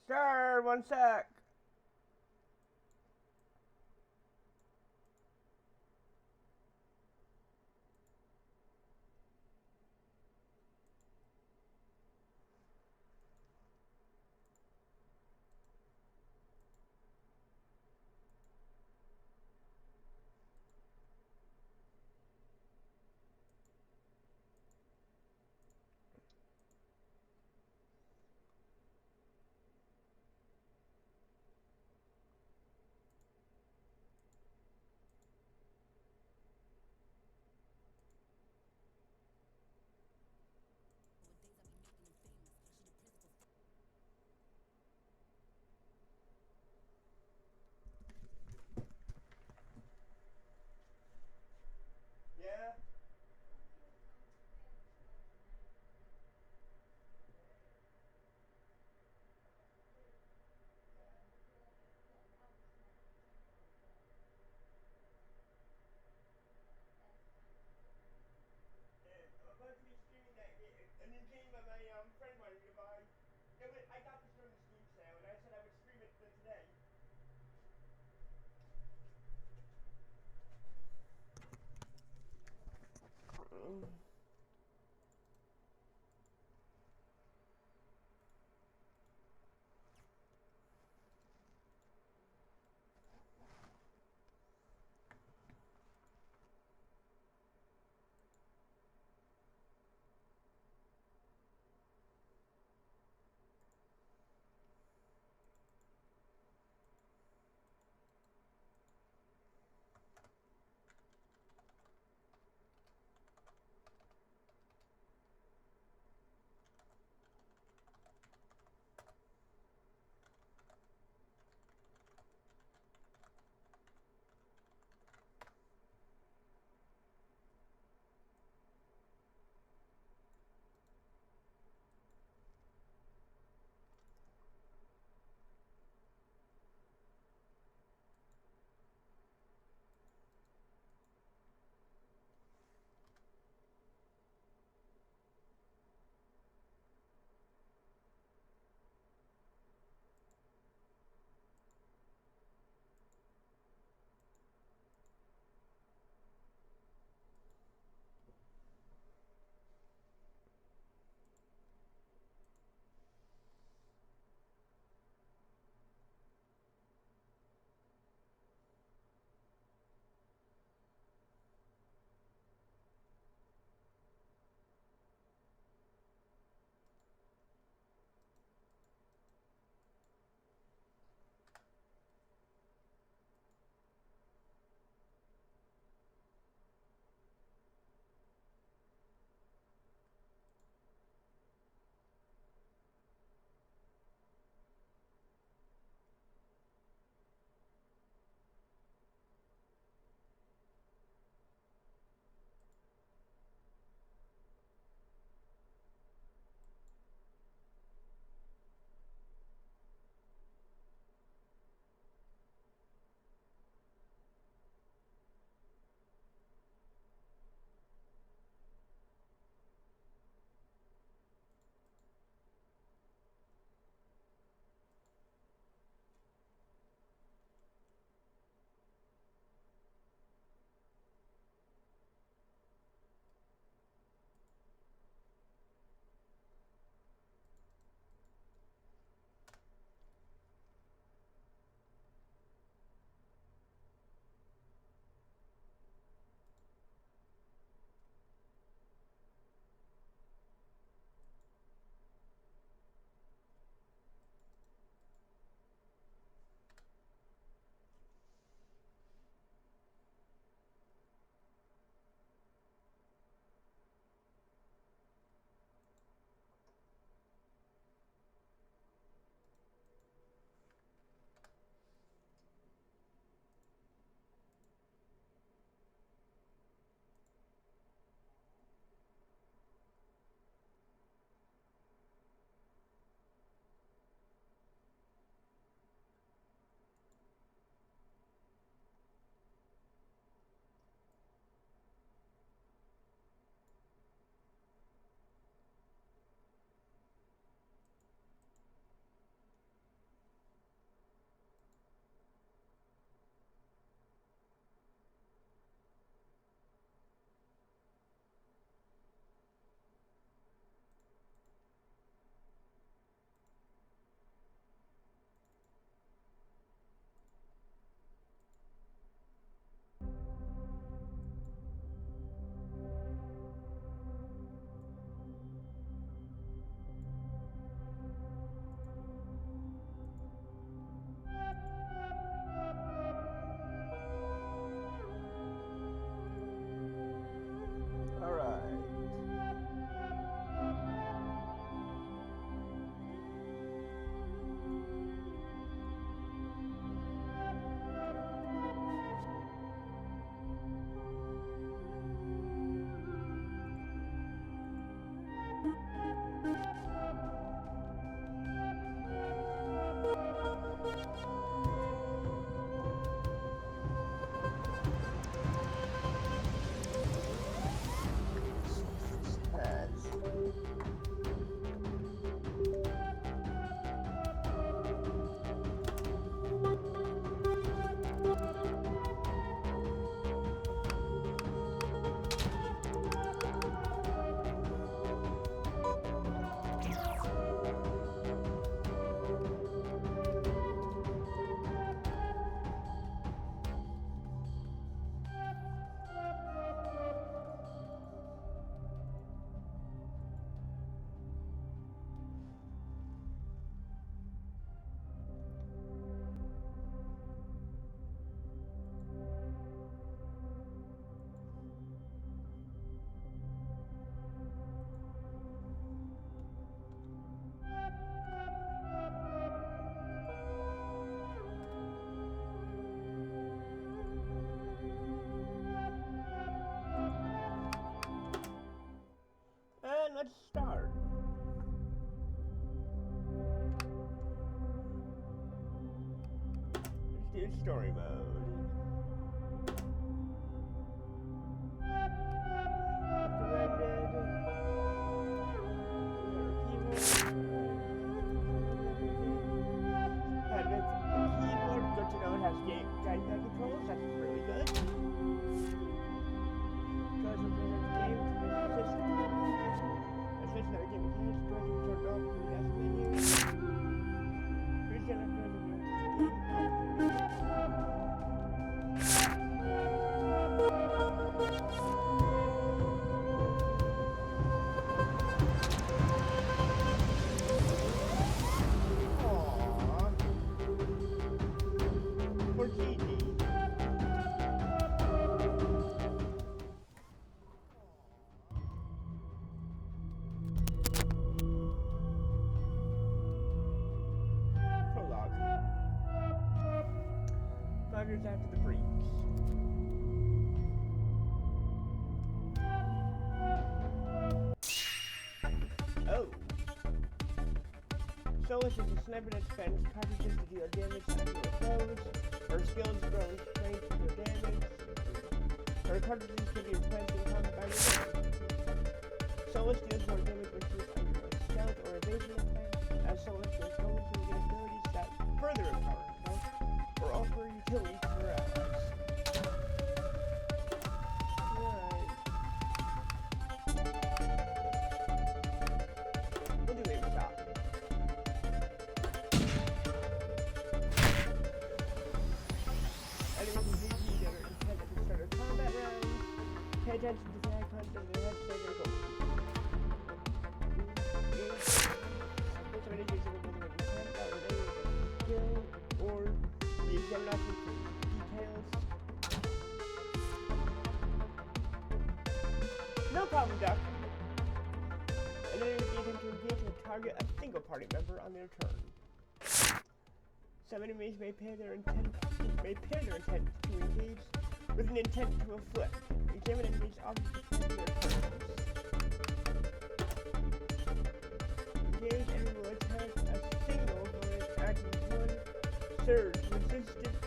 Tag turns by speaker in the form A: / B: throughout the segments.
A: Sure, one sec. Yeah. I'm about to be streaming a new game that my friend wanted me to buy. I got this during the Steam sale, and I said I would stream it today. let's start. Let's do story mode. Gamepad controls, that's really good. Guys, we're playing the game to make the system. Let's switch another game mechanics, doors are turned off from the gas menu. Please get a game. After the breach. Oh. Solus is a sniper that spends cartridges to deal damage to your foes. Her skills grow strength to deal damage. Her cartridges can be replaced in combat by your Solus deals more damage when she is under a stealth or evasion attack, as Solus goes forward to get abilities that further empower herself or offer utility to her allies. We'll do a shot. Enemies and VP that are intent at the start of combat rounds. Pay attention to the icons of the head stay their goal. No problem, Duck. And then it needs him to engage and target a single party member on their turn. Some enemies may pair their intent to engage with an intent to afflict. Examine enemies objects to their turns. Engage enemy will attack a single opponent acting as one surge resistant to control.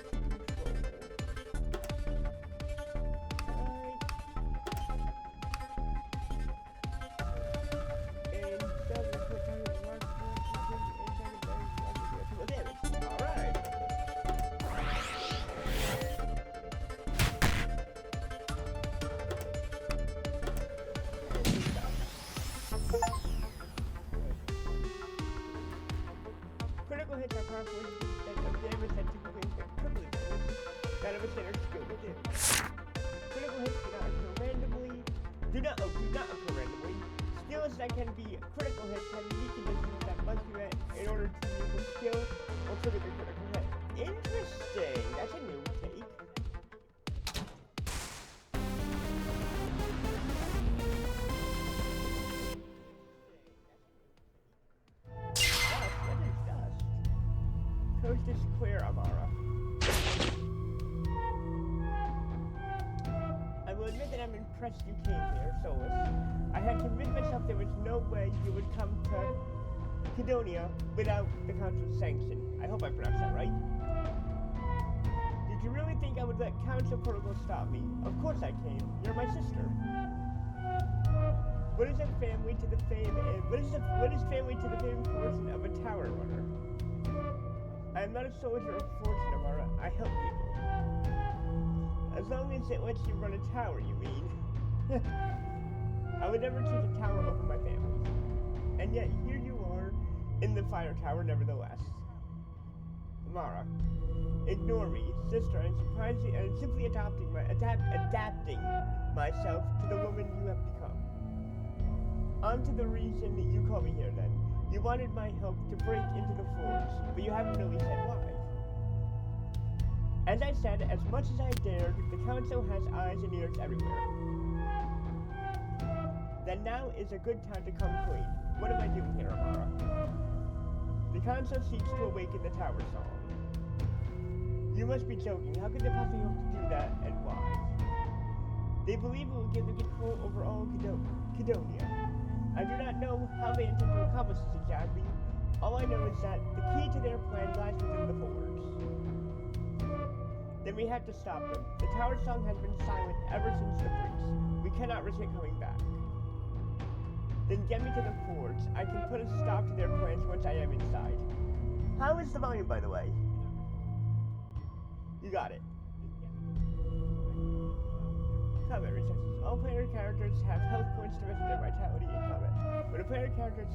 A: Critical hits are powerful of damage that typically inflict triple damage that of a standard skill with damage. Critical hits do not occur randomly. Do not occur randomly. Skills that can be critical hits have unique conditions that must be met in order to use a skill or trigger the critical hit. Interesting. That's a new take. Coast is clear, Amara. I will admit that I'm impressed you came here, Solus. I had convinced myself there was no way you would come to Cydonia without the Council's sanction. I hope I pronounced that right. Did you really think I would let Council protocol stop me? Of course I came. You're my sister. What is family to the fame portion of a tower runner? I am not a soldier of fortune, Amara. I help people. As long as it lets you run a tower, you mean? I would never choose a tower over my family. And yet, here you are, in the fire tower nevertheless. Amara, ignore me, sister. I'm simply adapting myself to the woman you have become. On to the reason that you call me here, then. You wanted my help to break into the forge, but you haven't really said why. As I said, as much as I dared, the Council has eyes and ears everywhere. Then now is a good time to come clean. What am I doing here, Amara? The Council seeks to awaken the Tower Song. You must be joking. How could they possibly hope to do that, and why? They believe it will give them control over all Cydonia. I do not know how they intend to accomplish this exactly. All I know is that the key to their plan lies within the forge. Then we have to stop them. The tower song has been silent ever since the breach. We cannot risk it coming back. Then get me to the forge. I can put a stop to their plans once I am inside. How is the volume, by the way? You got it. Combat resources. All player characters have health points to restore their vitality in combat. When a player character's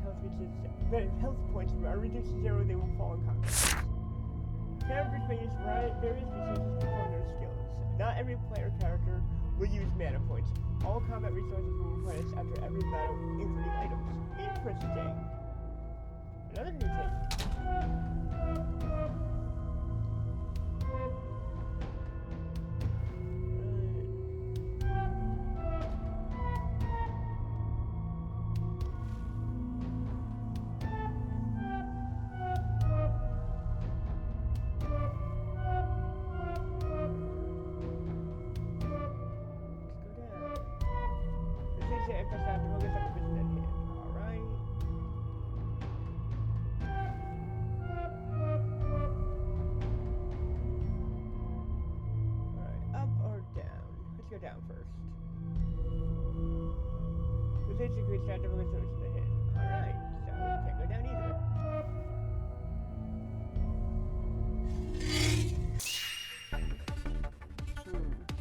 A: health points are reduced to 0, they will fall in combat. Characters may use various resources to perform their skills. Not every player character will use mana points. All combat resources will replenish after every battle, including items. Interesting. Another new thing. Down first. Position creates that double resource to the hit. Alright, so can't go down either.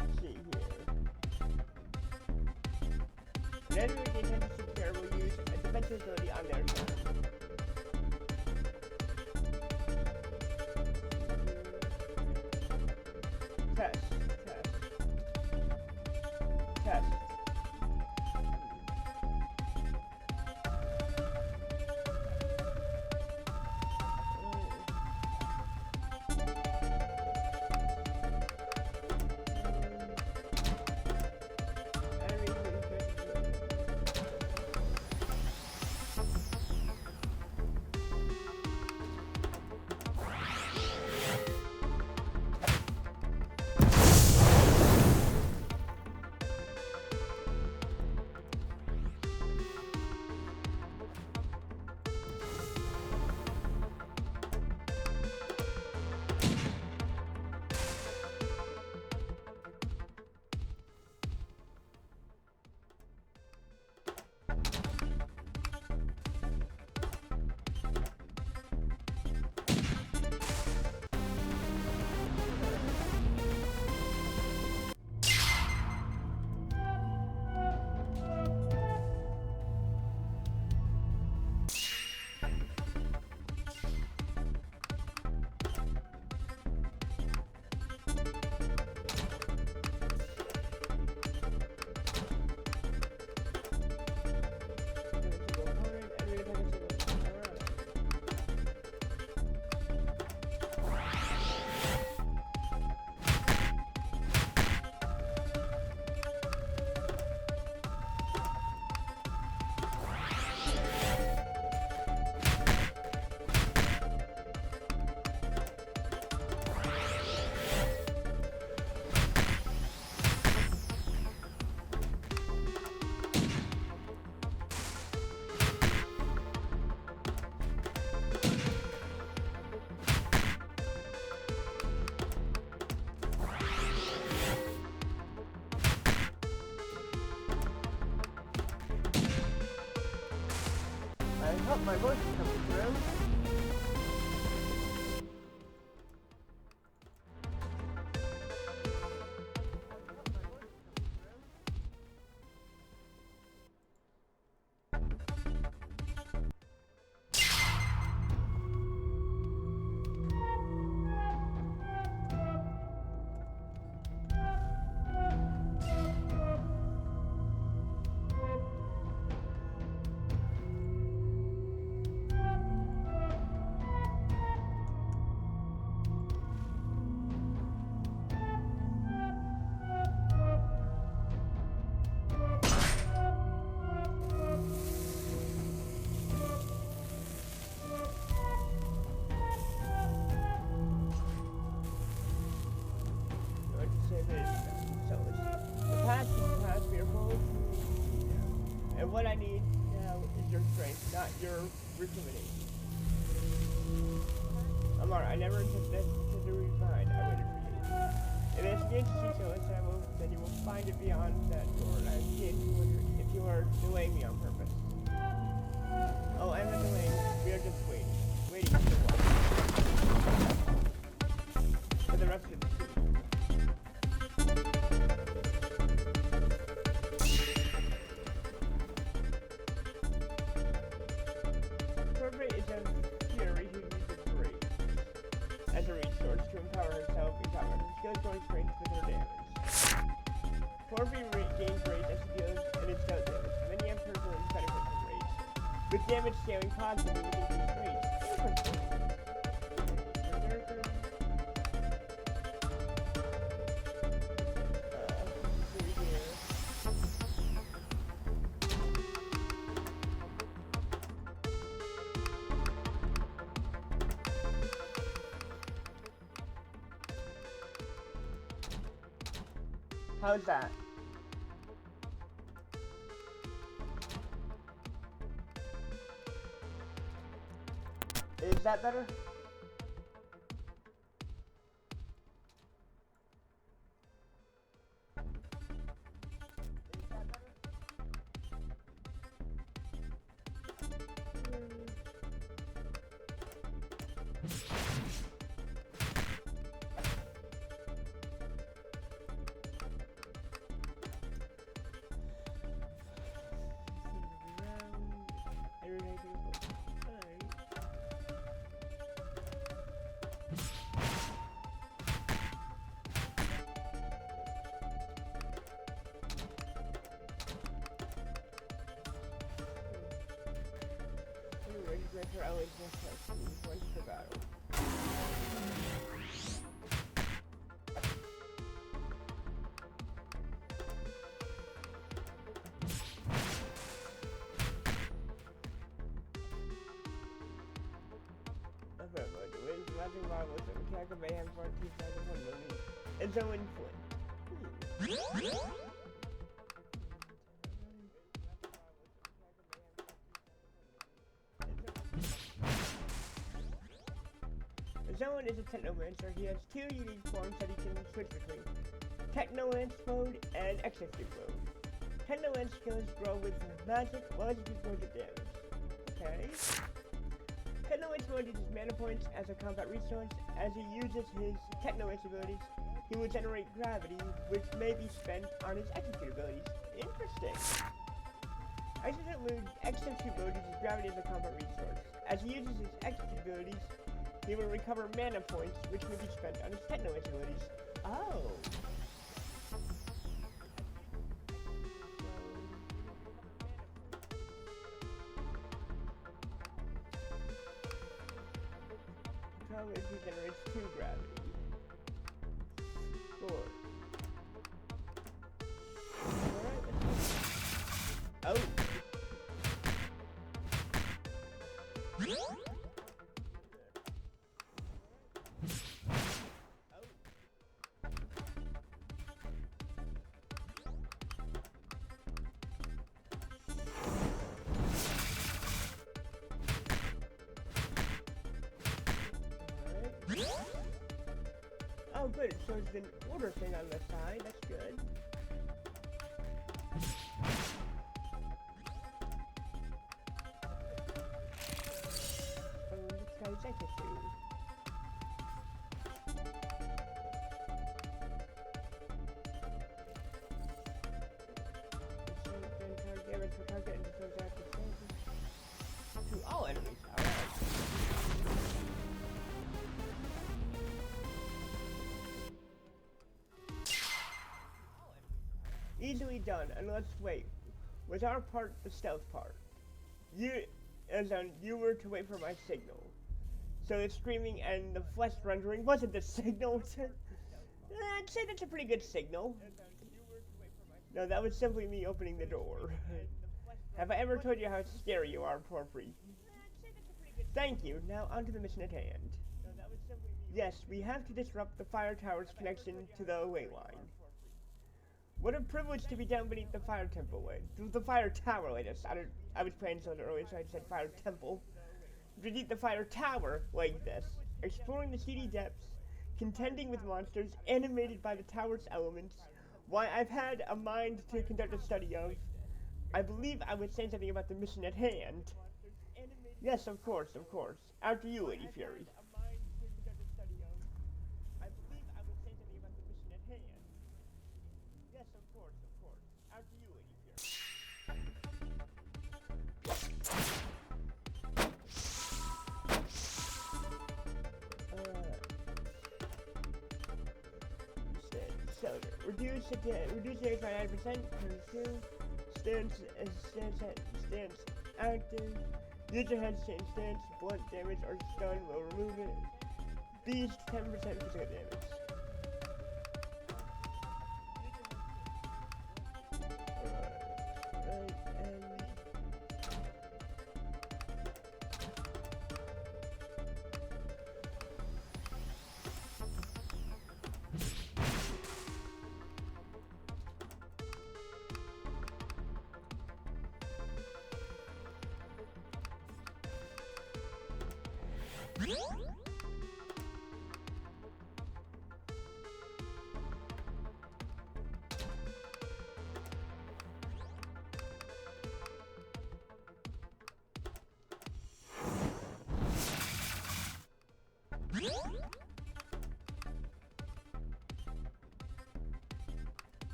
A: Let's see here. An enemy with the intent to secure will use a defensive ability on their turn. Test. Test. I hope my voice is coming through. not your recrimination. Amara, I never intended to do you fine. I waited for you. If it's against Chico, then you will find it beyond that door, and I begin to wonder if you are delaying me on purpose. Oh, I'm not delaying. We are just waiting. Waiting for what? For the rest of the scene. Corporate is a fury who uses rage as a resource to empower herself and combat her skills going strength with her damage. Corby gains rage as he deals and is dealt damage. Many emperors benefit from rage, with damage scaling positively with increased rage. Interesting. How's that? Is that better? Her allies once for battle. Laughing marvels of Mechanical Mayhem for 2001 movie. And so in Flint. Zoan is a Technomancer. He has two unique forms that he can switch between. Technolance mode and Execute mode. Technolance skills grow with magic while Execute mode get damage. Okay. Technolance mode uses mana points as a combat resource. As he uses his Technolance abilities, he will generate gravity, which may be spent on his Execute abilities. Interesting. Execute mode uses gravity as a combat resource. As he uses his Execute abilities, he will recover mana points, which will be spent on his Technolance abilities. Oh. Control if he generates 2 gravity. 4. Alright, let's go. Oh. Oh good, it shows an order thing on the side, that's good. Oh, this guy's execute. Damage for target and destroys active to all enemies. Alright. Easily done, and let's wait. Was our part the stealth part? You were to wait for my signal. So the screaming and the flesh rendering wasn't the signal. I'd say that's a pretty good signal. No, that was simply me opening the door. Have I ever told you how scary you are, Porphyry? Thank you. Now on to the mission at hand. Yes, we have to disrupt the fire tower's connection to the away line. What a privilege to be down beneath the fire temple way. The fire tower, latest. I was playing so earlier, so I said fire temple. Beneath the fire tower like this, exploring the seedy depths, contending with monsters animated by the tower's elements. Why, I've had a mind to conduct a study of. I believe I was saying something about the mission at hand. Yes, of course, of course. After you, Lady Fury. I believe I was saying something about the mission at hand. Yes, of course, of course. After you, Lady Fury. So reduce it by 9%. Stance active. User has changed stance, blunt damage, or stun will remove it. Beast 10% physical damage.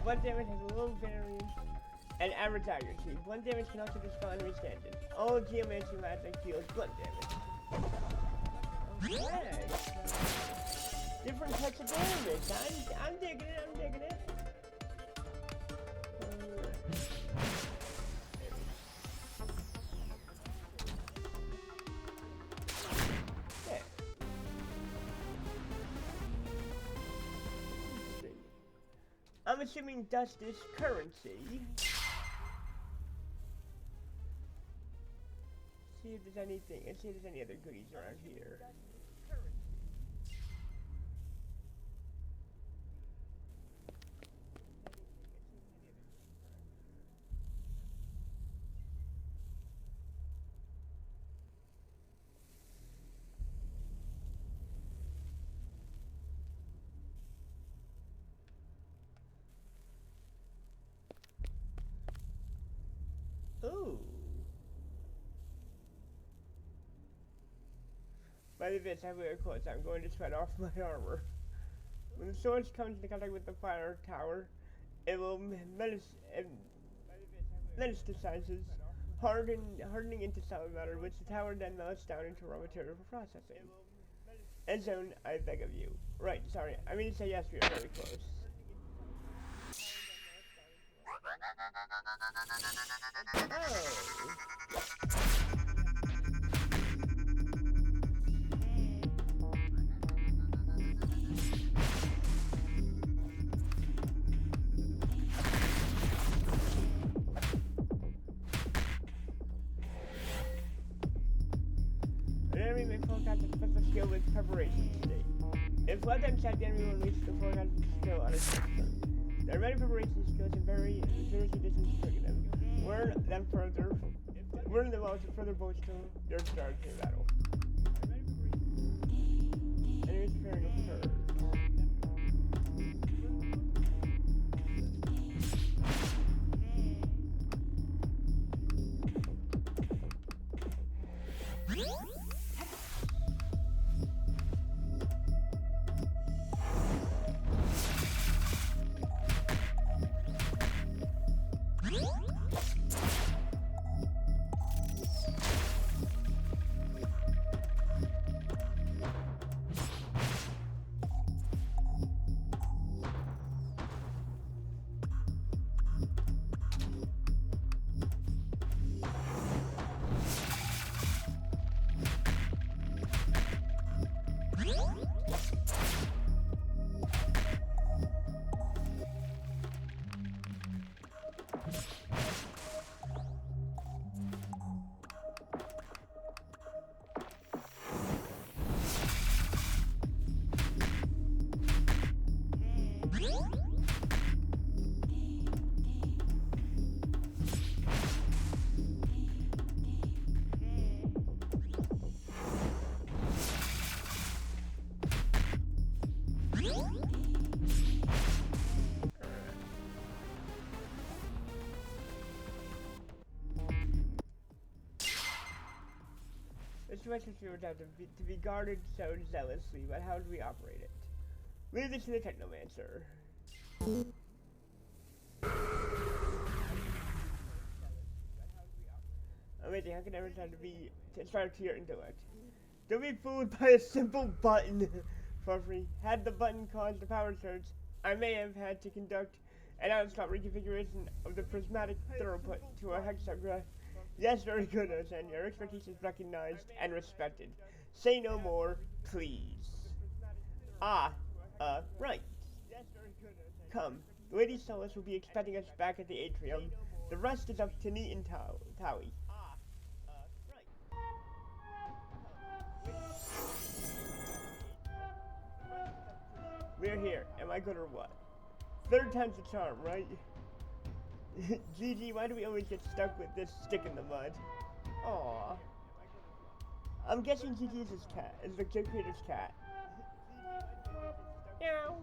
A: Blunt damage has a low variance and average accuracy. Blunt damage can also respond to tangent. All geomancy magic deals blunt damage. Okay. Different types of damage. I'm digging it, I'm digging it. I'm assuming dust is currency. See if there's anything. Let's see if there's any other goodies around here. Ooh. By the way, I wear clothes. I'm going to sweat off my armor. When the sword comes into contact with the fire tower, it will metastasizes, hardening into solid matter, which the tower then melts down into raw material for processing. End zone, I beg of you. Right, sorry. I mean to say yes, we are very close. Oh. An enemy may forecast a special skill with preparation state. If left unchecked, the enemy will release the forecasted skill on its next turn. There are many preparation skills and very distance to trigger them. Learn them well to further bolster your charge in battle. Enemies preparing a turn. This special sphere would have to be guarded so zealously, but how do we operate it? Leave this to the Technomancer. Amazing, how can everyone try to inspire to your intellect? Don't be fooled by a simple button. Furfree, had the button caused the power surge, I may have had to conduct an out-of-slot reconfiguration of the prismatic throughput to a hexagram. Yes, very good, Ozan. Your expertise is recognized and respected. Say no more, please. Right. Come, Lady Solis will be expecting us back at the atrium. The rest is up to Neat and Towie. We're here. Am I good or what? Third time's the charm, right? Gigi, why do we always get stuck with this stick in the mud? Aww. I'm guessing Gigi is his cat, is the kid creator's cat. Meow.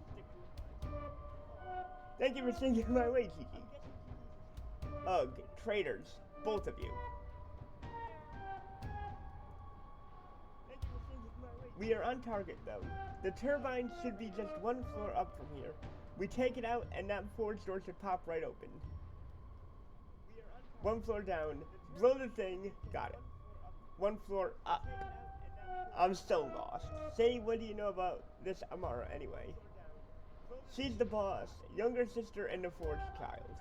A: Thank you for singing my way, Gigi. Ugh, traitors, both of you. We are on target, though. The turbine should be just one floor up from here. We take it out, and that forge door should pop right open. One floor down. Blow the thing. Got it. One floor up. I'm still lost. Say, what do you know about this Amara, anyway? She's the boss. Younger sister and a forge child.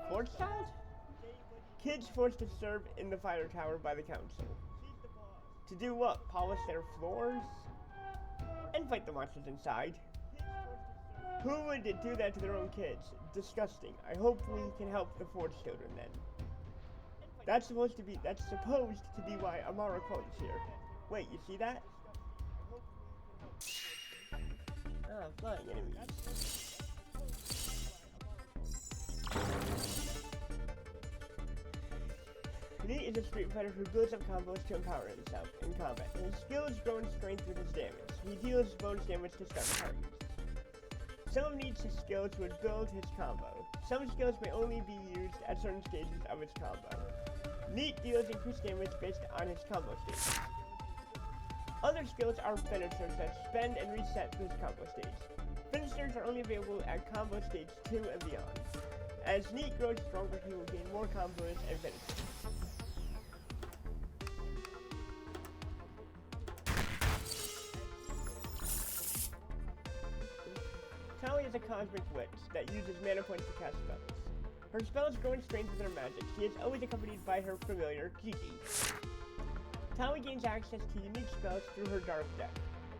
A: Forge child? Kids forced to serve in the fire tower by the council. To do what? Polish their floors? And fight the monsters inside. Who would do that to their own kids? Disgusting. I hope we can help the forge children then. That's supposed to be why Amara Quote is here. Wait, you see that? Ah, flying enemies. Neat is a street fighter who builds up combos to empower himself in combat. His skills grow in strength with his damage. He deals bonus damage to stun targets. Some of Neat's skills would build his combo. Some skills may only be used at certain stages of his combo. Neat deals increased damage based on his combo stages. Other skills are finishers that spend and reset his combo stage. Finishers are only available at combo stage 2 and beyond. As Neat grows stronger, he will gain more combos and finishers. Towie is a cosmic witch that uses mana points to cast spells. Her spells grow in strength with her magic. She is always accompanied by her familiar, Gigi. Towie gains access to unique spells through her dark deck,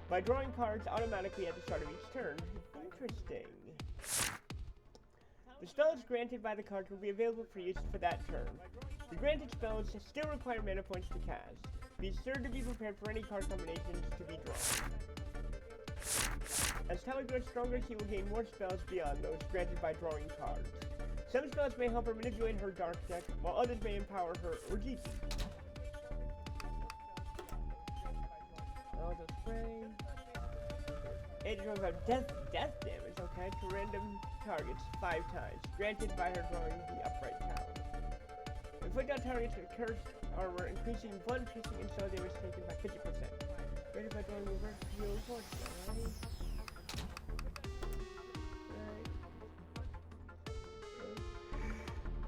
A: by drawing cards automatically at the start of each turn. Interesting. The spells granted by the card will be available for use for that turn. The granted spells still require mana points to cast. Be sure to be prepared for any card combinations to be drawn. As Towie grows stronger, she will gain more spells beyond those granted by drawing cards. Some spells may help her manipulate her dark deck, while others may empower her or Gigi. Auto spray. Angels have death damage, okay, to random targets 5 times, granted by her drawing the upright tower. Inflict on targets with cursed armor, increasing 1 piercing and spell damage taken by 50%. Granted by drawing reverse heal fortune,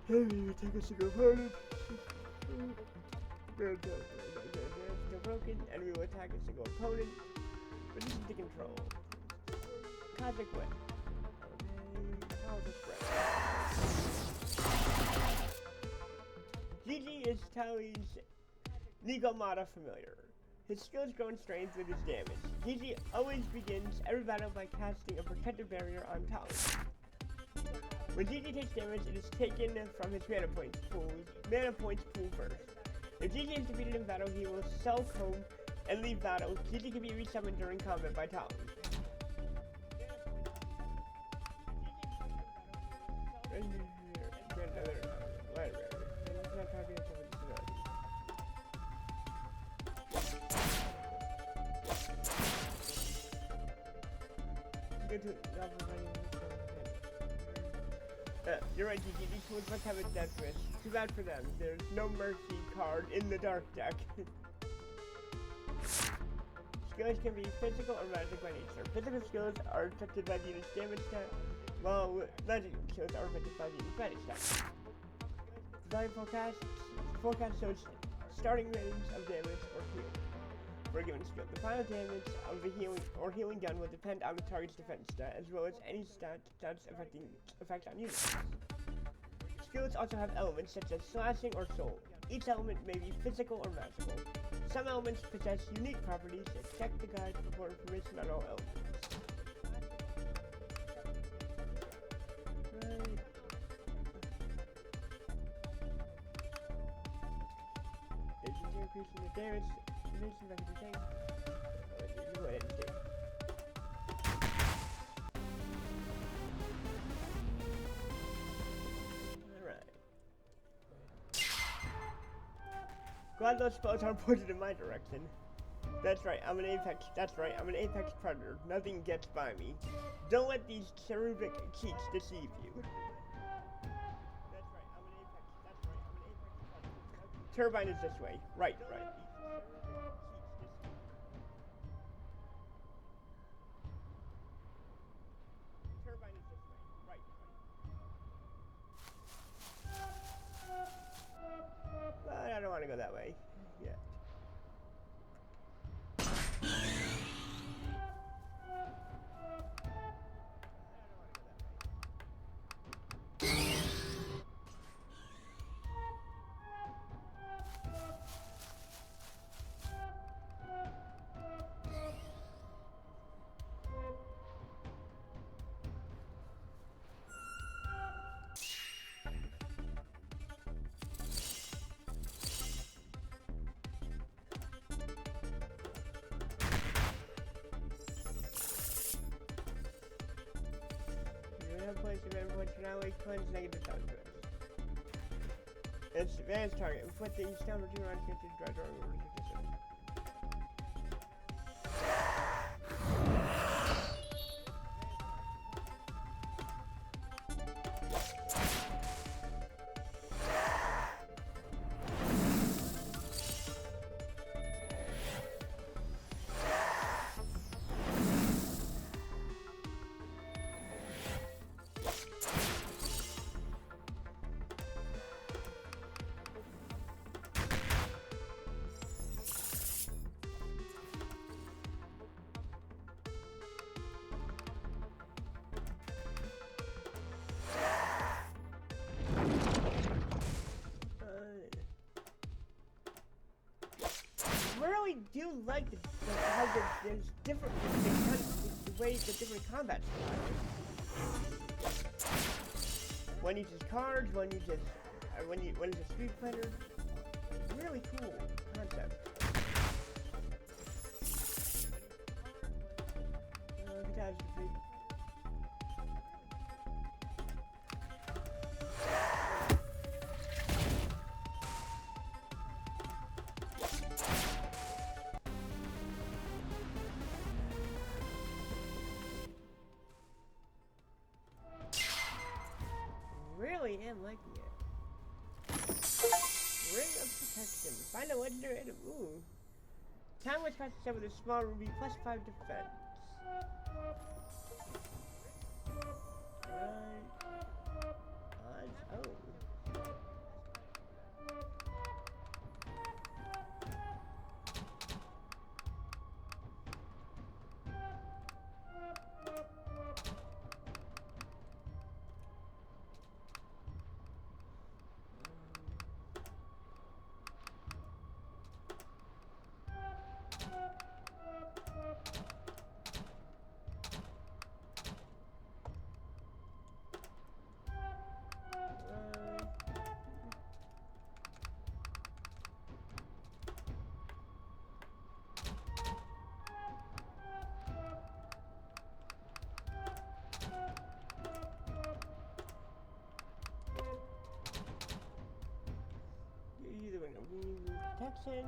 A: Heavy attack a single opponent. Still broken, enemy will attack a single opponent. Reduces the control. Cosmic Whip. Okay, powerful spread. Gigi is Towie's Nigomata familiar. His skills grow in strength with his damage. Gigi always begins every battle by casting a protective barrier on Towie. When Gigi takes damage, it is taken from his mana points pool first. If Gigi is defeated in battle, he will sell home and leave battle. Gigi can be resummoned during combat by Towie. You're right, Gigi. These tools must have a death wish. Too bad for them. There's no mercy card in the dark deck. Skills can be physical or magic by nature. Physical skills are affected by the unit's damage stat, while magic skills are affected by the unit's magic stat. Value forecast shows starting range of damage or heal for a given skill. The final damage of the healing gun will depend on the target's defense stat, as well as any stats effect on units. Skills also have elements such as slashing or soul. Each element may be physical or magical. Some elements possess unique properties. Check the guide for more information on all elements. Right. There's an increase in the damage. Information back in the tank. Go ahead and take. Glad those spells are pointed in my direction. That's right, I'm an apex predator. Nothing gets by me. Don't let these cherubic cheats deceive you. That's right, I'm an apex predator. Turbine is this way. Right. But I don't want to go that way yet. Place of everyone should now wake cleanse negative soundtracks. It's advanced target. Inflicting stun for 2 rounds against the drive or I do like how there's different the way the different combat styles. One uses cards, one uses one is a Street Fighter. Really cool concept. Catastrophe. Really am liking it. Ring of Protection. Find a legendary item. Ooh. Time was passed with a small ruby plus 5 defense. Odds. Oh. Protection.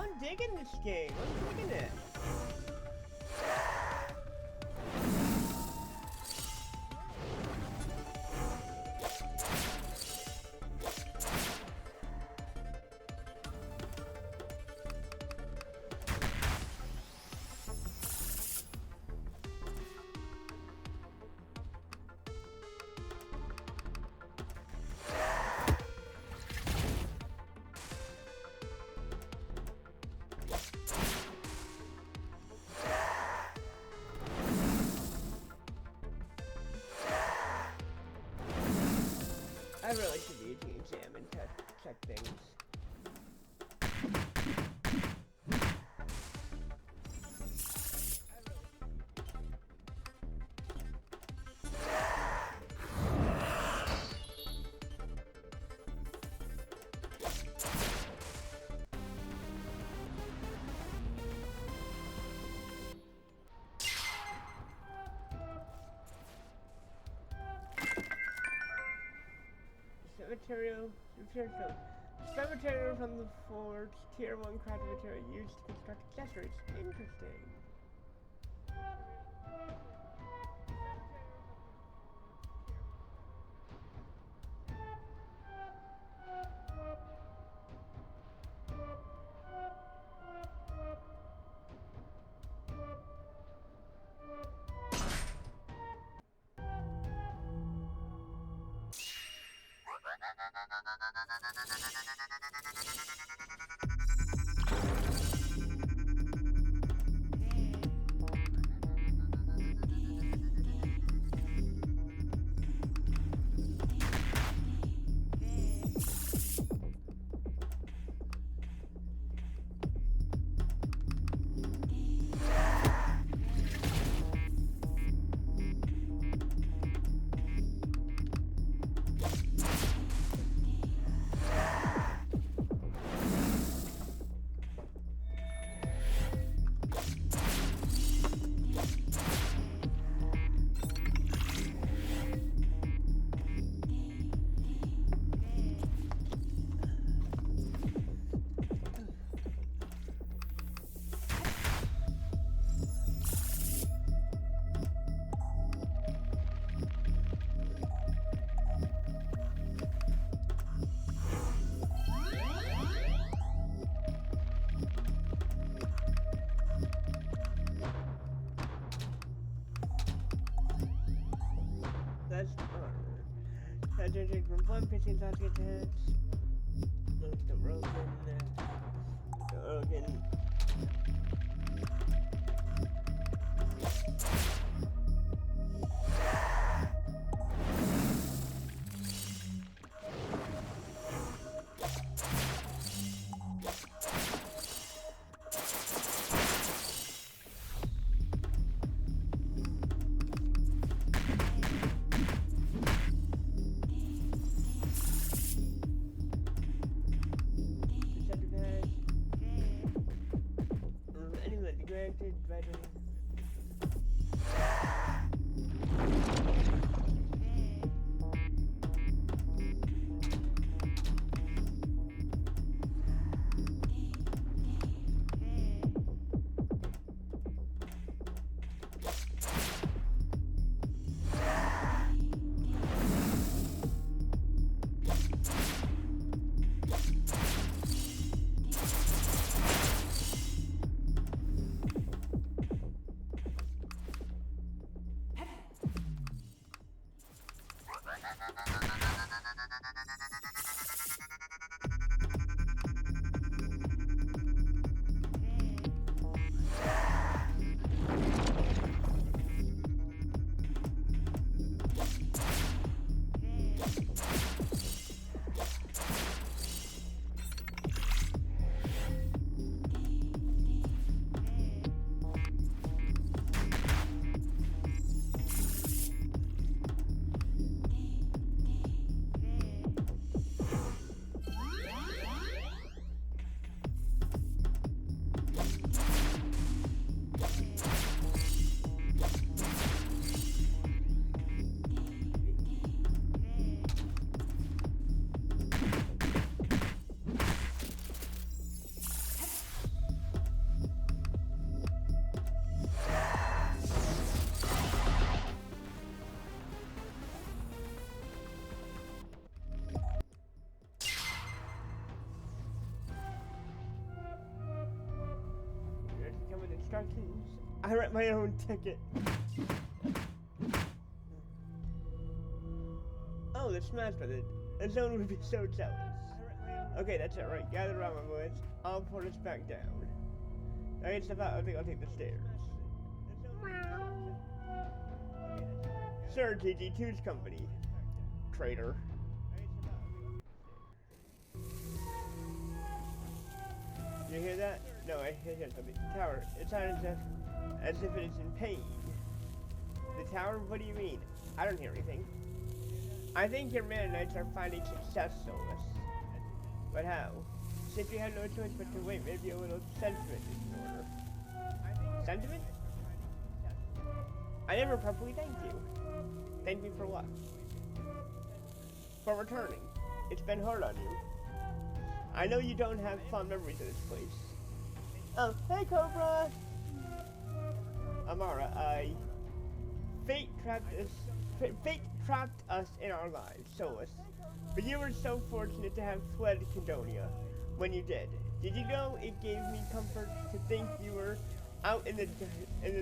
A: I'm digging this game. I'm digging it. I really should be using exam and check things. Spend material from the forge, tier 1 crafting material used to construct accessories. Interesting. That's Strategic from one pitching target hits. Move the Rogan. instructions. I write my own ticket. Oh, the Smash Brothers. The zone would be so jealous. Okay, that's it, right? Gather around, my boys. I'll pour this back down. I get stuff out, I think I'll take the stairs. Sir, TG2's company. Traitor. You hear that? No, I hear something. Tower, it sounds as if it is in pain. The tower? What do you mean? I don't hear anything. I think your Mennonites are finding success, Solus. But how? Since you have no choice but to wait, maybe a little sentiment is in order. Sentiment? I never properly thanked you. Thank me for what? For returning. It's been hard on you. I know you don't have fond memories of this place. Oh, hey Cobra! Amara, Fate trapped us in our lives, Solus. But you were so fortunate to have fled Condonia when you did. Did you know it gave me comfort to think you were out in the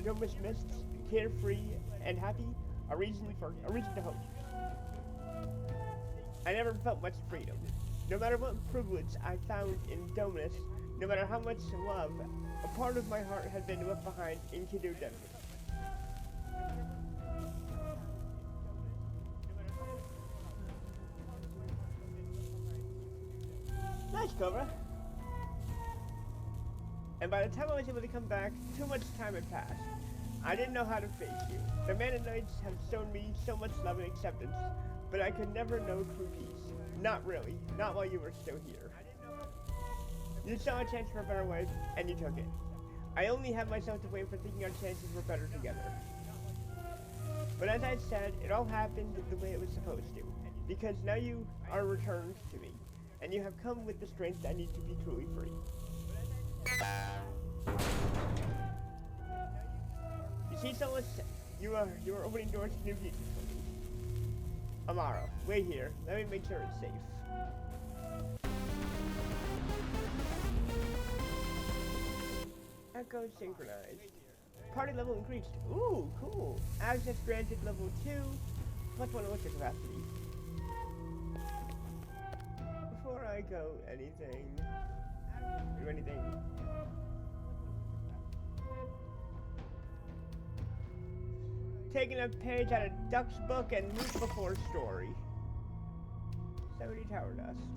A: Domus mists, carefree and happy? A reason to hope. I never felt much freedom. No matter what privilege I found in Domus, no matter how much love, a part of my heart had been left behind in Kido Dungeon. Nice, Cobra. And by the time I was able to come back, too much time had passed. I didn't know how to face you. The Mennonites have shown me so much love and acceptance, but I could never know true peace. Not really. Not while you were still here. You saw a chance for a better life, and you took it. I only have myself to blame for thinking our chances were better together. But as I said, it all happened the way it was supposed to, because now you are returned to me, and you have come with the strength I need to be truly free. You see, Solus, you are opening doors to new futures for me. Amara, wait here. Let me make sure it's safe. Echo synchronized. Party level increased. Ooh, cool. Access granted level 2. +1 electric capacity. Before I go do anything. Taking a page out of Duck's book and move before story. 70 tower dust.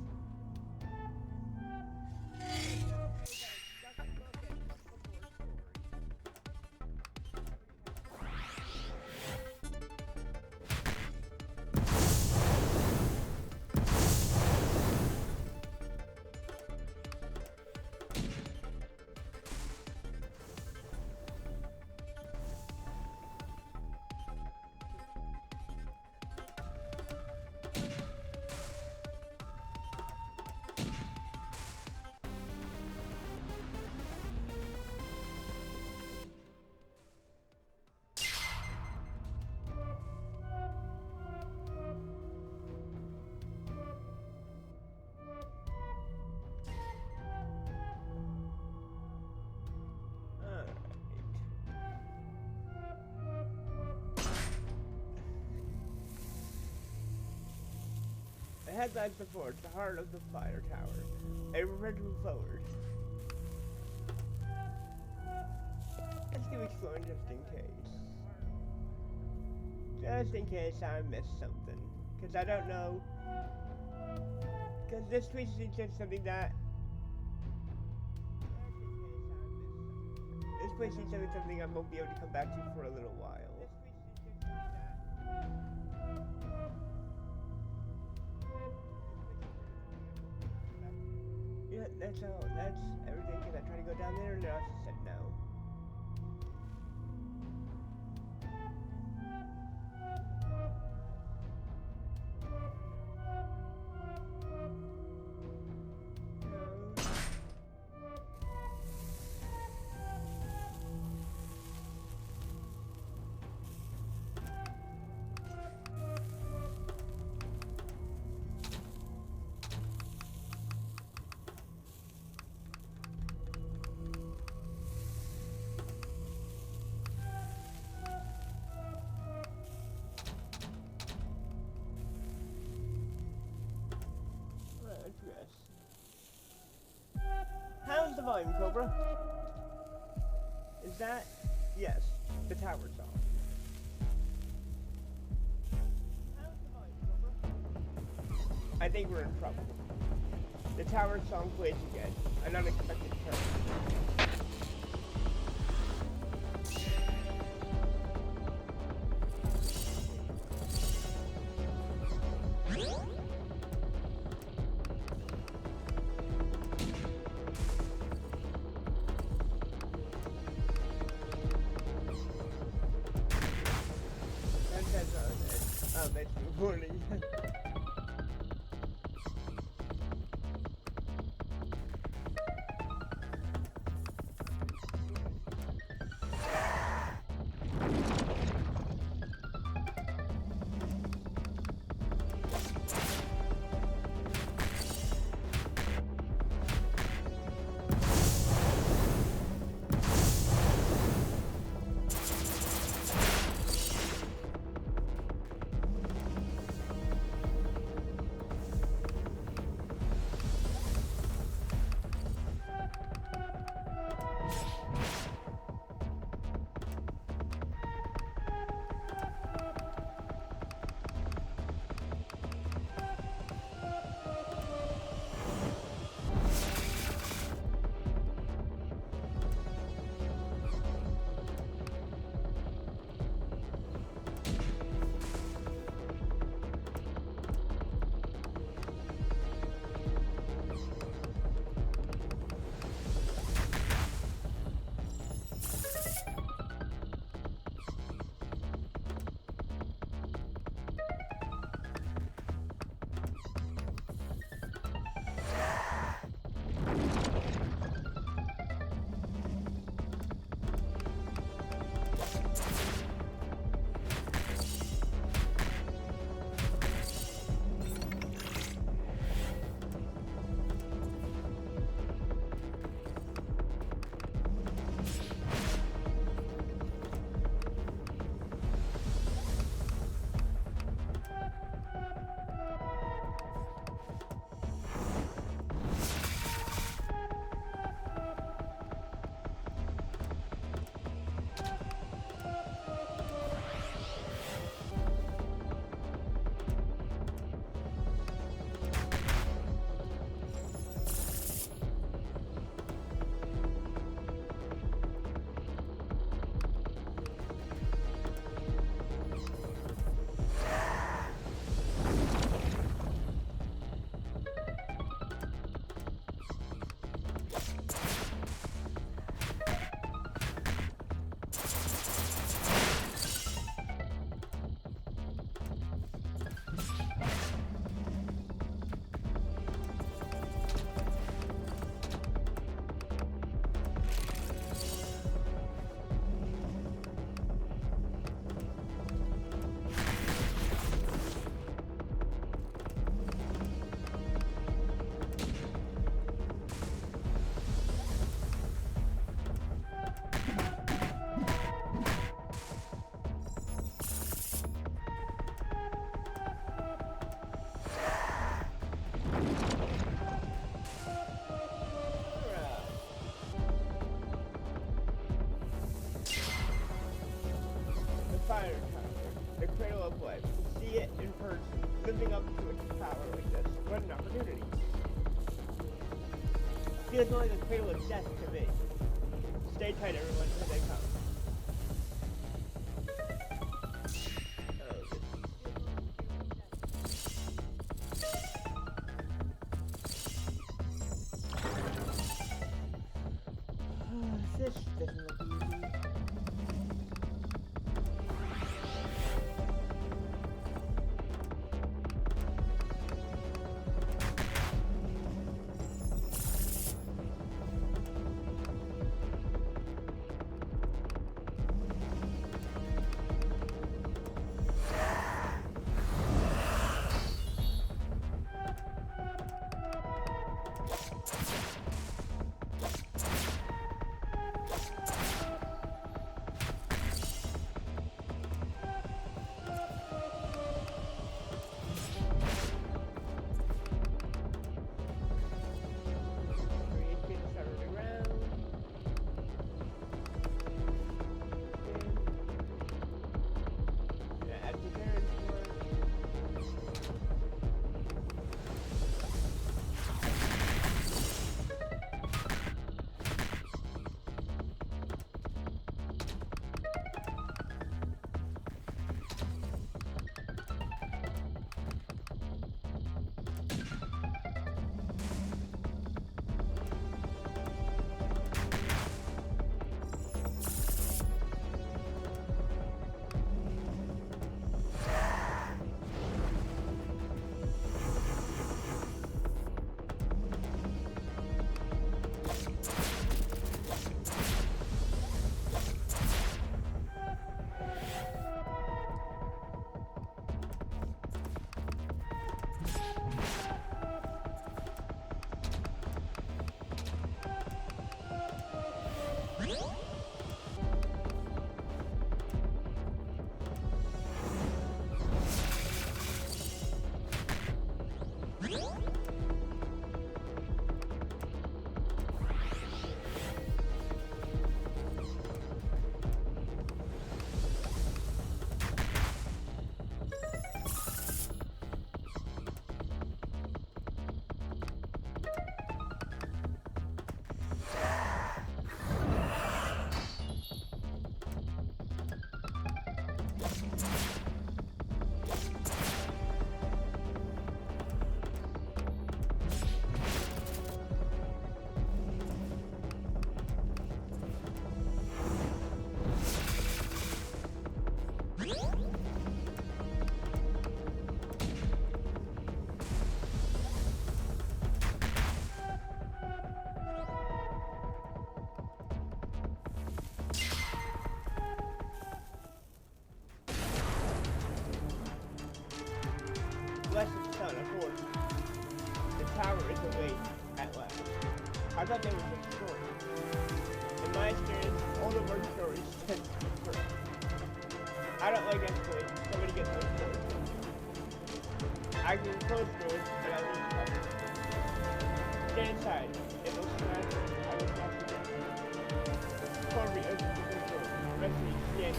A: Head back to the forge, the heart of the fire tower. I prefer to move forward. Let's keep exploring just in case. Just in case I missed something. Because I don't know. Because this place is just something that... This place is something I won't be able to come back to for a little while. Yeah, that's everything, because I tried to go down there and I also said no. volume, Cobra. Is that? Yes, the tower song. How's the volume, Cobra? I think we're in trouble. The tower song plays again. An unexpected turn. That's recording. Fire Tower, the cradle of life. To see it in person, living up to its power like this. What an opportunity. Feels more like a cradle of death to me. Stay tight, everyone, here they come. This doesn't look easy. all of our stories tend to be correct. I don't like escalation. Somebody get those doors. I can close doors, but I'll leave cover. Stay inside. It will smash. I will smash it down. Corby opens the door. Rest me, stand.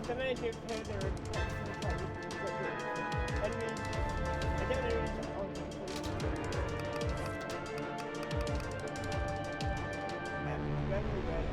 A: Sometimes you pay their enemies, and then there is also very bad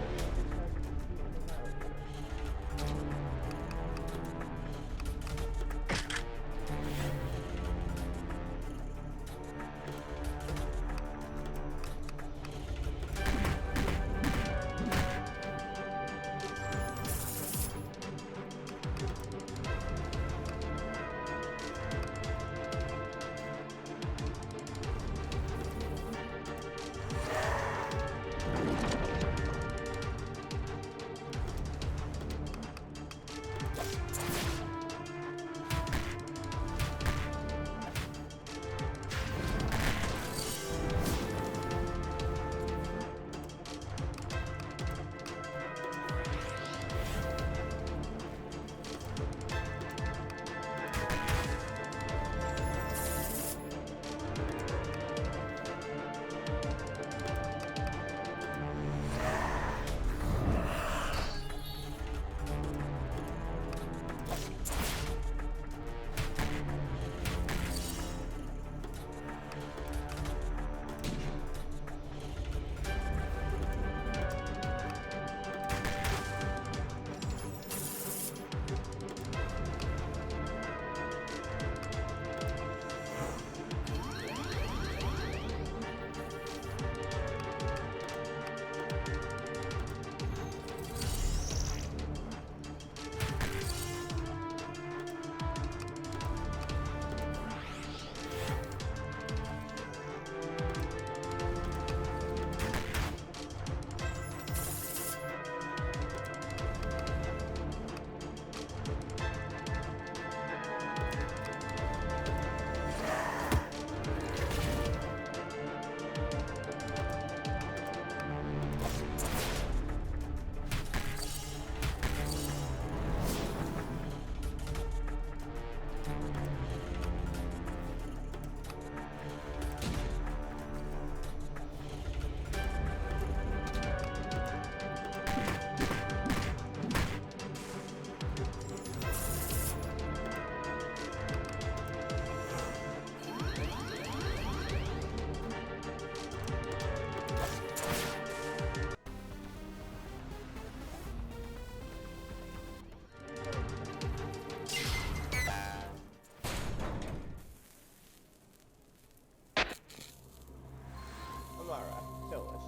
A: Amara, Phyllis.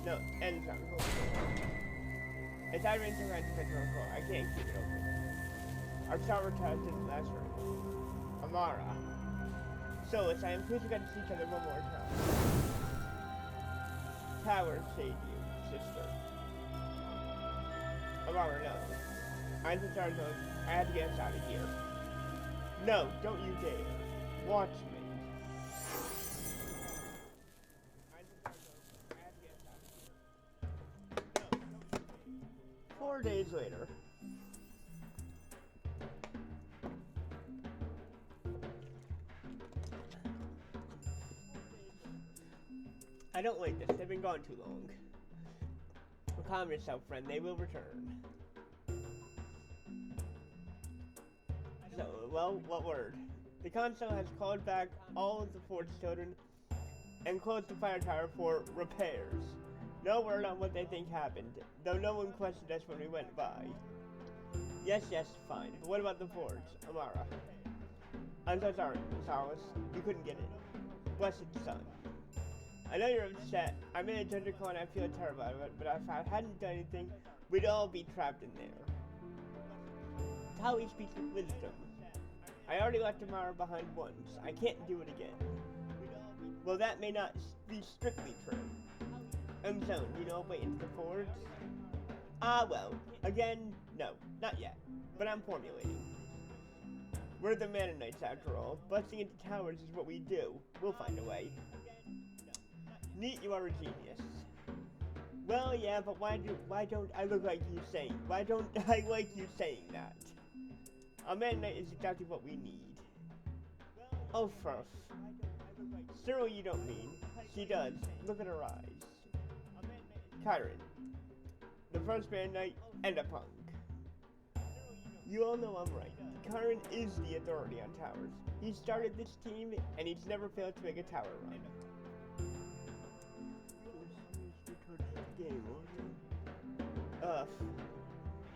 A: No, ends on hold. It's either in some kind of hold. I can't keep it open. Our tower test didn't last very long. Amara. So, I am pleased we got to see each other one more time. Tower saved you, sister. Amara, no. I'm in charge of. I had to get us out of here. No, don't you dare. Watch me. 4 days later. I don't like this. They've been gone too long. Calm yourself, friend. They will return. So, well, what word? The council has called back all of the fort's children and closed the fire tower for repairs. No word on what they think happened, though no one questioned us when we went by. Yes, fine. But what about the forge, Amara? I'm so sorry, Solace. You couldn't get it. Blessed son. I know you're upset. I'm in a dungeon call and I feel terrible about it, but if I hadn't done anything, we'd all be trapped in there. Tali speaks with wisdom. I already left Amara behind once. I can't do it again. Well, that may not be strictly true. Zone, you know, way into the forge? Well, again, no, not yet, but I'm formulating. We're the Mennonites after all. Busting into towers is what we do. We'll find a way. Neat, you are a genius. Well, yeah, but why don't I look like you saying? Why don't I like you saying that? A Mennonite is exactly what we need. Oh, Furf. Cyril, you don't mean. She does. Look at her eyes. Chiron, the first Mennonite and a punk. You all know I'm right. Chiron is the authority on towers. He started this team, and he's never failed to make a tower run.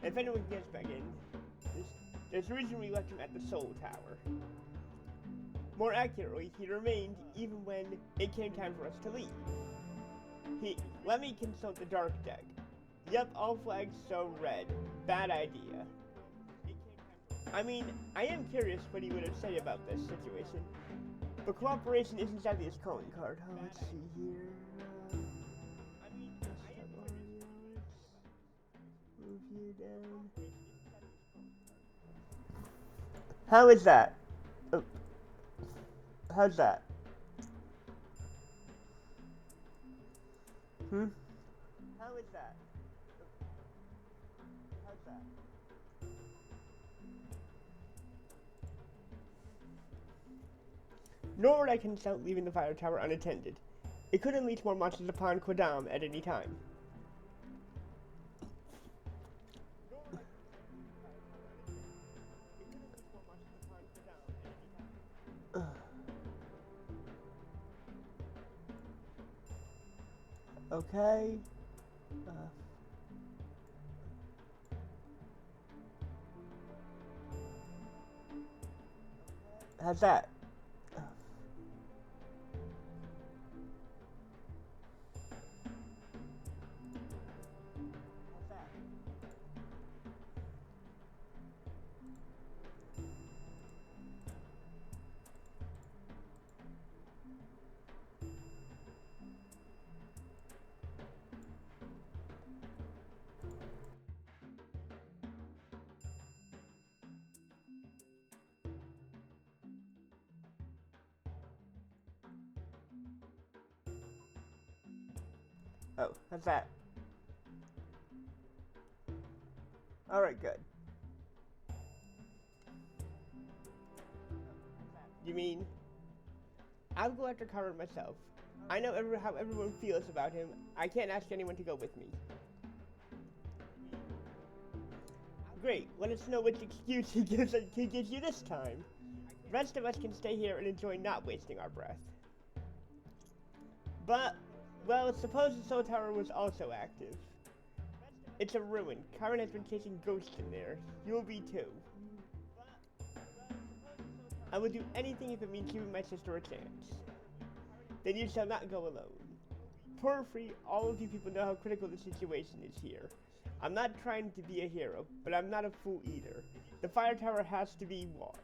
A: If anyone gets back in, there's a reason we left him at the Soul Tower. More accurately, he remained even when it came time for us to leave. Let me consult the Dark Deck. Yep, all flags show red. Bad idea. I mean, I am curious what he would have said about this situation. But cooperation isn't exactly his calling card. Oh, let's see here. Move you down. How is that? Oh. How's that? How is that? How's that? Nor would I consent leaving the fire tower unattended. It could unleash more monsters upon Quidam at any time. Okay. How's that? Oh, how's that? Alright, good. You mean? I'll go after Chiron myself. I know how everyone feels about him. I can't ask anyone to go with me. Great, let us know which excuse he gives you this time. The rest of us can stay here and enjoy not wasting our breath. But, well, suppose the Soul Tower was also active. It's a ruin. Chiron has been chasing ghosts in there. You'll be too. I will do anything if it means giving my sister a chance. Then you shall not go alone. Porphyry, all of you people know how critical the situation is here. I'm not trying to be a hero, but I'm not a fool either. The fire tower has to be watched.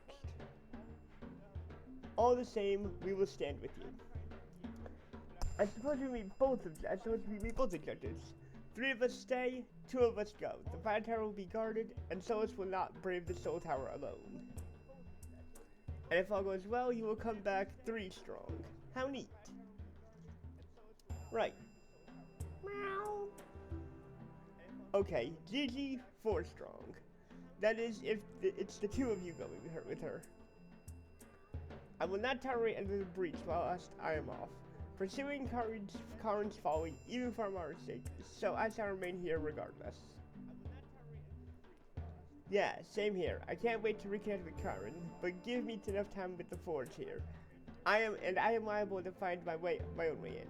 A: All the same, we will stand with you. I suppose we meet both objectives. 3 of us stay, 2 of us go. The fire tower will be guarded, and Solus will not brave the soul tower alone. And if all goes well, you will come back 3 strong. How neat. Right. Meow. Okay, Gigi 4 strong. That is, if it's the 2 of you going with her. I will not tolerate another breach whilst I am off. Pursuing Karin's folly, even for our sake, so I shall remain here regardless. Yeah, same here. I can't wait to reconnect with Karin, but give me enough time with the Forge here. I am liable to find my own way in.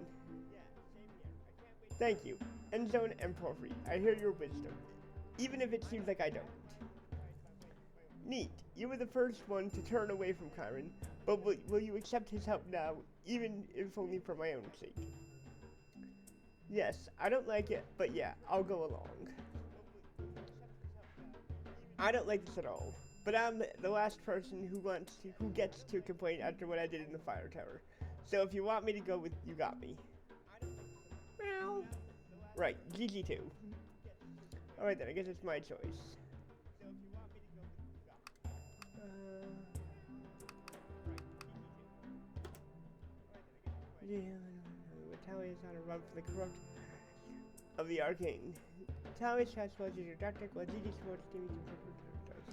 A: Thank you, Endzone and Porphyry. I hear your wisdom, even if it seems like I don't. Neat. You were the first one to turn away from Karin, but will you accept his help now, even if only for my own sake? Yes, I don't like it, but yeah, I'll go along. I don't like this at all, but I'm the last person who gets to complain after what I did in the fire tower. So if you want me to go with, you got me. Meow. Right, GG2. Alright then, I guess it's my choice. Yeah, Talia is on a run for the corrupt of the arcane. Talia's has was your doctor, while GG Sports TV does.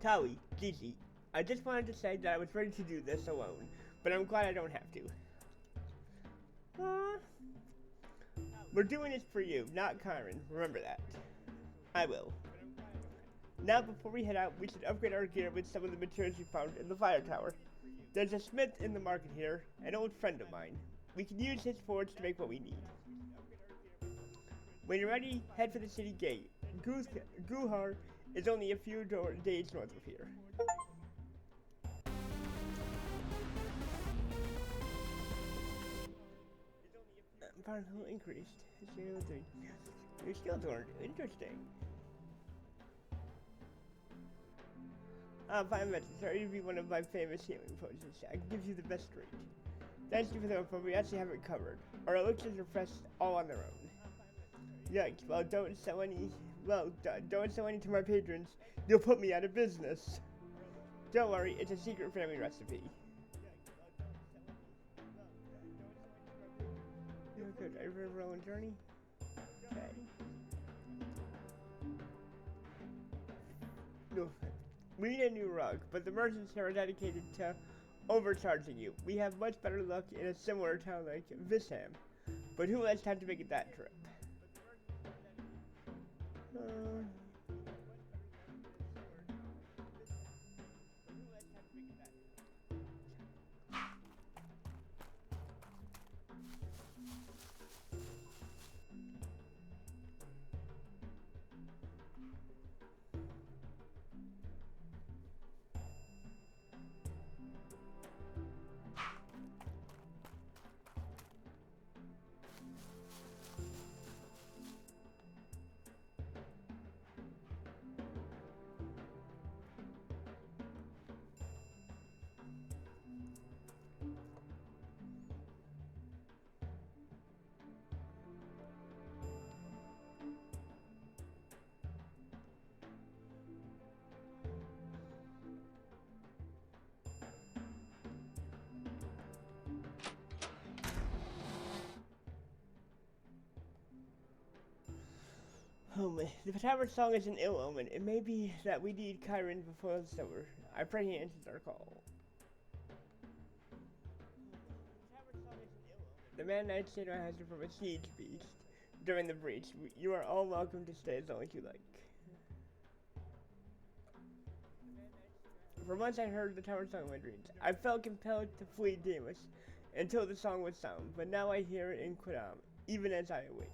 A: Tali, Gigi, I just wanted to say that I was ready to do this alone, but I'm glad I don't have to. We're doing this for you, not Karin. Remember that. I will. Now before we head out, we should upgrade our gear with some of the materials we found in the fire tower. There's a smith in the market here, an old friend of mine. We can use his forge to make what we need. When you're ready, head for the city gate. Guhar is only a few days north of here. Powerful increased. Your skills are interesting. 5 minutes. Sorry to be one of my famous healing potions. I can give you the best rate. Thank you for the info. We actually have it covered. Our elixirs are fresh all on their own. Yikes. Well, don't sell any to my patrons. You'll put me out of business. Don't worry, it's a secret family recipe. You're good. Are you ready for a journey? Okay. No. We need a new rug, but the merchants here are dedicated to overcharging you. We have much better luck in a similar town like Visham. But who has time to make it that trip? The Tower song is an ill omen. It may be that we need Karin before it's over. I pray he answers our call. The Man Knight Shadow has it from a siege beast during the breach. You are all welcome to stay as long as you like. For once I heard the tower song in my dreams. I felt compelled to flee Deimos until the song was sung, but now I hear it in Quidam, even as I awake.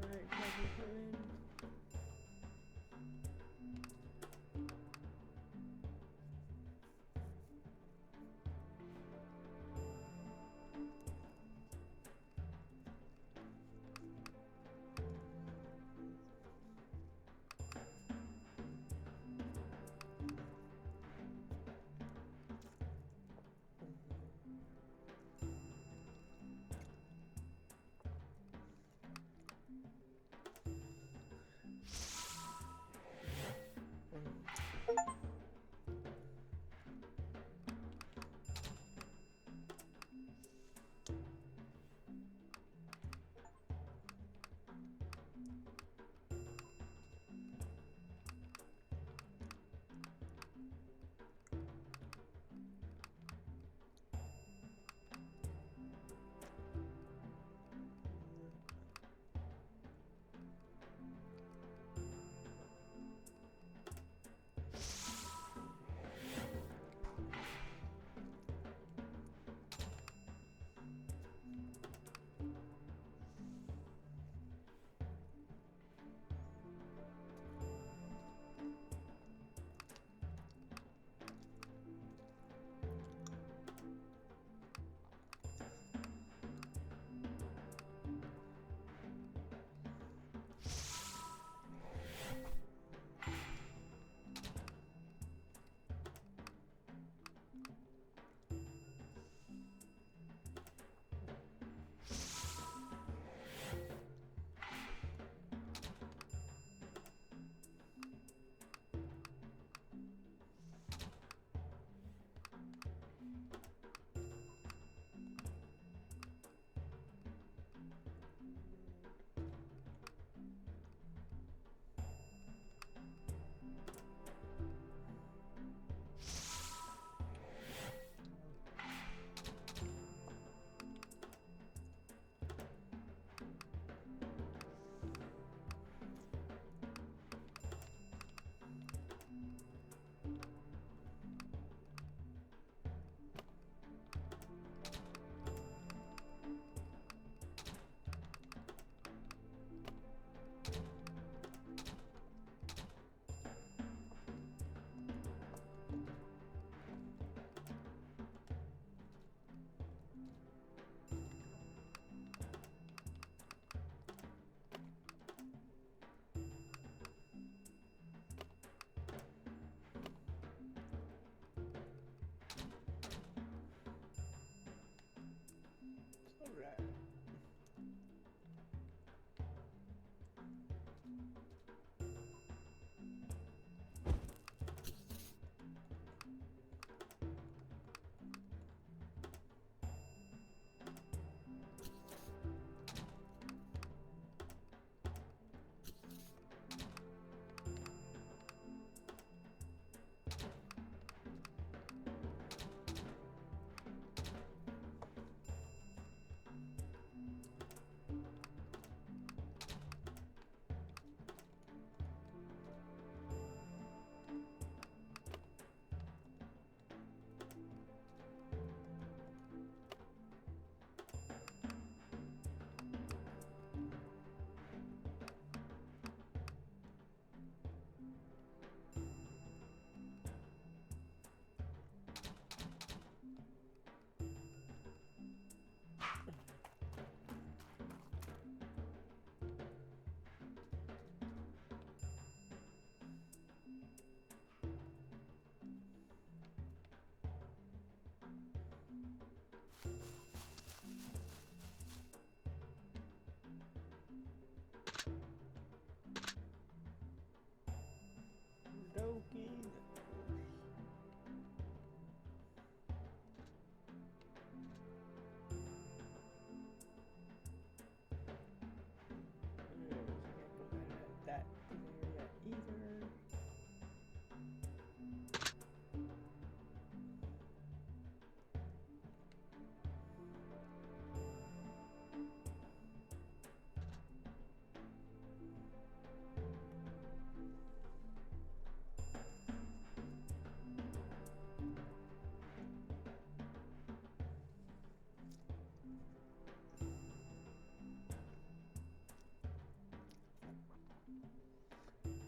A: Alright, can I come in?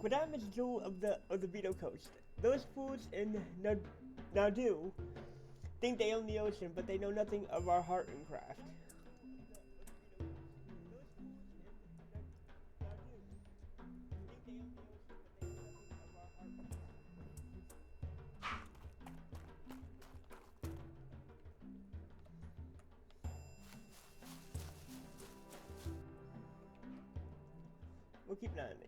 A: Quidam is jewel of the Beto Coast. Those fools in Nadu think they own the ocean, but they know nothing of our heart and craft. We'll keep an eye on it.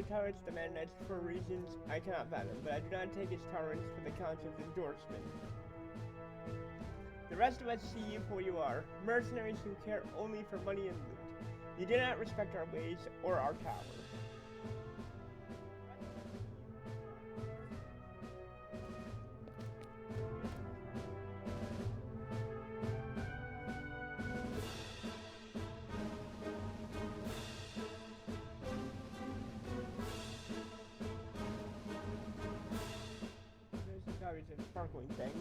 A: Towards the Mennonites for reasons I cannot fathom, but I do not take his tolerance for the Council's endorsement. The rest of us see you for what you are, mercenaries who care only for money and loot. You do not respect our ways or our power. There's a sparkling thing.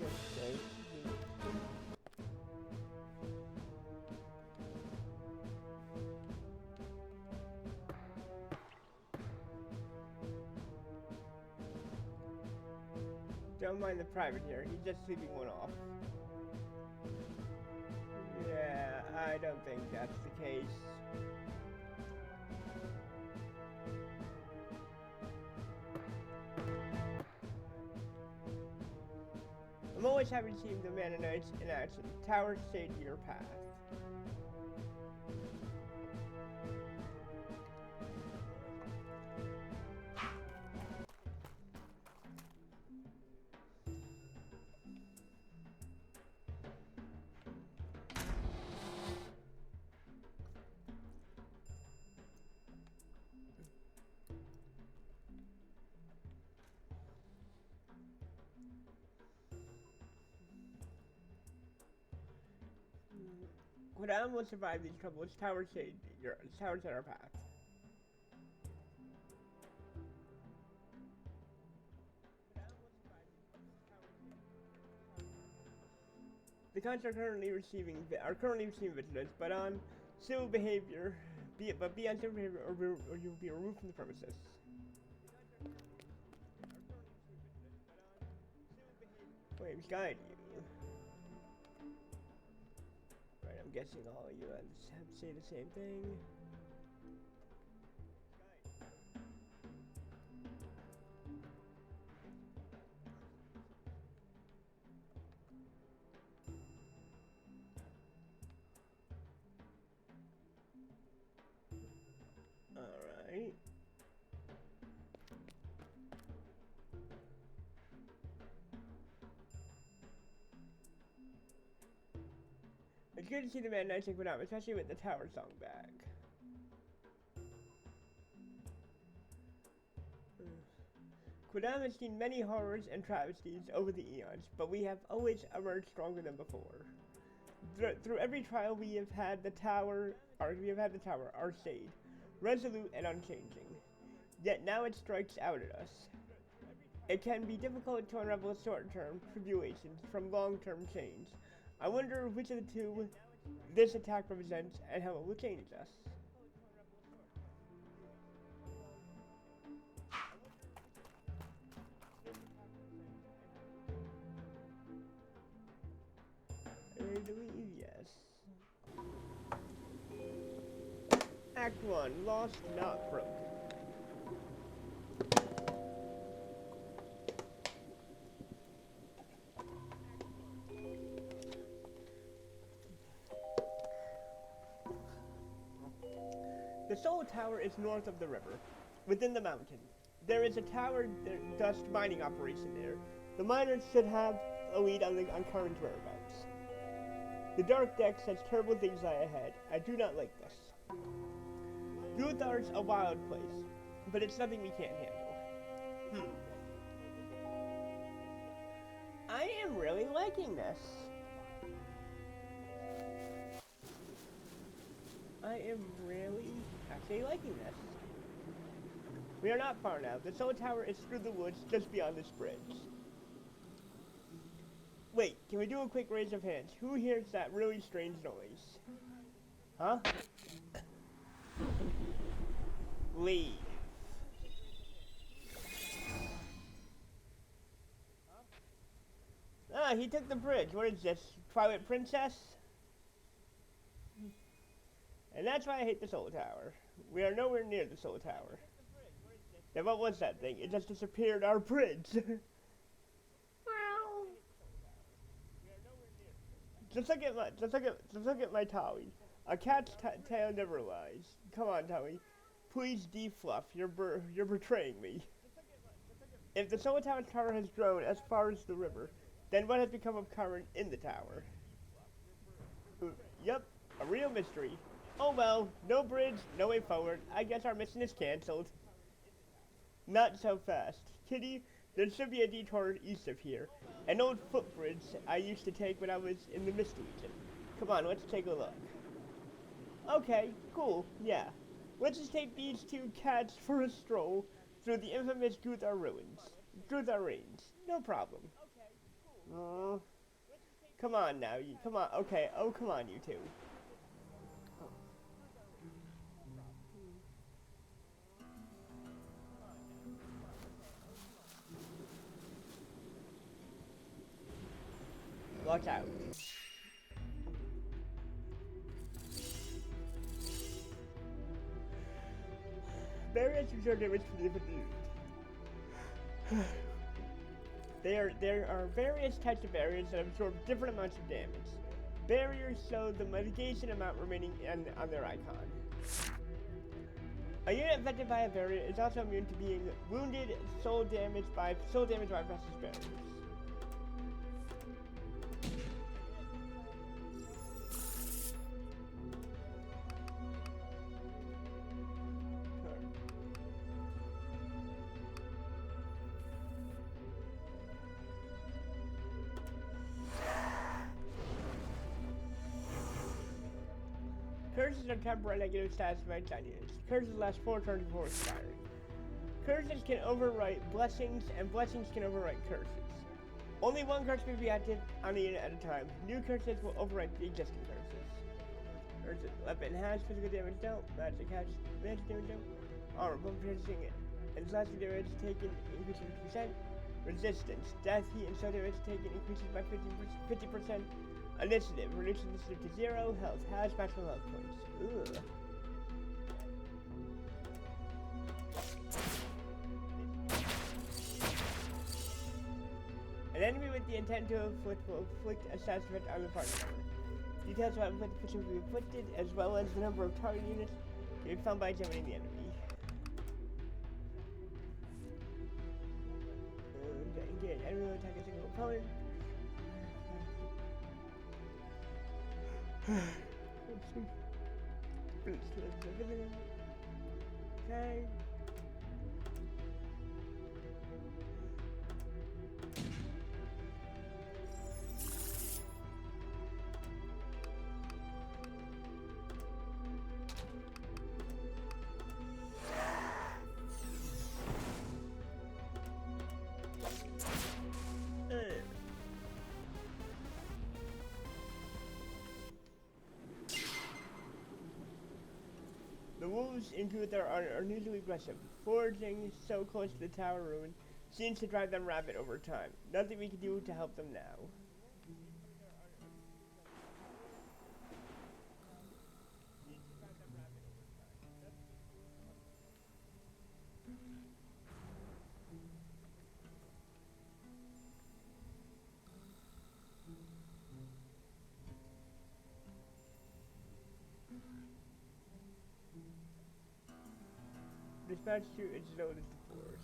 A: Don't mind the private here, he's just sleeping one off. Yeah, I don't think that's the case. I'm always happy to see the Mennonites in action. Towers stay to your path. Quidam will survive these troubles. Towers at our path. The cons are currently receiving visitors, but on civil behavior, be on civil behavior, or you will be removed from the premises. Waves guide you. Right, I'm guessing all of you have to say the same thing. Alright. It's good to see the Mennonites take one out, especially with the tower song back. Quidam has seen many horrors and travesties over the eons, but we have always emerged stronger than before. Through every trial we have had the tower, our shade, resolute and unchanging. Yet now it strikes out at us. It can be difficult to unravel short-term tribulations from long-term change. I wonder which of the two this attack represents and how it will change us. I believe yes. Act 1, Lost Not Broken. The Soul Tower is north of the river, within the mountain. There is a tower dust mining operation there. The miners should have a lead on current whereabouts. The Dark Deck says terrible things lie ahead. I do not like this. Luthar's a wild place, but it's nothing we can't handle. I am really liking this. I am really actually liking this. We are not far now. The solar tower is through the woods just beyond this bridge. Wait, can we do a quick raise of hands? Who hears that really strange noise? Huh? Leave. Ah, he took the bridge. What is this? Twilight Princess? And that's why I hate the solar tower. We are nowhere near the solar tower. Now what was that thing? It just disappeared our bridge. Just look at my Tawi. A cat's tail never lies. Come on, Tawi. Please defluff. You're betraying me. If the solar tower has grown as far as the river, then what has become of Karen in the tower? Yep, a real mystery. Oh well, no bridge, no way forward. I guess our mission is cancelled. Not so fast. Kitty, there should be a detour east of here. An old footbridge I used to take when I was in the Mist region. Come on, let's take a look. Okay, cool, yeah. Let's just take these two cats for a stroll through the infamous Guthar ruins. Guthar Range. No problem. Come on now, come on, okay, oh come on you two. Watch out. Barriers absorb damage from different units. There are various types of barriers that absorb different amounts of damage. Barriers show the mitigation amount remaining on their icon. A unit affected by a barrier is also immune to being wounded, soul damaged by versus barriers. Curses are temporary negative stats by units. Curses last 4 turns before expiring. Curses can overwrite blessings, and blessings can overwrite curses. Only one curse may be active on a unit at a time. New curses will overwrite the existing curses. Curses weapon has physical damage dealt, magic has magic damage dealt, armor bump piercing and slashing damage taken increases 50%. Resistance, death, heat, and soul damage taken increases by 50%. Initiative, reduce initiative to 0, health has maximum health points. Ugh. An enemy with the intent to inflict will inflict a status effect on the party member. Details about what the will be inflicted, as well as the number of target units, can be found by examining the enemy. Engage. Enemy will attack a single opponent. Okay. The wolves in Guthar are unusually aggressive. Foraging so close to the tower ruin seems to drive them rabid over time. Nothing we can do to help them now. Dispatch to its known as the forest.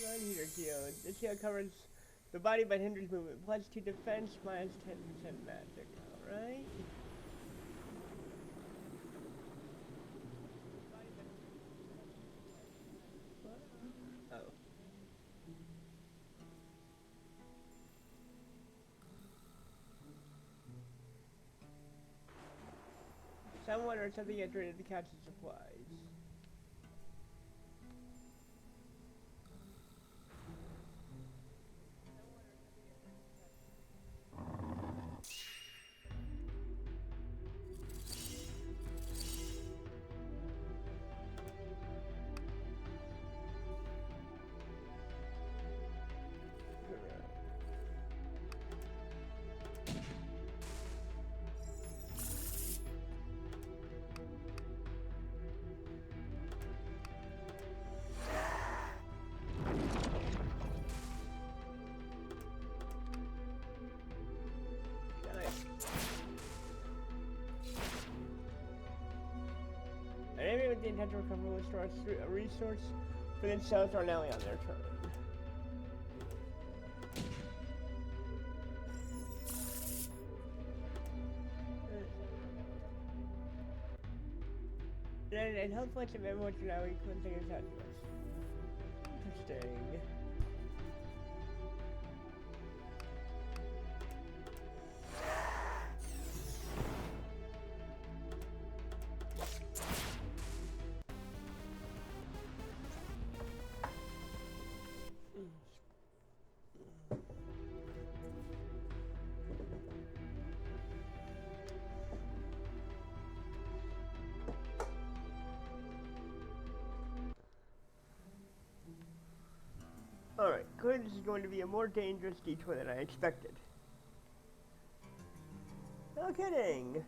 A: Line heater shield. This shield covers The body but hinders movement. +2 defense, -10% magic. Alright. Oh. Someone or something has raided the couch and supplies. And everyone with the intent to recover will restore a resource for themselves or an ally on their turn. And health points of everyone to now equal thing is happiness. Interesting. Alright, clearly this is going to be a more dangerous detour than I expected. No kidding!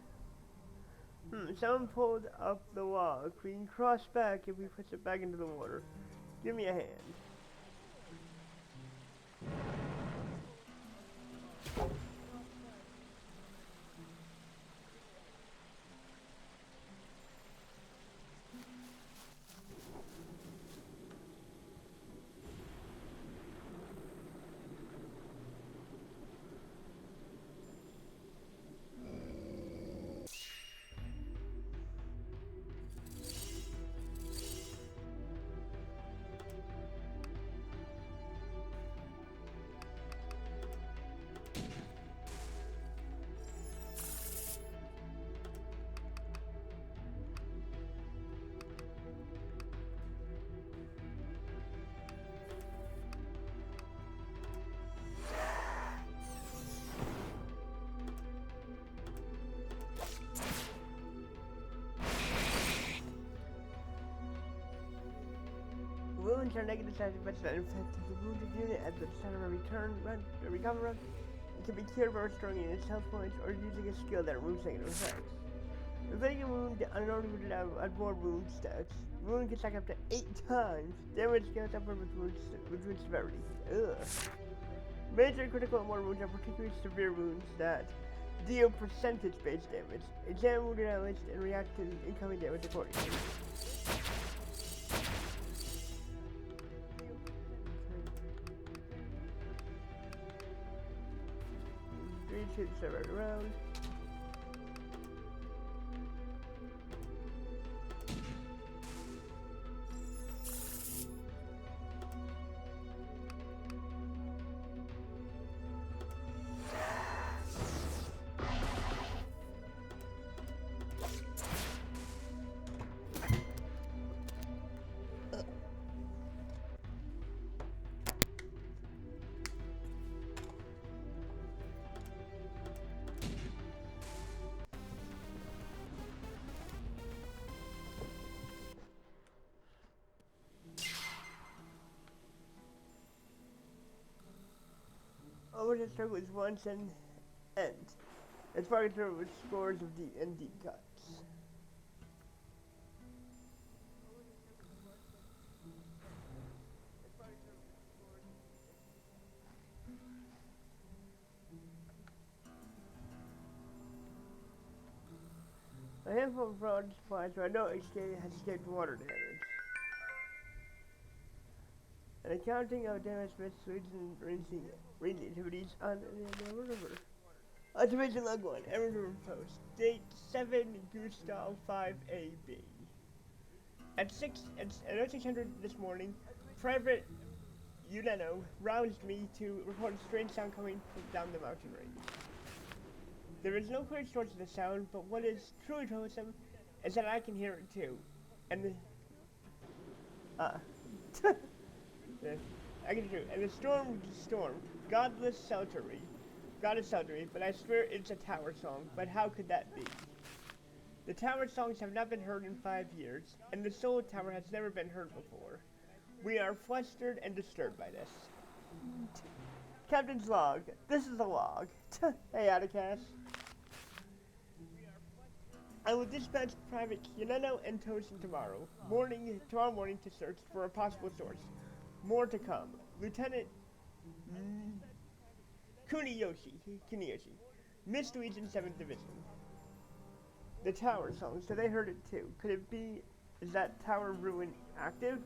A: Someone pulled up the log. We can cross back if we push it back into the water. Give me a hand. Wounds are negative side effects that infect the wounded unit at the start of a recover run. It can be cured by restoring its health points or using a skill that removes negative effects. Inflicting a wound unalready wounded at more wound stats. Wound can stack up to 8 times. Damage scales upward with wound severity. Ugh. Major and critical and more wounds are particularly severe wounds that deal percentage-based damage. Examine wounded allies and react to incoming damage accordingly. Shoot the right around. Overhead circle is once an end. As far as there with scores of D and D cuts. A handful of fraud supplies, so I know has escaped water damage. And Accounting of damage with fluids and range activities on the river. Division log 1, River Post. Date 7 Gustav 5AB. At 0600 this morning, Private Uleno roused me to report a strange sound coming from down the mountain range. There is no clear source of the sound, but what is truly troublesome is that I can hear it too. And the I can do. And the storm, godless Celtary, but I swear it's a tower song. But how could that be? The tower songs have not been heard in 5 years, and the soul tower has never been heard before. We are flustered and disturbed by this. Captain's log. This is a log. Hey, Atticus. I will dispatch Private Yuneno and Tosin tomorrow morning to search for a possible source. More to come. Lieutenant Kuniyoshi, Mist Legion 7th Division. The tower song, so they heard it too. Could it be, is that tower ruin active?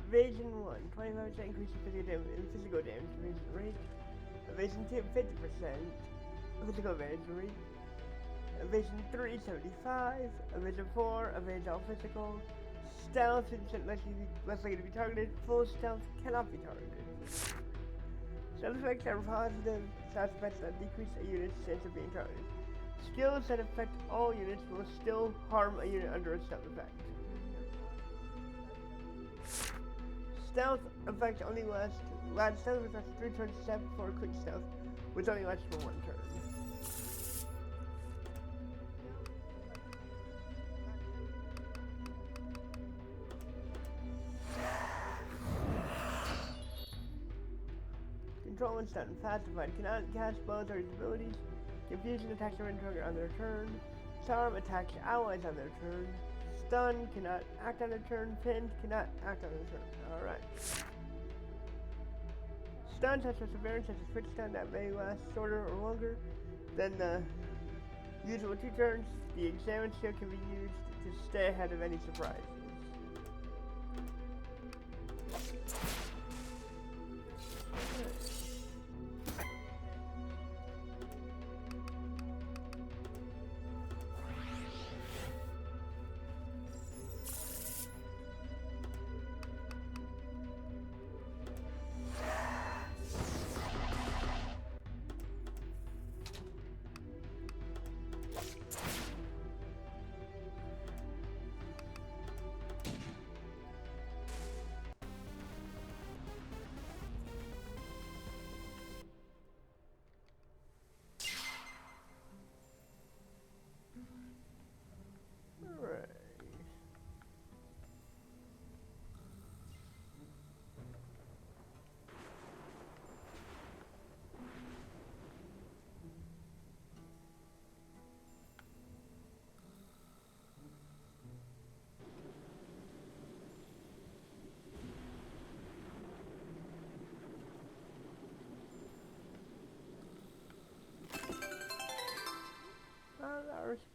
A: Evasion 1, 25% increase in physical damage evasion rate. Evasion 2, 50% physical damage rate. Evasion 3, 75. Evasion 4, evade all physical. Stealth, 50% less likely to be targeted. Full stealth cannot be targeted. Stealth effects are positive. Stealth effects that decrease a unit's chance of being targeted. Skills that affect all units will still harm a unit under a stealth effect. Stealth effect only lasts 3 turns step before quick stealth, which only lasts for 1 turn. Control and stun. Pacified. Cannot cast spells or use abilities. Confusion attacks a random target on their turn. Charm attacks allies on their turn. Stun cannot act on their turn. Pinned cannot act on their turn. Alright. Stuns have severance such as quick stun that may last shorter or longer than the usual 2 turns. The examine skill can be used to stay ahead of any surprises.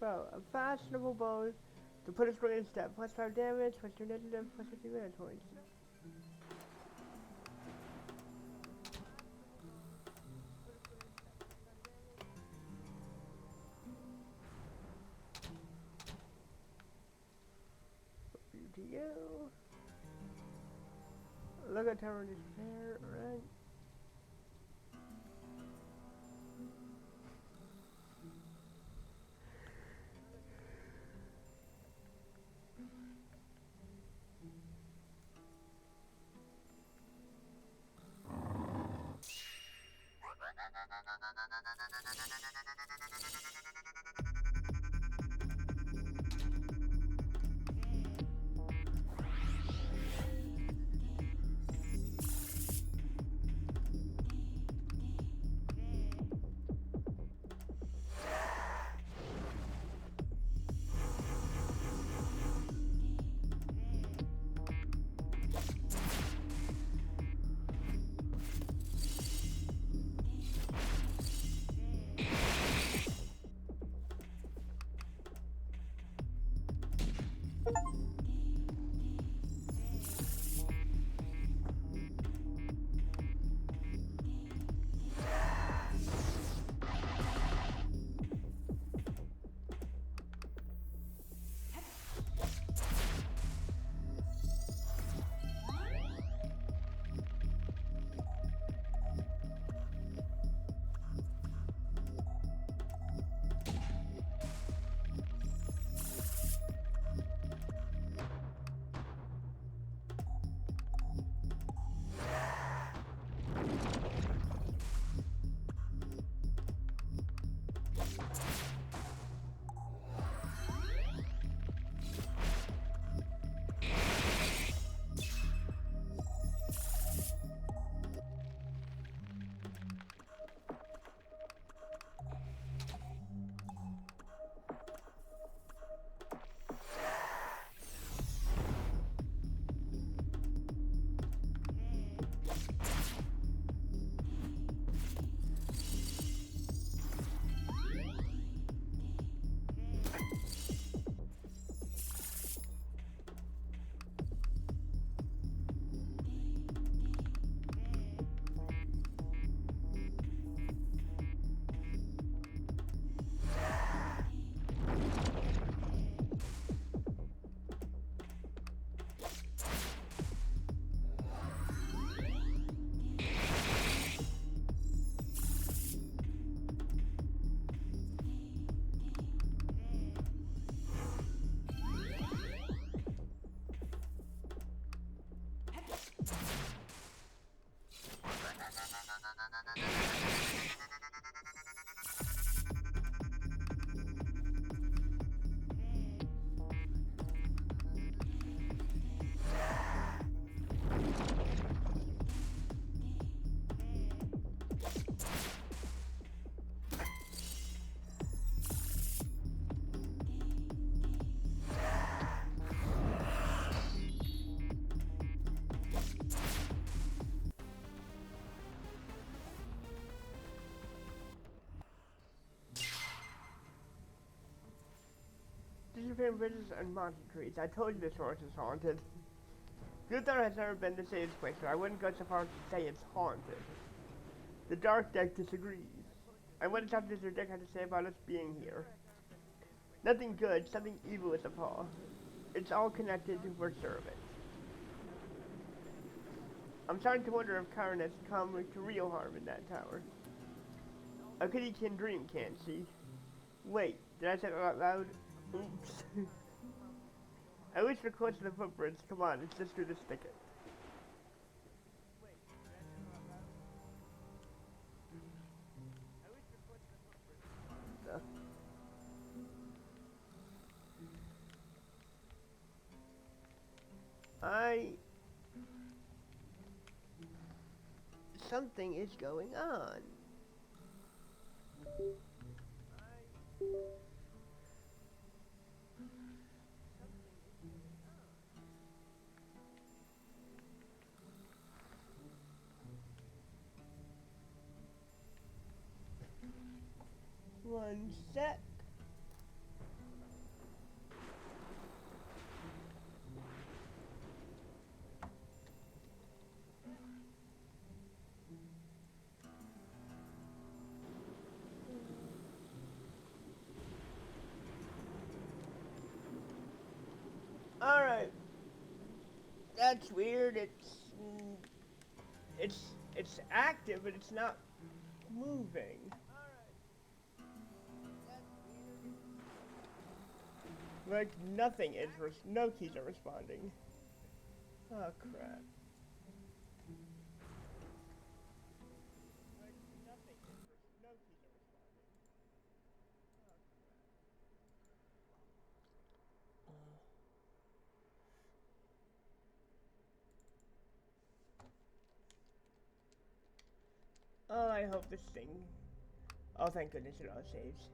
A: bow. A fashionable bow to put a string in step. Plus 5 damage, plus 2 initiative, plus 50 mana points. UTO. Look at Tower Despair, right? Disappearing bridges and mountain trees. I told you this forest is haunted. Guthar has never been to say this place, so I wouldn't go so far as to say it's haunted. The Dark Deck disagrees. And what does Dr. Deck have to say about us being here? Nothing good, something evil is apaw. It's all connected for service. I'm starting to wonder if Karen has come to real harm in that tower. A kitty can dream, can't she? Wait, did I say that out loud? Oops. I wish we're close to the footprints. Come on, it's just through this thicket. Something is going on. One sec. That's weird. It's active, but it's not moving. Like nothing is. No keys are responding. Oh crap. Oh, I hope this thing. Oh, thank goodness it all saves.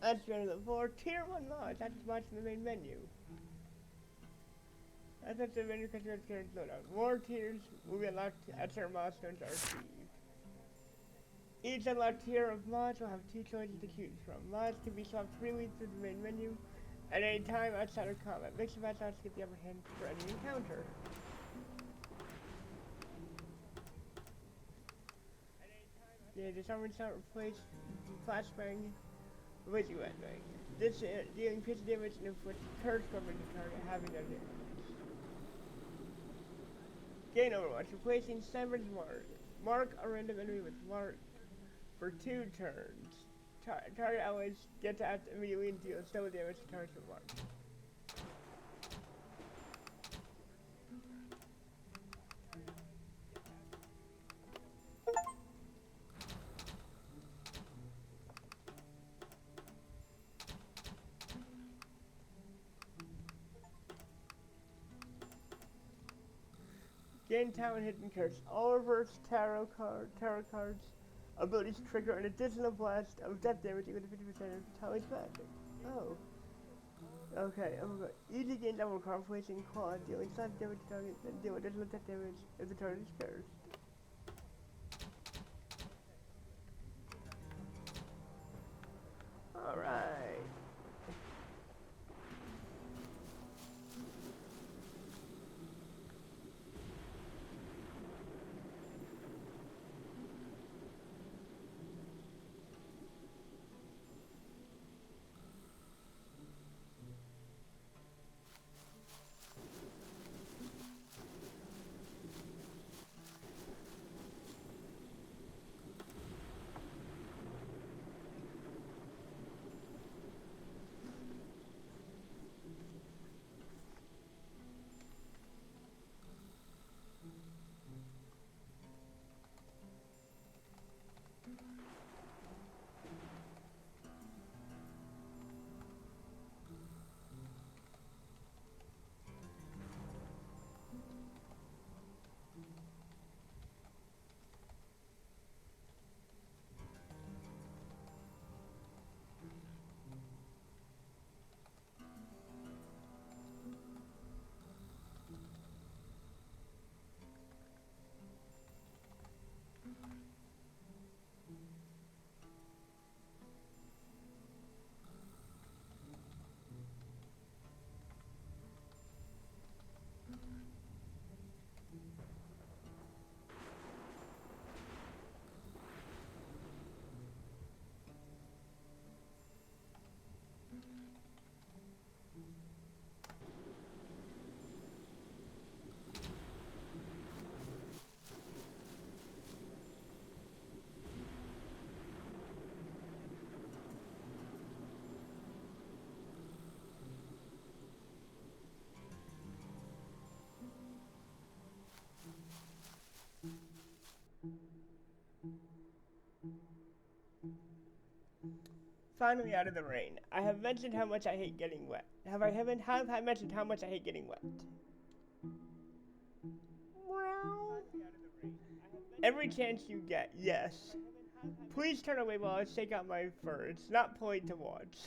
A: That's one of the 4 tier 1 mods. I just watched the main menu. That's what the menu controls can load out. More tiers will be unlocked as certain milestones are achieved. Each unlocked tier of mods will have 2 choices to choose from. Mods can be swapped freely through the main menu at any time outside of combat. Mixed mods get the upper hand for any encounter. The disarmament shot replace flashbang with you ending. This dealing piercing damage and inflicts curse coverage to target having no damage. Gain Overwatch, replacing Severed Mark. Mark a random enemy with Mark for 2 turns. Target allies get to act immediately and deal double damage to targets with Mark. Gain Talent Hidden Curse. All reverse tarot cards. Abilities trigger an additional blast of death damage equal to 50% of Tally's magic. Oh. Okay, oh my god. Easy gain double card, placing claw, dealing slash damage to target, then deal additional death damage if the target is cursed. Alright. Finally out of the rain. I have mentioned how much I hate getting wet. Have I mentioned how much I hate getting wet? Well, every chance you get, yes. Please turn away while I shake out my fur. It's not polite to watch.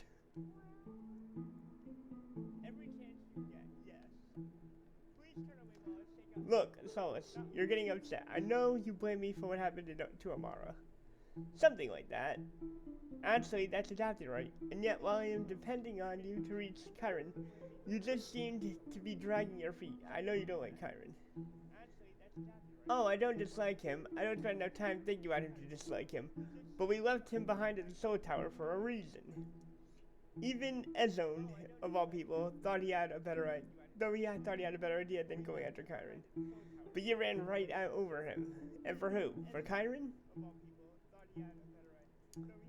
A: Every chance you get, yes. Please turn away while I shake out. Look, Solace, you're getting upset. I know you blame me for what happened to Amara. Something like that. Actually, that's exactly right. And yet, while I am depending on you to reach Chiron, you just seem to be dragging your feet. I know you don't like Chiron. Oh, I don't dislike him. I don't spend enough time thinking about him to dislike him. But we left him behind at the Soul Tower for a reason. Even Ezone, of all people, thought he had a better idea than going after Chiron. But you ran right out over him. And for who? For Chiron?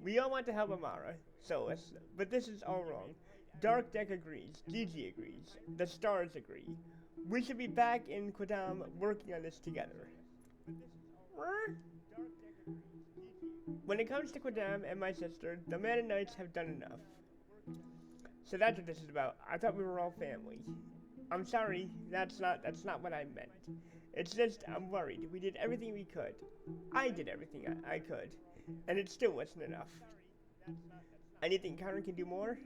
A: We all want to help Amara, Solus, but this is all wrong. Dark Deck agrees, Gigi agrees, the stars agree. We should be back in Quidam working on this together. When it comes to Quidam and my sister, the Mana Knights have done enough. So that's what this is about. I thought we were all family. I'm sorry, that's not what I meant. It's just, I'm worried. We did everything we could. I did everything I could. And it still wasn't enough. And you think Chiron can do more?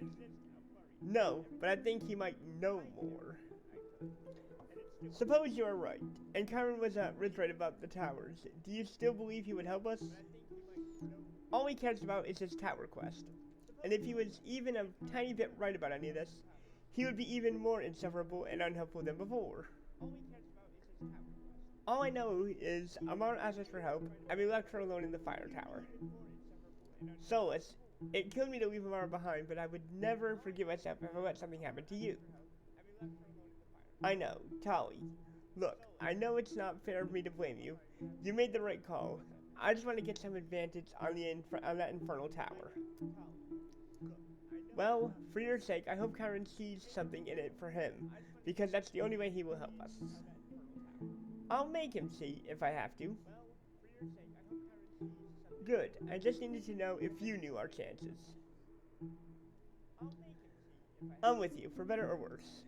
A: No, but I think he might know more. Suppose you are right, and Chiron was right about the towers. Do you still believe he would help us? All he cares about is his tower quest. And if he was even a tiny bit right about any of this, he would be even more insufferable and unhelpful than before. All I know is Amara asked us for help, and we left her alone in the fire tower. Solus, it killed me to leave Amara behind, but I would never forgive myself if I let something happen to you. I know, Tali. Look, I know it's not fair of me to blame you. You made the right call. I just want to get some advantage on that infernal tower. Well, for your sake, I hope Chiron sees something in it for him, because that's the only way he will help us. I'll make him see, if I have to. Good, I just needed to know if you knew our chances. I'm with you, for better or worse.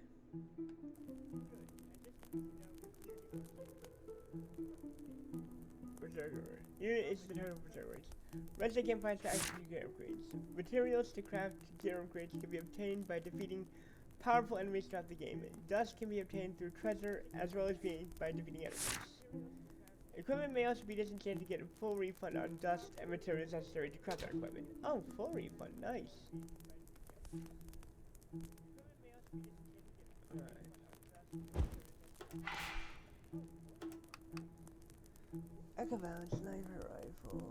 A: Berserker. Unit is the total berserkers. Rest of campfires to activate gear upgrades. Materials to craft gear upgrades can be obtained by defeating powerful enemies throughout the game. Dust can be obtained through treasure as well as by defeating enemies. Equipment may also be disenchanted to get a full refund on dust and materials necessary to craft that equipment. Oh, full refund, nice. Echo-bound sniper rifle.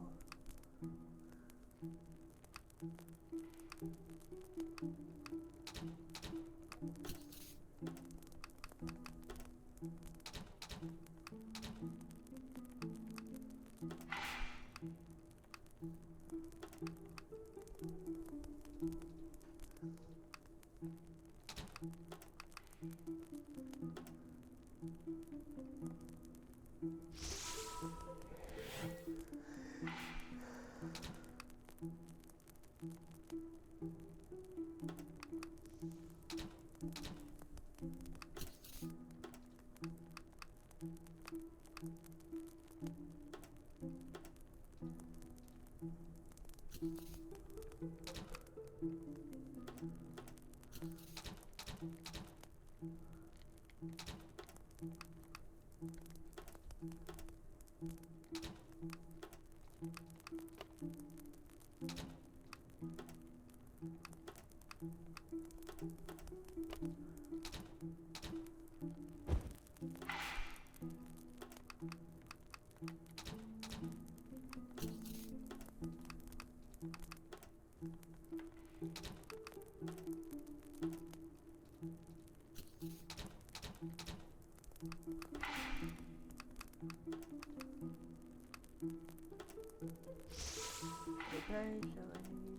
A: Okay, so I need...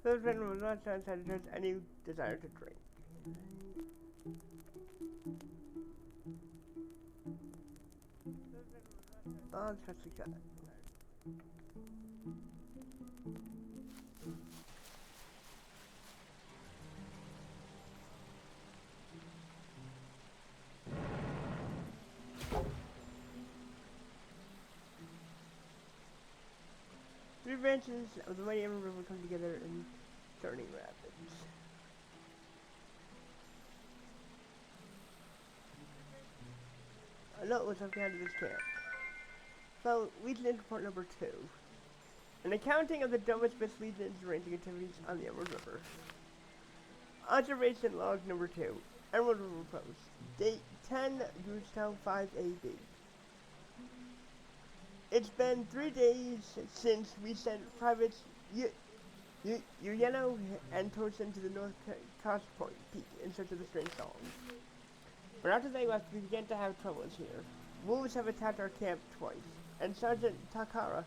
A: Those men will not satisfy any desire to drink. Oh, trust the cat. Three branches of the mighty Emerald River come together in Turning Rapids. A note was found in this camp. So, Legion Report number 2. An accounting of the Domus Legion's ranging activities on the Emerald River. Observation log number 2. Emerald River Post. Date 10 Gusto 5 AD. It's been 3 days since we sent privates Yuyeno and Torsen to the North Coast Point Peak in search of the strange song. But after they left, we began to have troubles here. Wolves have attacked our camp twice, and Sergeant Takara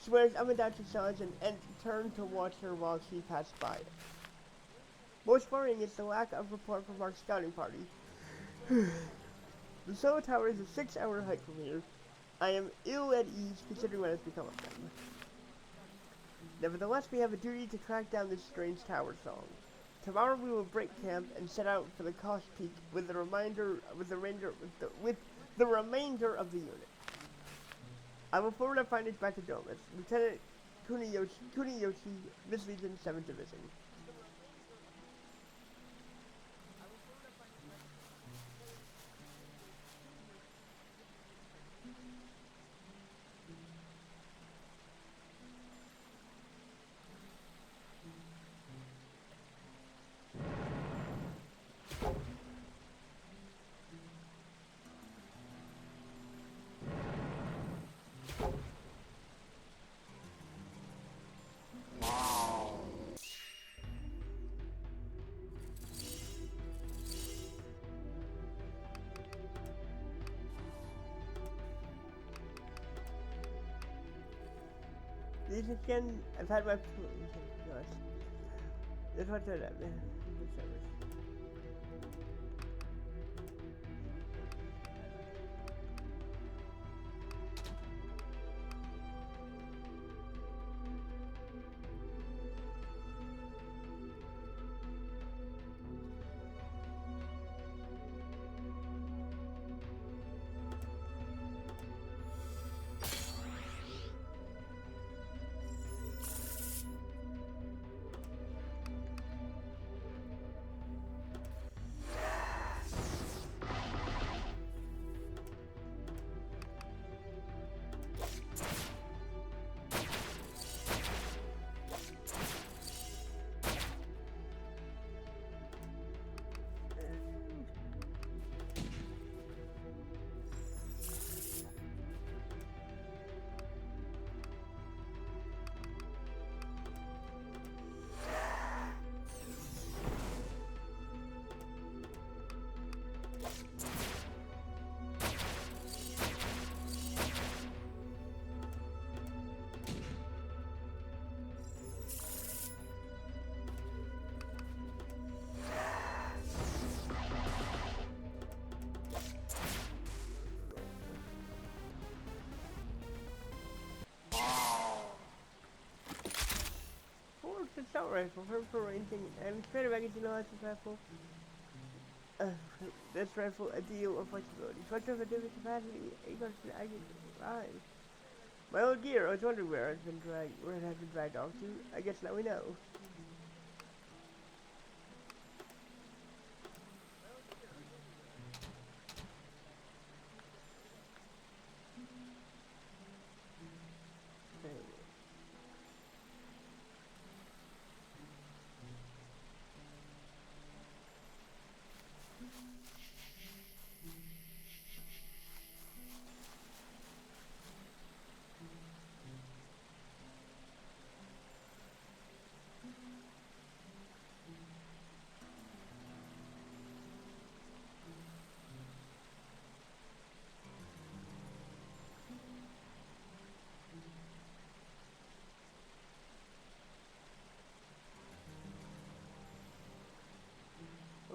A: swears up and down to Sergeant and turned to watch her while she passed by. Most worrying is the lack of report from our scouting party. The Solar Tower is a 6-hour hike from here. I am ill at ease considering what has become of them. Nevertheless, we have a duty to track down this strange tower song. Tomorrow we will break camp and set out for the Kosh Peak with the remainder of the unit. I will forward our findings back to Domus. Lieutenant Kuniyoshi, Miss Legion 7th Division. These again, I've had my gosh. This one's at that man. Assault rifle, for ranging, and expanded magazine launch rifle. This rifle a deal of flexibility. Switch of a different capacity, I can rise. My old gear, I was wondering where it has been dragged off to. I guess now we know.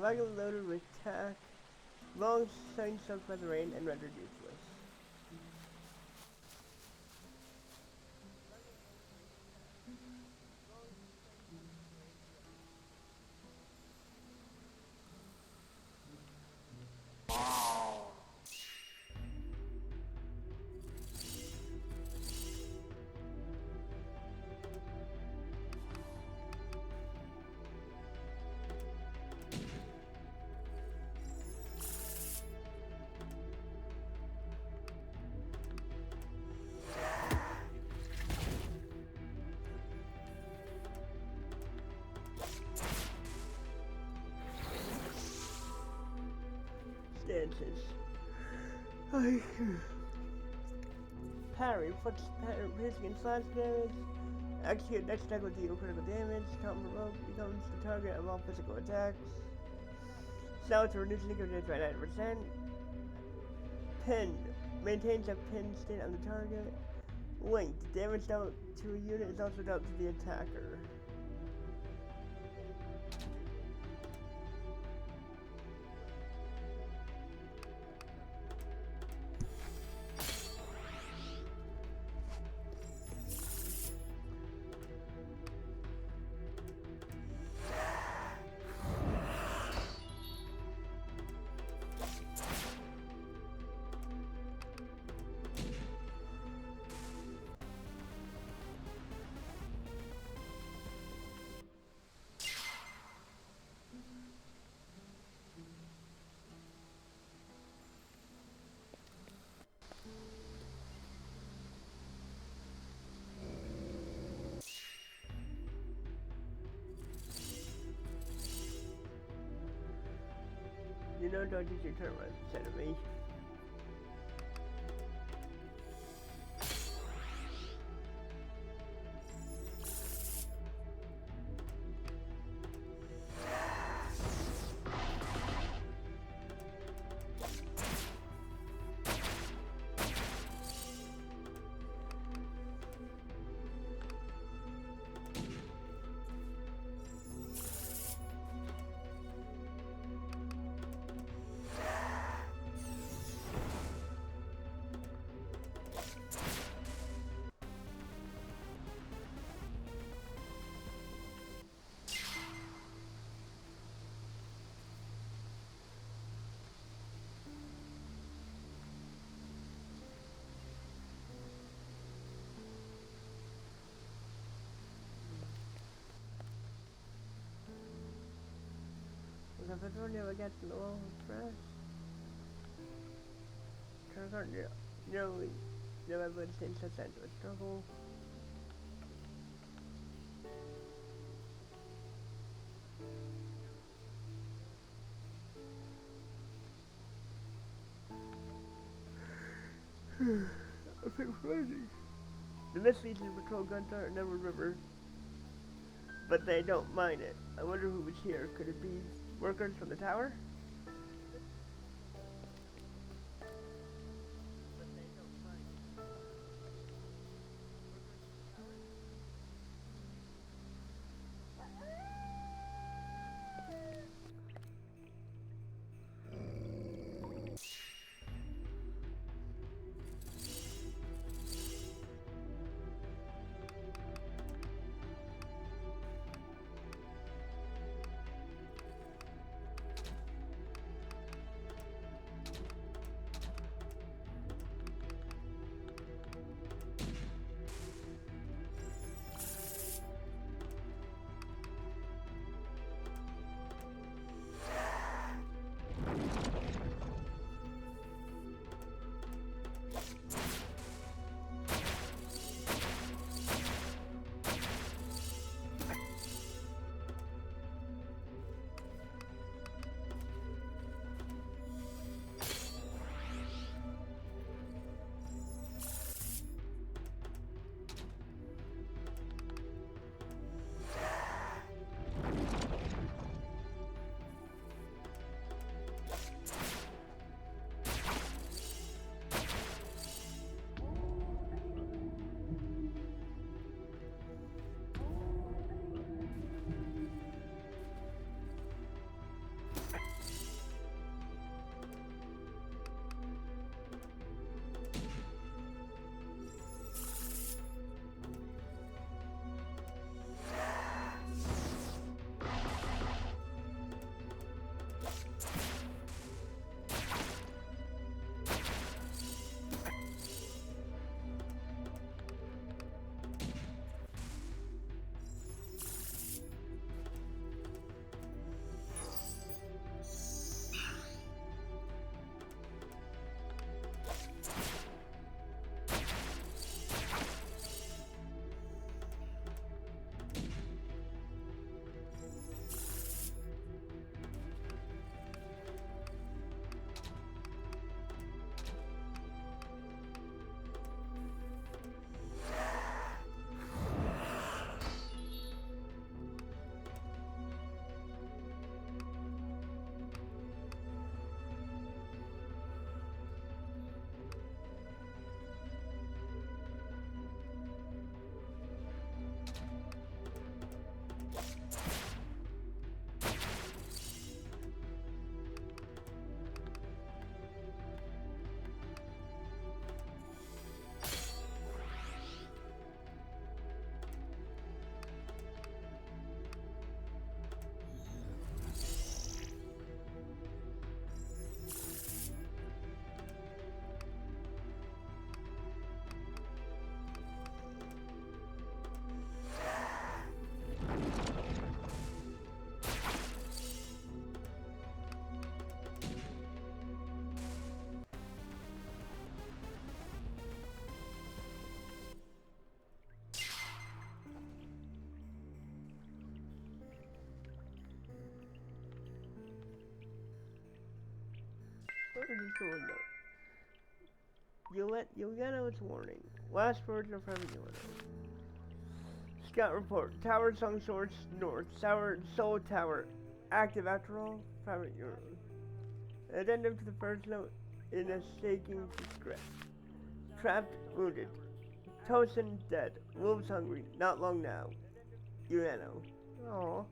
A: Wagon loaded with tack, long sign soaked by the rain and rendered useless. Stances. Parry, puts piercing and slash damage. Execute next attack will deal critical damage. Count provoke becomes the target of all physical attacks. Sell to reduce negative damage by 9%. Pin. Maintains a pin state on the target. Linked. Damage dealt to a unit is also dealt to the attacker. You know, don't use your turn right instead of me. Petroleum against the wall press. Turn nearly no evidence in such endless struggle. I think crazy. The misdeeds in patrol guns are in Emerald River, but they don't mind it. I wonder who was here. Could it be workers from the tower? Where is this going though? Yeleno's warning. Last words are from Yeleno. Scout report. Tower sunk source north. Soul Tower. Active after all. Private Euro. Addendum to the first note in a shaking distress. Trapped, wounded. Tosin dead. Wolves hungry. Not long now. Yeleno. Aww.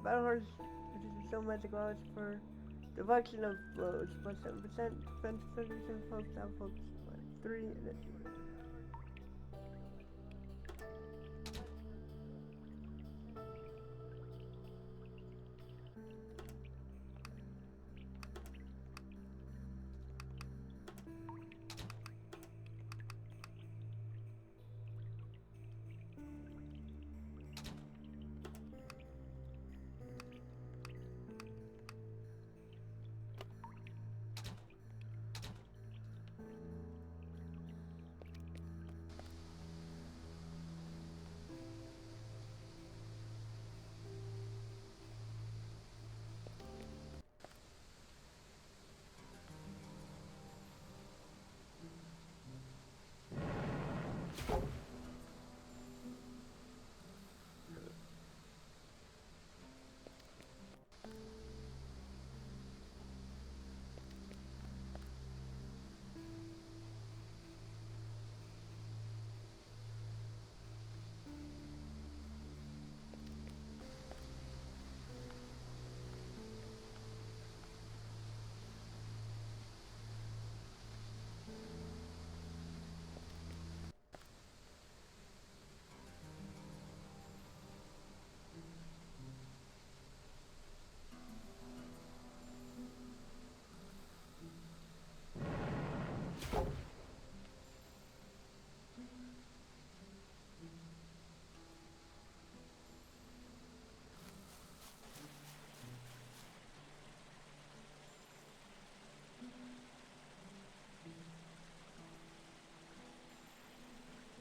A: Battle horse, which is so magic laws for deflection of blows, plus 7%, defense 30%, folks, down folks, 3, and then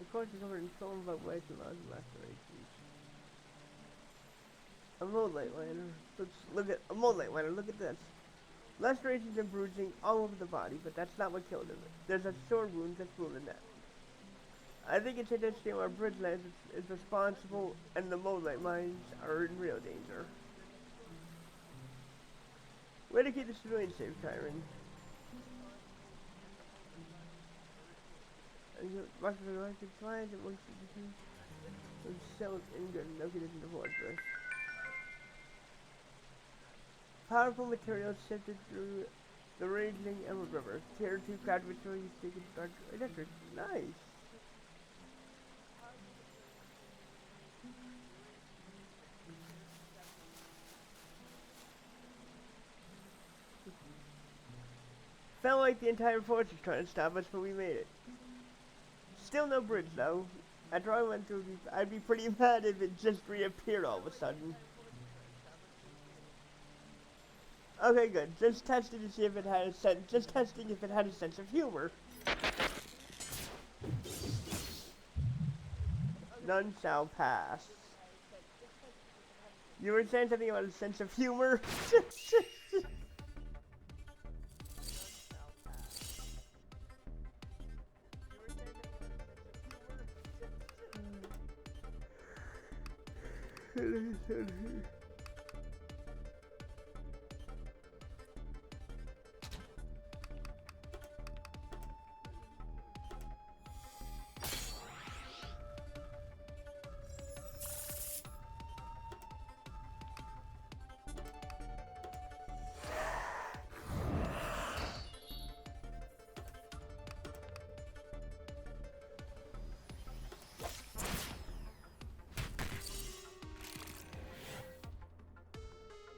A: Of course, it's covered in film about ways and laws and lacerations. A mold light liner. Let's look at a mold light liner. Look at this. Lacerations and bruising all over the body, but that's not what killed him. There's a sword wound that's ruined that. I think it's interesting our Bridgeland is responsible and the mold light mines are in real danger. Way to keep the civilians safe, Kyron. Mark for the electric slides and works with cells in good no condition to fortress. Powerful materials sifted through the raging Emerald River. Tier 2 crowd victories taken dark electric. Nice. Felt like the entire force was trying to stop us, but we made it. Still no bridge though. After I went through, I'd be pretty mad if it just reappeared all of a sudden. Okay, good. Just testing to see if it had a sense. Just testing if it had a sense of humor. None shall pass. You were saying something about a sense of humor?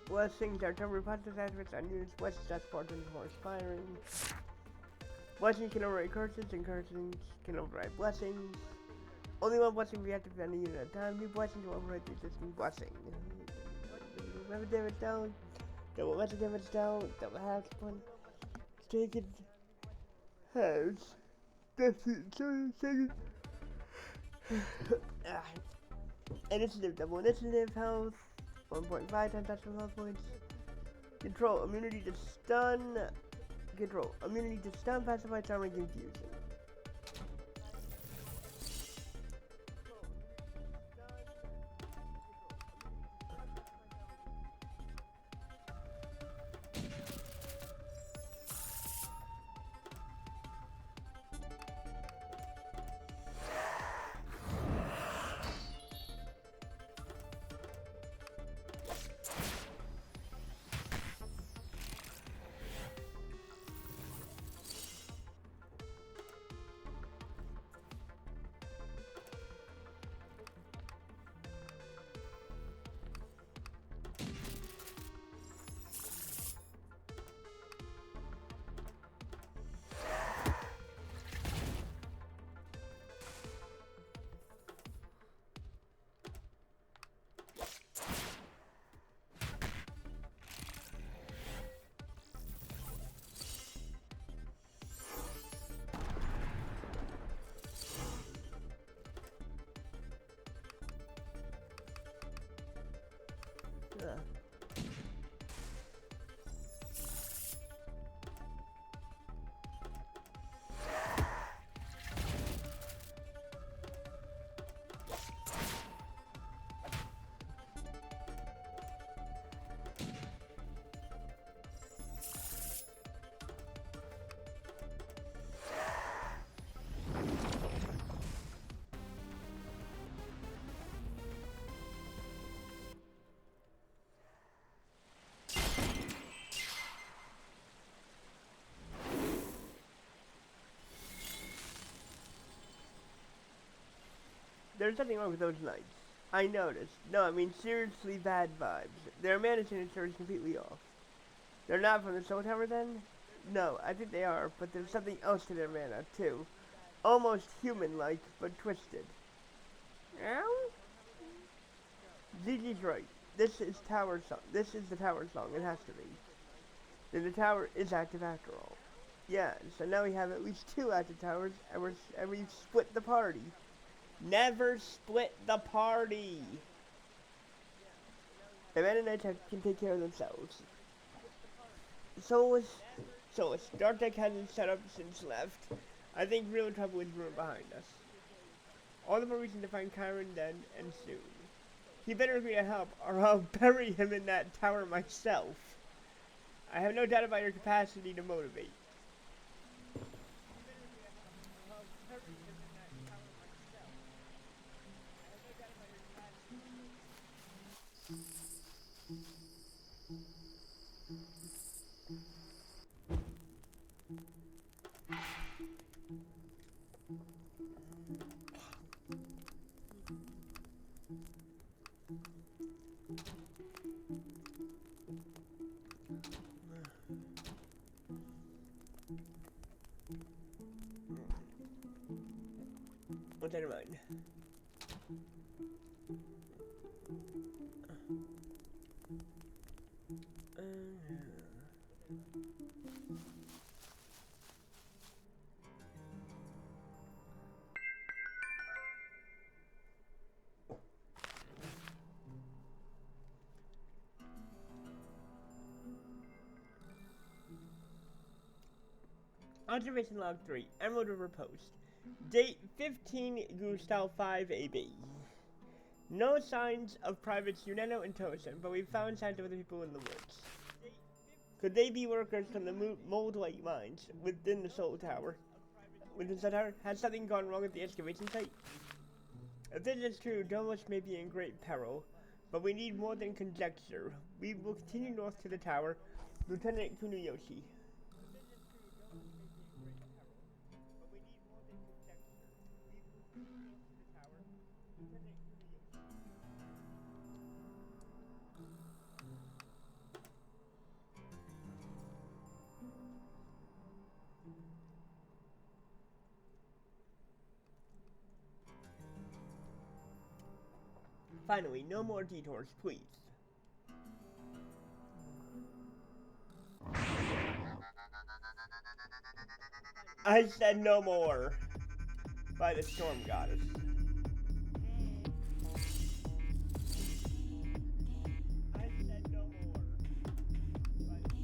A: Blessings are temporary positive activates on units. Blessings that's part of more inspiring. Blessings can override curses, and curses can override blessings. Only one blessing reactive on a unit at a time. New blessings will override the existing blessing. Weapon damage down. Double weapon damage down. Double half one. Taken. Has. Initiative. Double initiative health. 1.5 times extra health points. Control immunity to stun. Control immunity to stun, pacify, charm, and confusion. there's something wrong with those lights. I noticed. No, I mean seriously bad vibes. Their mana signature is completely off. They're not from the Soul Tower then? No, I think they are, but there's something else to their mana, too. Almost human-like, but twisted. Ow? Gigi's right. This is Tower Song. This is the Tower Song. It has to be. Then the tower is active after all. Yeah, so now we have at least 2 active towers, and we've split the party. Never split the party! The Meta Knights can take care of themselves. Solus, Dark Deck hasn't set up since left. I think real trouble is brewing behind us. All the more reason to find Chiron then and soon. He better agree to help, or I'll bury him in that tower myself. I have no doubt about your capacity to motivate. What's that in mind? Observation log 3, Emerald River Post. Date 15 Gustal 5 AB. No signs of privates Yuneno and Tosin, but we found signs of other people in the woods. Could they be workers from the Moldlight mines within the Soul Tower? Within the Soul Tower? Has something gone wrong at the excavation site? If this is true, Domus may be in great peril, but we need more than conjecture. We will continue north to the tower. Lieutenant Kunoyoshi. Finally, no more detours, please. I said no more. By the storm goddess. I said no more. By the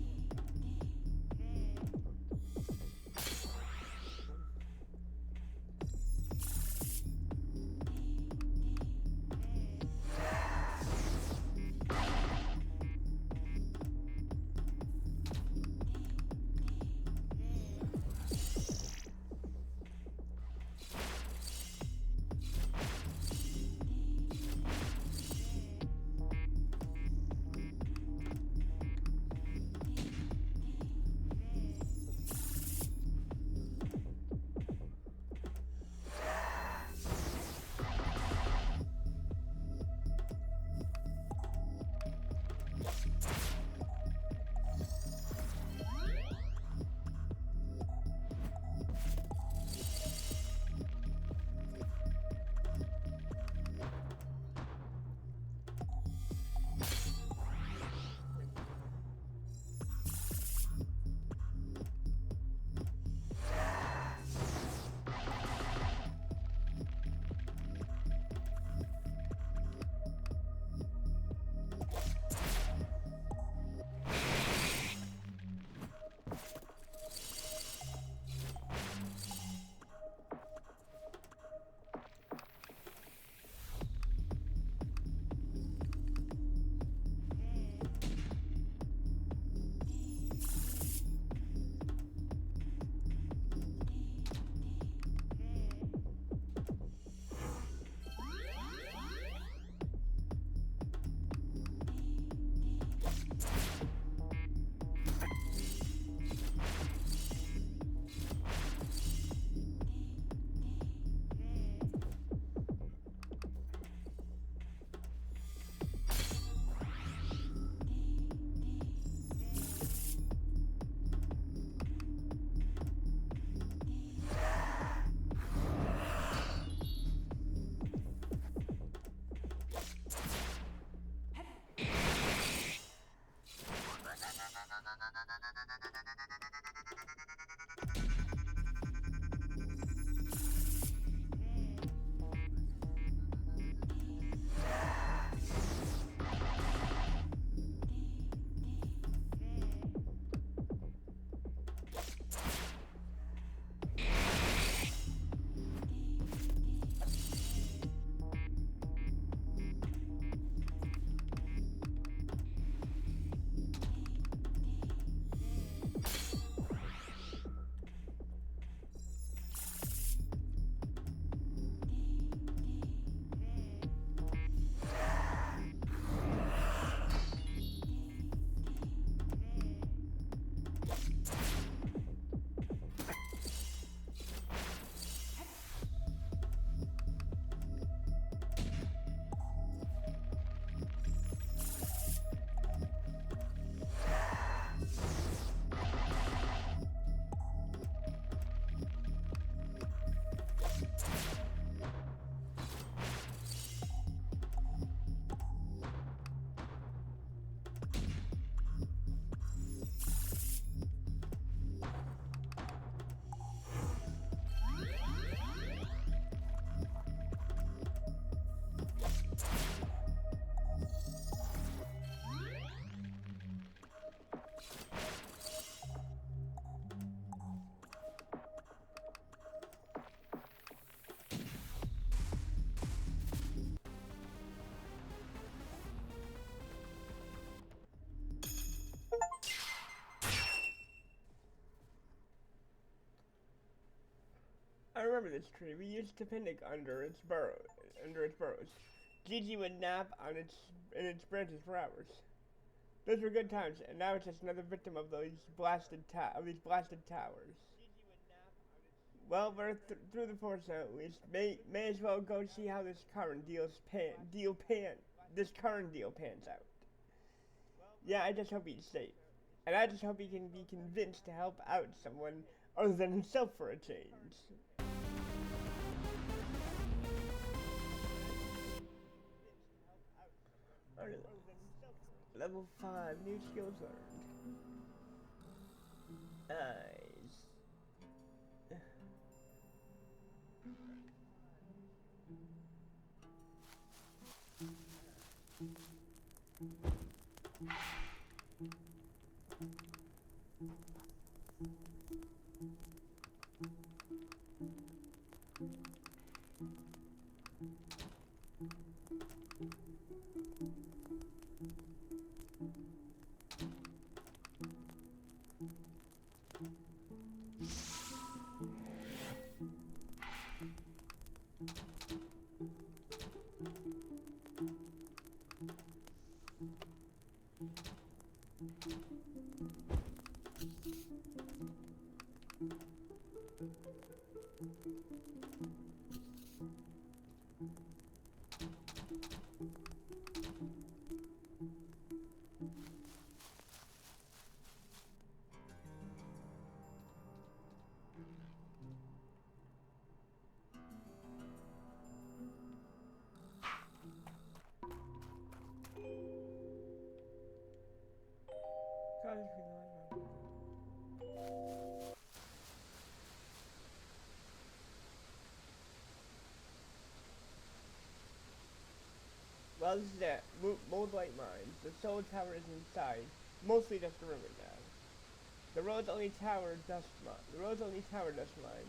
A: I remember this tree. We used to picnic under its burrows. Gigi would nap on in its branches for hours. Those were good times, and now it's just another victim of these blasted towers. Well, we're through the forest now at least. May as well go see how this current deal pans out. Yeah, I just hope he's safe, and I just hope he can be convinced to help out someone other than himself for a change. Level 5, new skills learned. Nice. Well, this is it. Moldlight Mines. The solar tower is inside. Mostly just a rumor now. The road's only tower dust mine.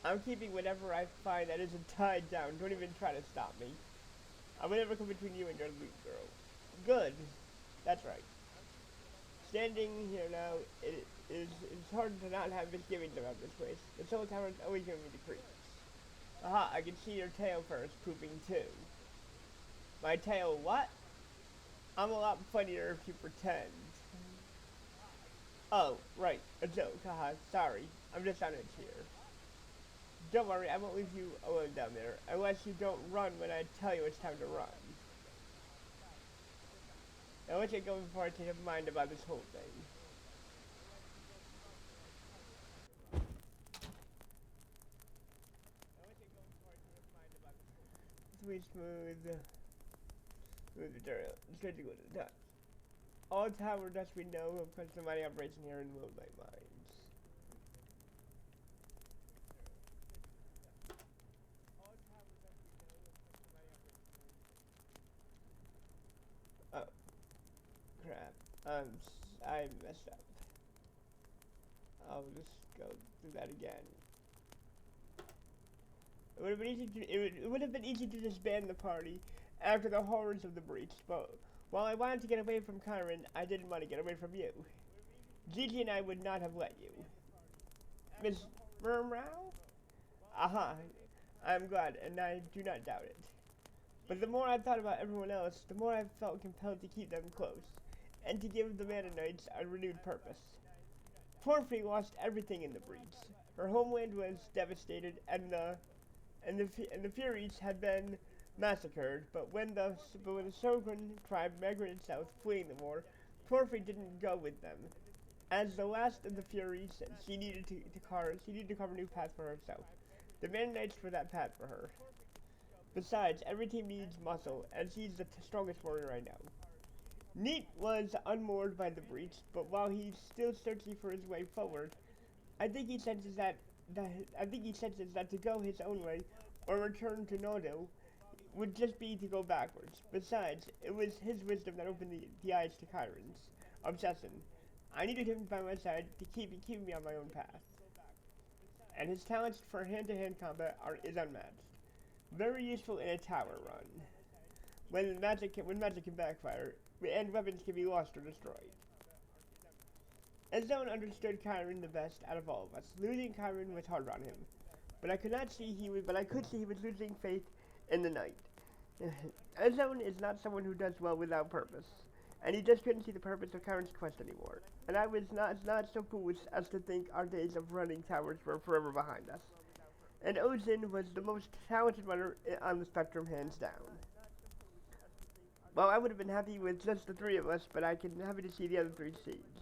A: I'm keeping whatever I find that isn't tied down. Don't even try to stop me. I will never come between you and your loot, girl. Good. That's right. Standing here now, it's hard to not have misgivings about this place. The solar tower is always giving me the creeps. Aha, I can see your tail first pooping too. My tail what? I'm a lot funnier if you pretend. Oh, right, a joke, haha, sorry. I'm just on it here. Don't worry, I won't leave you alone down there, unless you don't run when I tell you it's time to run. Now let's get going before I change my mind about this whole thing. Smooth material, straight to go to the top. All tower dust we know of comes from mining operation here in Moldlight Mines. Oh, crap. I messed up. I'll just go do that again. It would have been easy to disband the party after the horrors of the breach, but while I wanted to get away from Chiron, I didn't want to get away from you. Gigi and I would not have let you. Miss Murmrow? Aha, I'm glad, and I do not doubt it. But the more I thought about everyone else, the more I felt compelled to keep them close, and to give the Manonites a renewed purpose. Porphyry lost everything in the breach. Her homeland was devastated, and the Furies had been massacred, but when the Shogun tribe migrated south, fleeing the war, Porphyry didn't go with them. As the last of the Furies, she needed to carve a new path for herself. The Mennonites were that path for her. Besides, every team needs muscle, and she's the strongest warrior I know. Neat was unmoored by the breach, but while he's still searching for his way forward, I think he senses that to go his own way or return to Nodo would just be to go backwards. Besides, it was his wisdom that opened the eyes to Chiron's obsession. I needed him by my side to keep me on my own path. And his talents for hand-to-hand combat is unmatched. Very useful in a tower run, when magic can backfire, and weapons can be lost or destroyed. Ezone understood Chiron the best out of all of us. Losing Chiron was hard on him. but I could not see he was. But I could see he was losing faith in the knight. Ezone is not someone who does well without purpose, and he just couldn't see the purpose of Karen's quest anymore. And I was not so foolish as to think our days of running towers were forever behind us. And Ozin was the most talented runner on the spectrum, hands down. Well, I would have been happy with just the three of us, but I can happy to see the other three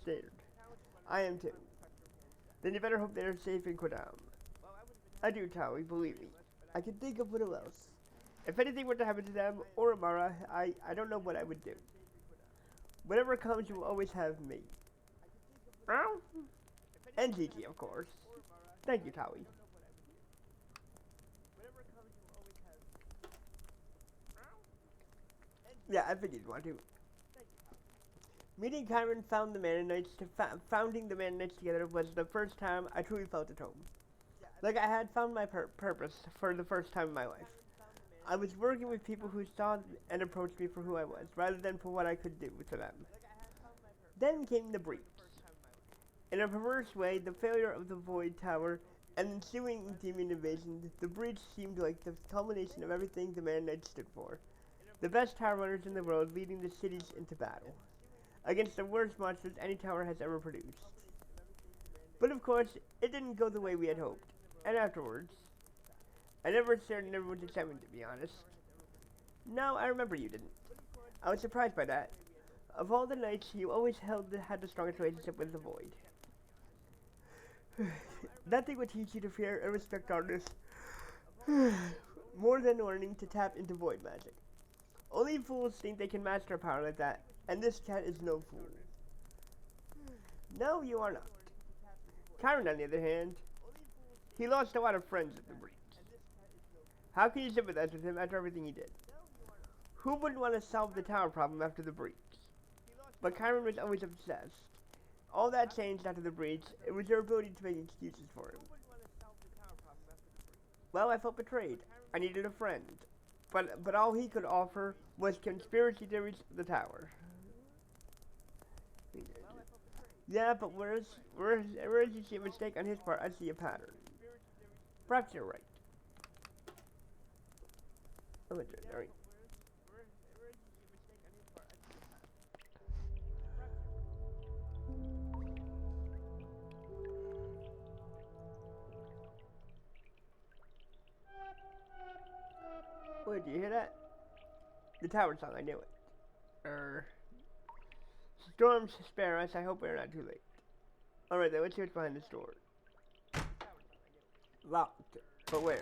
A: steered. I am too. Then you better hope they're safe in Kodam. I do, Taui, believe me. I can think of little else. If anything were to happen to them or Amara, I don't know what I would do. Whatever comes, you will always have me. And Gigi, of course. Thank you, Taui. Yeah, I figured you'd want to. Meeting Chiron found the Mannonites founding the Mannonites together was the first time I truly felt at home. Like I had found my purpose for the first time in my life. I was working with people who saw and approached me for who I was, rather than for what I could do for them. Then came the breach. In a perverse way, the failure of the Void Tower and ensuing demon invasion, the breach seemed like the culmination of everything the Mannonites stood for. The best tower runners in the world leading the cities into battle, against the worst monsters any tower has ever produced. But of course, it didn't go the way we had hoped, and afterwards, I never shared in everyone's excitement, to be honest. No, I remember you didn't. I was surprised by that. Of all the knights, you always had the strongest relationship with the Void. Nothing would teach you to fear and respect artists more than learning to tap into Void magic. Only fools think they can master a power like that, and this cat is no fool. No, you are not. Chiron, on the other hand, he lost a lot of friends at the breach. How can you sympathize with him after everything he did? Who wouldn't want to solve the tower problem after the breach? But Chiron was always obsessed. All that changed after the breach. It was your ability to make excuses for him. Well, I felt betrayed. I needed a friend. But all he could offer was conspiracy theories of the tower. Yeah, but where is you see a mistake on his part, I see a pattern. Perhaps you're right. Alright. Wait, do you hear that? The tower song, I knew it. Storms spare us, I hope we're not too late. Alright then, let's see what's behind this door. Locked. But where?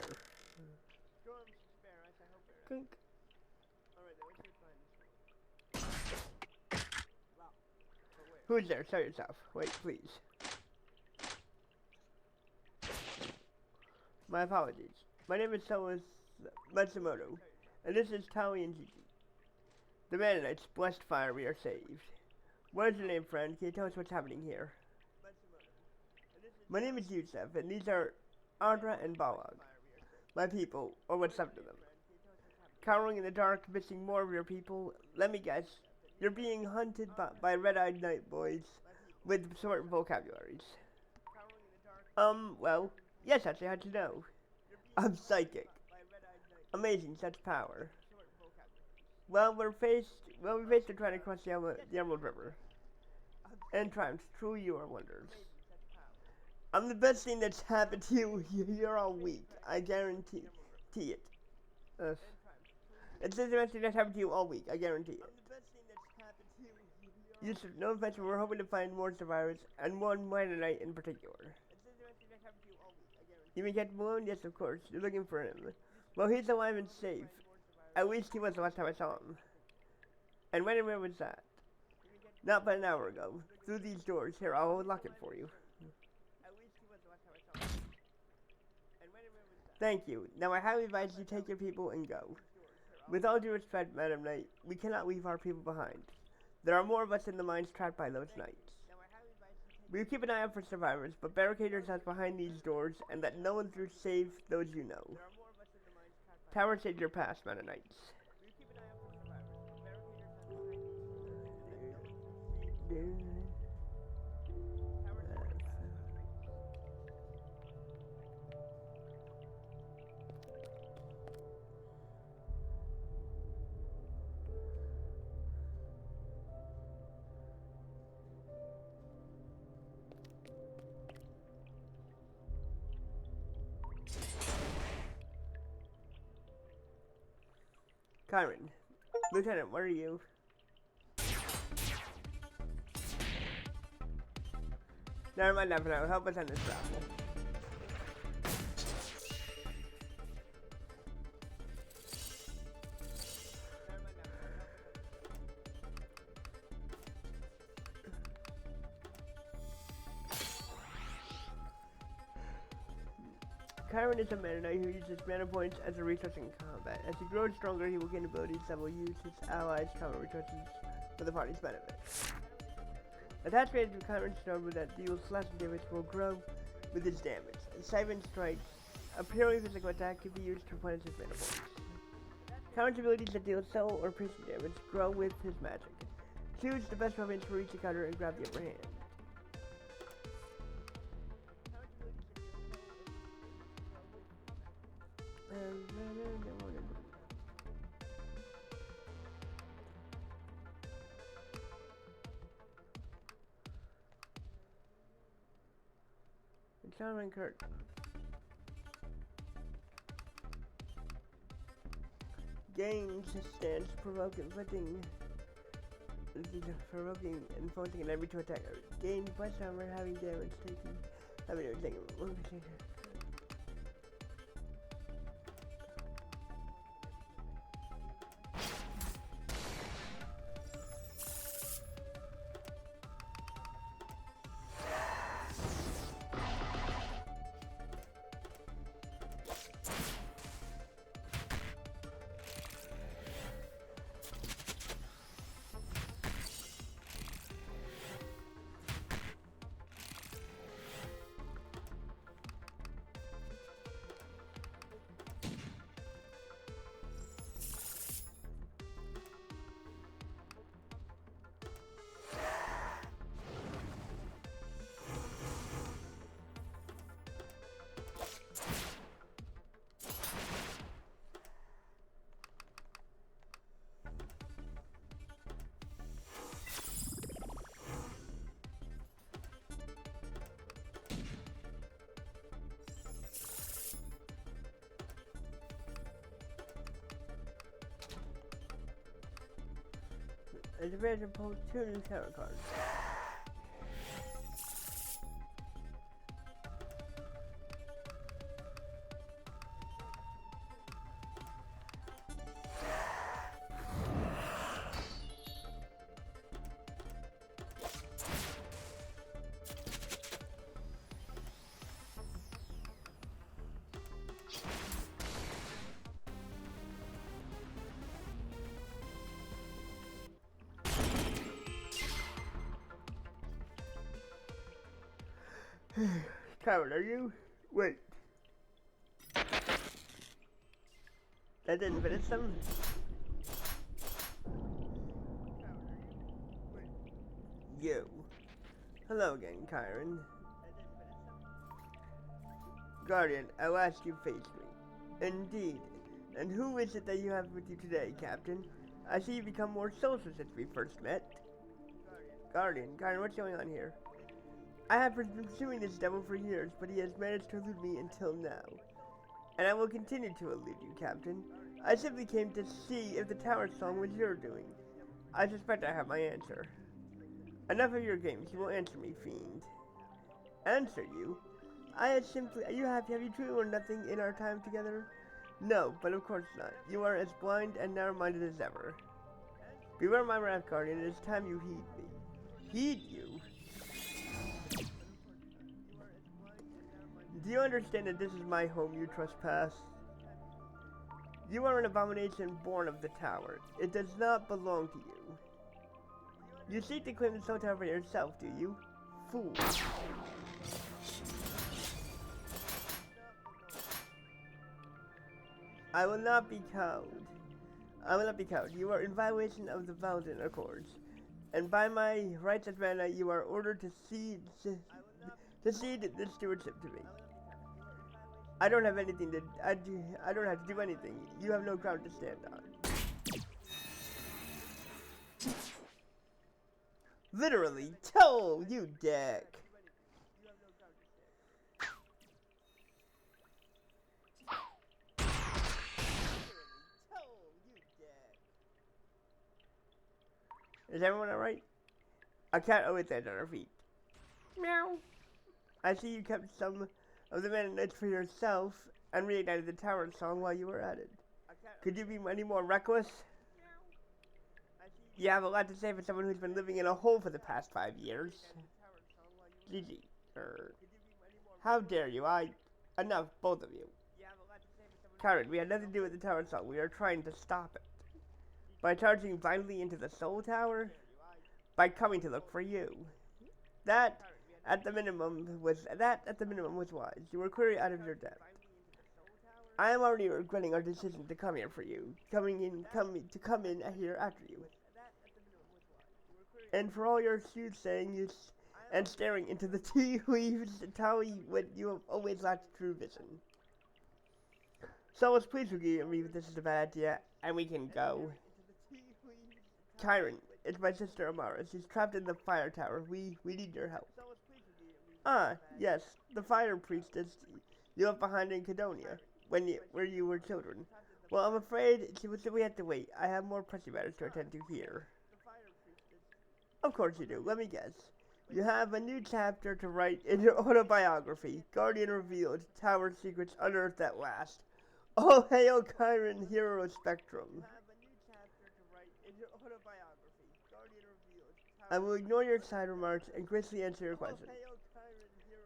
A: Clink. Who's there? Show yourself. Wait, please. My apologies. My name is Solas Matsumoto, and this is Taui and Gigi. The Mannonites, blessed fire, we are saved. What is your name, friend? Can you tell us what's happening here? My name is Yusef, and these are Ardra and Balog. My people, or what's left of them. Cowering in the dark, missing more of your people. Let me guess. You're being hunted by red-eyed night boys with short vocabularies. Well, yes, actually, how'd you know? I'm psychic. Amazing, such power. Well, we faced a trying to cross the Emerald River. And triumphs, truly you are wonders. I'm the best thing that's happened to you. You're all weak. I guarantee it. It's the best thing that's happened to you all week. I guarantee it. Yusuf, no offense, we're hoping to find more survivors, and one Mennonite in particular. You mean Captain Malone? Yes, of course. You're looking for him. Well, he's alive and safe. At least he was the last time I saw him. And when and where was that? Not but an hour ago. Through these doors. Here, I'll unlock it for you. Thank you. Now I highly advise you take your people and go. With all due respect, Madam Knight, we cannot leave our people behind. There are more of us in the mines trapped by those knights. We will keep an eye out for survivors, but barricade yourselves behind these doors and let no one through save those you know. Tower saves your past, Mennonites. Kyron. Lieutenant, where are you? Never mind that for now. Help us end this battle. Kyron is a Mana Knight who uses mana points as a resource in combat. As he grows stronger, he will gain abilities that will use his allies' combat resources for the party's benefit. Attached to Kyron's Stormbow that deals slashing damage will grow with his damage. Siphon Strike, a purely physical attack, can be used to replenish his mana points. Kyron's abilities that deal soul or piercing damage grow with his magic. Choose the best weapons for each encounter and grab the upper hand. Encountering Kurt. Gains stance, provoking, provoking and forcing an enemy to attack. Gains plus armor, having damage taken. Having damage taken. As a bear to pull 2 new tarot cards. Kyron, are you? Wait. That didn't finish them? You. Hello again, Kyron. Guardian, at last you faced me. Indeed. And who is it that you have with you today, Captain? I see you become more social since we first met. Guardian, what's going on here? I have been pursuing this devil for years, but he has managed to elude me until now. And I will continue to elude you, Captain. I simply came to see if the tower song was your doing. I suspect I have my answer. Enough of your games, you will answer me, fiend. Answer you? Have you truly learned nothing in our time together? No, but of course not. You are as blind and narrow-minded as ever. Beware my wrath, Guardian, it is time you heed me. Heed you? Do you understand that this is my home, you trespass? You are an abomination born of the tower. It does not belong to you. You seek to claim the Soul Tower for yourself, do you? Fool. I will not be cowed. You are in violation of the Valadin Accords. And by my rights as Mana, you are ordered to cede this stewardship to me. I don't have anything to. I don't have to do anything. You have no ground to stand on. Literally, toe, you dick. Literally, toe, you dick. Is everyone alright? A cat always lands on her feet. Meow. I see you kept some of the Mennonites for yourself and reignited the tower song while you were at it. Could you be any more reckless? You have a lot to say for someone who's been living in a hole for the past 5 years. Gigi, how dare you? Enough, both of you. Karen, we had nothing to do with the tower song. We are trying to stop it. By charging blindly into the Soul Tower? By coming to look for you. That, at the minimum, was wise. You were clearly out of your depth. I am already regretting our decision to come here for you. Come in here after you. And for all your soothsaying and staring into the tea leaves, tell me what you have always lacked true vision. Solus, please forgive me if this is a bad idea, and we can go. Kyron, it's my sister Amara. She's trapped in the fire tower. We need your help. Ah, yes, the fire priestess you left behind in Cadonia, where you were children. Well, I'm afraid we have to wait. I have more pressing matters to attend to here. Of course you do. Let me guess. You have a new chapter to write in your autobiography. Guardian revealed. Tower secrets unearthed at last. Oh, hail Kyron, hero of Spectrum. I will ignore your side remarks and graciously answer your question.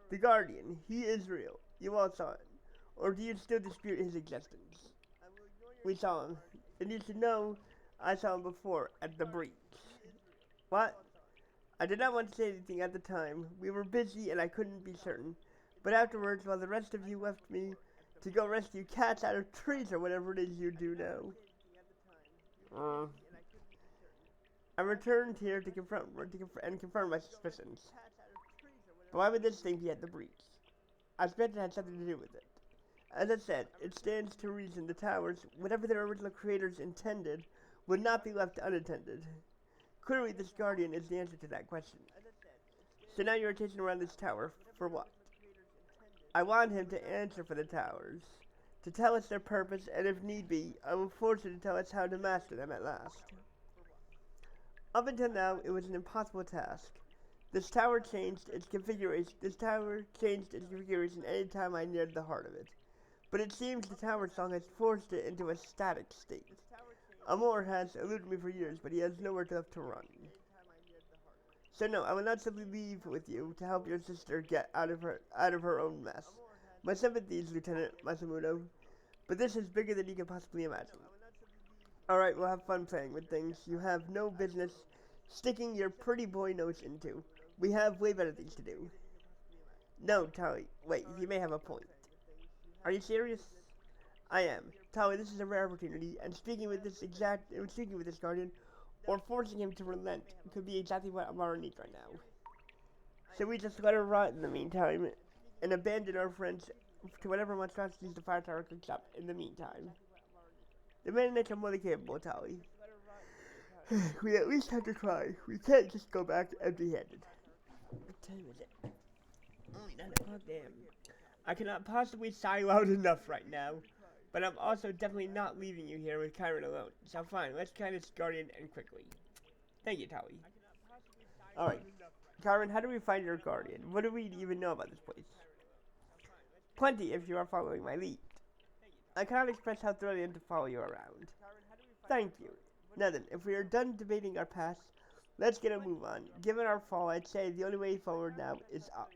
A: The Guardian, he is real. You all saw him. Or do you still dispute his existence? We saw him. And you should know, I saw him before, at the breach. What? I did not want to say anything at the time. We were busy and I couldn't be certain. But afterwards, while the rest of you left me to go rescue cats out of trees or whatever it is you do now. I returned here to confirm my suspicions. But why would this thing be at the breach? I suspect it had something to do with it. As I said, it stands to reason the towers, whatever their original creators intended, would not be left unattended. Clearly, this Guardian is the answer to that question. So now you are chasing around this tower, for what? I want him to answer for the towers, to tell us their purpose, and if need be, I will force you to tell us how to master them at last. Up until now, it was an impossible task. This tower changed its configuration any time I neared the heart of it. But it seems the tower song has forced it into a static state. Amor has eluded me for years, but he has nowhere left to run. So no, I will not simply leave with you to help your sister get out of her own mess. My sympathies, Lieutenant Masamudo, but this is bigger than you can possibly imagine. Alright, we'll have fun playing with things you have no business sticking your pretty boy nose into. We have way better things to do. No, Tali, wait, you may have a point. Are you serious? I am. Tali, this is a rare opportunity, and speaking with this Guardian, or forcing him to relent, could be exactly what Amara needs right now. So we just let her rot in the meantime, and abandon our friends to whatever monstrosities the fire tower cooks up in the meantime. The Mennonites are more than capable, Tali. We at least have to try. We can't just go back empty-handed. What time is it? Only 9 o'clock, damn. I cannot possibly sigh loud enough right now, but I'm also definitely not leaving you here with Kyron alone. So fine, let's try this Guardian and quickly. Thank you, Tali. Alright, Kyron, how do we find your Guardian? What do we even know about this place? Plenty, if you are following my lead. I cannot express how thrilled I am to follow you around. Thank you. Now then, if we are done debating our past, let's get a move on. Given our fall, I'd say the only way forward now is up.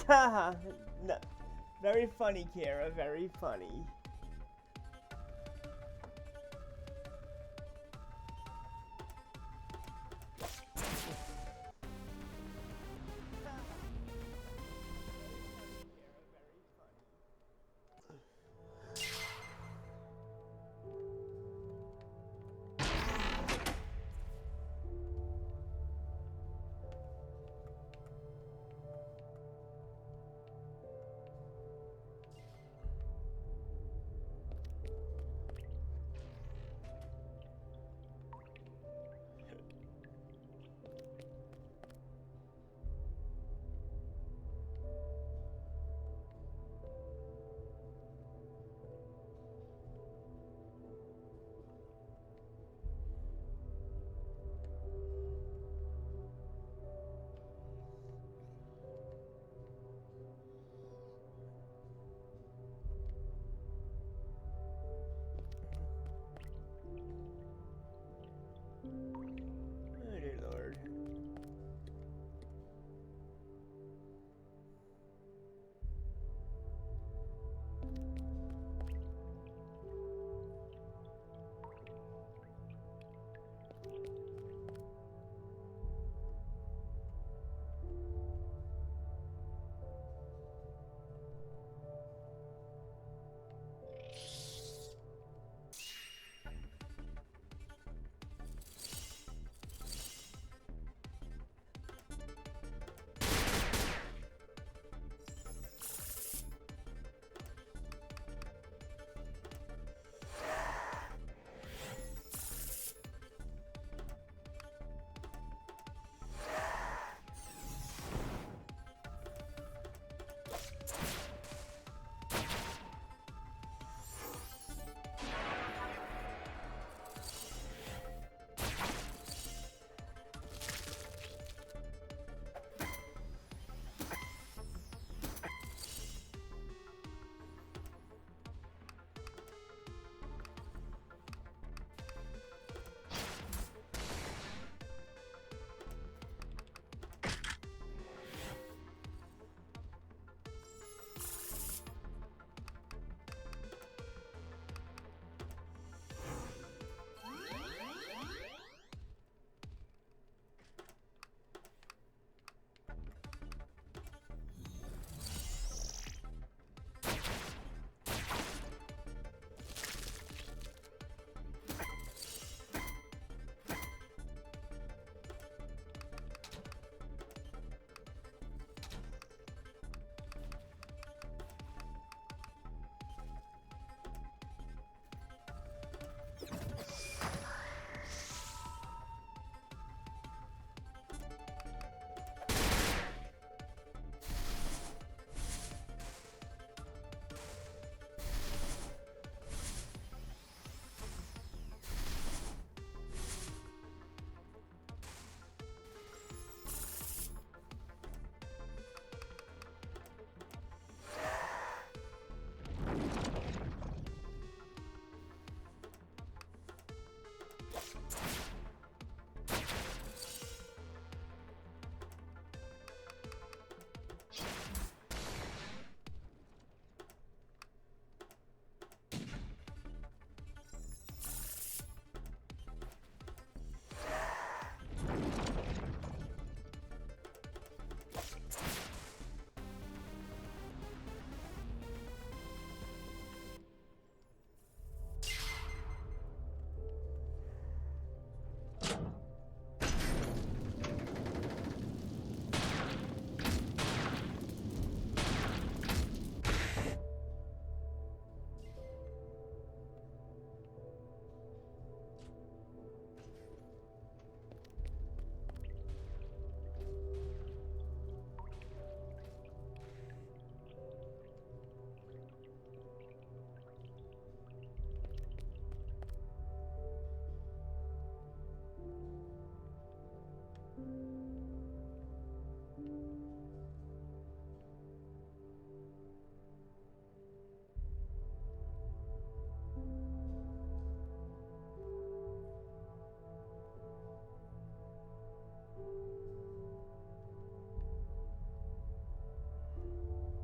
A: Haha. No. Very funny, Kira. Very funny.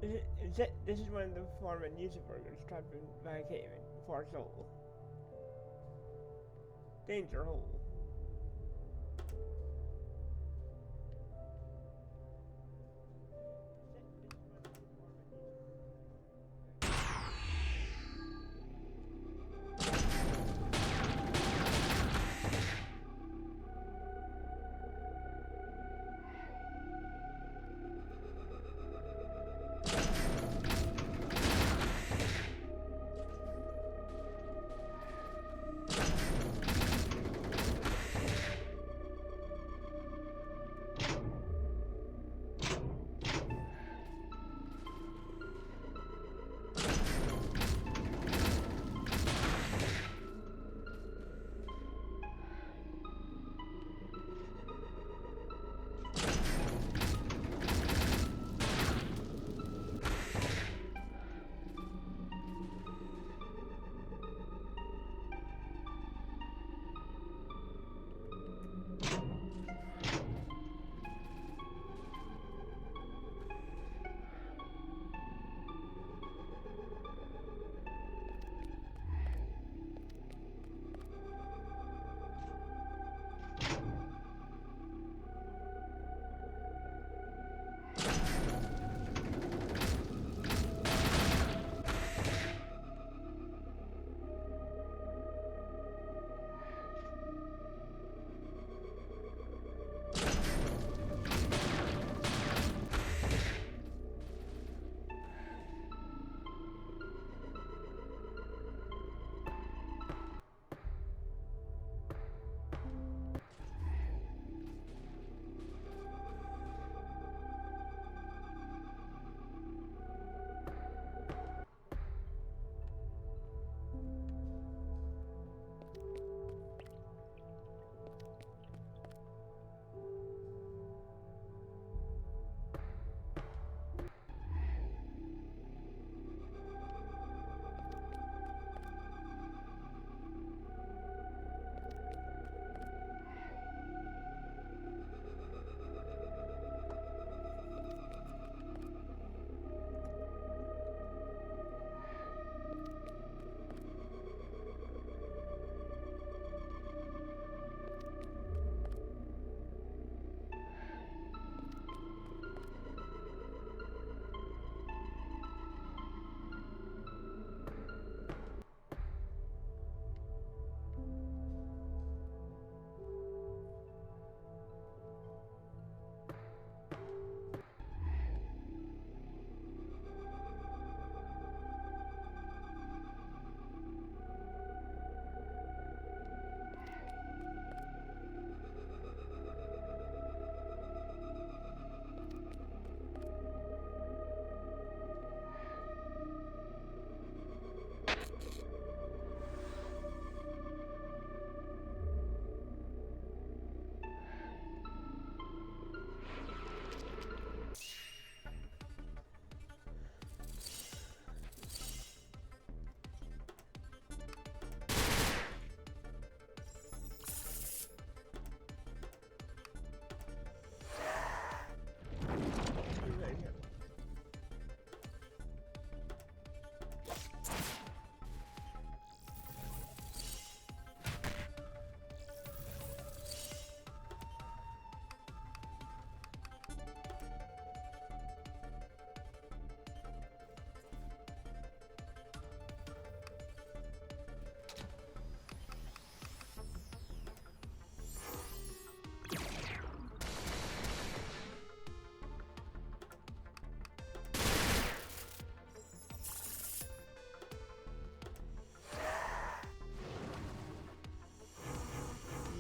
A: This is one of the former Newsburgers trapped in Van Haven, Far Soul. Danger Hole.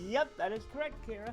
A: Yep, that is correct, Kira.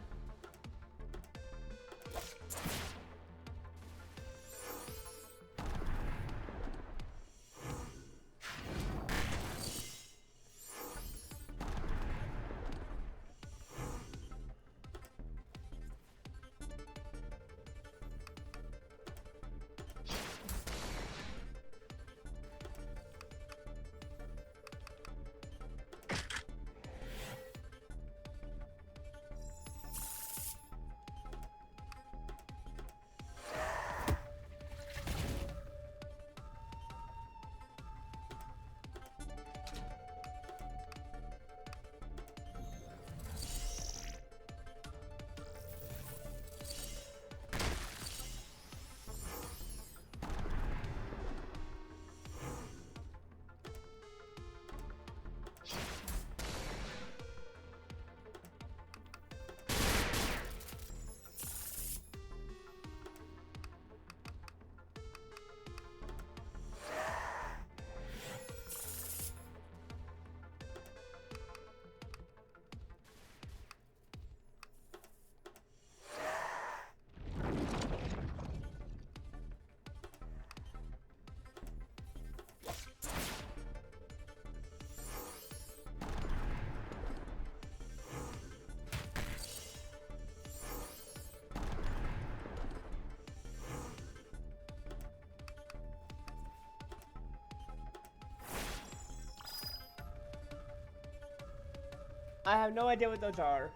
A: I have no idea what those are.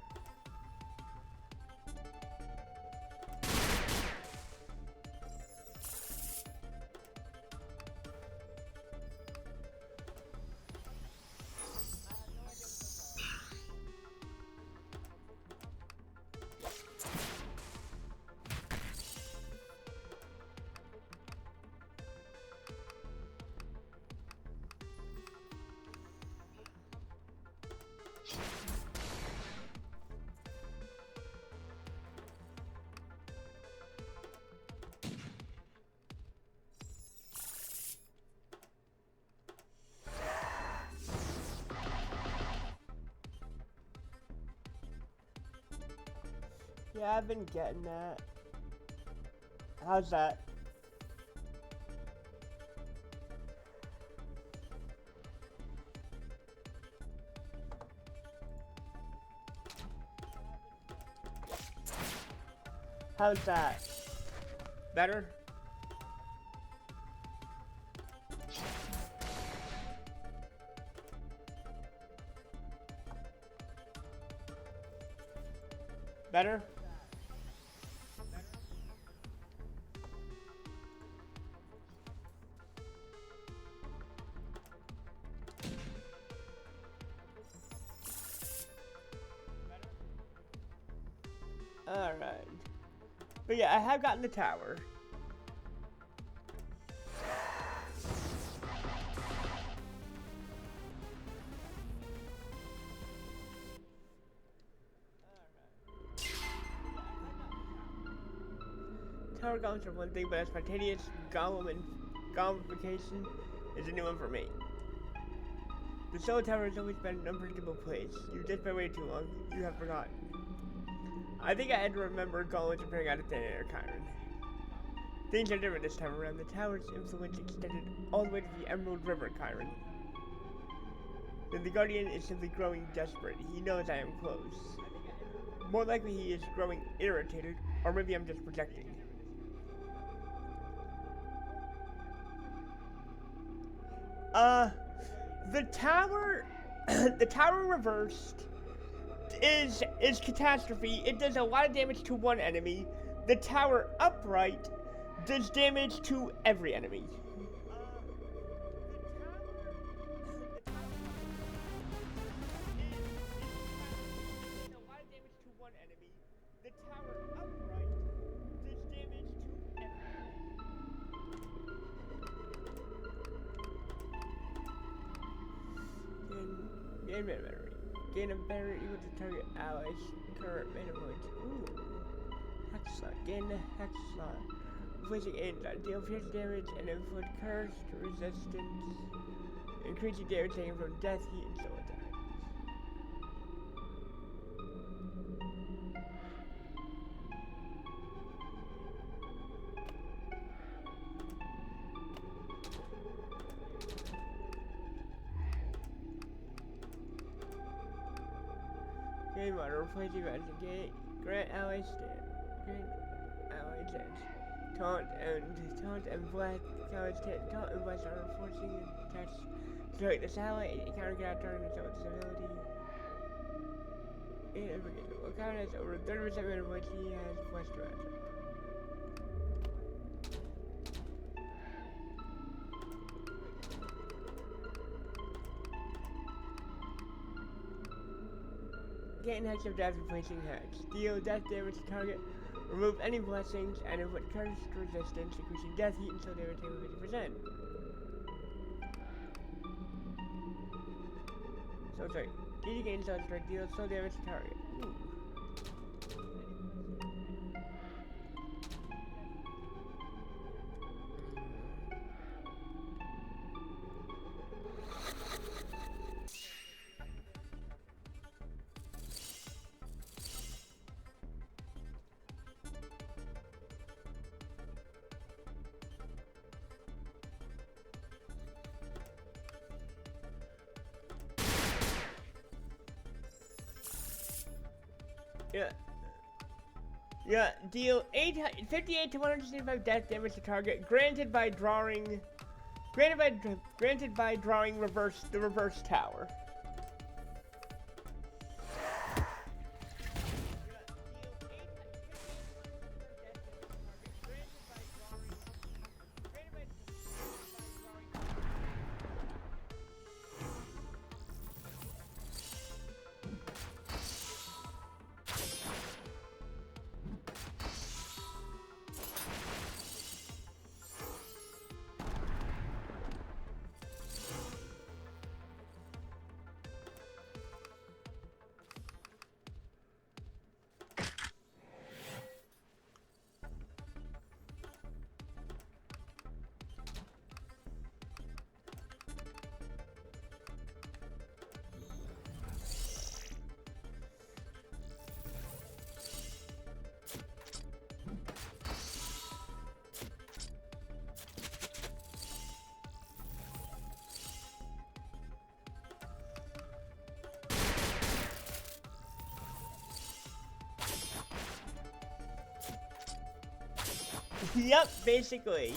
A: Yeah, I've been getting that. How's that? How's that? Better? Better? Alright. But yeah, I have gotten the tower. Tower golems are one thing, but a spontaneous goblemification is a new one for me. The Soul Tower has always been an unpredictable place. You've just been waiting too long. You have forgotten. I think I had to remember golems appearing out of thin air, Chiron. Things are different this time around. The tower's influence extended all the way to the Emerald River, Chiron. Then the Guardian is simply growing desperate. He knows I am close. More likely he is growing irritated, or maybe I'm just projecting. The tower, the tower reversed is catastrophe. It does a lot of damage to one enemy. The tower upright does damage to every enemy. Gain a better equal to target allies' current mana points. Ooh. Hexslot. Gain the Hexslot. Replacing Aegon. Deal pierce damage and inflict cursed resistance. Increasing damage taken from death, heat, and soul attacks. Game mode, replacing Gate, grant allies chance. Taunt and black allies taunt and blast are forcing attacks to strike this ally, counter get out during its own disability. And unforgettable. Counter has over 30% mana points, he has plus 2 attack. Gain Hex of Death, replacing Hex. Deal death damage to target. Remove any blessings and inflict cursed resistance, increasing death, heat, and soul damage taken 50%. So sorry. Each gain soul strike deals soul damage to target. Ooh. Yeah, deal 58 to 165 death damage to target, granted by drawing the reverse tower. Yep, basically. Yep, basically.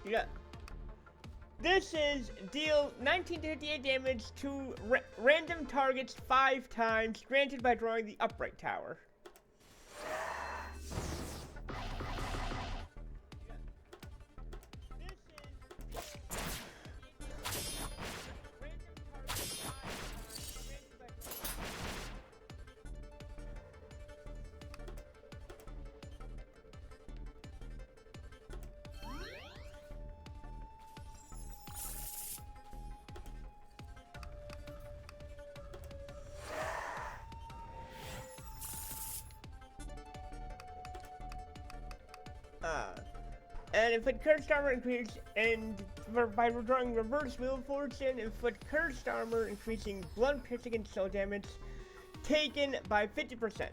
A: Yeah. This is deal 19 to 58 damage to random targets 5 times, granted by drawing the upright tower. And if it cursed armor increases, and by drawing reverse wheel of fortune, if it cursed armor increasing blunt piercing and soul damage taken by 50%.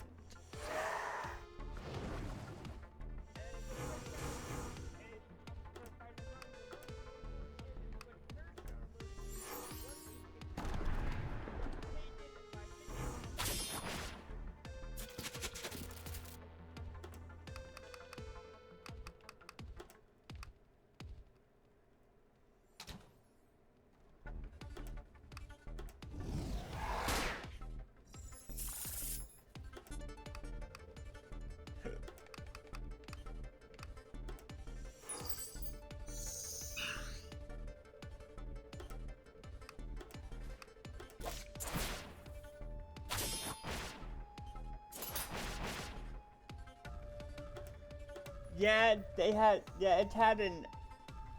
A: Yeah, it's had an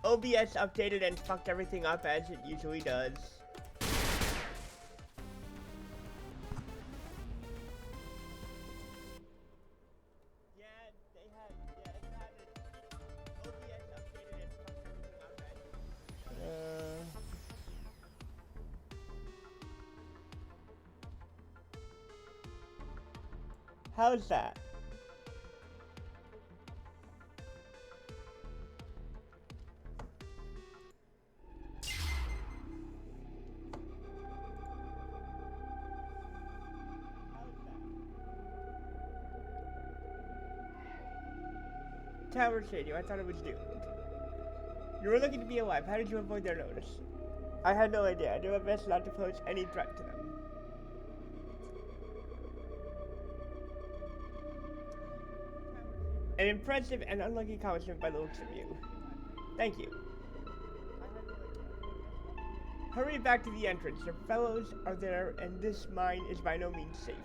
A: OBS updated and fucked everything up as it usually does. How's that? Tower Stadium, I thought it was doomed. You were looking to be alive. How did you avoid their notice? I had no idea. I did my best not to pose any threat to them. An impressive and unlucky accomplishment by the looks of you. Thank you. Hurry back to the entrance. Your fellows are there, and this mine is by no means safe.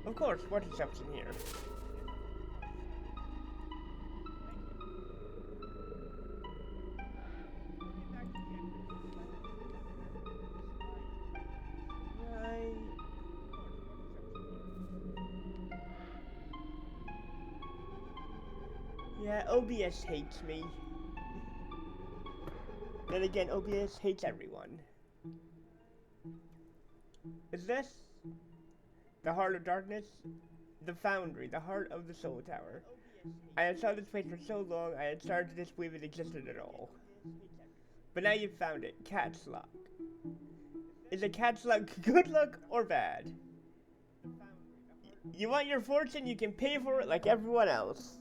A: Of course, what is up in here? Yeah, OBS hates me. Then again, OBS hates everyone. Is this the Heart of Darkness? The Foundry, the heart of the Soul Tower. I had sought this place for so long, I had started to disbelieve it existed at all. But now you've found it. Cat's luck. Is a cat's luck good luck or bad? You want your fortune, you can pay for it like everyone else.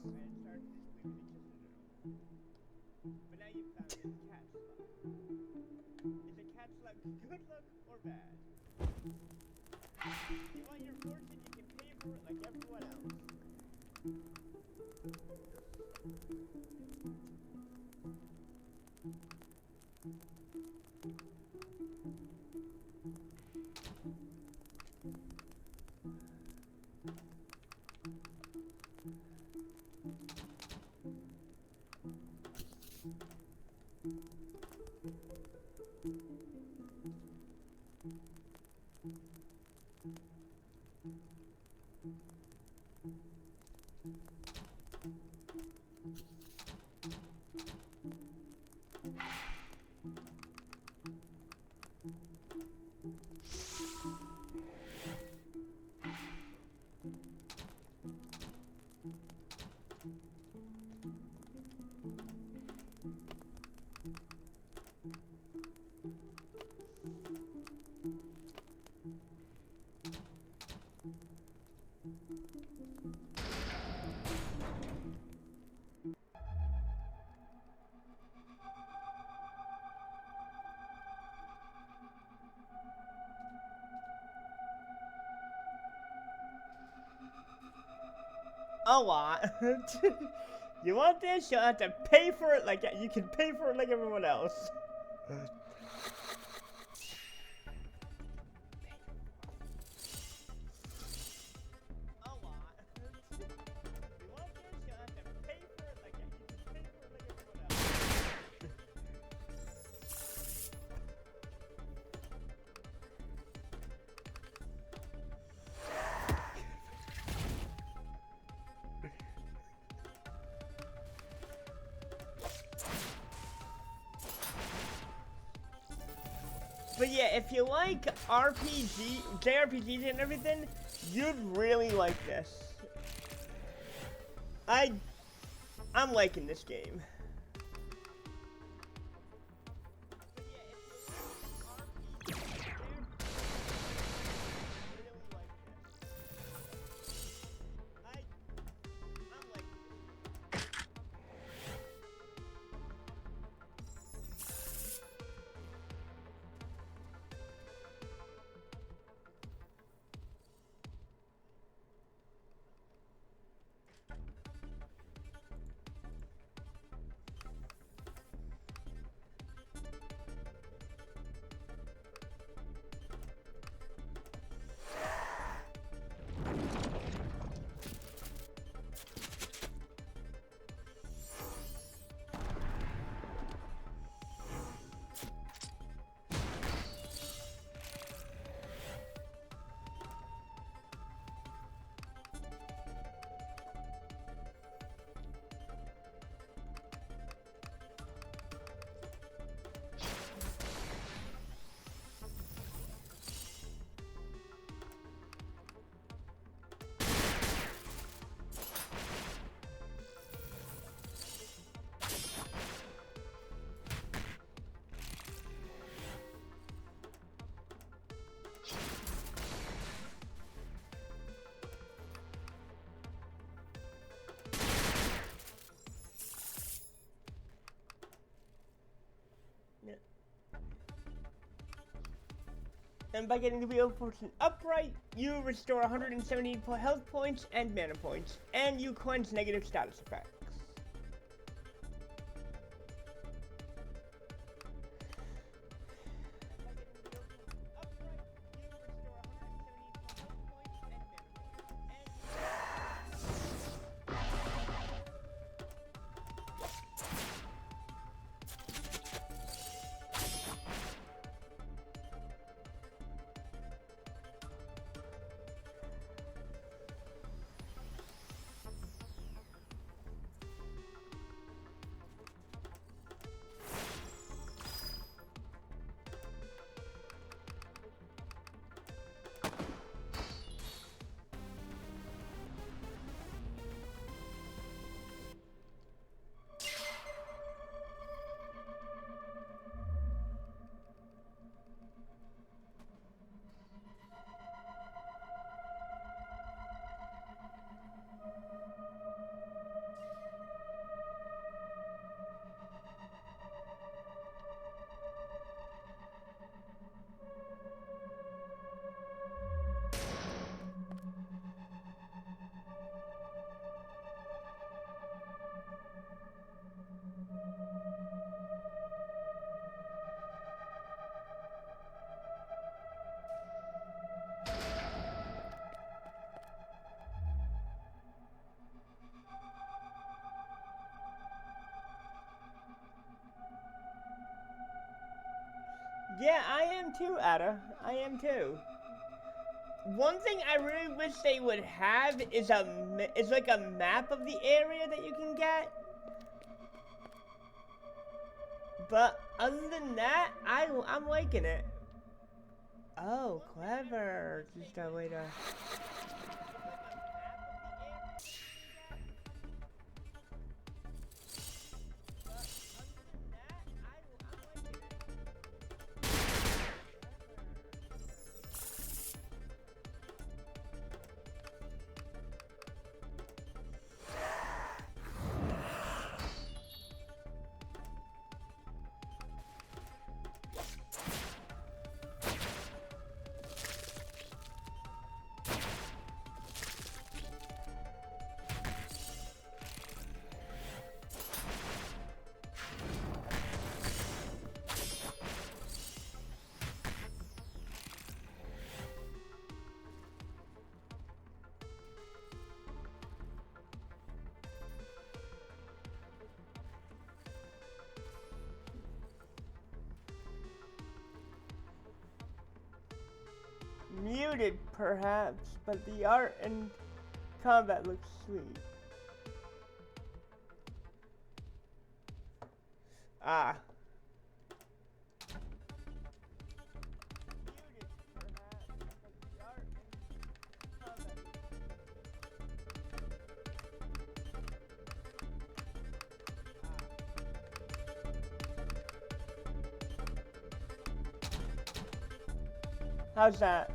A: Good luck or bad? You want your fortune, you can pay for it like everyone else. A lot. You want this? You'll have to pay for it like you can pay for it like everyone else. But yeah, if you like JRPGs and everything, you'd really like this. I'm liking this game. And by getting the Wheel of Fortune upright, you restore 170 health points and mana points, and you cleanse negative status effects. Yeah, I am too, Ada. I am too. One thing I really wish they would have is like a map of the area that you can get. But other than that, I'm liking it. Oh, clever. Just a way to... Muted, perhaps, but the art and combat looks sweet. Ah. How's that?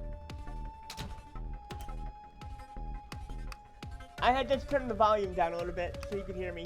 A: I had just turned the volume down a little bit so you could hear me.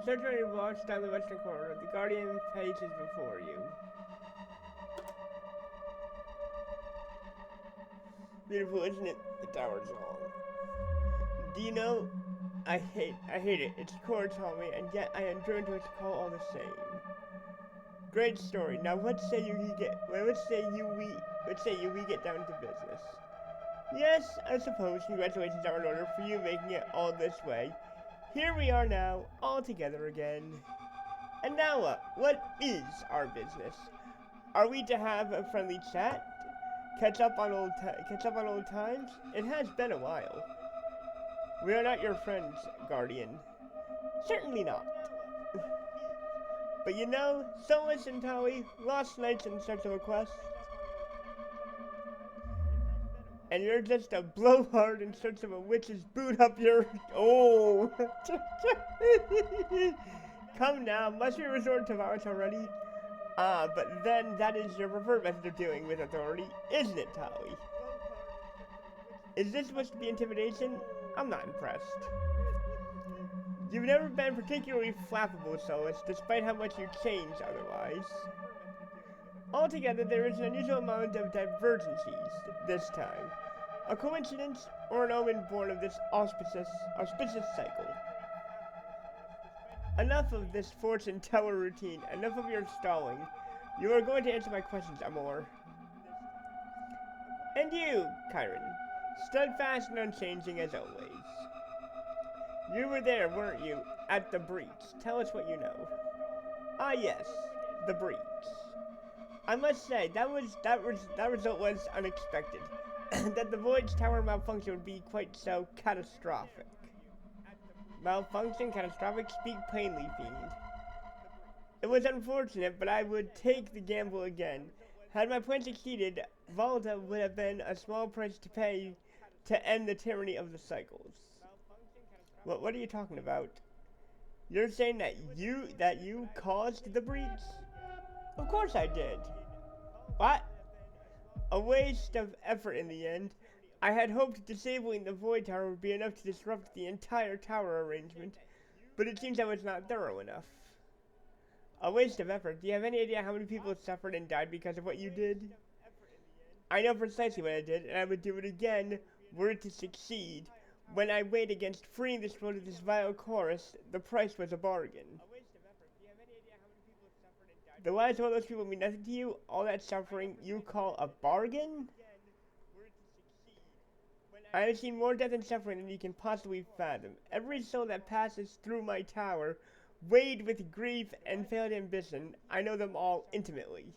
A: Search blocks down the western corner. The Guardian face is before you. Beautiful, isn't it? The tower's long. Do you know? I hate it. Its core told me, and yet I endure into its call all the same. Great story. Now what say you get? Well, let's say we get down to business. Yes, I suppose. Congratulations are in order for you making it all this way. Here we are now, all together again. And now what? What is our business? Are we to have a friendly chat? Catch up on old times? It has been a while. We are not your friends, Guardian. Certainly not. But you know, Solus and Taui, lost knights in search of a quest. And you're just a blowhard in search of a witch's boot up your... Oh! Come now, must we resort to violence already? Ah, but then that is your preferred method of dealing with authority, isn't it, Taui? Is this supposed to be intimidation? I'm not impressed. You've never been particularly flappable, Solus, despite how much you change otherwise. Altogether, there is an unusual amount of divergencies this time. A coincidence or an omen born of this auspicious cycle. Enough of this fortune teller routine, enough of your stalling. You are going to answer my questions, Amor. And you, Chiron, steadfast and unchanging as always. You were there, weren't you, at the breach? Tell us what you know. Ah yes, the breach. I must say, that result was unexpected. That the Void's tower malfunction would be quite so catastrophic. Malfunction, catastrophic, speak plainly, fiend. It was unfortunate, but I would take the gamble again. Had my plan succeeded, Volta would have been a small price to pay to end the tyranny of the cycles. What are you talking about? You're saying that you caused the breach? Of course I did. What? A waste of effort in the end. I had hoped disabling the Void Tower would be enough to disrupt the entire tower arrangement, but it seems I was not thorough enough. A waste of effort? Do you have any idea how many people suffered and died because of what you did? I know precisely what I did, and I would do it again were it to succeed. When I weighed against freeing this world of this vile chorus, the price was a bargain. The lives of all those people mean nothing to you? All that suffering you call a bargain? I have seen more death and suffering than you can possibly fathom. Every soul that passes through my tower, weighed with grief and failed ambition, I know them all intimately.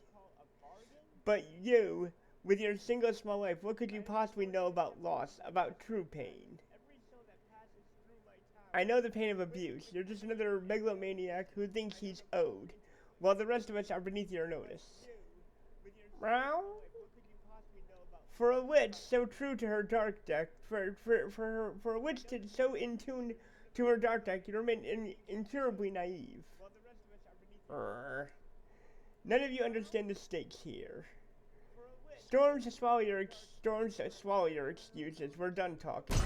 A: But you, with your single small life, what could you possibly know about loss, about true pain? I know the pain of abuse. You're just another megalomaniac who thinks he's owed, while the rest of us are beneath your notice. Meow? For a witch so true to her dark deck, for a witch so in tune to her dark deck, you remain incurably naive. None of you understand the stakes here. Storms to swallow your excuses. We're done talking.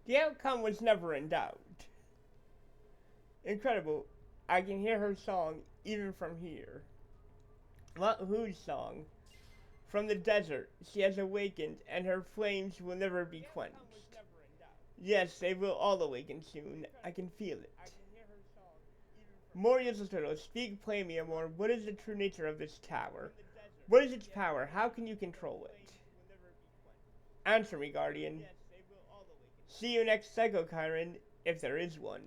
A: The outcome was never in doubt. Incredible. I can hear her song even from here. What whose song? From the desert, she has awakened, and her flames will never be quenched. Yes, they will all awaken soon. I can feel it. More useless turtle, speak plainly, Amor. What is the true nature of this tower? What is its power? How can you control it? Answer me, Guardian. See you next cycle, Chiron, if there is one.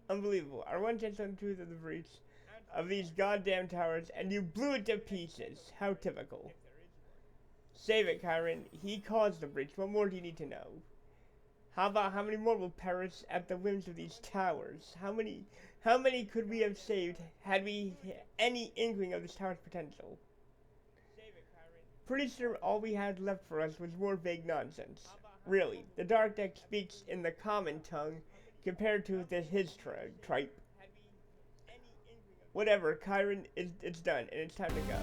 A: Unbelievable. Our one chance on the truth of the breach of these goddamn towers, and you blew it to pieces. How typical. Save it, Chiron. He caused the breach. What more do you need to know? How about how many more will perish at the whims of these towers? How many could we have saved had we any inkling of this tower's potential? Pretty sure all we had left for us was more vague nonsense. Really, the Dark Deck speaks in the common tongue compared to his tripe. Whatever, Chiron, it's done, and it's time to go.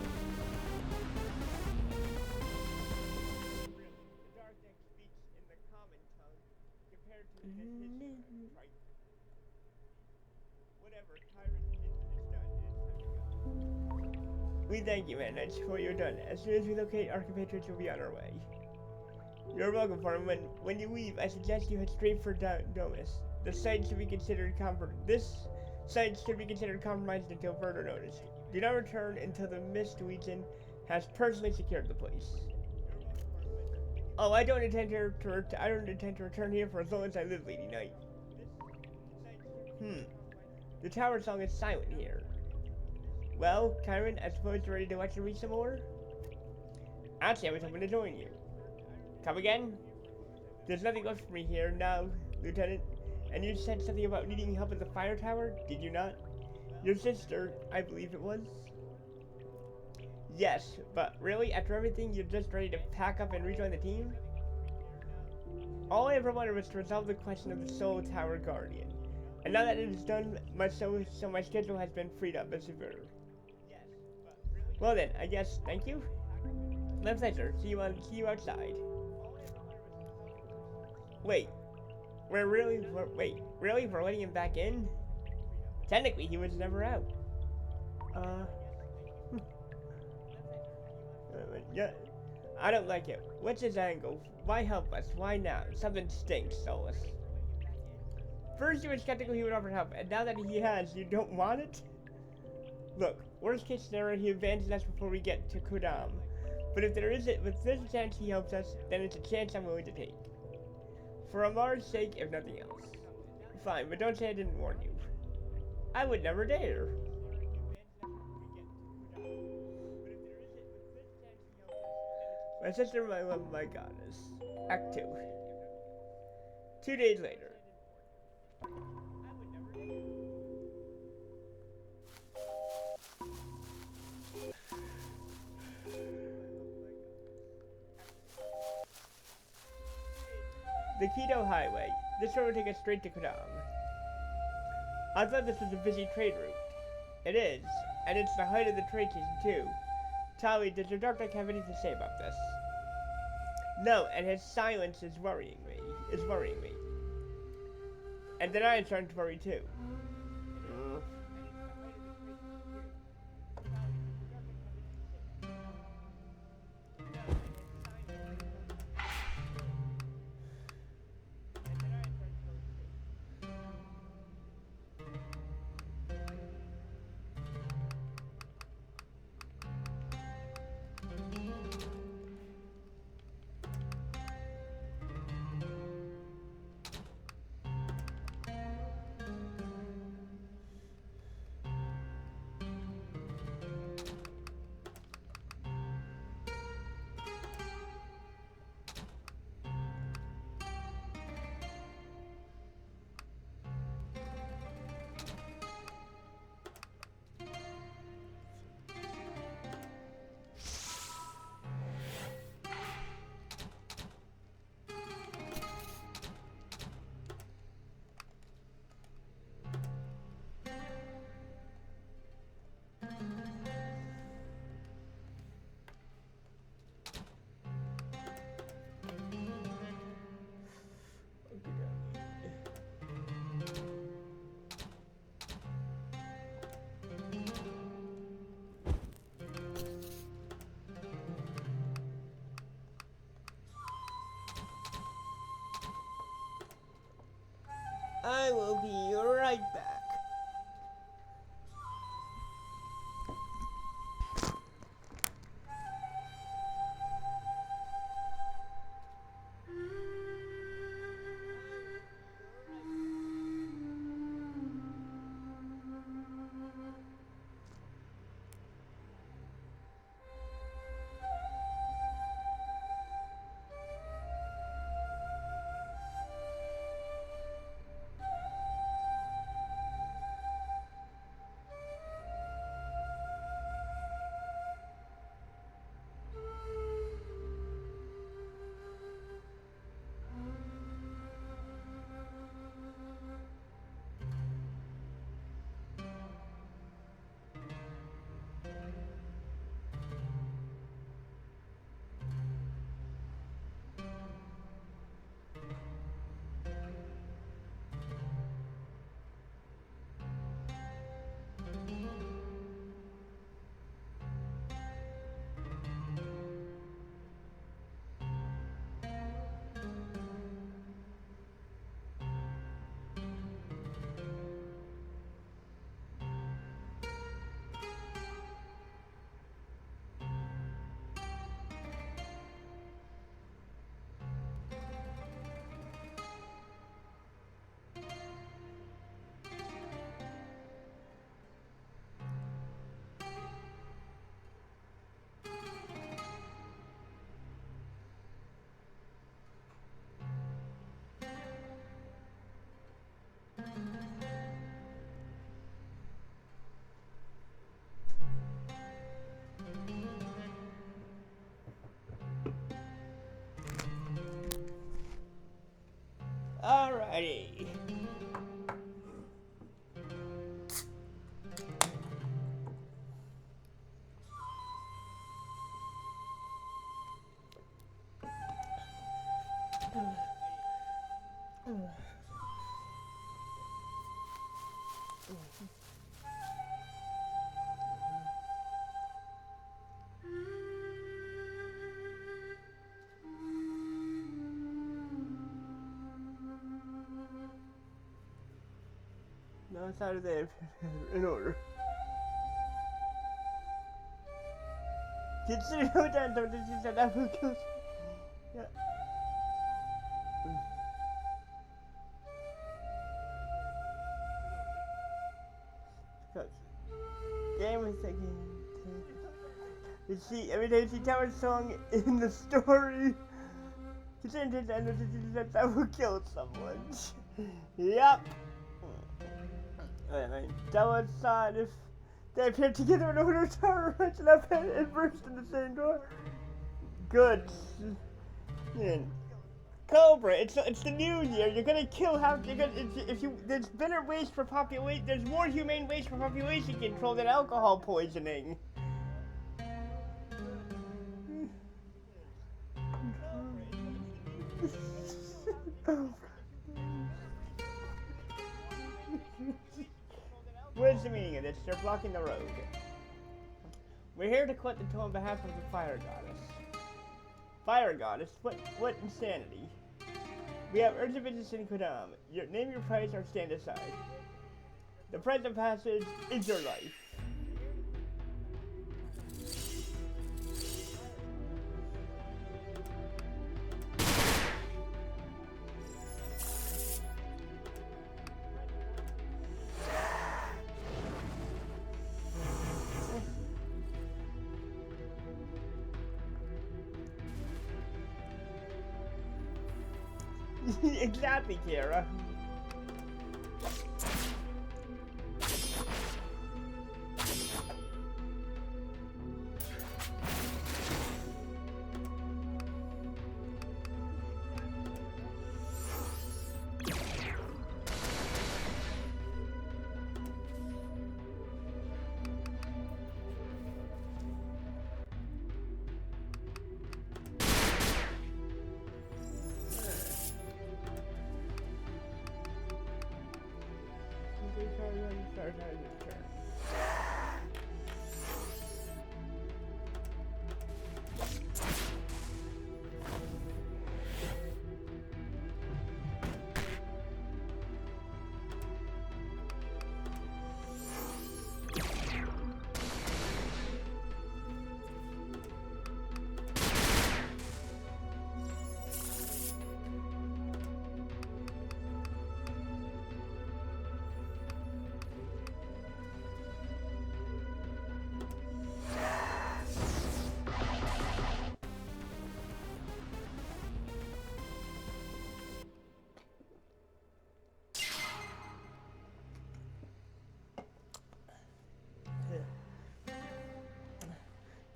A: We thank you, Manage, for what you've done. As soon as we locate our compatriots, we'll be on our way. You're welcome, Farm. When you leave, I suggest you head straight for Domus. This site should be considered compromised until further notice. Do not return until the Mist Legion has personally secured the place. Oh, I don't intend to return here for as long as I live, Lady Knight. The tower song is silent here. Well, Chiron, I suppose you're ready to lecture me some more? Actually, I was hoping to join you. Come again? There's nothing left for me here now, Lieutenant. And you said something about needing help at the fire tower, did you not? Your sister, I believe it was? Yes, but really, after everything, you're just ready to pack up and rejoin the team? All I ever wanted was to resolve the question of the Soul Tower Guardian. And now that it is done, my schedule has been freed up as it were. Well then, I guess, thank you? My pleasure. See you outside. Wait, really? We're letting him back in? Technically, he was never out. Yeah, I don't like it. What's his angle? Why help us? Why now? Something stinks, Solus. First you were skeptical he would offer help, and now that he has, you don't want it? Look, worst case scenario, he abandons us before we get to Kodam. But if there's a chance he helps us, then it's a chance I'm willing to take. For Amar's sake, if nothing else. Fine, but don't say I didn't warn you. I would never dare. My sister, my love, my goddess. Act 2. 2 days later. The Keto Highway. This road will take us straight to Kodam. I thought this was a busy trade route. It is, and it's the height of the trade season too. Tali, does your Dark Deck have anything to say about this? No, and his silence is worrying me. And then I am starting to worry too. I will be right back. Alrighty. No, it's out of there. In order. Consider no time, don't you said that will kill. Yeah. Game is again. You see, every day she tells a song in the story. Consider that will kill someone. Yep. That was sad if they appeared together in order to run up and burst in the same door. Good. Man. Cobra, it's the new year. You're gonna kill half. There's better ways for population. There's more humane ways for population control than alcohol poisoning. What's the meaning of this? They're blocking the road. We're here to collect the toll on behalf of the fire goddess. Fire goddess? What insanity? We have urgent business in Kodam. Name your price or stand aside. The price of passage is your life. Exactly, Kira.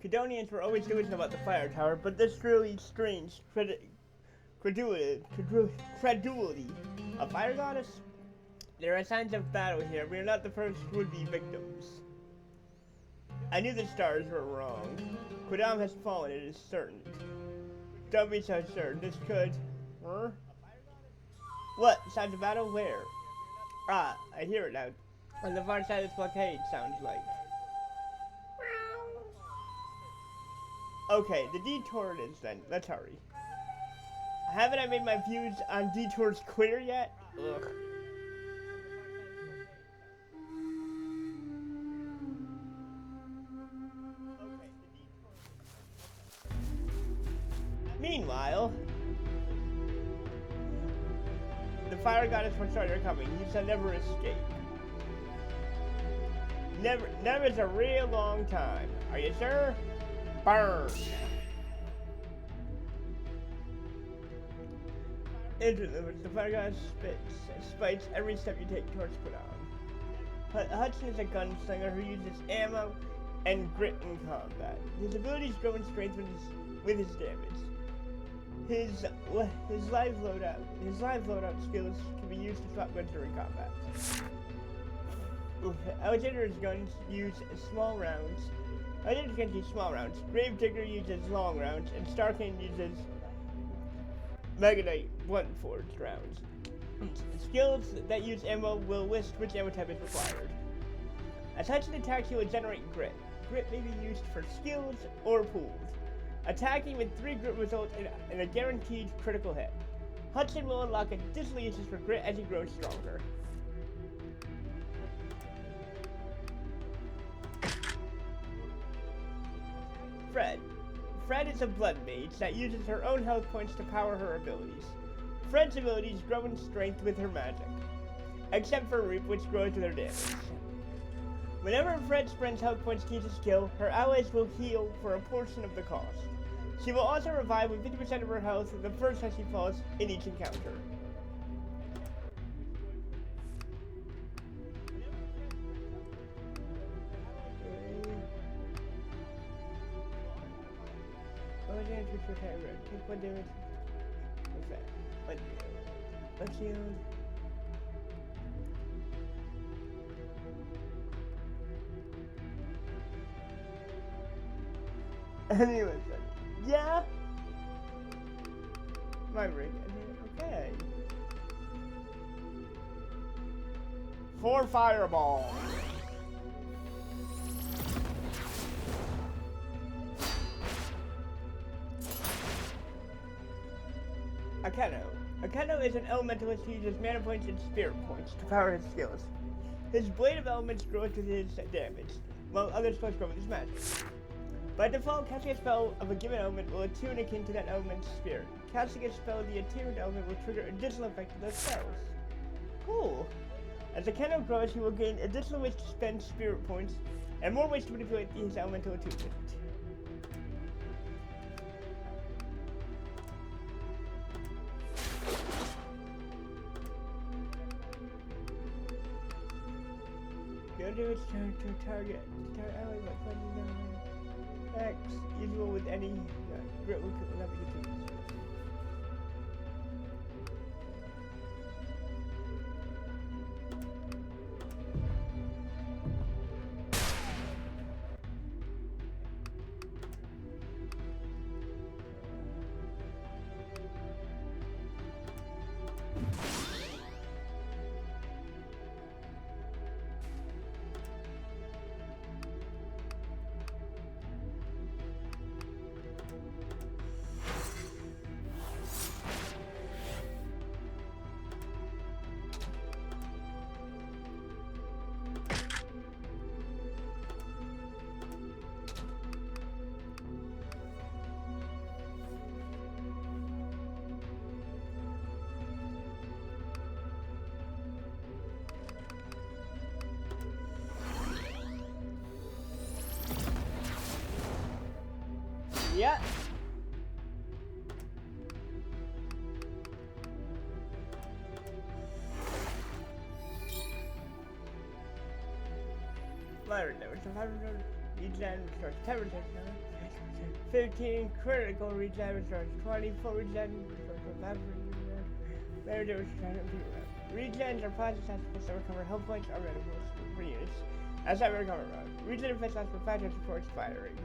A: Cadonians were always delusional about the fire tower, but this really strange credulity. A fire goddess? There are signs of battle here. We are not the first would-be victims. I knew the stars were wrong. Quidam has fallen, it is certain. Don't be so sure. This could... Huh? What? Sounds of battle? Where? Ah, I hear it now. On the far side of this blockade, sounds like. Okay, the detour it is then. Let's hurry. Haven't I made my views on detours clear yet? Ugh. Meanwhile, the fire goddess will start coming. You shall never escape. Never's a real long time. Are you sure? Burn. Into the fire goddess spites every step you take towards Quidam. Hudson is a gunslinger who uses ammo and grit in combat. His abilities grow in strength with his damage. His live loadout skills can be used to swap guns during combat. Alexander's guns use small rounds. Alexander's guns use small rounds. Gravedigger uses long rounds, and Starkane uses Mega Knight blunt-forged rounds. Skills that use ammo will list which ammo type is required. As Hudson attacks, he will generate grit. Grit may be used for skills or pools. Attacking with 3 grit results in a guaranteed critical hit. Hudson will unlock additional uses for grit as he grows stronger. Fred is a blood mage that uses her own health points to power her abilities. Fred's abilities grow in strength with her magic, except for Reap, which grows with her damage. Whenever Fred spends health points to use a skill, her allies will heal for a portion of the cost. She will also revive with 50% of her health the first time she falls in each encounter. Take 1 damage. What's that? Let's heal. Anyway, yeah? My ring. Okay. 4 fireballs. Akeno is an elementalist who uses mana points and spirit points to power his skills. His Blade of Elements grows with his damage, while other spells grow with his magic. By default, casting a spell of a given element will attune akin to that element's spirit. Casting a spell of the attuned element will trigger additional effects of those spells. Cool! As Akeno grows, he will gain additional ways to spend spirit points, and more ways to manipulate his elemental attunement. Do its turn to target ally by finding them X, usual with any grit will not be attuned. Yeah. Myron never survived regen restores 10 regen, 15 critical regen restores 24 regen restores 11 regen, Meridian restores 10 regens are processed to recover health points or retibles for units. As I recover, regen effects last for 5 turns before expiring.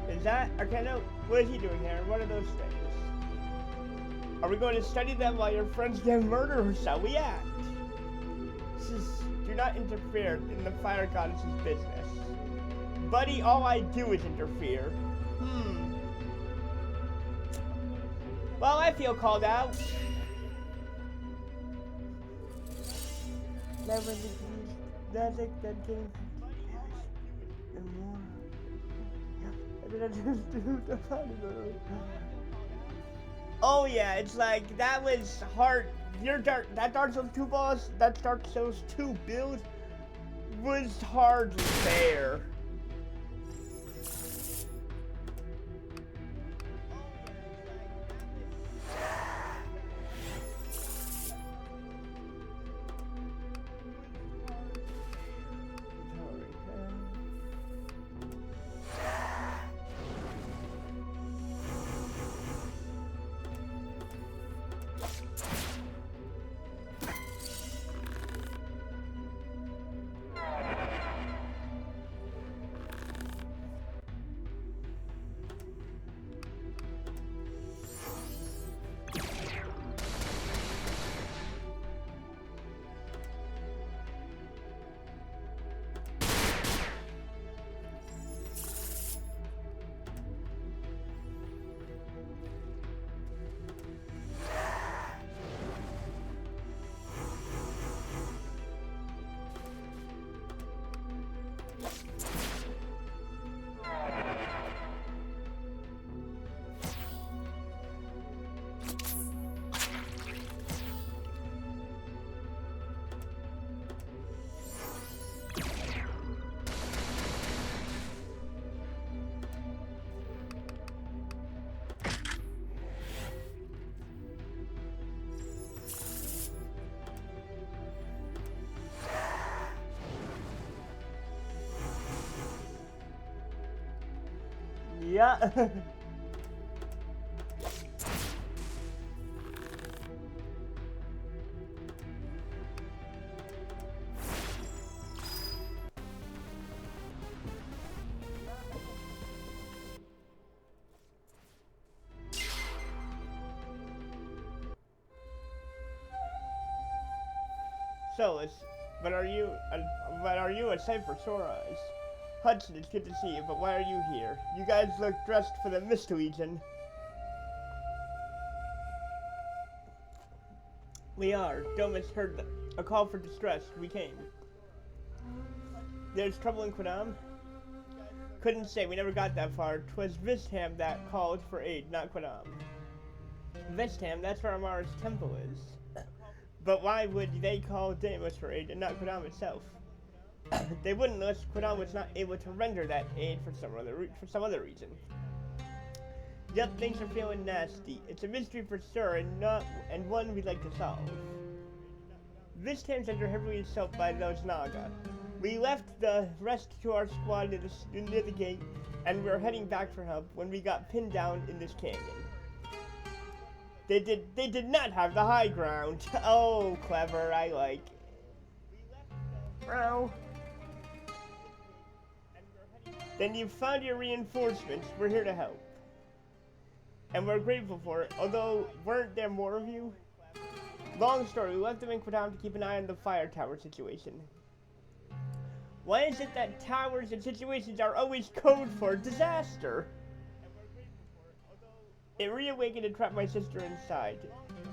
A: Is that Arcano? What is he doing here? What are those things? Are we going to study them while your friends get murdered, or shall we act? Do not interfere in the fire goddess's business. Buddy, all I do is interfere. Well, I feel called out. Never nothing that came and more. Oh yeah, it's like that was hard. That Dark Souls 2 boss, that Dark Souls 2 build was hardly fair. Yeah. So, but are you a sight for sore eyes? Hudson, it's good to see you, but why are you here? You guys look dressed for the Mist Legion. We are. Domus heard a call for distress. We came. There's trouble in Quidam? Couldn't say. We never got that far. 'Twas Vistham that called for aid, not Quidam. Vistham, that's where Amara's temple is. But why would they call Deimos for aid and not Quidam itself? They wouldn't unless Quidam was not able to render that aid for some other reason. Yep, things are feeling nasty. It's a mystery for sure, and one we'd like to solve. Vistham's under heavily assault by those Naga. We left the rest to our squad near the gate, and we were heading back for help when we got pinned down in this canyon. They did not have the high ground. Oh, clever, I like it. Bro. Then you found your reinforcements. We're here to help. And we're grateful for it, although weren't there more of you? Long story, we left them in Quidam to keep an eye on the fire tower situation. Why is it that towers and situations are always code for disaster? It reawakened and trapped my sister inside.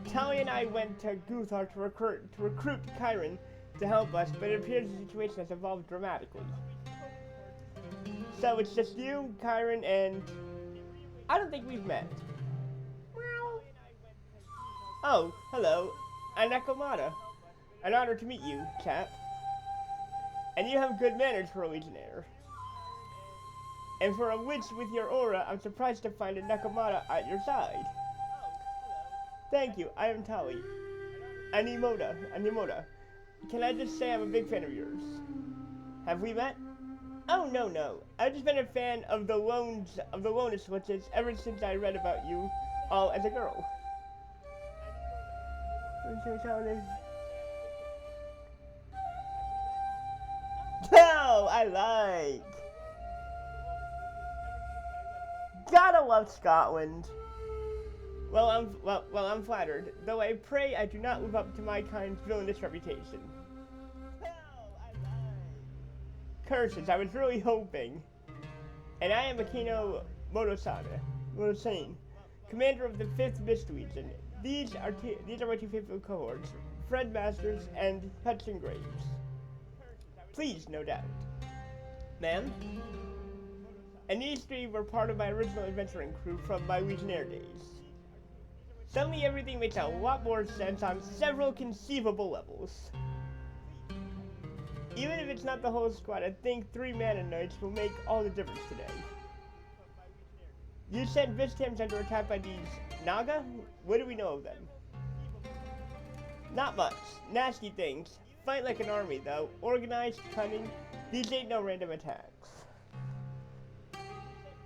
A: Tali and I went to Guthar to recruit Chiron to help us, but it appears the situation has evolved dramatically. So it's just you, Chiron, and I don't think we've met. Oh, hello, I'm Nakamata. An honor to meet you, chap. And you have good manners for a legionnaire. And for a witch with your aura, I'm surprised to find a Nakamata at your side. Thank you, I am Tali. Animoda. Can I just say I'm a big fan of yours? Have we met? Oh, no. I've just been a fan of the Lonus witches ever since I read about you all as a girl. Oh, I like. Gotta love Scotland. Well, I'm flattered, though I pray I do not live up to my kind's villainous reputation. Curses, I was really hoping. And I am Akino Motosane, commander of the 5th Mist Legion. These are my two favorite cohorts, Fred Masters and Hudson Graves. Please, no doubt. Ma'am? And these three were part of my original adventuring crew from my Legionnaire days. Suddenly everything makes a lot more sense on several conceivable levels. Even if it's not the whole squad, I think 3 Mana Knights will make all the difference today. You said Vistam's under attack by these Naga? What do we know of them? Not much. Nasty things. Fight like an army, though. Organized, cunning. These ain't no random attacks.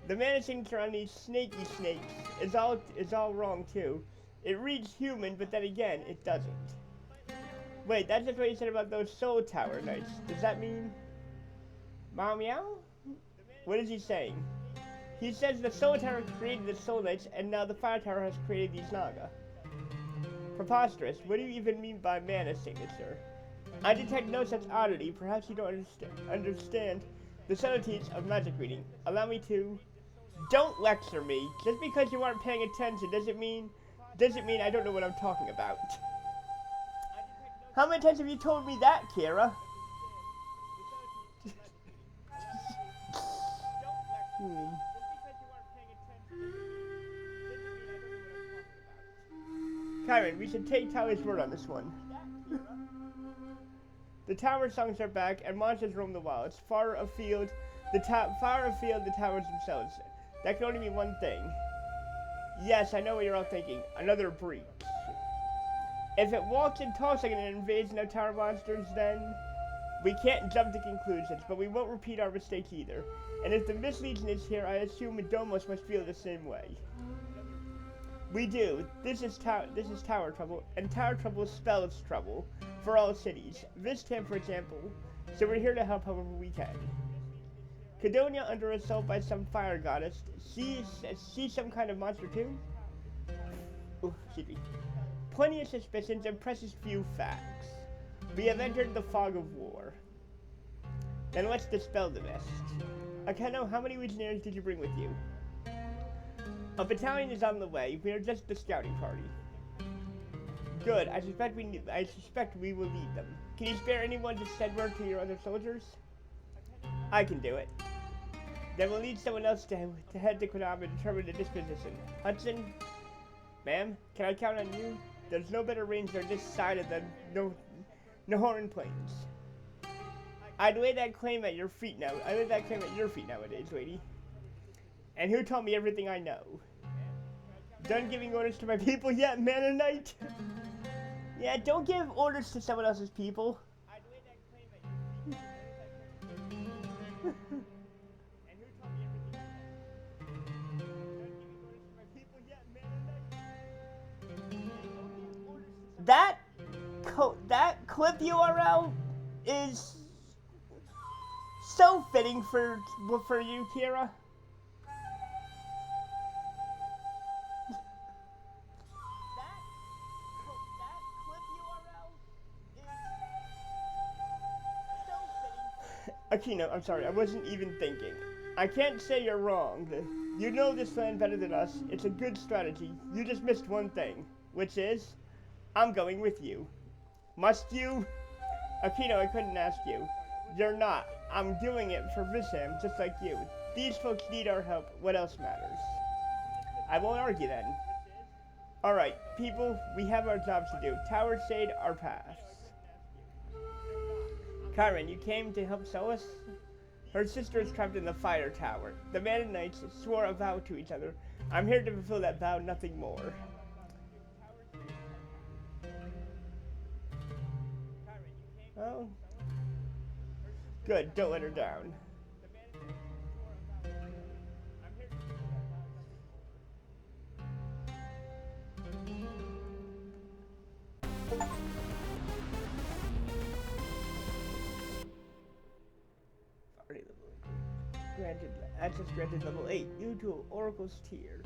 A: The mana signature on these snaky snakes is all wrong, too. It reads human, but then again, it doesn't. Wait, that's just what you said about those Soul Tower Knights. Does that mean... Meow meow? What is he saying? He says the Soul Tower created the Soul Knights, and now the Fire Tower has created these Naga. Preposterous. What do you even mean by mana signature? I detect no such oddity. Perhaps you don't understand the subtleties of magic reading. Allow me to... Don't lecture me. Just because you aren't paying attention doesn't mean I don't know what I'm talking about. How many times have you told me that, Kira? Chiron, we should take Tali's word on this one. The tower songs are back, and monsters roam the wilds. Far afield, the towers themselves. That can only mean one thing. Yes, I know what you're all thinking. Another breach. If it walks and talks like it invades no tower monsters, then... We can't jump to conclusions, but we won't repeat our mistakes either. And if the Mist Legion is here, I assume Domos must feel the same way. We do. This is tower trouble, and tower trouble spells trouble for all cities. Vistam, for example. So we're here to help however we can. Cadonia under assault by some fire goddess. See some kind of monster too? Ooh, excuse me. Plenty of suspicions and precious few facts. We have entered the fog of war. Then let's dispel the mist. Akeno, how many legionnaires did you bring with you? A battalion is on the way. We are just the scouting party. Good. I suspect we will lead them. Can you spare anyone to send word to your other soldiers? I can do it. Then we'll need someone else to head to Konami and determine the disposition. Hudson? Ma'am, can I count on you? There's no better ranger this side of the Nahoran Plains. I'd lay that claim at your feet now. I lay that claim at your feet nowadays, lady. And who taught me everything I know? Done giving orders to my people yet, Mana Knight? Yeah, don't give orders to someone else's people. That clip URL is so fitting for you, Kira. Akino, I'm sorry, I wasn't even thinking. I can't say you're wrong. You know this land better than us. It's a good strategy. You just missed one thing, which is, I'm going with you. Must you? Akino, I couldn't ask you. You're not. I'm doing it for Visham, just like you. These folks need our help. What else matters? I won't argue then. Alright, people, we have our jobs to do. Tower shade our paths. Karen, you came to help Celis? Her sister is trapped in the fire tower. The Mana Knights swore a vow to each other. I'm here to fulfill that vow, nothing more. Oh. Good, don't let her down. Granted, access granted level 8 due to Oracle's tier.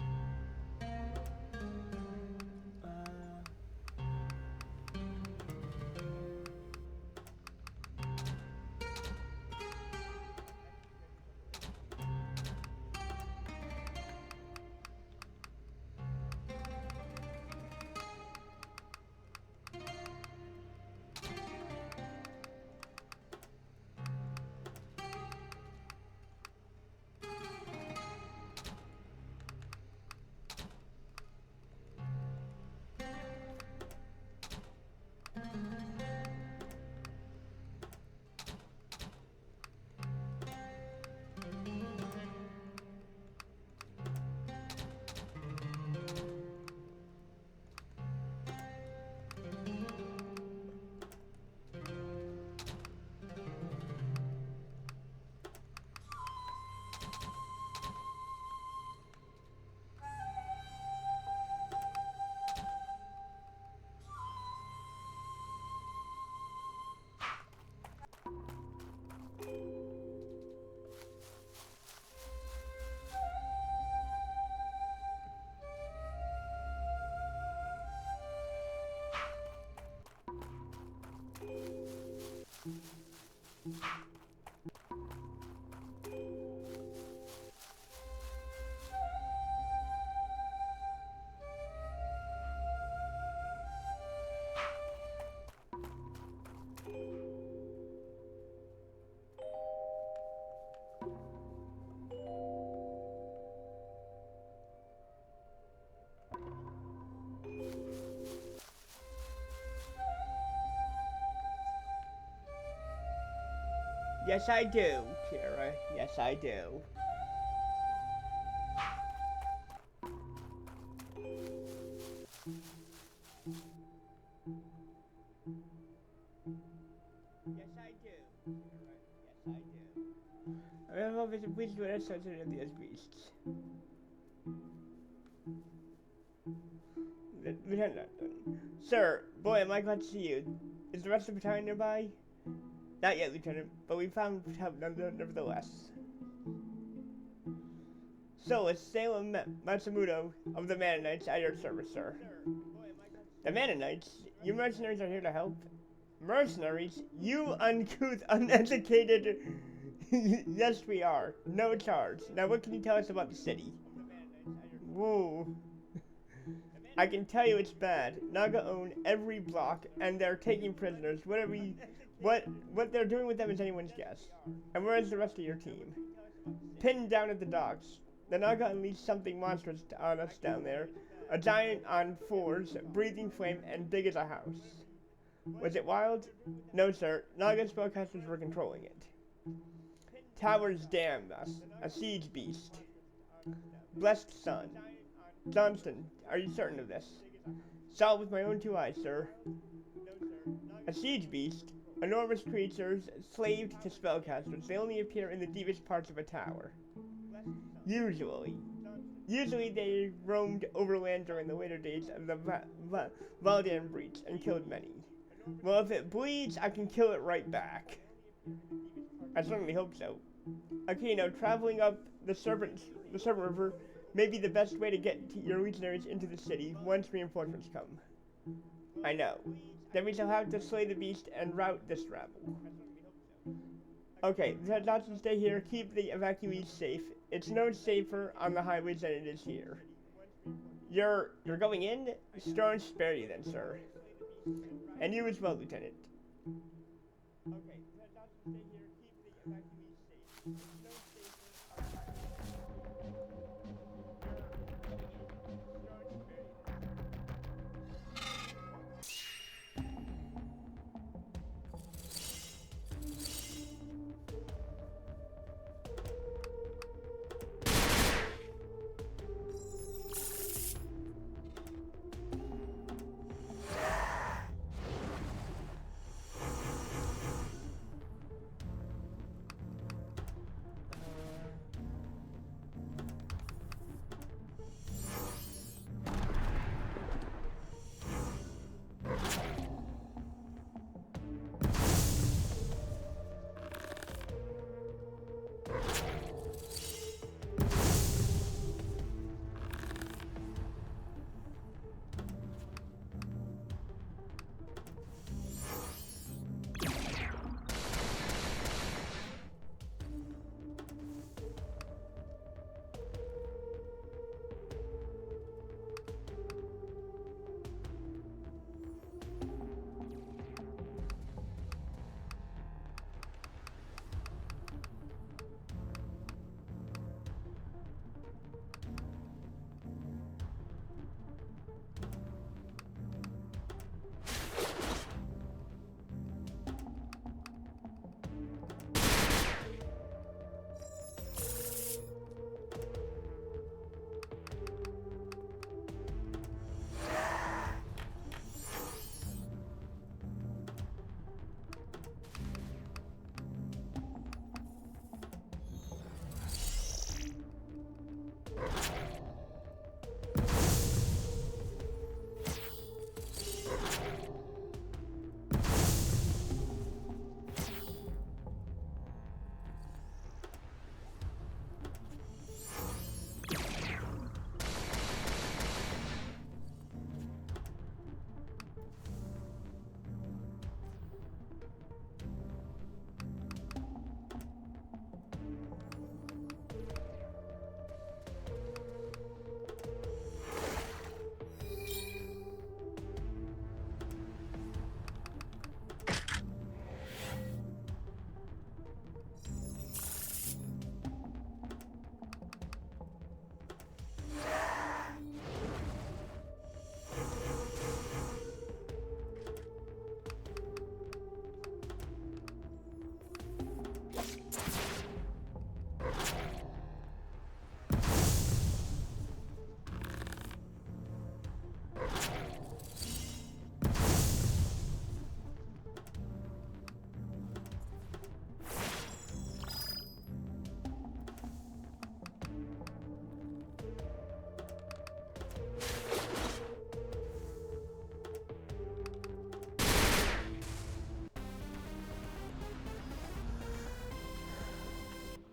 A: Yes, I do, Kira. Yes, I do. Yes, I do. Yes, I do. I don't know if it's a beast, but it's such of these beasts. Lieutenant, sir, boy, am I glad to see you. Is the rest of the battalion nearby? Not yet, Lieutenant, but we found help nevertheless. So, it's Salem Matsumoto of the Mana Knights at your service, sir. The Mana Knights? You mercenaries are here to help? Mercenaries? You uncouth, uneducated... Yes, we are. No charge. Now, what can you tell us about the city? Whoa. I can tell you it's bad. Naga own every block, and they're taking prisoners. What they're doing with them is anyone's guess. And where is the rest of your team? Pinned down at the docks. The Naga unleashed something monstrous on us down there. A giant on fours, breathing flame, and big as a house. Was it wild? No, sir. Naga spellcasters were controlling it. Towers damned us. A siege beast. Blessed sun. Johnston, are you certain of this? Saw it with my own two eyes, sir. A siege beast? Enormous creatures, slaved to spellcasters. They only appear in the deepest parts of a tower. Usually they roamed overland during the later days of the Valdan Breach and killed many. Well, if it bleeds, I can kill it right back. I certainly hope so. Akino, traveling up the Serpent River may be the best way to get your legionaries into the city once reinforcements come. I know. Then we shall have to slay the beast and rout this rabble. Okay, the Dodgers stay here. Keep the evacuees safe. It's no safer on the highways than it is here. You're going in? Stone spare you then, sir. And you as well, Lieutenant. Okay, the Dodgers stay here. Keep the evacuees safe. It's no safer on the highways.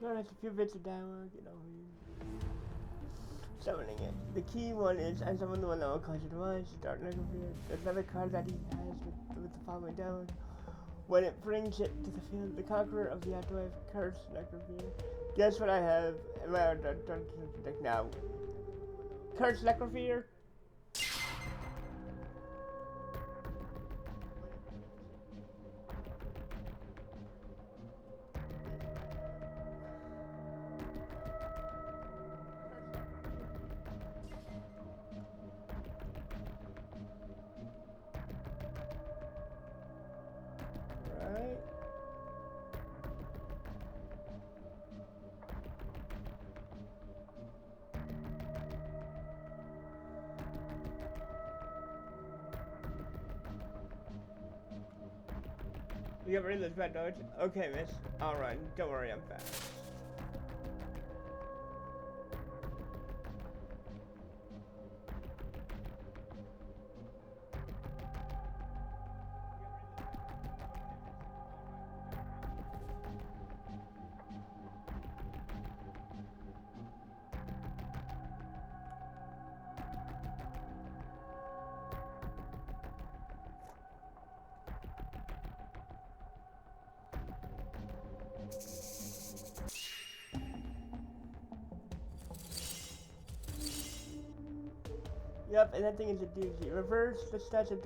A: Alright, a few bits of dialogue, summoning it. The key one is, I summon the one that will cause you to rise, start necrophilia. There's another card that he has with the following dialogue. When it brings it to the field, the conqueror of the afterlife, curse necrophilia. Guess what I have? Now. Curse necrophilia? You got rid of those bad dogs? Okay, miss. I'll run. Don't worry, I'm fast. Yep, and that thing is a doozy. Reverse the stats of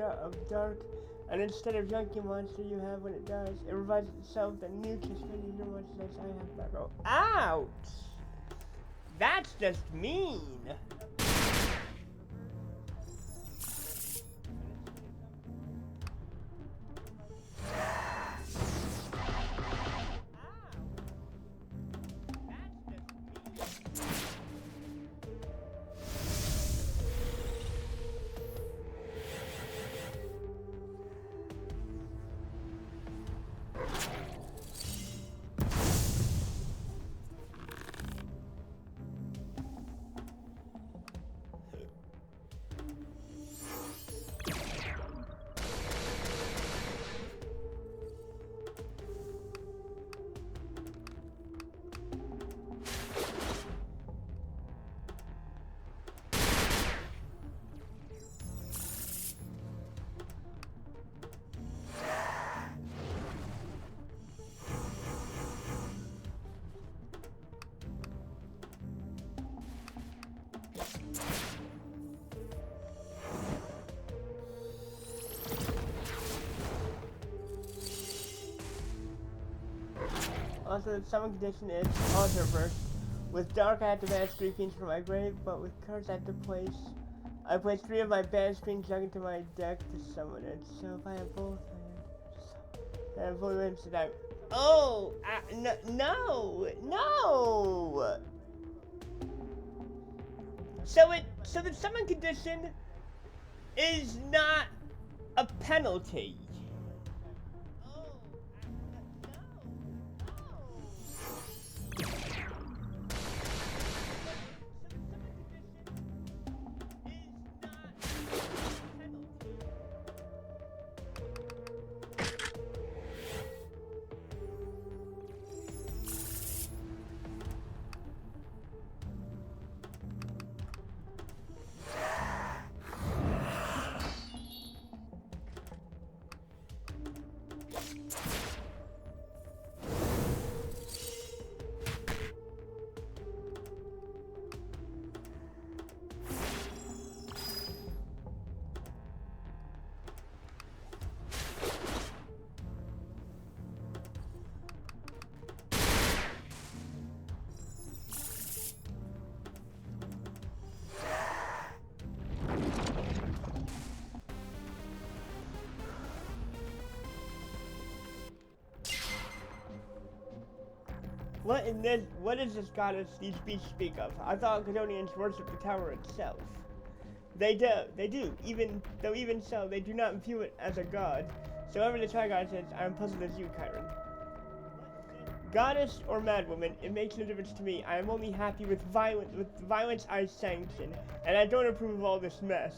A: dark, and instead of junkie monster you have when it dies, it revives itself and nukes as many of your monsters as I have back row. Ouch! That's just mean! Also, the summon condition is Altar Burst. With Dark, I have to banish 3 fiends from my grave, but with Curse, I have to place 3 of my banished fiends dug into my deck to summon it. So if I have both, I have fully rinsed it out. Oh! No! So the summon condition is not a penalty. What is this goddess these beasts speak of? I thought Cadonians worship the tower itself. They do. Even so, they do not view it as a god. So whoever the Tri-God is, I am puzzled as you, Chiron. Goddess or madwoman, it makes no difference to me. I am only happy with violence I sanction, and I don't approve of all this mess.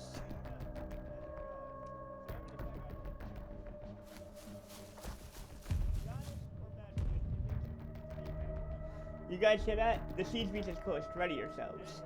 A: You guys hear that? The siege beast is close. Ready yourselves.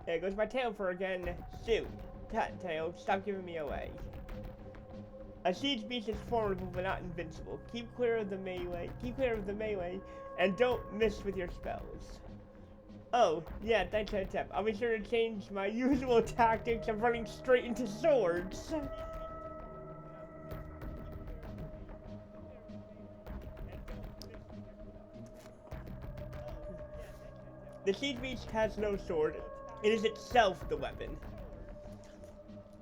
A: There goes my tail for again. Shoot. Tail, stop giving me away. A siege beast is formidable but not invincible. Keep clear of the melee, and don't miss with your spells. Oh, yeah, thanks for the tip. I'll be sure to change my usual tactics of running straight into swords. The siege beast has no sword. It is itself the weapon.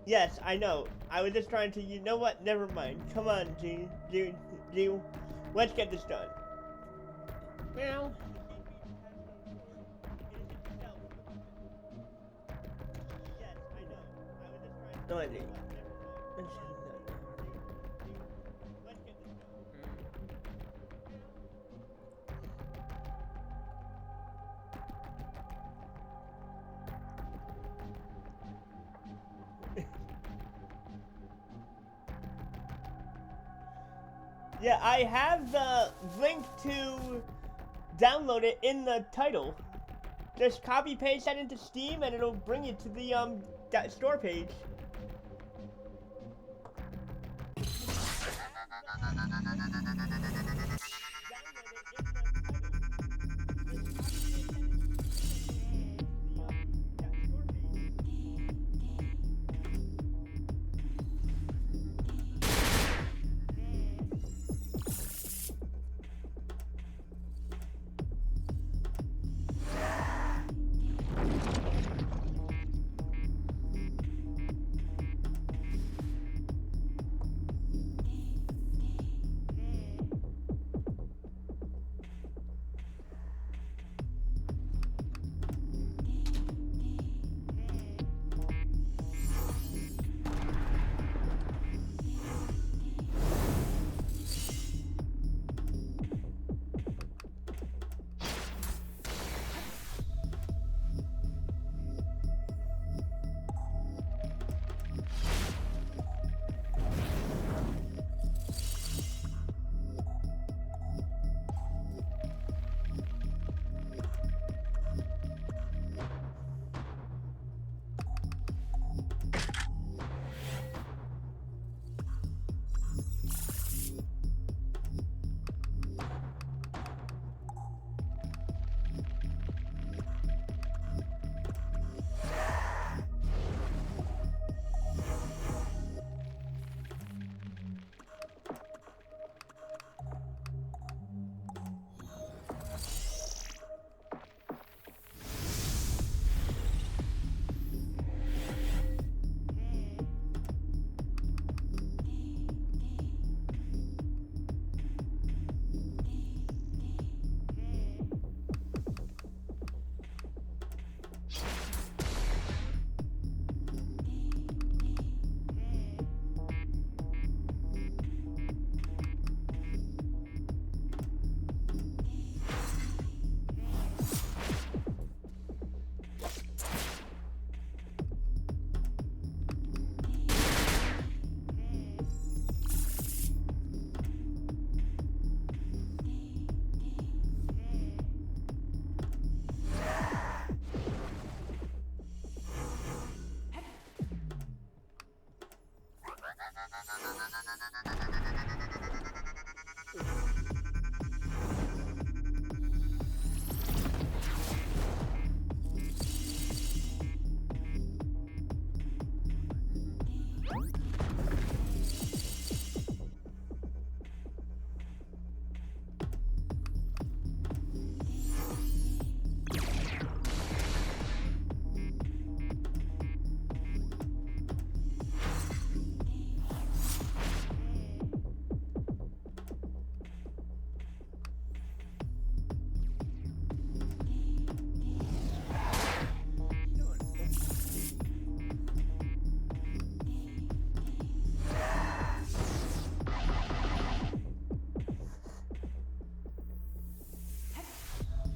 A: Yes, I know. I was just trying to, you know what? Never mind. Come on, G. Let's get this done. Meow. No, I didn't. Yeah, I have the link to download it in the title. Just copy paste that into Steam and it'll bring you to the store page.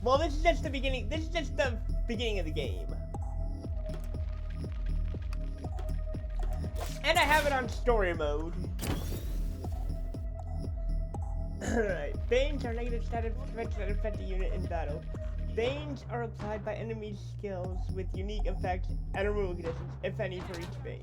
A: Well, this is just the beginning. This is just the beginning of the game. And I have it on story mode. Alright. Banes are negative status effects that affect the unit in battle. Banes are applied by enemy skills with unique effects and removal conditions, if any, for each Bane.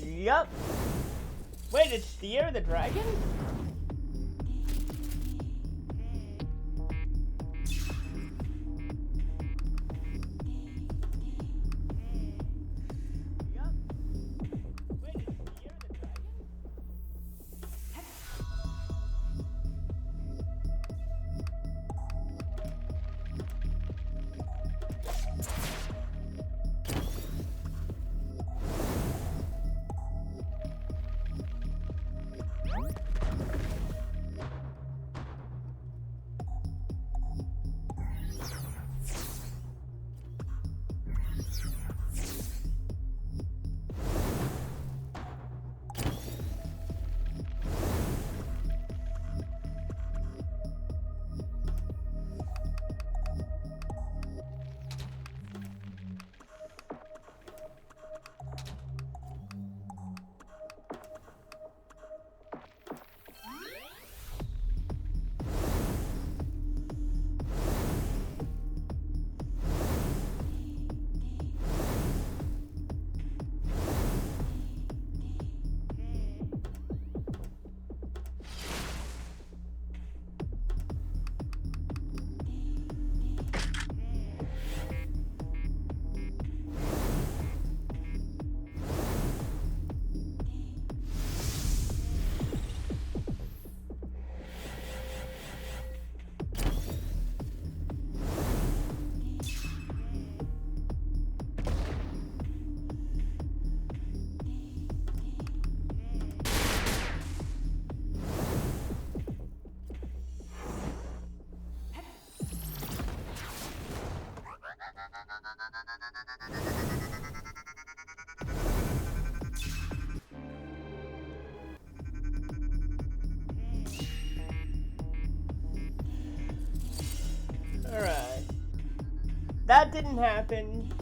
A: Yup. Wait, it's the Year of the Dragon? Yup. Wait, it's the Year of the Dragon? Alright. That didn't happen.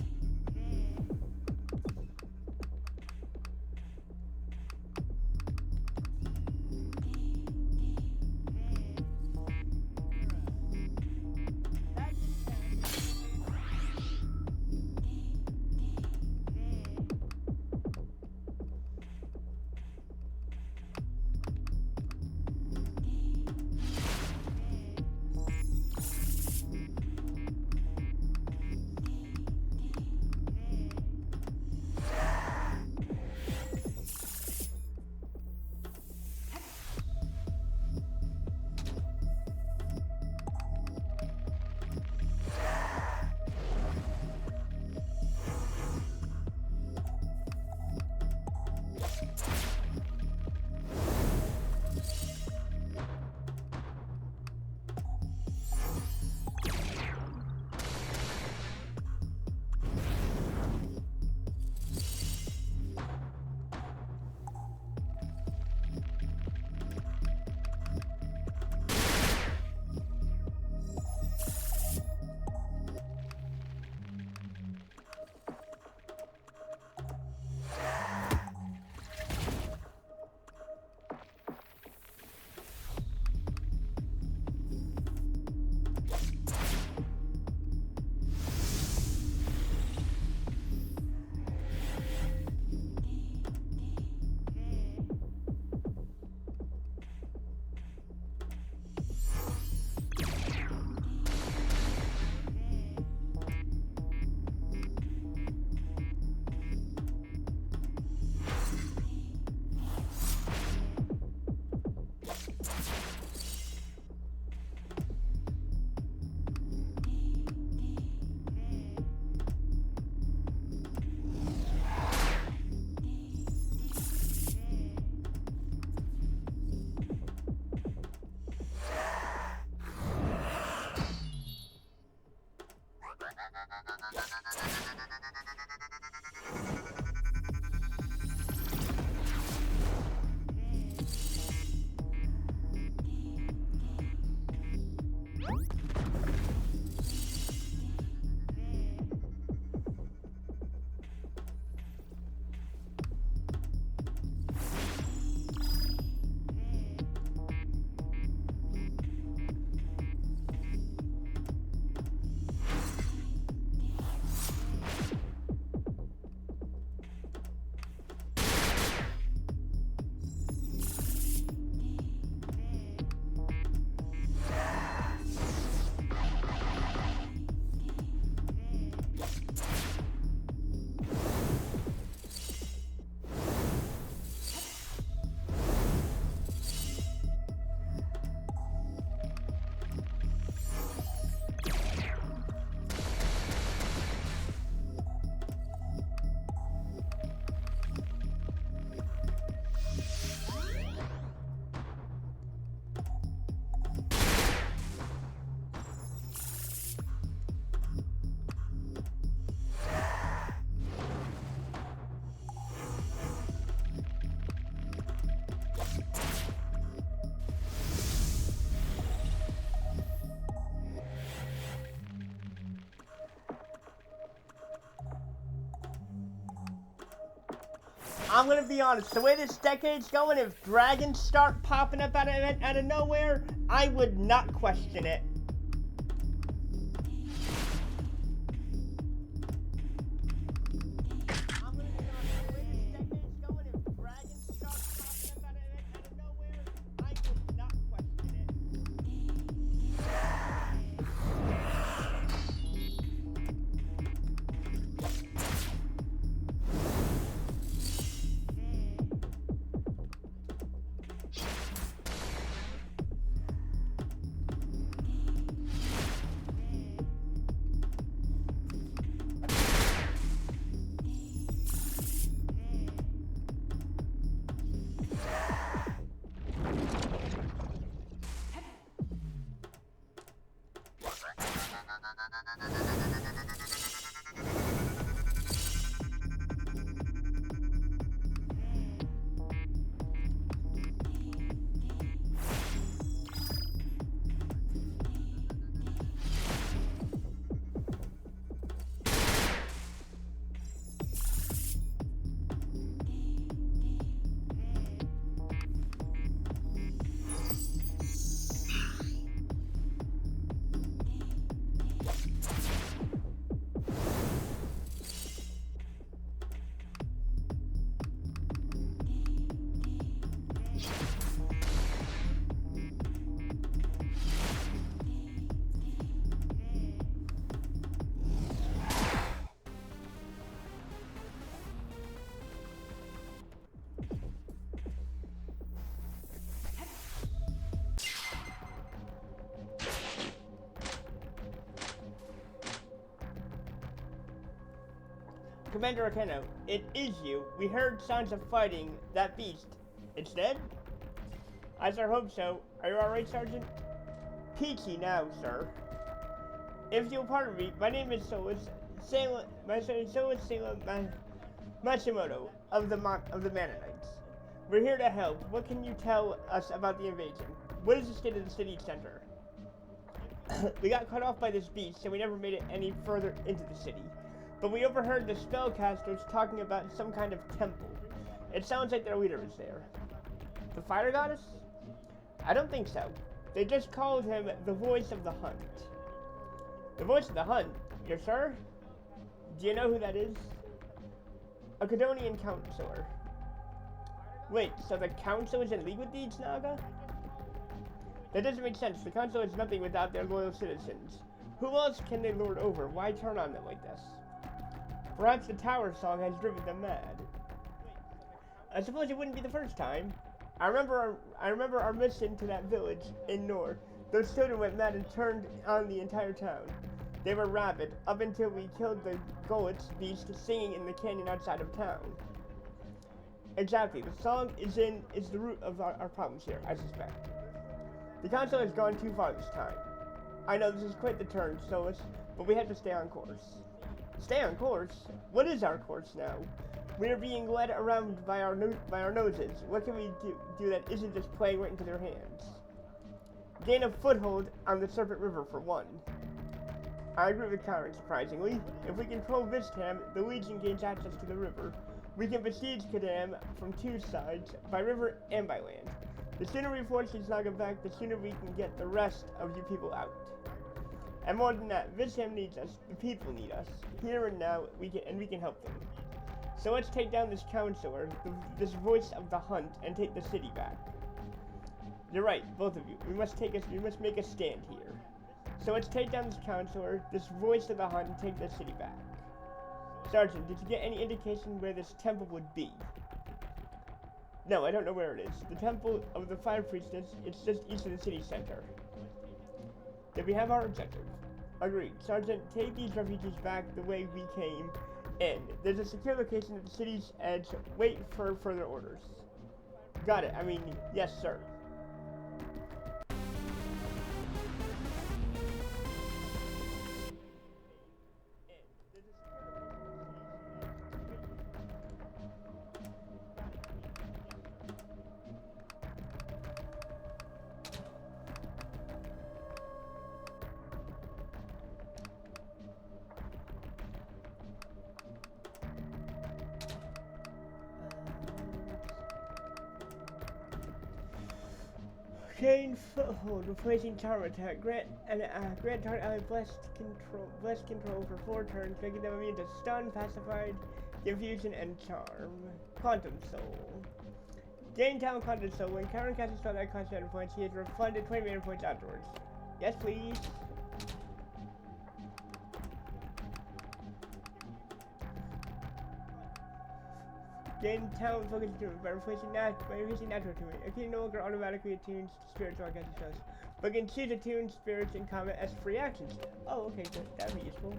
A: I'm gonna be honest, the way this decade's going, if dragons start popping up out of nowhere, I would not question it. I'm gonna be honest, the way this decade's going, if dragons start popping up out of nowhere, I would not question it. Commander Akeno, it is you. We heard sounds of fighting. That beast. It's dead? I sure hope so. Are you alright, Sergeant? Peachy now, sir. If you'll pardon me, my name is Matsumoto of the Mannonites. We're here to help. What can you tell us about the invasion? What is the state of the city center? We got cut off by this beast, so we never made it any further into the city. But we overheard the spellcasters talking about some kind of temple. It sounds like their leader is there. The fire goddess? I don't think so. They just called him the Voice of the Hunt. The Voice of the Hunt? You're sure? Do you know who that is? A Cadonian counselor. Wait, so the council is in league with these Naga? That doesn't make sense. The council is nothing without their loyal citizens. Who else can they lord over? Why turn on them like this? Perhaps the tower song has driven them mad. I suppose it wouldn't be the first time. I remember our mission to that village in North. Those children went mad and turned on the entire town. They were rabid, up until we killed the Golitz beast singing in the canyon outside of town. Exactly, the song is the root of our problems here, I suspect. The council has gone too far this time. I know this is quite the turn, Solus, but we have to stay on course. Stay on course? What is our course now? We are being led around by our noses. What can we do that isn't just playing right into their hands? gain a foothold on the Serpent River for one. I agree with Karen, surprisingly. If we control Vistam, the Legion gains access to the river. We can besiege Kadam from two sides, by river and by land. The sooner we force these Naga back, the sooner we can get the rest of you people out. And more than that, Vistam needs us, the people need us. Here and now, we can help them. So let's take down this counselor, this voice of the hunt, and take the city back. You're right, both of you. We must make a stand here. So let's take down this counselor, this voice of the hunt, and take the city back. Sergeant, did you get any indication where this temple would be? No, I don't know where it is. The temple of the Fire Priestess, it's just east of the city center. Then we have our objective. Agreed. Sergeant, take these refugees back the way we came in. There's a secure location at the city's edge. Wait for further orders. Got it. I mean, yes, sir. Gain foothold, replacing tower attack. Grant target ally blessed control for 4 turns, making them immune to stun, pacified, confusion, and charm. Quantum Soul. Gain talent Quantum Soul. When Karen casts a spell that costs 7 points, he is refunded 20 mana points afterwards. Yes, please. Gain talent focus attunement by replacing natural attunement. A king no longer automatically attunes to spirits or casting spells, but can choose attune spirits in combat as free actions. Oh, okay, good. That'd be useful.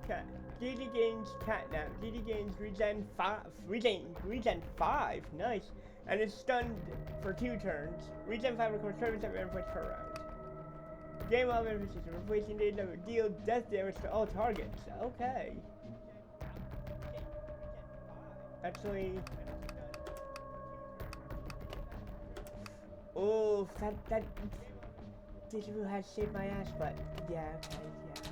A: Cat. DD gains Catnap. DD gains regen 5. Nice. And is stunned for 2 turns. Regen 5 records 37 mana points per round. Game of emphasis, replacing data number, deal death damage to all targets. Okay. Actually. Oh, that Digital has saved my ass, but yeah, okay, yeah.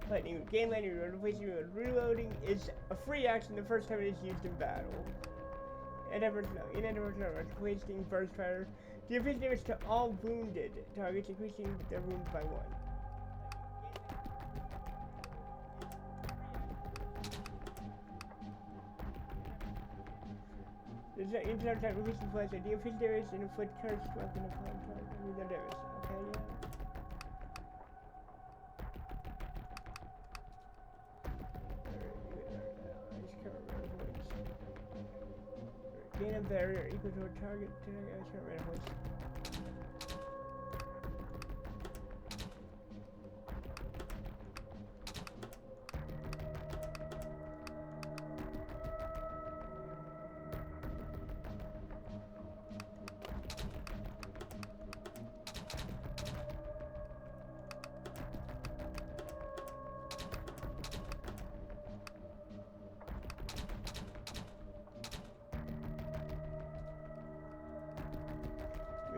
A: Lightning, game lightning reload, replacing reloading is a free action the first time it is used in battle. In replacing burst fire. The increased damage to all wounded targets, increasing their wounds by 1. There's an entire type replacing flash. The increased damage and inflict cursed weapon upon target with their damage. Okay, yeah. Gain a barrier equal to a target to current mana points.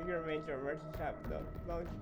A: Remains our emergency tap longitude.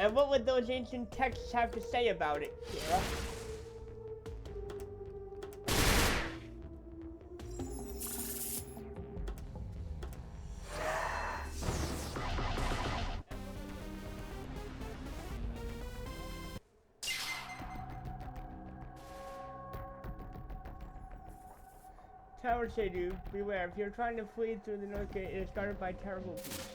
A: And what would those ancient texts have to say about it, Kira? Tower Sedu, beware. If you're trying to flee through the North Gate, it is guarded by terrible beasts.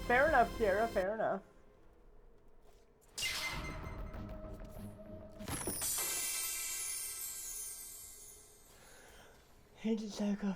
A: Fair enough, Kira, fair enough. Agent Sarkov.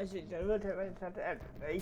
A: I see, so we'll try to start to end today.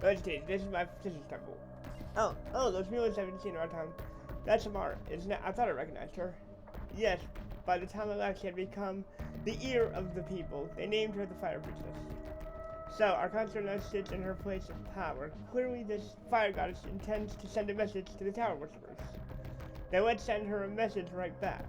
A: Vegetation, this is my sister's temple. Oh, those mules I haven't seen around town. That's Amara, isn't it? I thought I recognized her. Yes, by the time I left, she had become the ear of the people. They named her the Fire Princess. So, our concert now sits in her place of power. Clearly, this fire goddess intends to send a message to the Tower Worshippers. Then let's send her a message right back.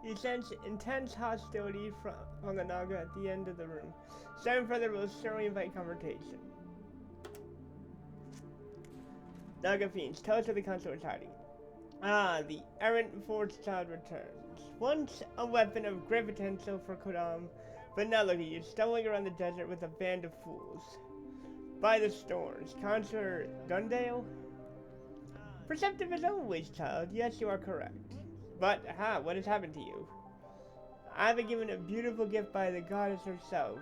A: You sense intense hostility from the Naga at the end of the room. Stepping further will surely invite confrontation. Naga fiends, tell us where the console is hiding. Ah, the errant forged child returns. Once a weapon of great potential for Kodam, but now look at you, stumbling around the desert with a band of fools. By the storms, Counselor Dundale? Perceptive as always, child. Yes, you are correct. But, what has happened to you? I've been given a beautiful gift by the goddess herself,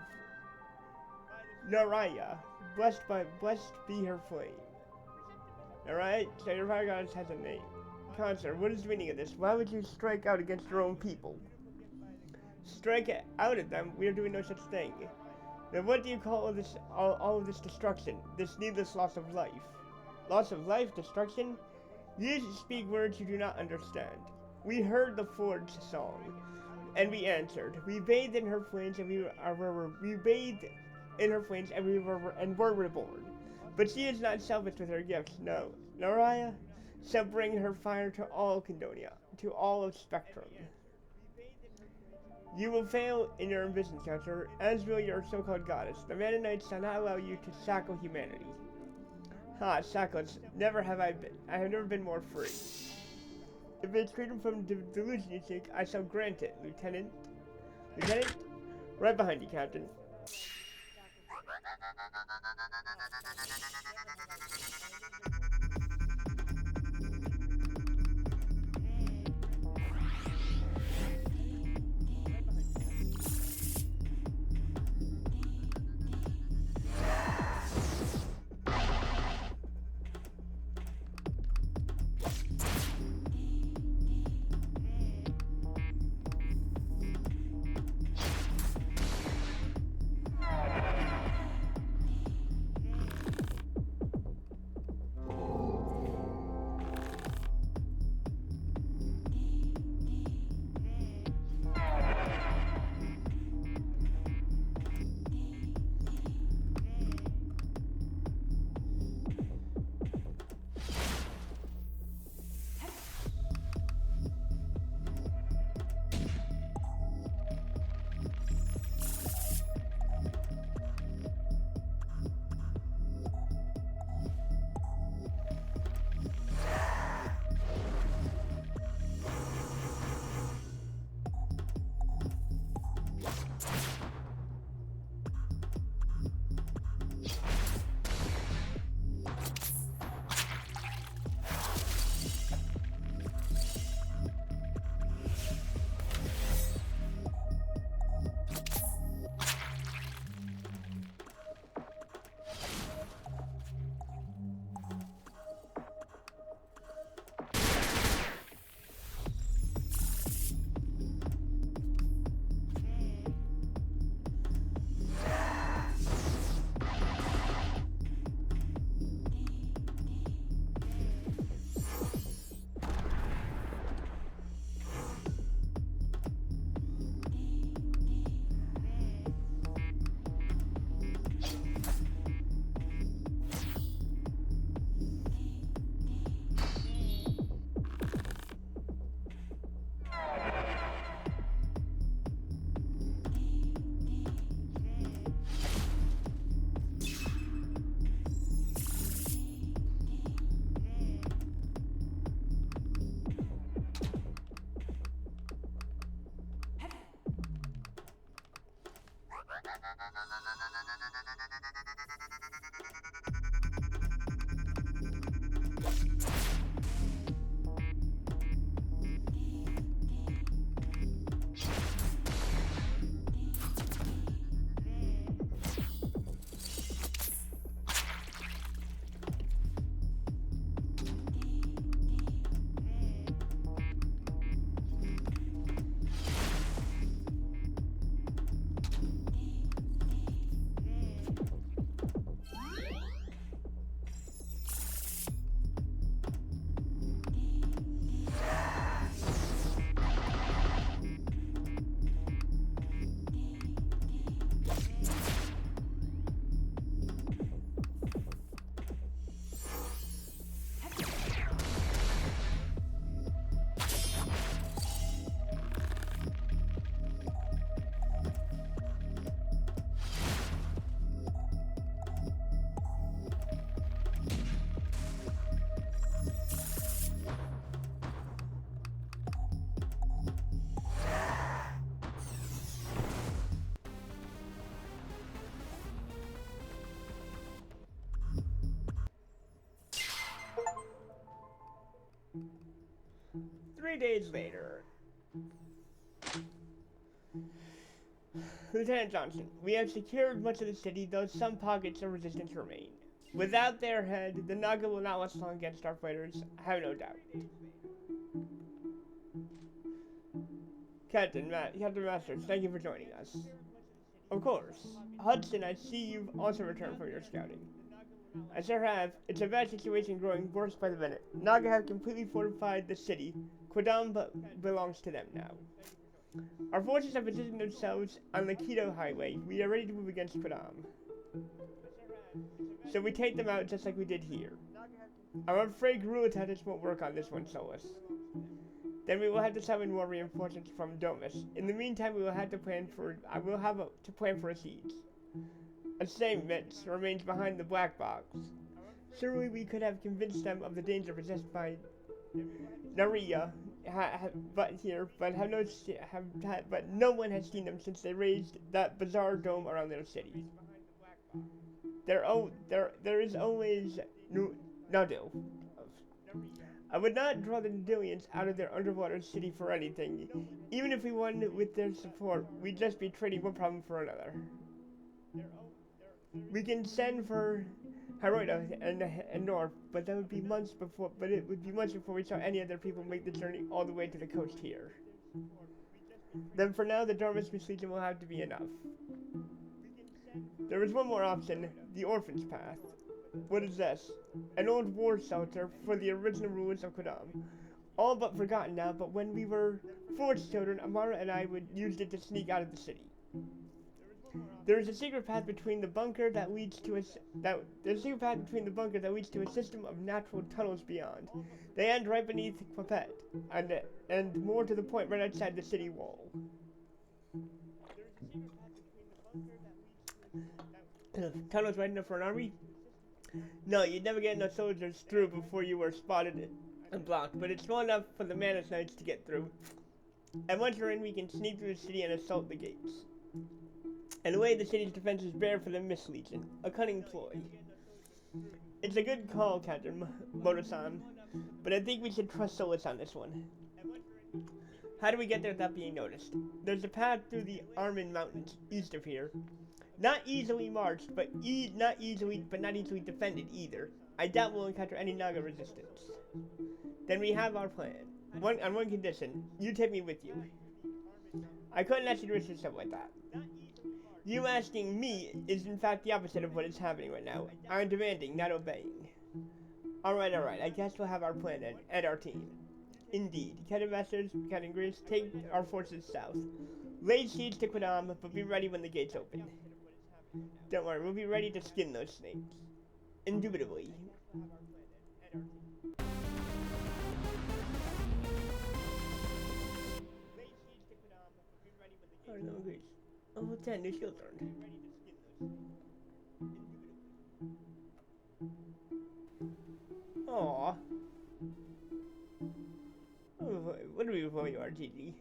A: Naraya. Blessed be her flame. Alright, so your fire goddess has a name. Counselor, what is the meaning of this? Why would you strike out against your own people? Strike out at them? We are doing no such thing. Then what do you call all of this destruction? This needless loss of life? Loss of life? Destruction? You speak words you do not understand. We heard the forged song, and we answered. We bathed in her flames, and were reborn. But she is not selfish with her gifts. No, Naraya shall bring her fire to all Condonia, to all of Spectrum. You will fail in your ambitions, Counselor, as will your so-called goddess. The Mennonites shall not allow you to shackle humanity. Shackles. I have never been more free. If it's freedom from delusion you seek, I shall grant it, Lieutenant. Lieutenant? Right behind you, Captain. days later. Lieutenant Johnson, we have secured much of the city, though some pockets of resistance remain. Without their head, the Naga will not last long against our fighters, I have no doubt. Captain Masters, thank you for joining us. Of course. Hudson, I see you've also returned from your scouting. I sure have. It's a bad situation growing worse by the minute. Naga have completely fortified the city. Quidam belongs to them now. Our forces have positioned themselves on the Keto Highway. We are ready to move against Quidam. So we take them out just like we did here. I'm afraid guerrilla tactics won't work on this one, Solus. Then we will have to summon more reinforcements from Domus. In the meantime, we will have to plan for a siege. A Saint-Mitz remains behind the black box. Surely we could have convinced them of the danger possessed by Naria, but no one has seen them since they raised that bizarre dome around their city. There is always Nadil. I would not draw the Nadillians out of their underwater city for anything. Even if we won with their support, we'd just be trading one problem for another. We can send for Heroida and North, but it would be months before we saw any other people make the journey all the way to the coast here. Then for now, the Dormus Legion will have to be enough. There is one more option, the Orphan's Path. What is this? An old war shelter for the original rulers of Quidam. All but forgotten now, but when we were forged children, Amara and I would use it to sneak out of the city. There is a secret path between the bunker that leads to a system of natural tunnels beyond. They end right beneath Quapet, and more to the point, right outside the city wall. Tunnels right enough for an army? No, you'd never get enough soldiers through before you were spotted and blocked, but it's small enough for the Manus Knights to get through. And once we're in, we can sneak through the city and assault the gates. In a way, the city's defense is bare for the Mist Legion, a cunning ploy. It's a good call, Captain Moto-san, but I think we should trust Solus on this one. How do we get there without being noticed? There's a path through the Armin Mountains, east of here. Not easily marched, but not easily defended either. I doubt we'll encounter any Naga resistance. Then we have our plan. On one condition, you take me with you. I couldn't ask you to risk yourself like that. You asking me is in fact the opposite of what is happening right now. I'm demanding, not obeying. Alright, I guess we'll have our plan and our team. Indeed. Captain Masters, Captain Grace, take our forces south. Lay siege to Quidam, but be ready when the gates open. Don't worry, we'll be ready to skin those snakes. Indubitably. Oh no, Grace. Oh, 10, new shield turn. Aww. Oh, what do we before you are, GG?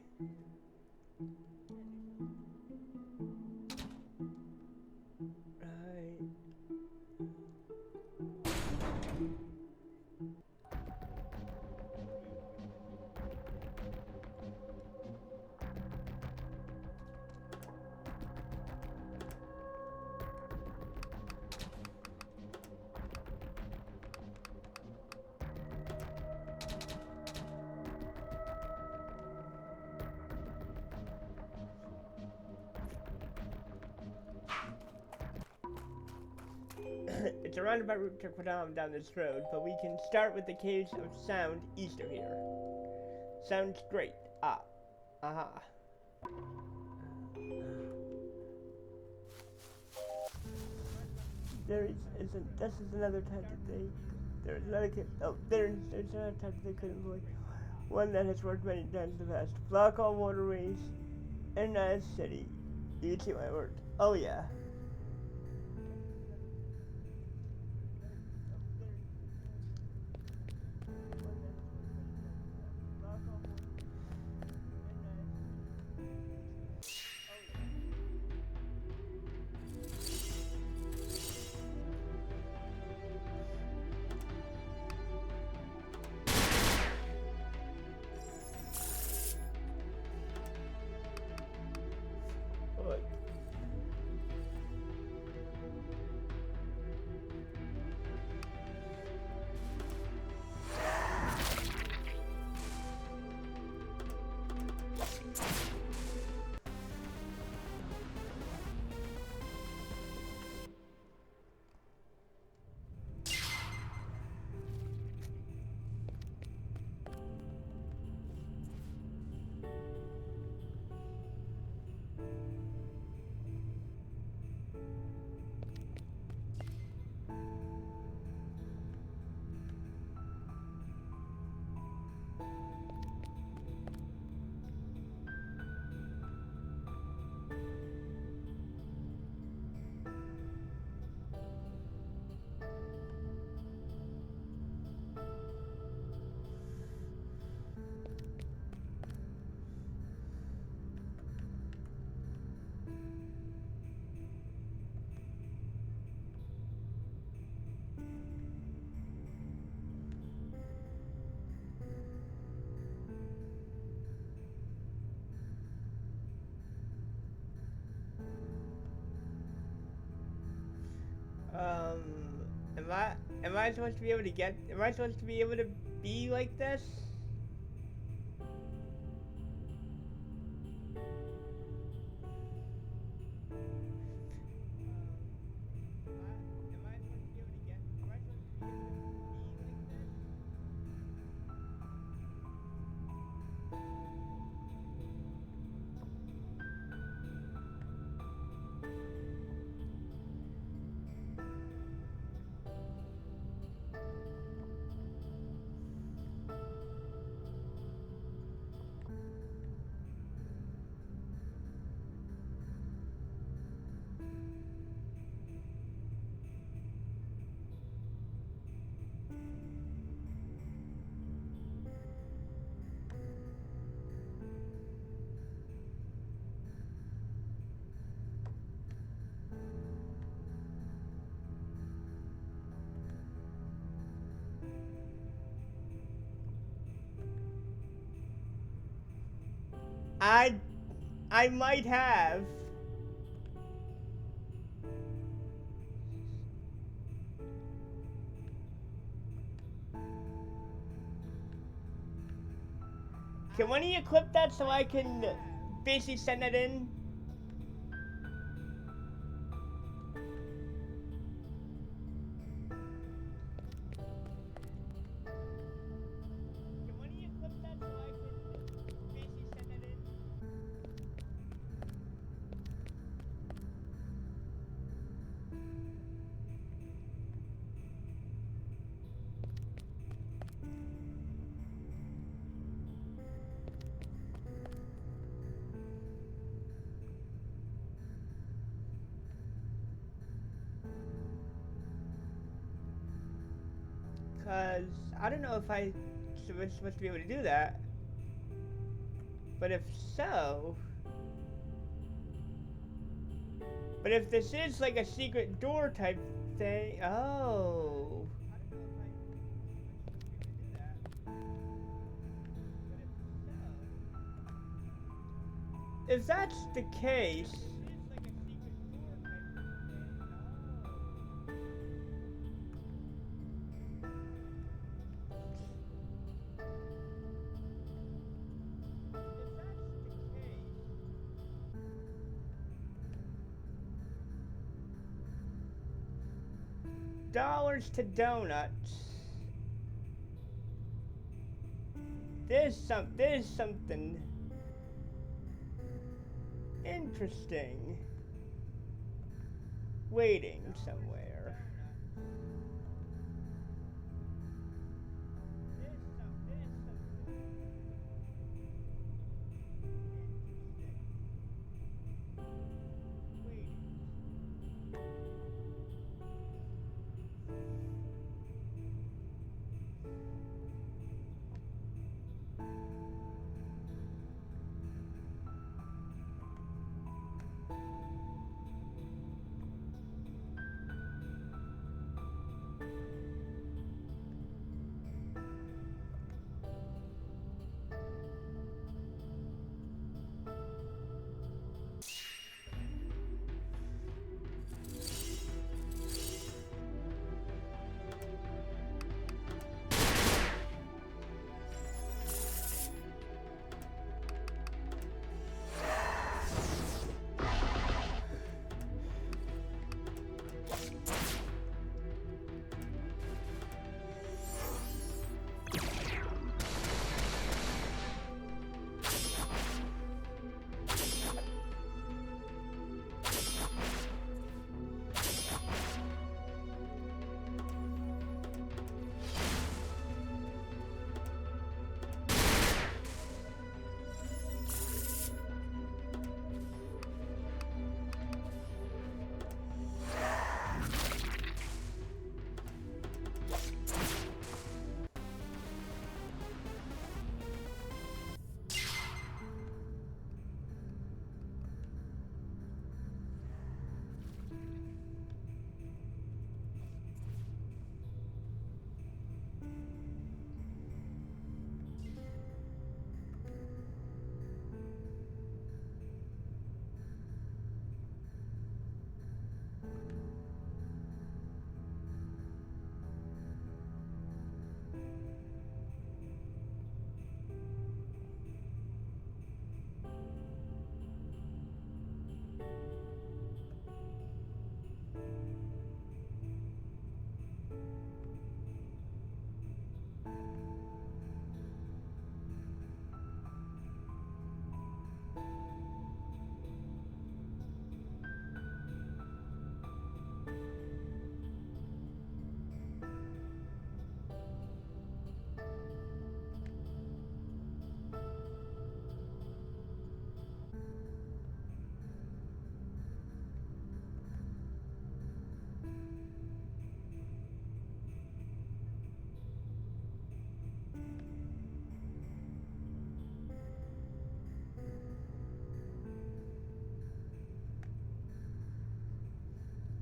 A: It's a roundabout route to Quidam down this road, but we can start with the Caves of Sound east of here. Sounds great. Aha. This is another tactic there's another tactic they could employ. One that has worked many times in the past. Block all waterways in a city. You can see my work. Oh yeah. Am I am I supposed to be able to get? Am I supposed to be able to be like this? I I might have. Can one of you clip that so I can basically send it in? Can one of you clip that so I can basically send it in? Cause I don't know if I was supposed to be able to do that. But if so, but if this is like a secret door type thing, oh. If that's the case, dollars to donuts. There's something interesting waiting somewhere.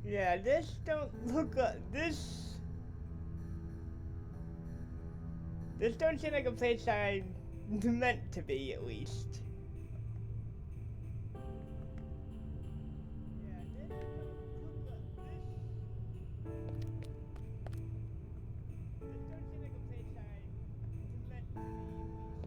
A: Yeah, this don't look this. This don't seem like a place I'm meant to be, at least. Yeah, this don't look this don't seem like a place I'm meant to be, at least.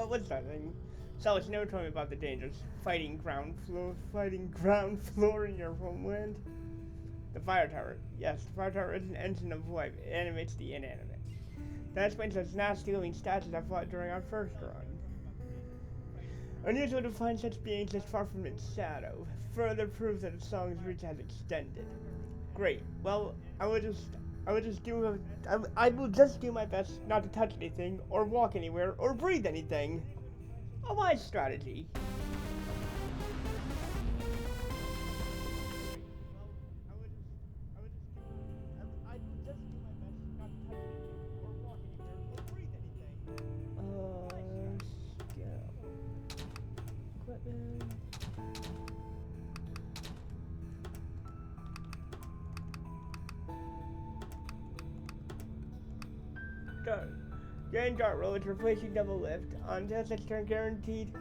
A: what was that thing? Solus never told me about the dangers. Fighting ground floor in your homeland. The fire tower. Yes, the fire tower is an engine of life. It animates the inanimate. That explains those nasty living statues I fought during our first run. Unusual to find such beings this far from its shadow. Further proof that the song's reach has extended. Great. Well, I will just do my best not to touch anything, or walk anywhere, or breathe anything. A wise strategy. Equipment. Dart. Gain dart roll is replacing double lift. On test its turn guaranteed.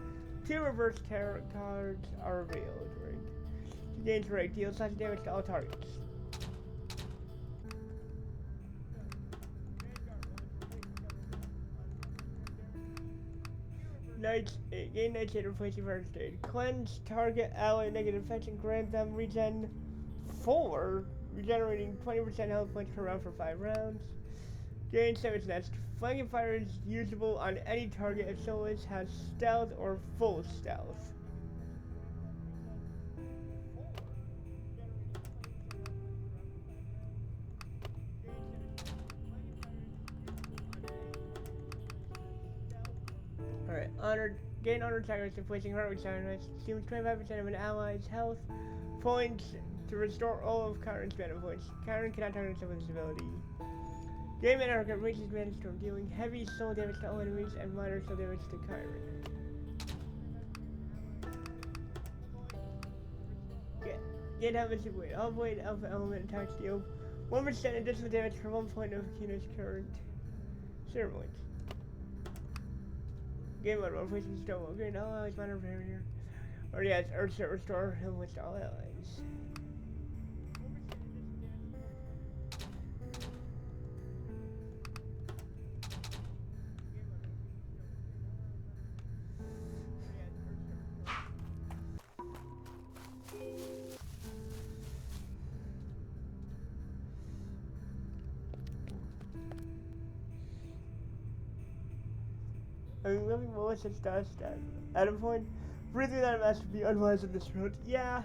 A: 2 reverse tarot cards are revealed. Right. Gains rate deals such damage to all targets. Gain Nightshade replacing first aid. Cleanse target ally negative effects and grant them regen 4, regenerating 20% health points per round for 5 rounds. Gain Savage Nest. Flanking fire is usable on any target if Solus has stealth or full stealth. Alright, gain honor attackers replacing heart with silence. Consumes 25% of an ally's health points to restore all of Chiron's mana points. Chiron cannot target himself with this ability. Gain mana target reaches mana storm, dealing heavy soul damage to all enemies and minor soul damage to Chiron. Gain heaven super weight. All weight alpha element attacks deal 1% additional damage for 1 point of Kino's current ceremonies. Game mode, one placing stone. Gain all allies minor barrier. Or yes, Earth set restore him with all allies. I'm living Melissa's dust at a point. Breathing that mask would be unwise in this road. Yeah.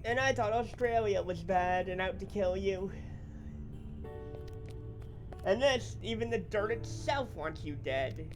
A: And I thought Australia was bad and out to kill you. And this, even the dirt itself wants you dead.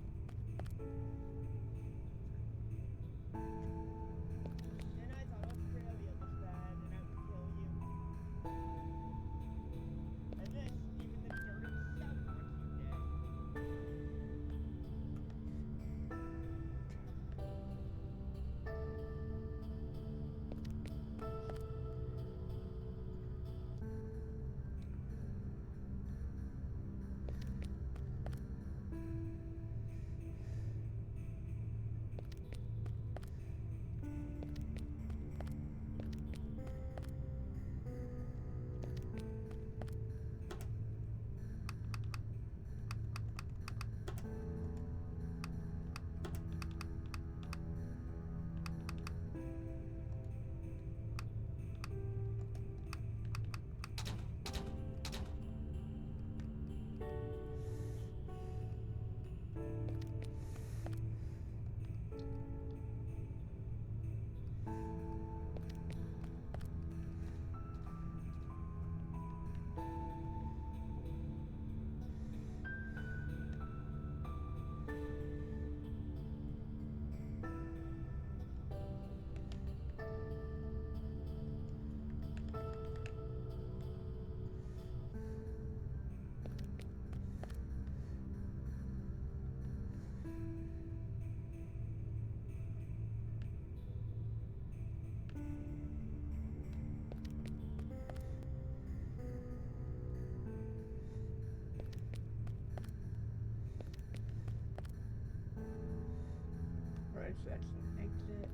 A: guess that's an exit.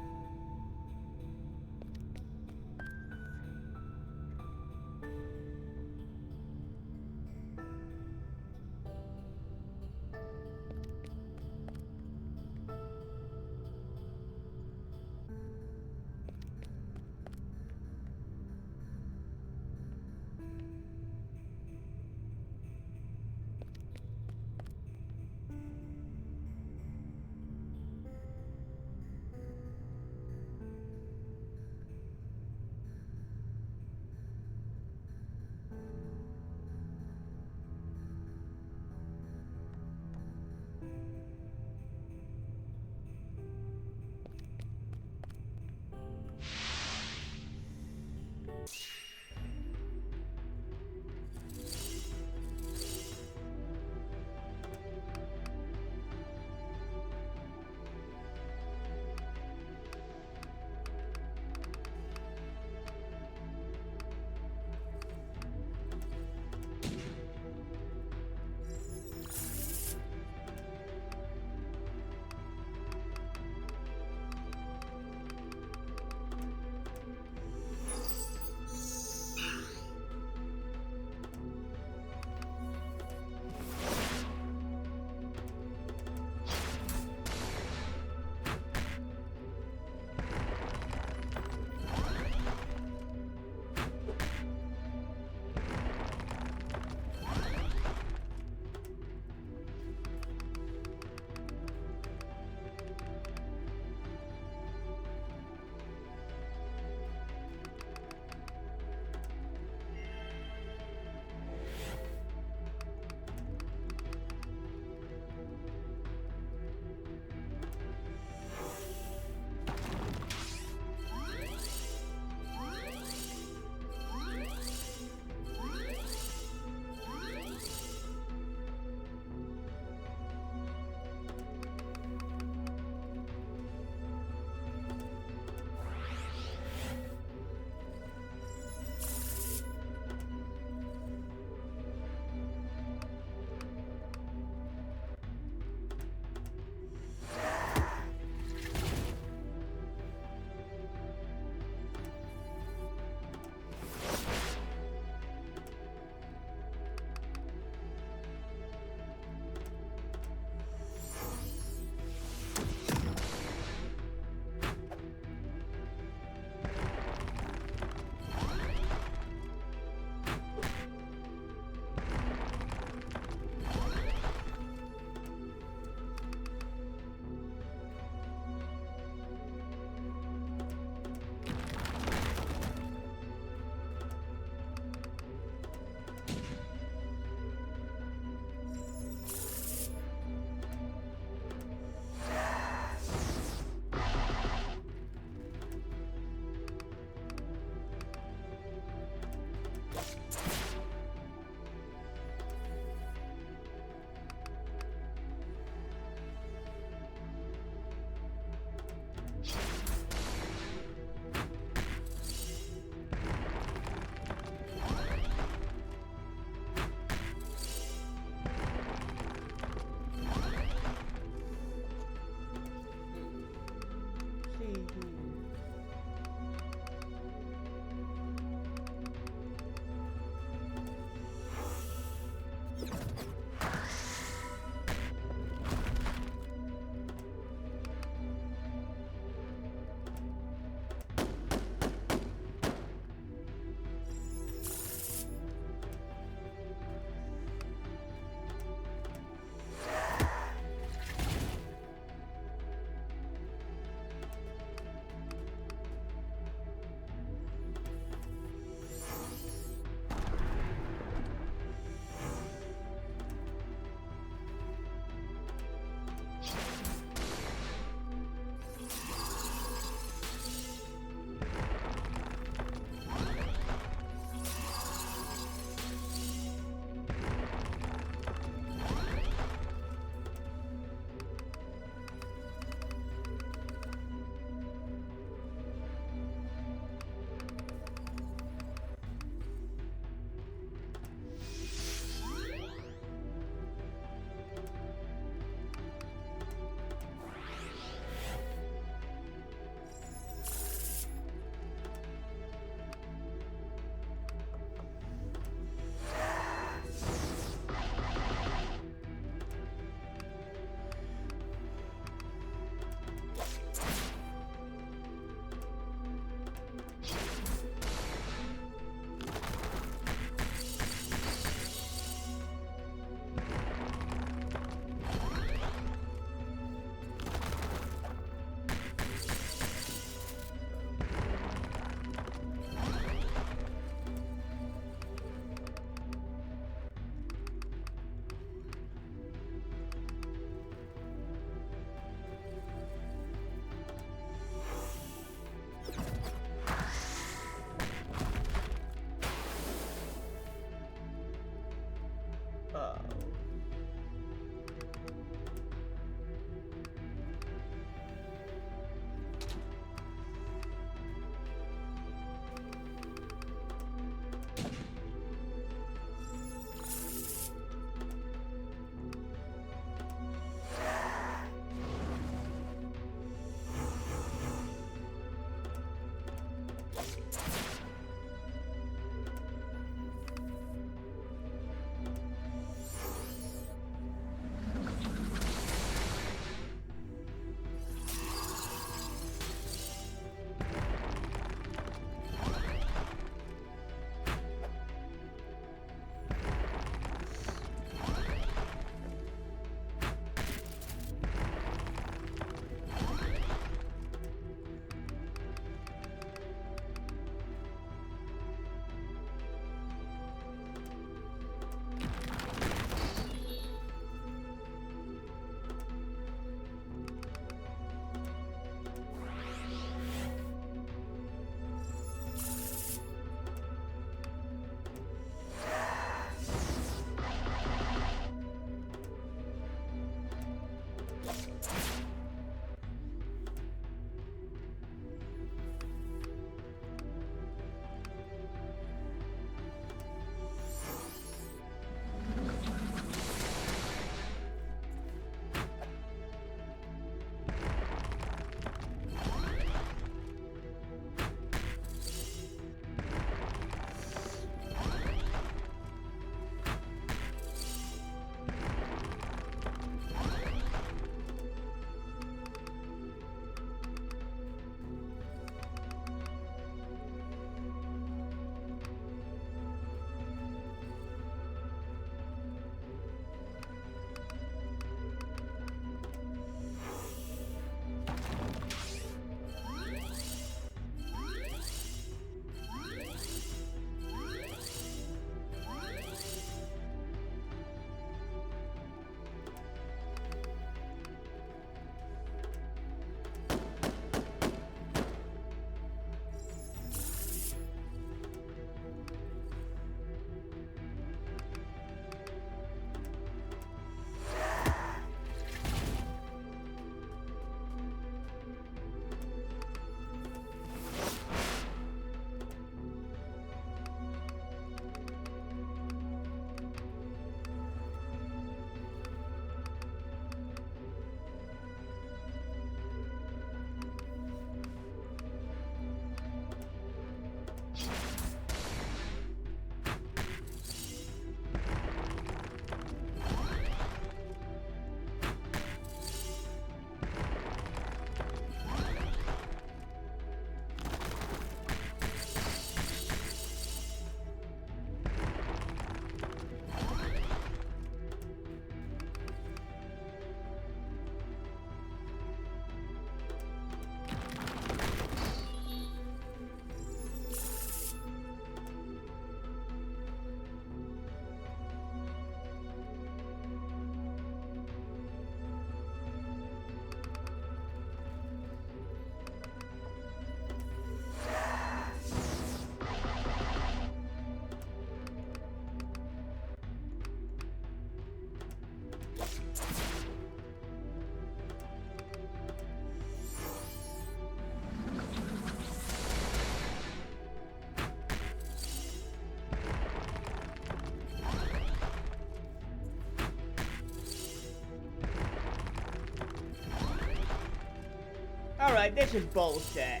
A: Alright, this is bullshit.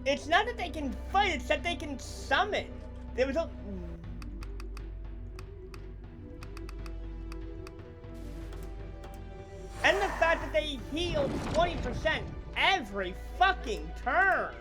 A: It's not that they can fight, it's that they can summon. There was a... And the fact that they heal 20% every fucking turn.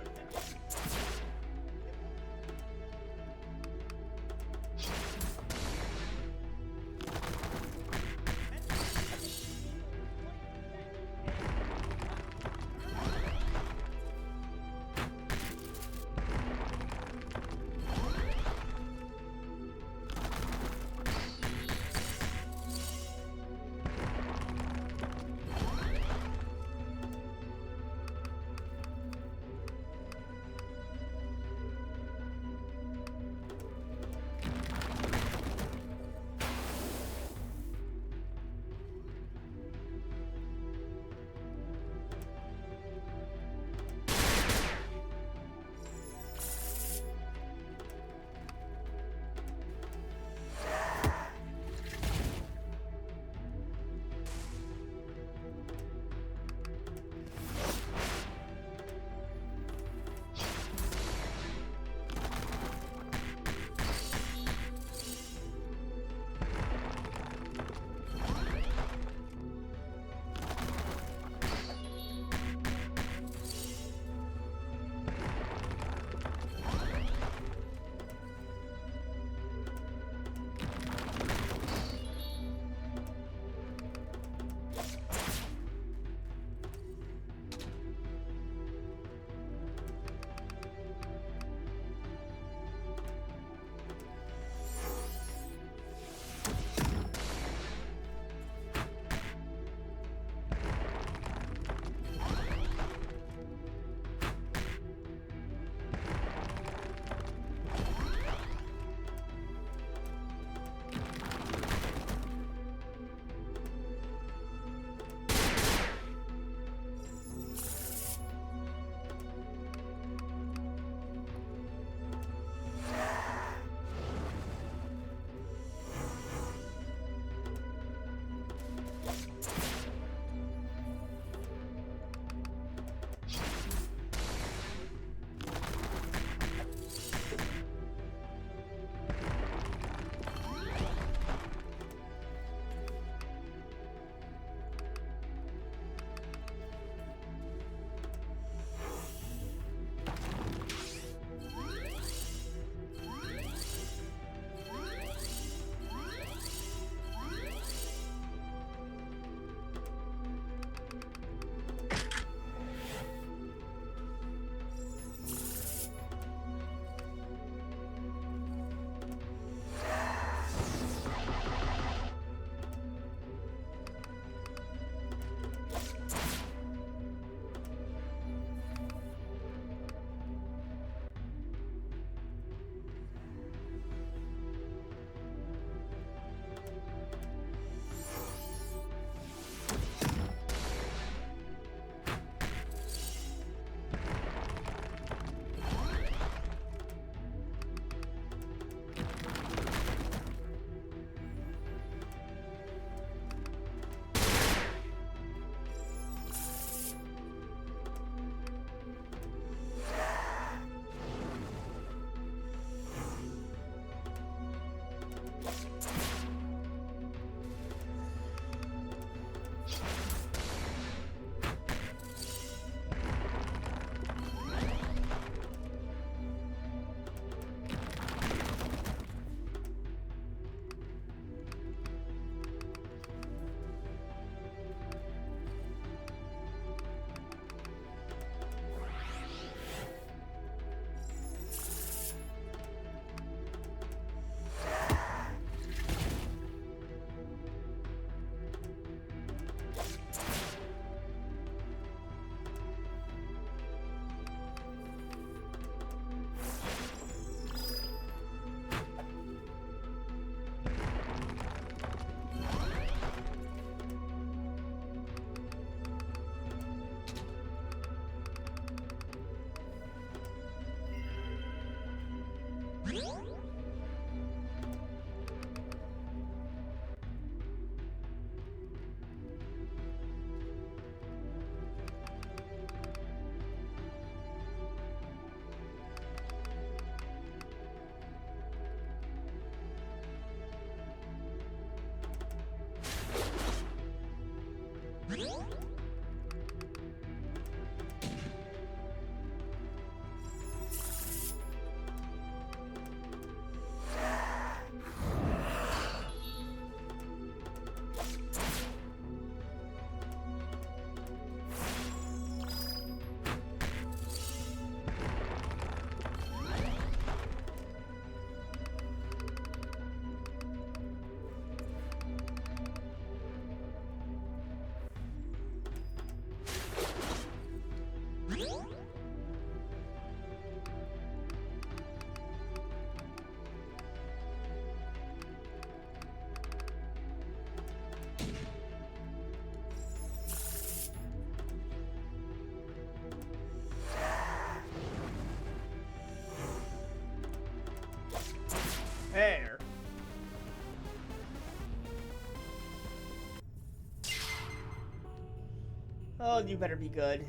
A: Well, you better be good.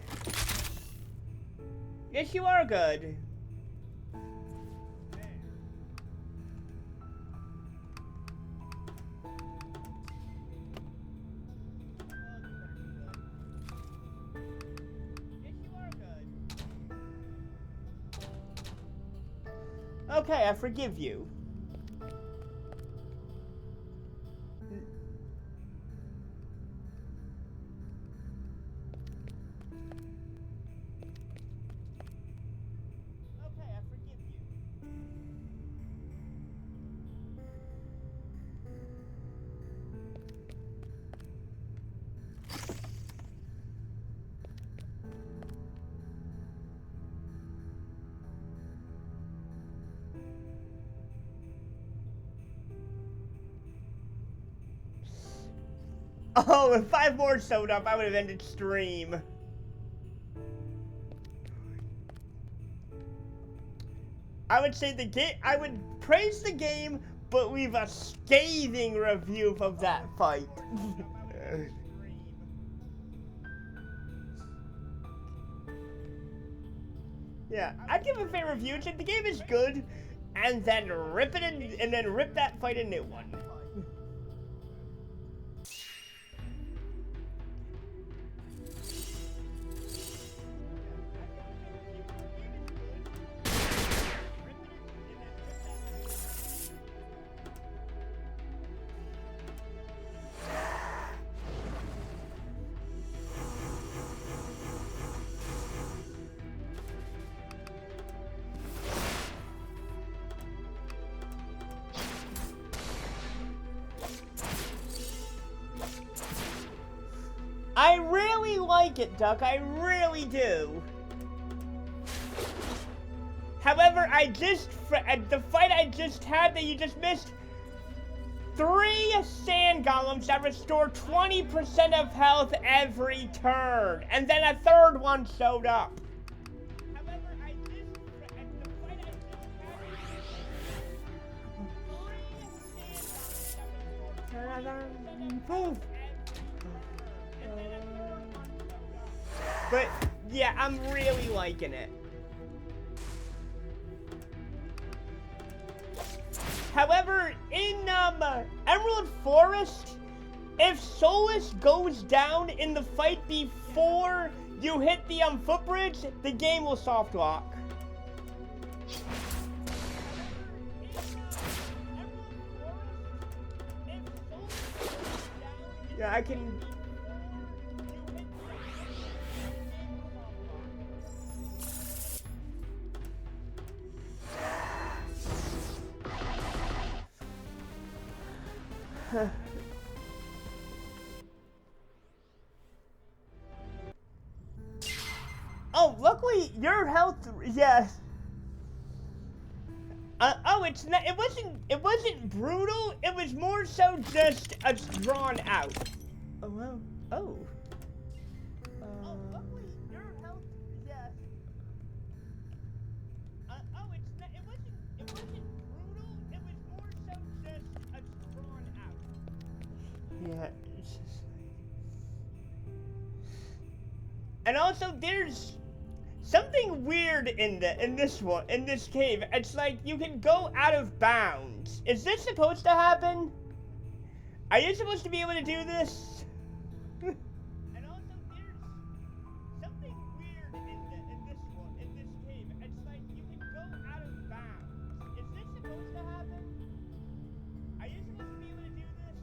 A: Yes, you are good. Okay, I forgive you. Okay, I forgive you. Oh, if 5 more showed up, I would have ended stream. I would say I would praise the game, but leave a scathing review of that fight. Yeah, I'd give a fair review. The game is good, and then rip it in, and then rip that fight a new one. I really like it, Duck. I really do. However, the fight I just had that you just missed, 3 sand golems that restore 20% of health every turn, and then a third one showed up. However, the fight I just had, but yeah, I'm really liking it. However, in Emerald Forest, if Solus goes down in the fight before you hit the footbridge, the game will soft lock. Yeah, I can. Oh, luckily your health. Yes. Oh, it's not. It wasn't brutal. It was more so just drawn out. Oh well. Oh. Oh, luckily your health. Yes. Oh, it's not. It wasn't brutal. It was more so just drawn out. Yeah. It's just. And also, there's something weird in this cave. It's like you can go out of bounds. Is this supposed to happen? Are you supposed to be able to do this? And also, there's something weird in this cave. It's like you can go out of bounds. Is this supposed to happen? Are you supposed to be able to do this?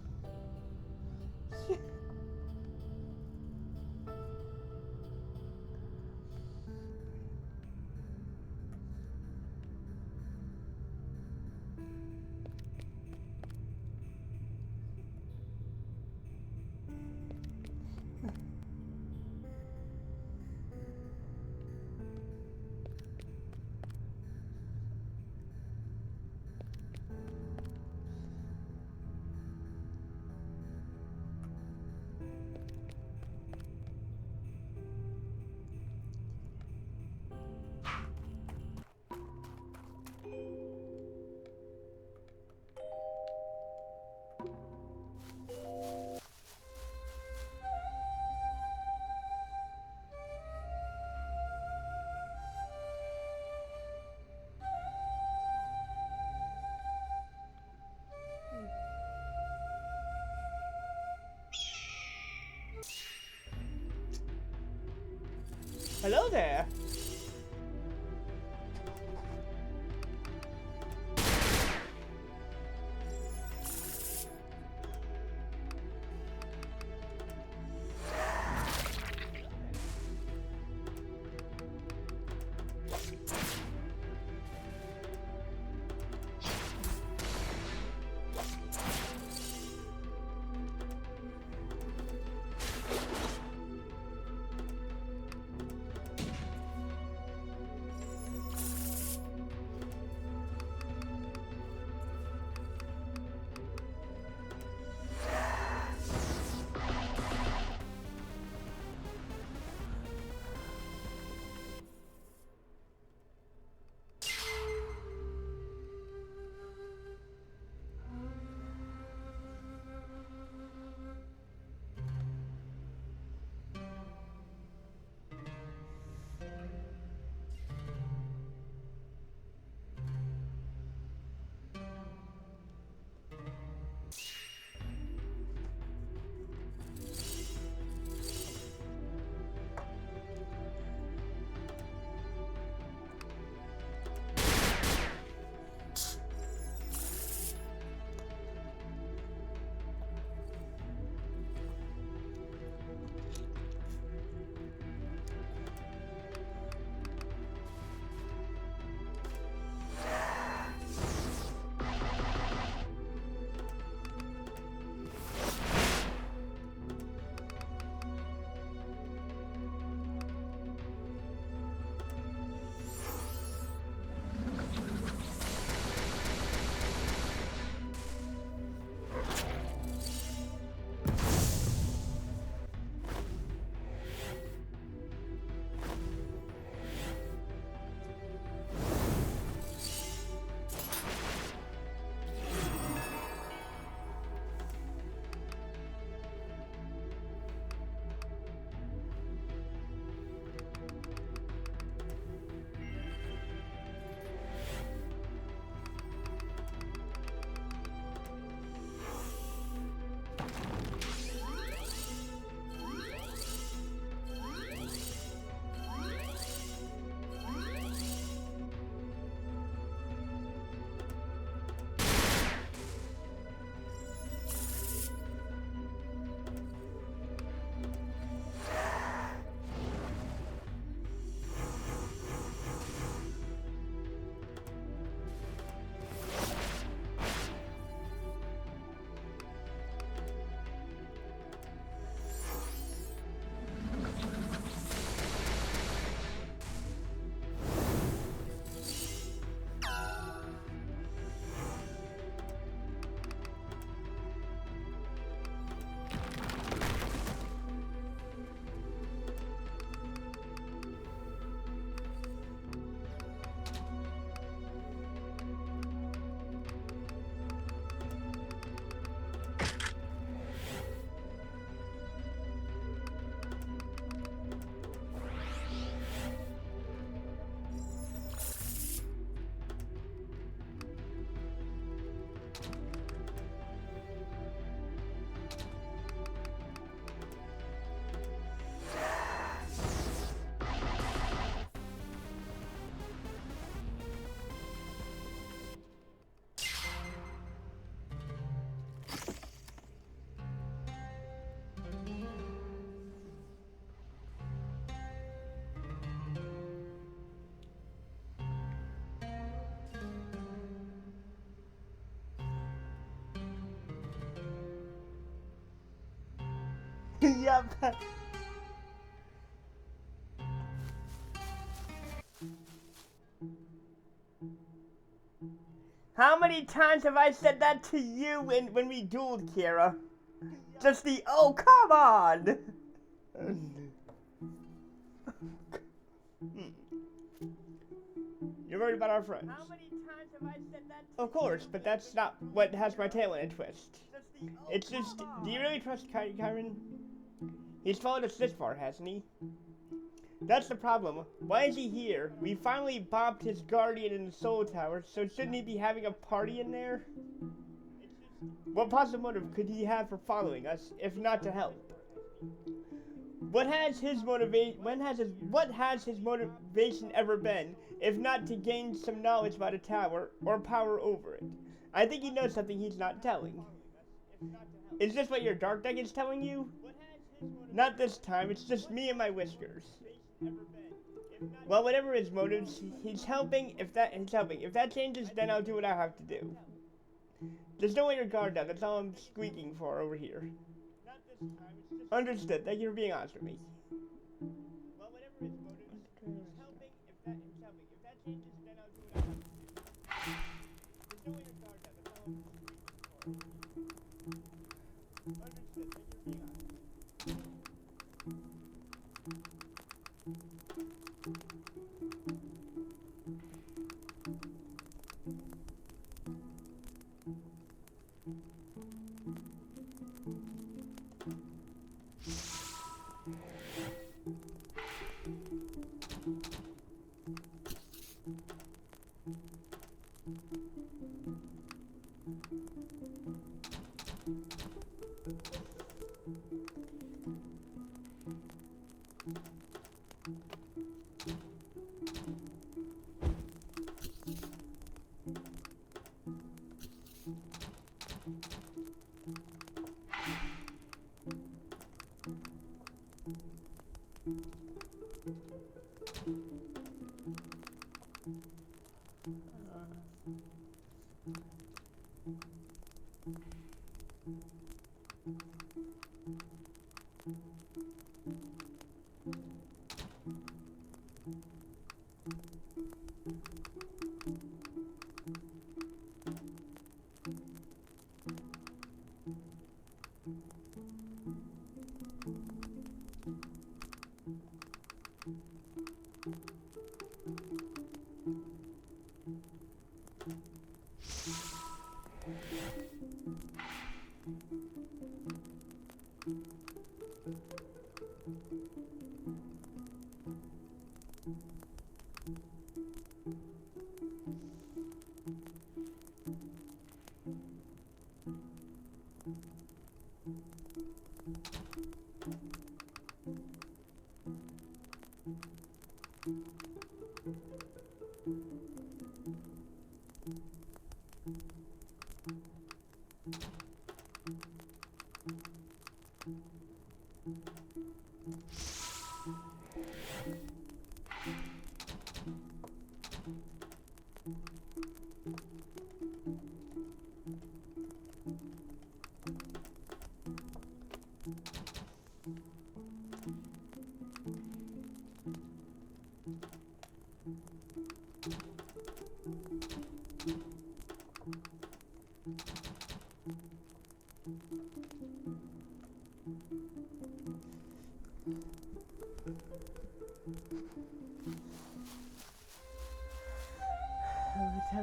A: Hello there. Yep. How many times have I said that to you when we dueled, Kira? Just the, oh, come on! You're worried about our friends. How many times have I said that to you? Of course, but that's not what has my tail in a twist. It's just, do you really trust Kyron? He's followed us this far, hasn't he? That's the problem. Why is he here? We finally bombed his guardian in the Soul Tower, so shouldn't he be having a party in there? What possible motive could he have for following us, if not to help? what has his motivation ever been, if not to gain some knowledge about a tower or power over it? I think he knows something he's not telling. Is this what your dark deck is telling you? Not this time, it's just me and my whiskers. Well, whatever his motives, he's helping. If that changes, then I'll do what I have to do. Just don't let your guard down. That's all I'm squeaking for over here. Understood. Thank you for being honest with me. Well, whatever his motives, he's helping. If that changes, then I'll do what I have to do. Just don't let your guard down. That's all I'm squeaking for. Understood. Thank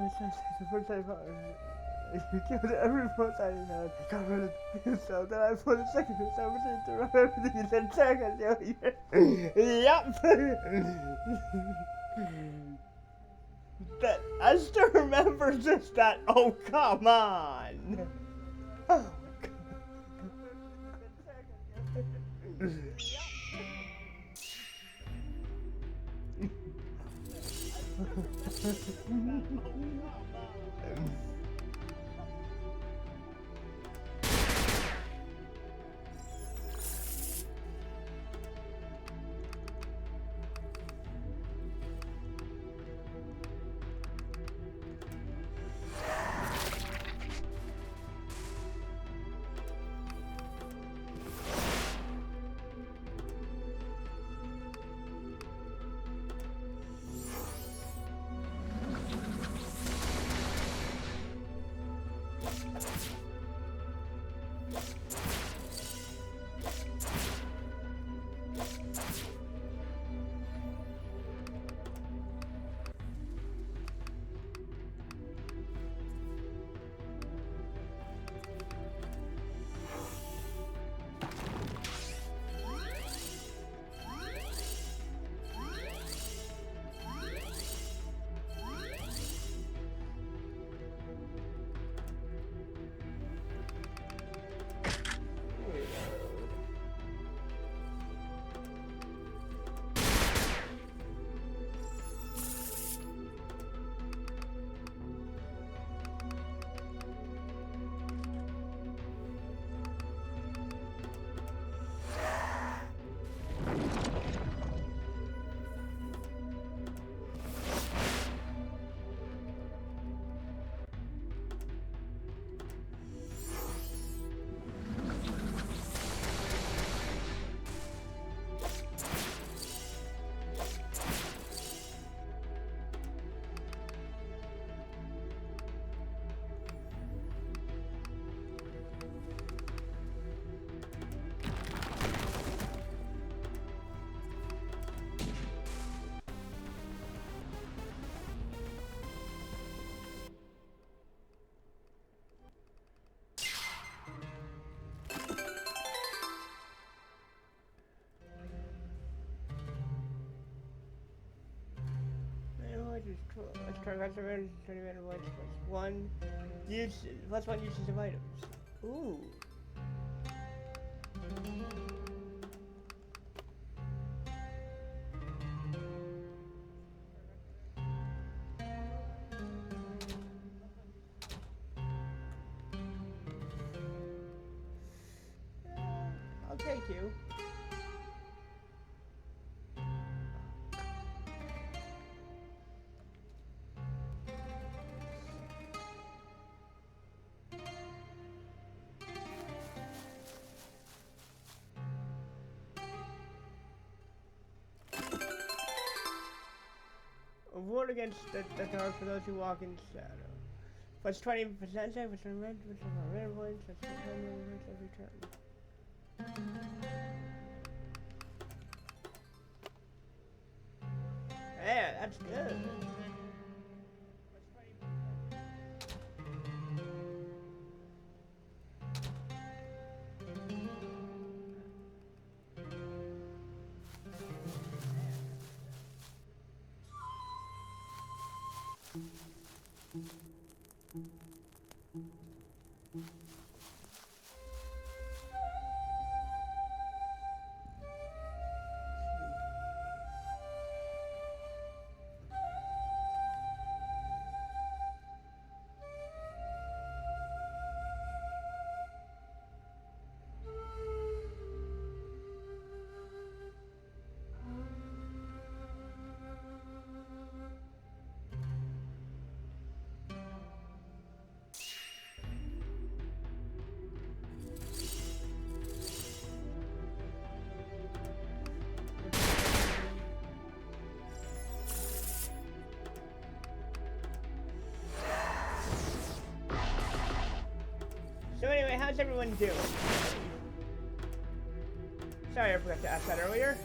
A: you for being honest. The first time you killed every force I had, got rid of yourself, then I put a second yourself to run everything you said second. Yup! That I still remember just that. Oh, come on! Oh, rest of it, 20 mana points plus 1. Use, plus 1 uses of items. Ooh. I'll take you. A ward against the dark for those who walk in shadow. Plus 20% save, which are red, which are red points, that's 10 points every turn. Yeah, that's good. So anyway, how's everyone doing? Sorry, I forgot to ask that earlier.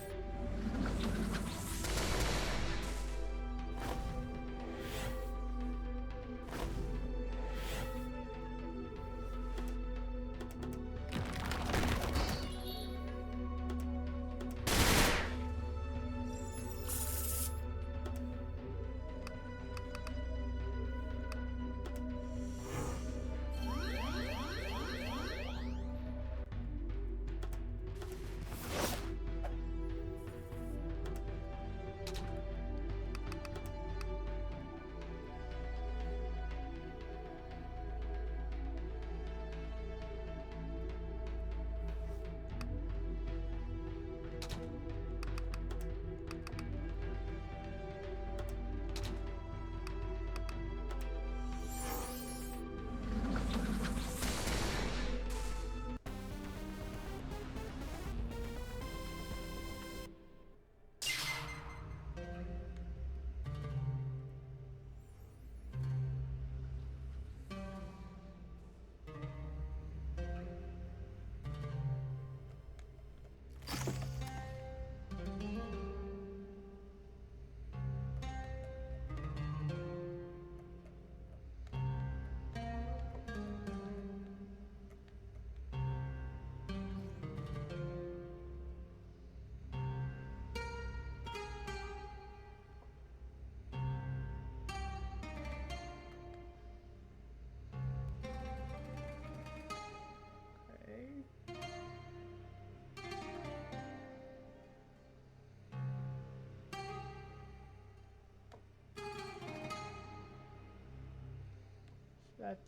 A: That's...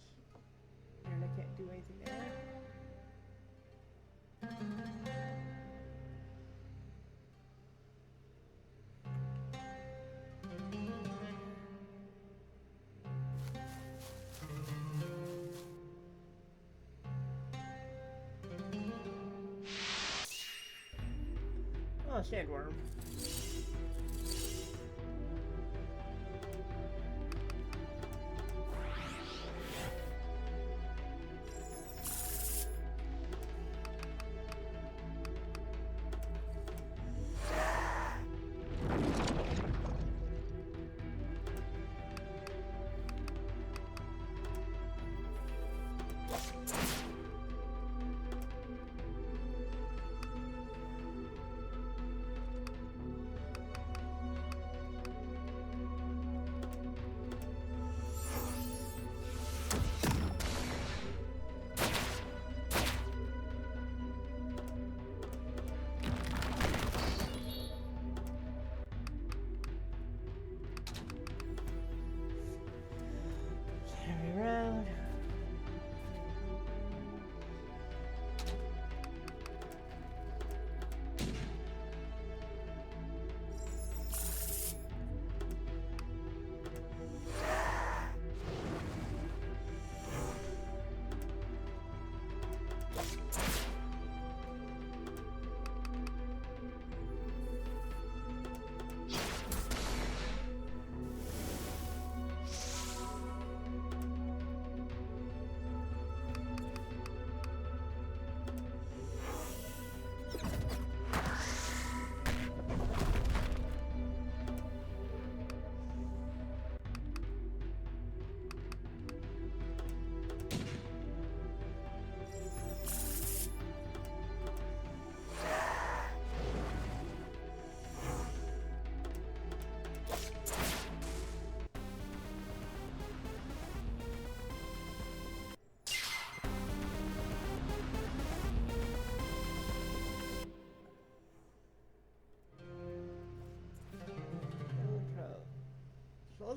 A: and I can't do anything there. Oh, sandworm.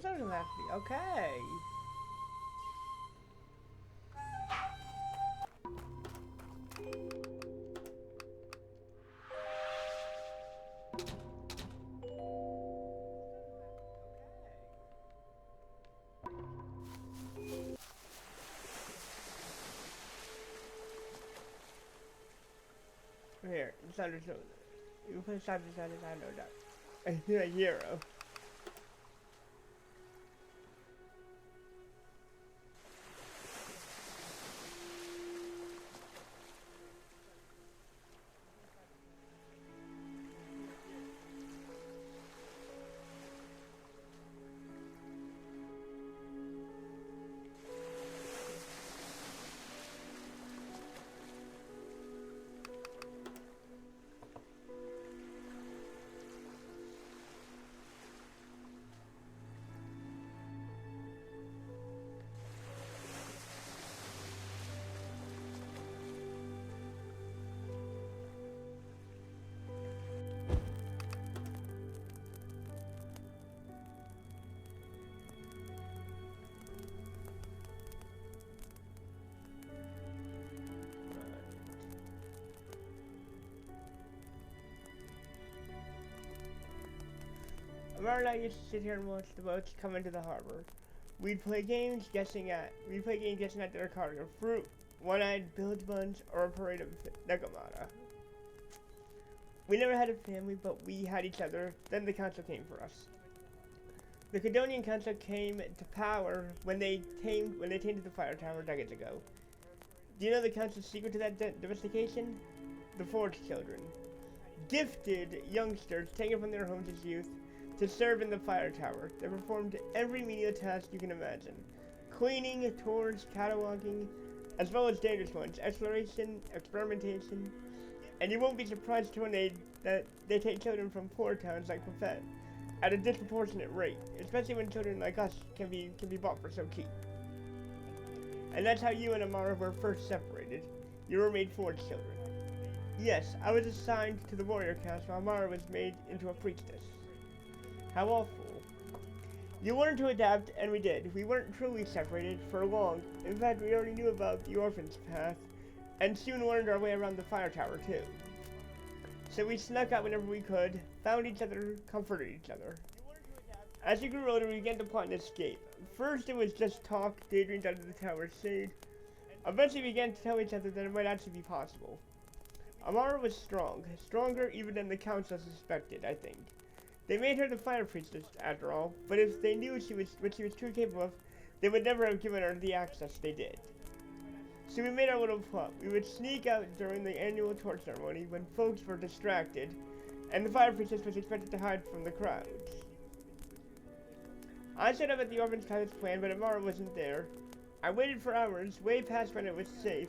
A: doesn't have to be. Okay. Here, it's under so you can put side to side, no doubt. And you're a hero. Amara and I used to sit here and watch the boats come into the harbor. We'd play games guessing at their cargo, fruit, one-eyed bilge buns, or a parade of Nekomata. We never had a family, but we had each other. Then the council came for us. The Cadonian Council came to power when they tamed the fire tower decades ago. Do you know the council's secret to that domestication? The Forge Children. Gifted youngsters taken from their homes as youth to serve in the fire tower. They performed every menial task you can imagine. Cleaning, tours, cataloging, as well as dangerous ones, exploration, experimentation, and you won't be surprised to know that they take children from poor towns like Buffet at a disproportionate rate, especially when children like us can be bought for so cheap. And that's how you and Amara were first separated. You were made Forge Children. Yes, I was assigned to the warrior caste while Amara was made into a priestess. How awful. You learned to adapt, and we did. We weren't truly separated for long. In fact, we already knew about the orphan's path, and soon learned our way around the fire tower, too. So we snuck out whenever we could, found each other, comforted each other. As we grew older, we began to plot an escape. First, it was just talk, daydreams under the tower's shade. Eventually, we began to tell each other that it might actually be possible. Amara was strong, stronger even than the council suspected, I think. They made her the fire priestess, after all, but if they knew what she was truly capable of, they would never have given her the access they did. So we made our little plot. We would sneak out during the annual torch ceremony when folks were distracted, and the fire priestess was expected to hide from the crowds. I set up at the orphan's cottage plan, but Amara wasn't there. I waited for hours, way past when it was safe,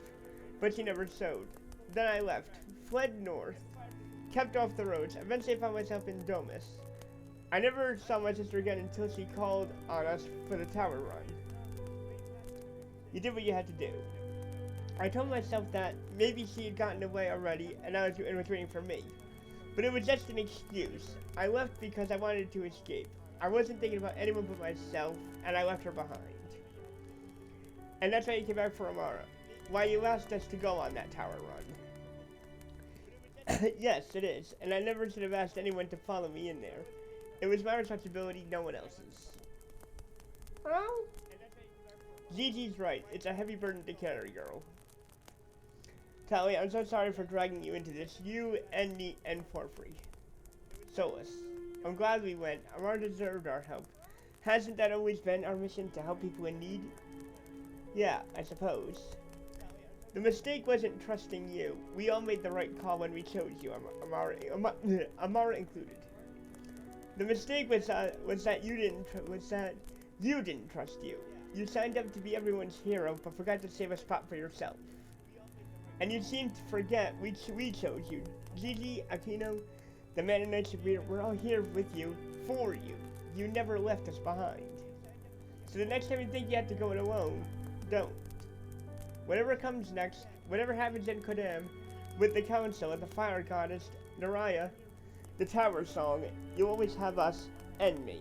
A: but she never showed. Then I left, fled north, kept off the roads. Eventually I found myself in Domus. I never saw my sister again until she called on us for the tower run. You did what you had to do. I told myself that maybe she had gotten away already and was waiting for me. But it was just an excuse. I left because I wanted to escape. I wasn't thinking about anyone but myself, and I left her behind. And that's why you came back for Amara. Why you asked us to go on that tower run. Yes, it is, and I never should have asked anyone to follow me in there. It was my responsibility, no one else's. Well, Gigi's right. It's a heavy burden to carry, girl. Tali, I'm so sorry for dragging you into this. You and me and Porphyry. Solus, I'm glad we went. Amara deserved our help. Hasn't that always been our mission, to help people in need? Yeah, I suppose. The mistake wasn't trusting you. We all made the right call when we chose you, Amara included. The mistake was that you didn't trust you. You signed up to be everyone's hero, but forgot to save a spot for yourself. And you seemed to forget we chose you. Gigi, Aquino, the man and Knight we're all here with you, for you. You never left us behind. So the next time you think you have to go it alone, don't. Whatever comes next, whatever happens in Kodam, with the council and the fire goddess, Naraya, the tower song, you always have us and me.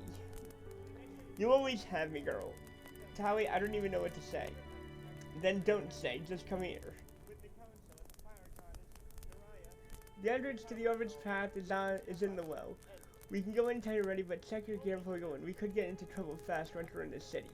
A: You always have me, girl. Tali, I don't even know what to say. Then don't say, just come here. The entrance to the Orphan's Path is in the well. We can go in until you're ready, but check your gear before we go in. We could get into trouble fast once we're in the city.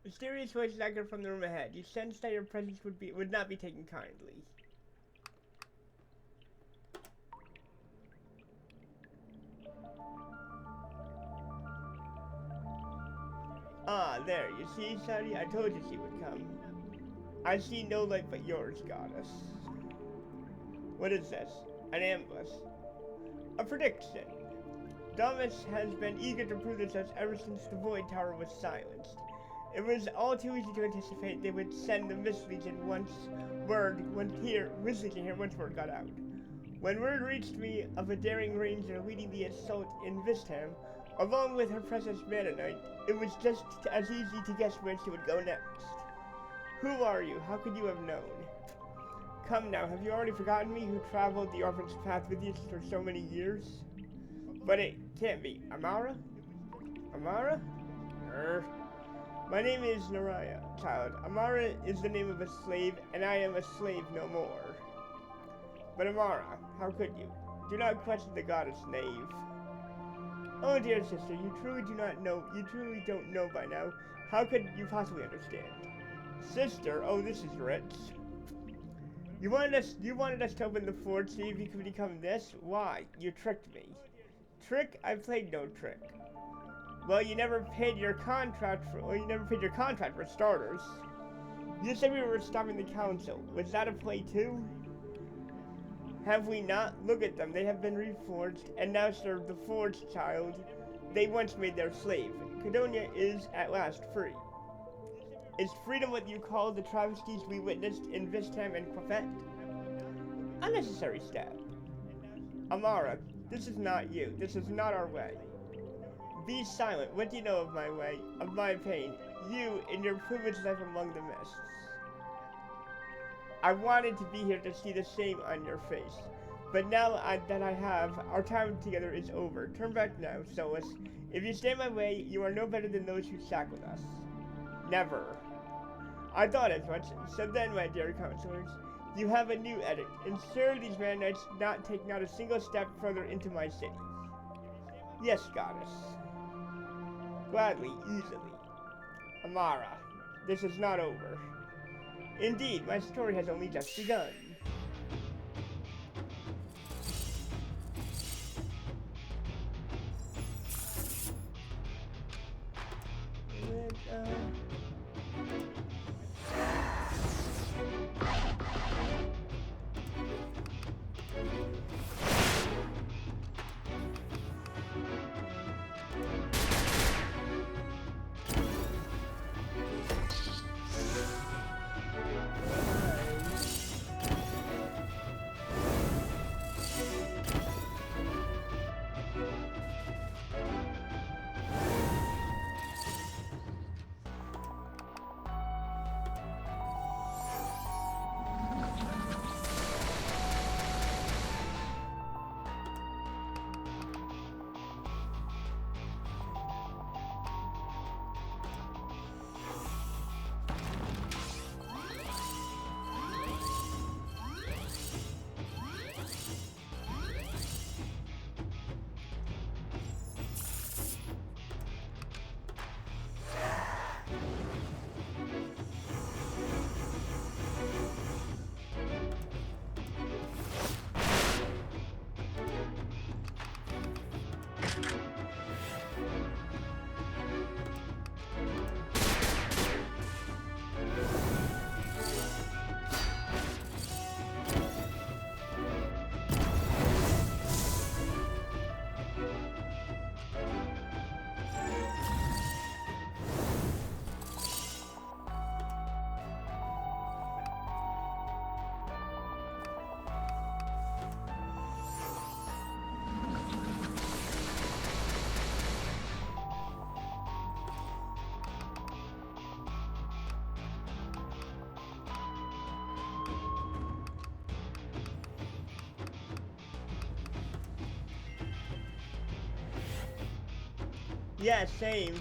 A: Mysterious voice echoed from the room ahead. You sensed that your presence would not be taken kindly. Ah, there. You see, Sadie? I told you she would come. I see no light but yours, goddess. What is this? An ambush. A prediction. Damas has been eager to prove this ever since the Void Tower was silenced. It was all too easy to anticipate they would send the Mist Legion once word got out. When word reached me of a daring ranger leading the assault in Vistham, along with her precious Mana Knight, it was just as easy to guess where she would go next. Who are you? How could you have known? Come now, have you already forgotten me who traveled the Orphan's Path with you for so many years? But it can't be. Amara? Amara? My name is Naraya, child. Amara is the name of a slave, and I am a slave no more. But Amara, how could you? Do not question the goddess, knave. Oh dear sister, you truly don't know by now. How could you possibly understand? Sister, oh this is rich. You wanted us to open the fort, see if you could become this? Why? You tricked me. Trick? I played no trick. Well, you never paid your contract for starters. You said we were stopping the council. Was that a play too? Have we not? Look at them. They have been reforged and now serve the forged child they once made their slave. Cydonia is at last free. Is freedom what you call the travesties we witnessed in Vistam and Quafet? Unnecessary stab. Amara, this is not you. This is not our way. Be silent. What do you know of my way, of my pain? You, in your privileged life among the mists. I wanted to be here to see the shame on your face. But now that I have, our time together is over. Turn back now, Solus. If you stay my way, you are no better than those who shackled us. Never. I thought as much. So then, my dear counselors, you have a new edict. Ensure these Van Knights take not a single step further into my cities. Yes, goddess. Gladly, easily. Amara, this is not over. Indeed, my story has only just begun. Yeah, same.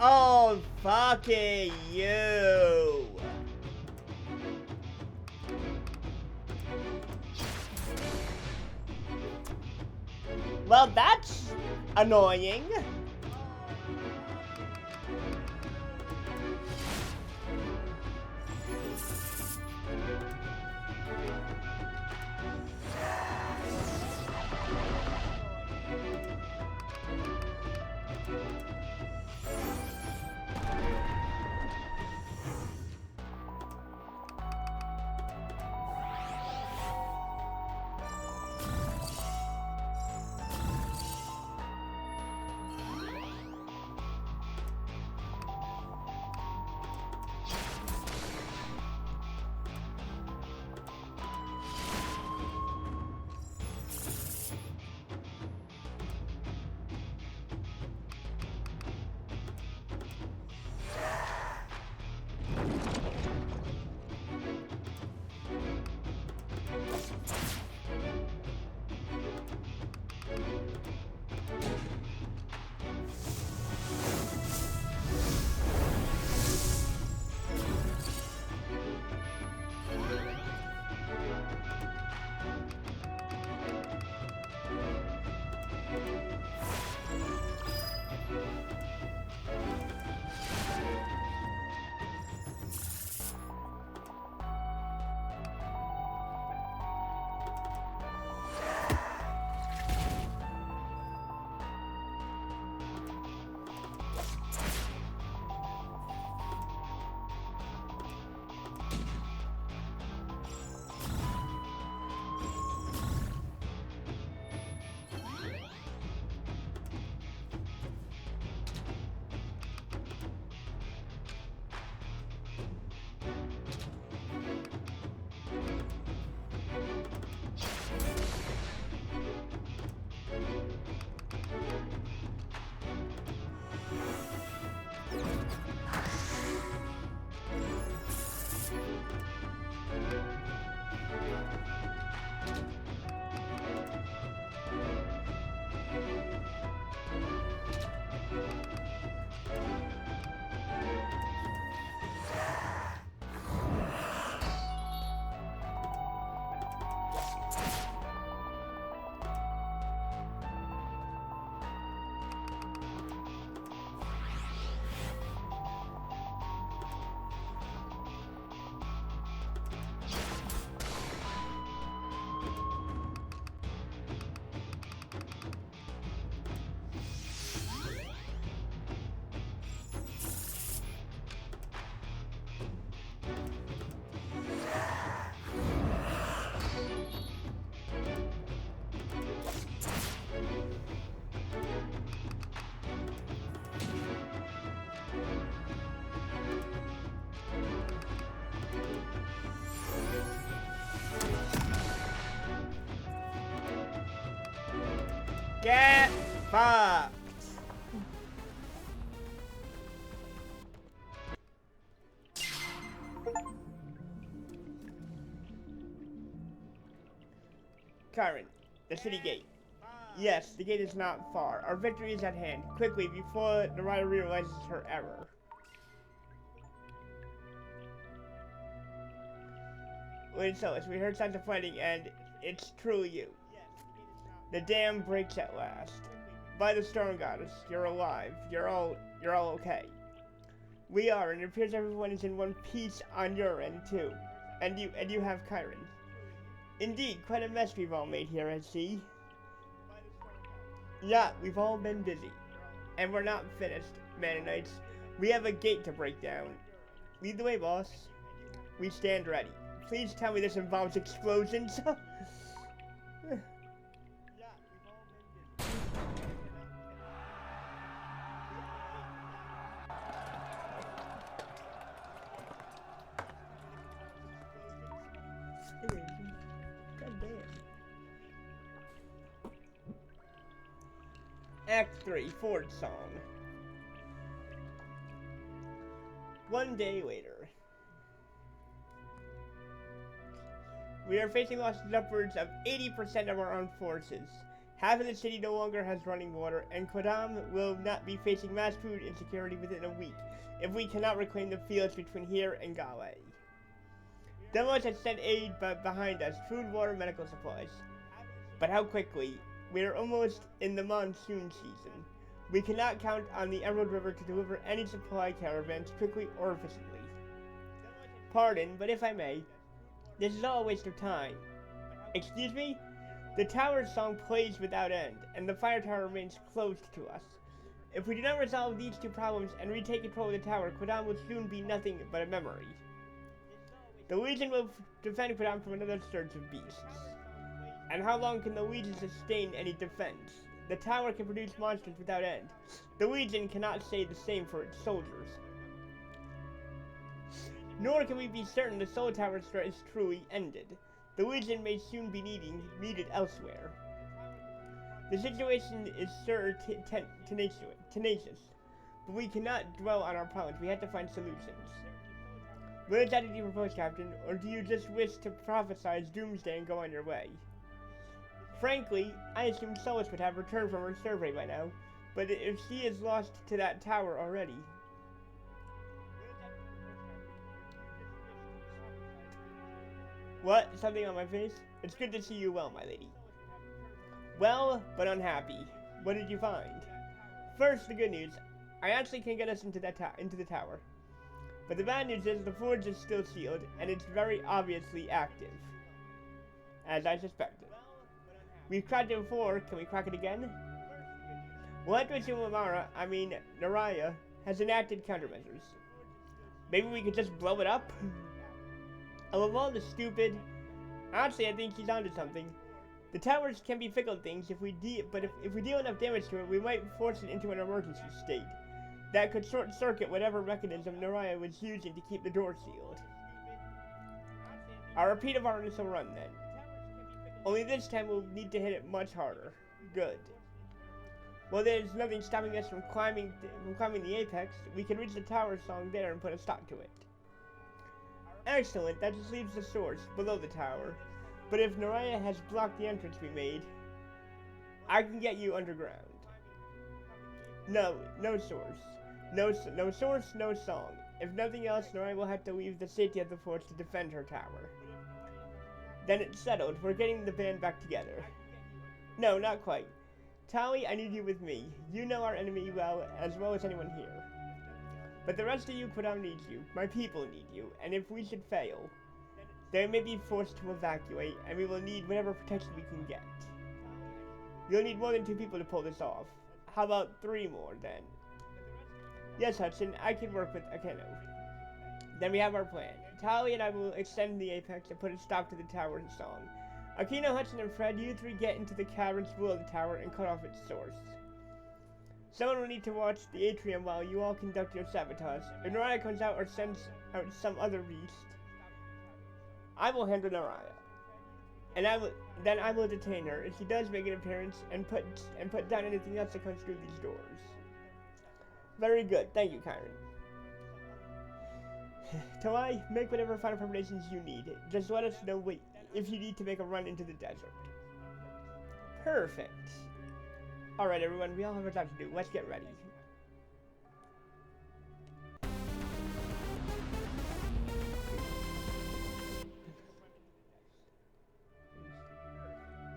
A: Oh, fucking you. Well, that's annoying. Get fucked. Karen, the city gate. Yes, the gate is not far. Our victory is at hand. Quickly, before the rider realizes her error. Wait, so as we heard signs of fighting, and it's truly you. The dam breaks at last. By the storm goddess, you're alive. You're all okay. We are, and it appears everyone is in one piece on your end too. And you have Chiron. Indeed, quite a mess we've all made here at sea. Yeah, we've all been busy. And we're not finished, Mannonites. We have a gate to break down. Lead the way, boss. We stand ready. Please tell me this involves explosions. Act 3, Ford Song. One day later. We are facing losses upwards of 80% of our armed forces. Half of the city no longer has running water, and Quadam will not be facing mass food insecurity within a week if we cannot reclaim the fields between here and Galway. Demos has sent aid behind us, food, water, medical supplies. But how quickly? We are almost in the monsoon season. We cannot count on the Emerald River to deliver any supply caravans quickly or efficiently. Pardon, but if I may, this is all a waste of time. Excuse me? The tower's song plays without end, and the fire tower remains closed to us. If we do not resolve these two problems and retake control of the tower, Quadam will soon be nothing but a memory. The Legion will defend Quadam from another surge of beasts. And how long can the Legion sustain any defense? The tower can produce monsters without end. The Legion cannot say the same for its soldiers. Nor can we be certain the Soul Tower's threat is truly ended. The Legion may soon be needed elsewhere. The situation is tenacious, but we cannot dwell on our problems. We have to find solutions. What exactly do you propose, Captain, or do you just wish to prophesize doomsday and go on your way? Frankly, I assumed Solus would have returned from her survey by now, but if she is lost to that tower already... What? Something on my face? It's good to see you well, my lady. Well, but unhappy. What did you find? First, the good news. I actually can get us into the tower. But the bad news is the forge is still sealed, and it's very obviously active. As I suspected. We've cracked it before, can we crack it again? Well, after Naraya has enacted countermeasures. Maybe we could just blow it up? And of all the stupid... Honestly, I think she's onto something. The towers can be fickle things, if we deal enough damage to it, we might force it into an emergency state. That could short-circuit whatever mechanism Naraya was using to keep the door sealed. I'll repeat of our initial run, then. Only this time we'll need to hit it much harder. Good. Well, there's nothing stopping us from climbing the apex. We can reach the tower song there and put a stop to it. Excellent, that just leaves the source, below the tower. But if Naraya has blocked the entrance we made, I can get you underground. No source. No source, no song. If nothing else, Naraya will have to leave the safety of the forge to defend her tower. Then it's settled, we're getting the band back together. No, not quite. Tali, I need you with me. You know our enemy well as anyone here. But the rest of you, Quadam needs you. My people need you, and if we should fail, they may be forced to evacuate, and we will need whatever protection we can get. You'll need more than 2 people to pull this off. How about 3 more, then? Yes, Hudson, I can work with Akeno. Then we have our plan. Tali and I will extend the apex and put a stop to the tower song. Akeno, Hudson, and Fred, you 3 get into the caverns below the tower and cut off its source. Someone will need to watch the atrium while you all conduct your sabotage. If Naraya comes out or sends out some other beast, I will handle Naraya. And I will detain her if she does make an appearance and put down anything else that comes through these doors. Very good, thank you, Kyron. Tawai, make whatever final preparations you need. Just let us know if you need to make a run into the desert. Perfect. Alright everyone, we all have our job to do. Let's get ready.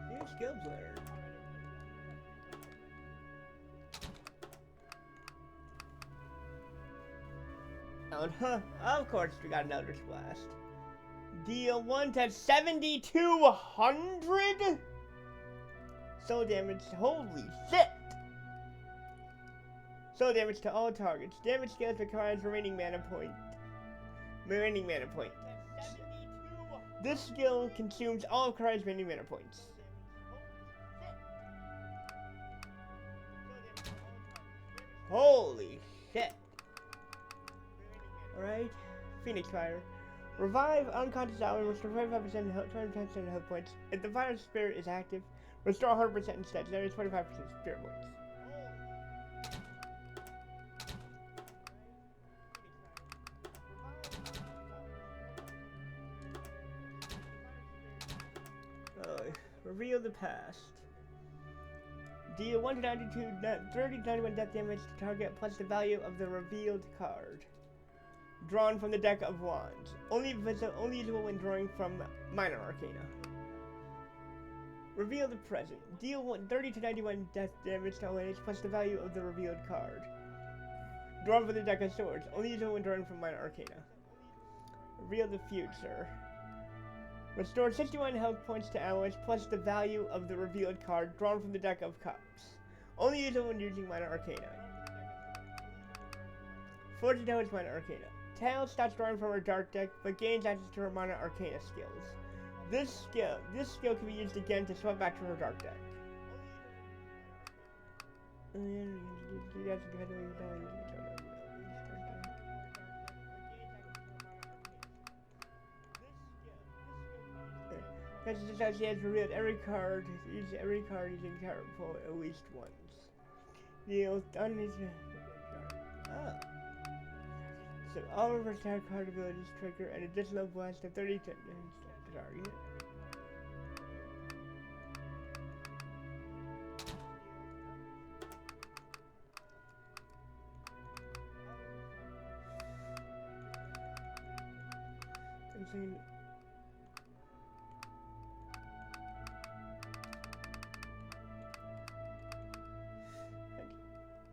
A: New skills learned. Of course we got an Eldritch Blast. Deal 1 to 7,200? Soul damage, holy shit! Soul damage to all targets. Damage scales requires remaining mana point. This skill consumes all of Karai's remaining mana points. Holy shit. Alright, Phoenix Fire. Revive unconscious ally, restore 25% health, 25% health points. If the fire spirit is active, restore 100% instead, generates 25% spirit points. Oh, reveal the past. Deal 1 to 92, 30 to 91 death damage to target plus the value of the revealed card. Drawn from the deck of wands. Only usable when drawing from minor arcana. Reveal the present. Deal 30 to 91 death damage to all enemies plus the value of the revealed card. Drawn from the deck of swords. Only usable when drawing from minor arcana. Reveal the future. Restore 61 health points to allies plus the value of the revealed card drawn from the deck of cups. Only usable when using minor arcana. Fortune Teller's minor arcana. Tal starts drawing from her dark deck, but gains access to her minor arcana skills. This skill can be used again to swap back to her dark deck. That's just how she has revealed every card using card pool at least once. Deal done is so all of her tarot card abilities trigger an additional blast of 30 to target.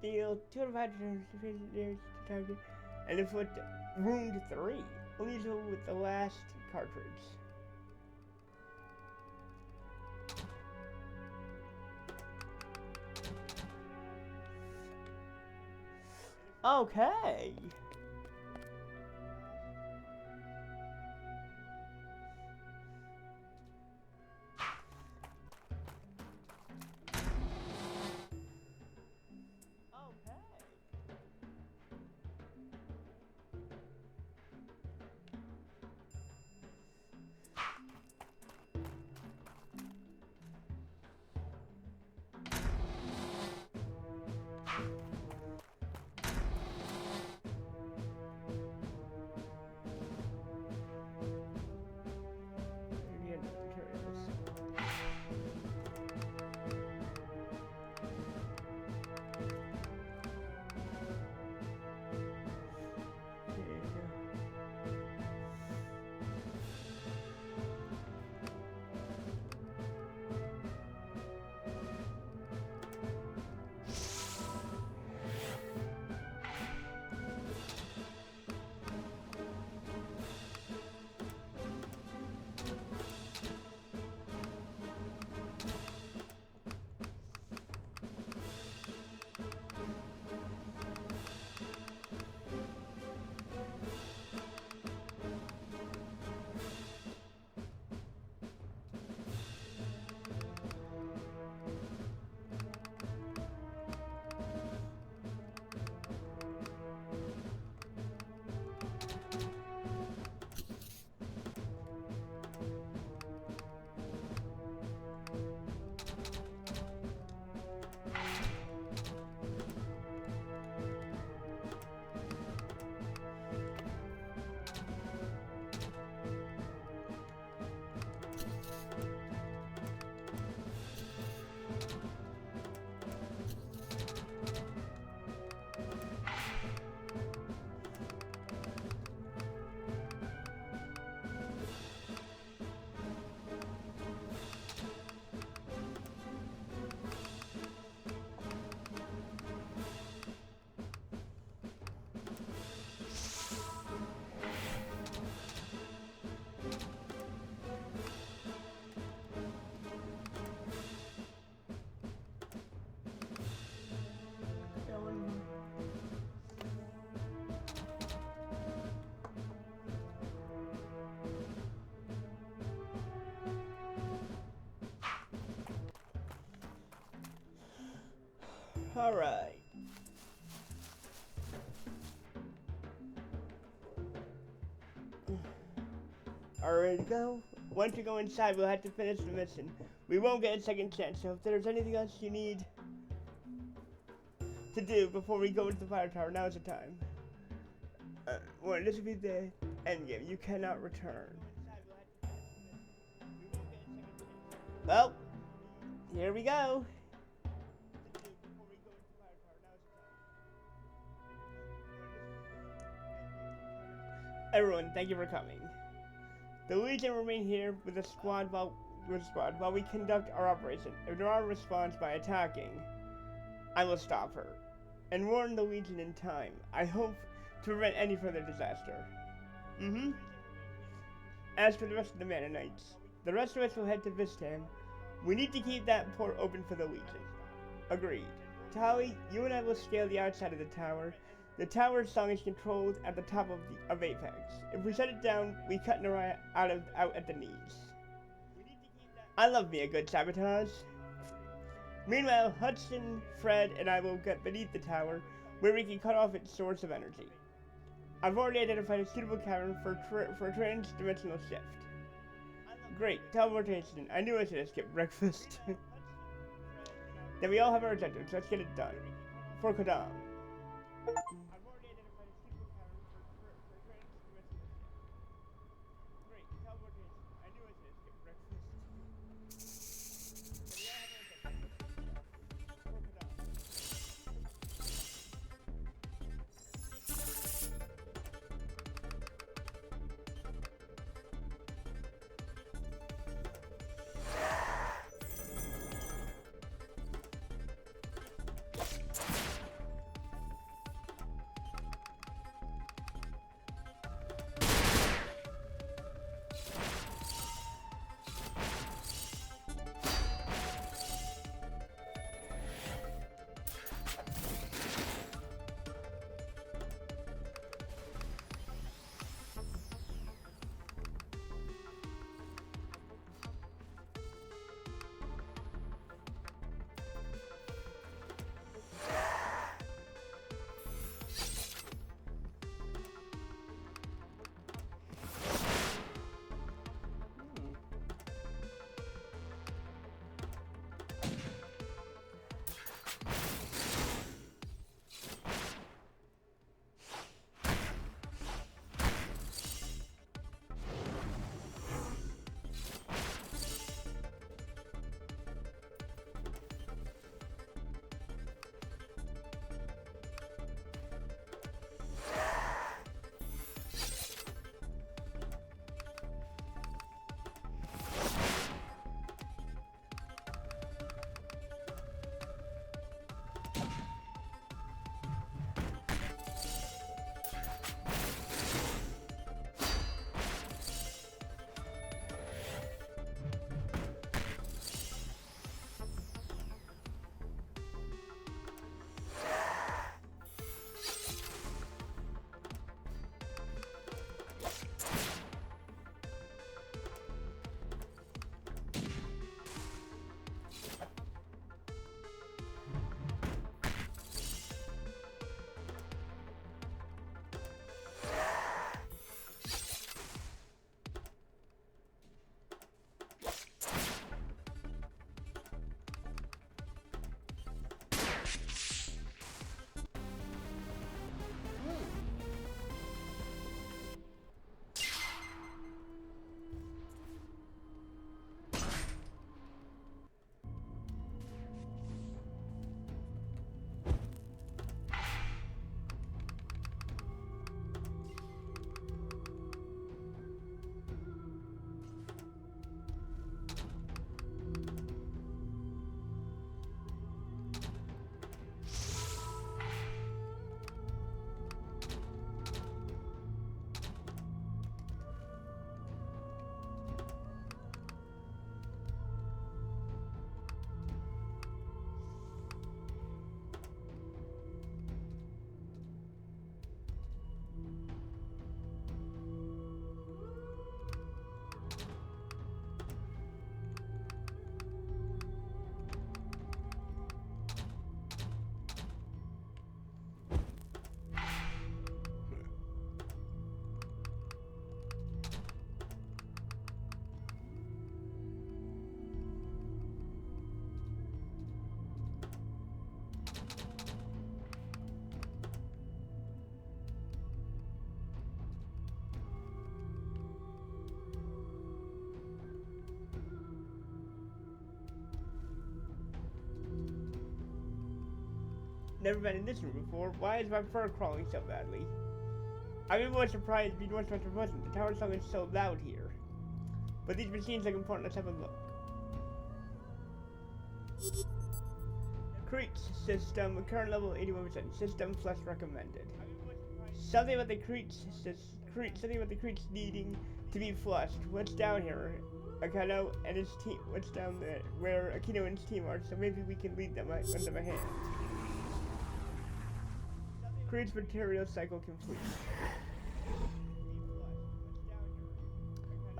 A: Deal 2 of 5 to target, and inflict wound 3. Only usable with the last cartridge. Okay. Alright. Alright to go? Once you go inside, we'll have to finish the mission. We won't get a second chance, so if there's anything else you need to do before we go into the fire tower, now's the time. Well, this will be the end game. You cannot return. Well, here we go. Everyone, thank you for coming. The Legion remain here with the squad while we conduct our operation. If Nora responds by attacking, I will stop her and warn the Legion in time. I hope to prevent any further disaster. Mm-hmm. As for the rest of the Mana Knights, the rest of us will head to Vistam. We need to keep that port open for the Legion. Agreed. Tali, you and I will scale the outside of the tower. The tower's song is controlled at the top of Apex. If we shut it down, we cut Naraya out at the knees. I love me a good sabotage. Meanwhile, Hudson, Fred, and I will get beneath the tower, where we can cut off its source of energy. I've already identified a suitable cavern for a trans-dimensional shift. Great, teleportation. I knew I should have skipped breakfast. Then we all have our objectives. Let's get it done. For Kodam. Never been in this room before. Why is my fur crawling so badly? I'd be more surprised if North Western wasn't. The tower song is so loud here. But these machines look important. Let's have a look. Creech system, current level 81%. System flush recommended. Something about the Creech needing to be flushed. What's down here? Akino and his team. What's down there? Where Akino and his team are. So maybe we can lead them, lend them a hand. Creech material cycle complete.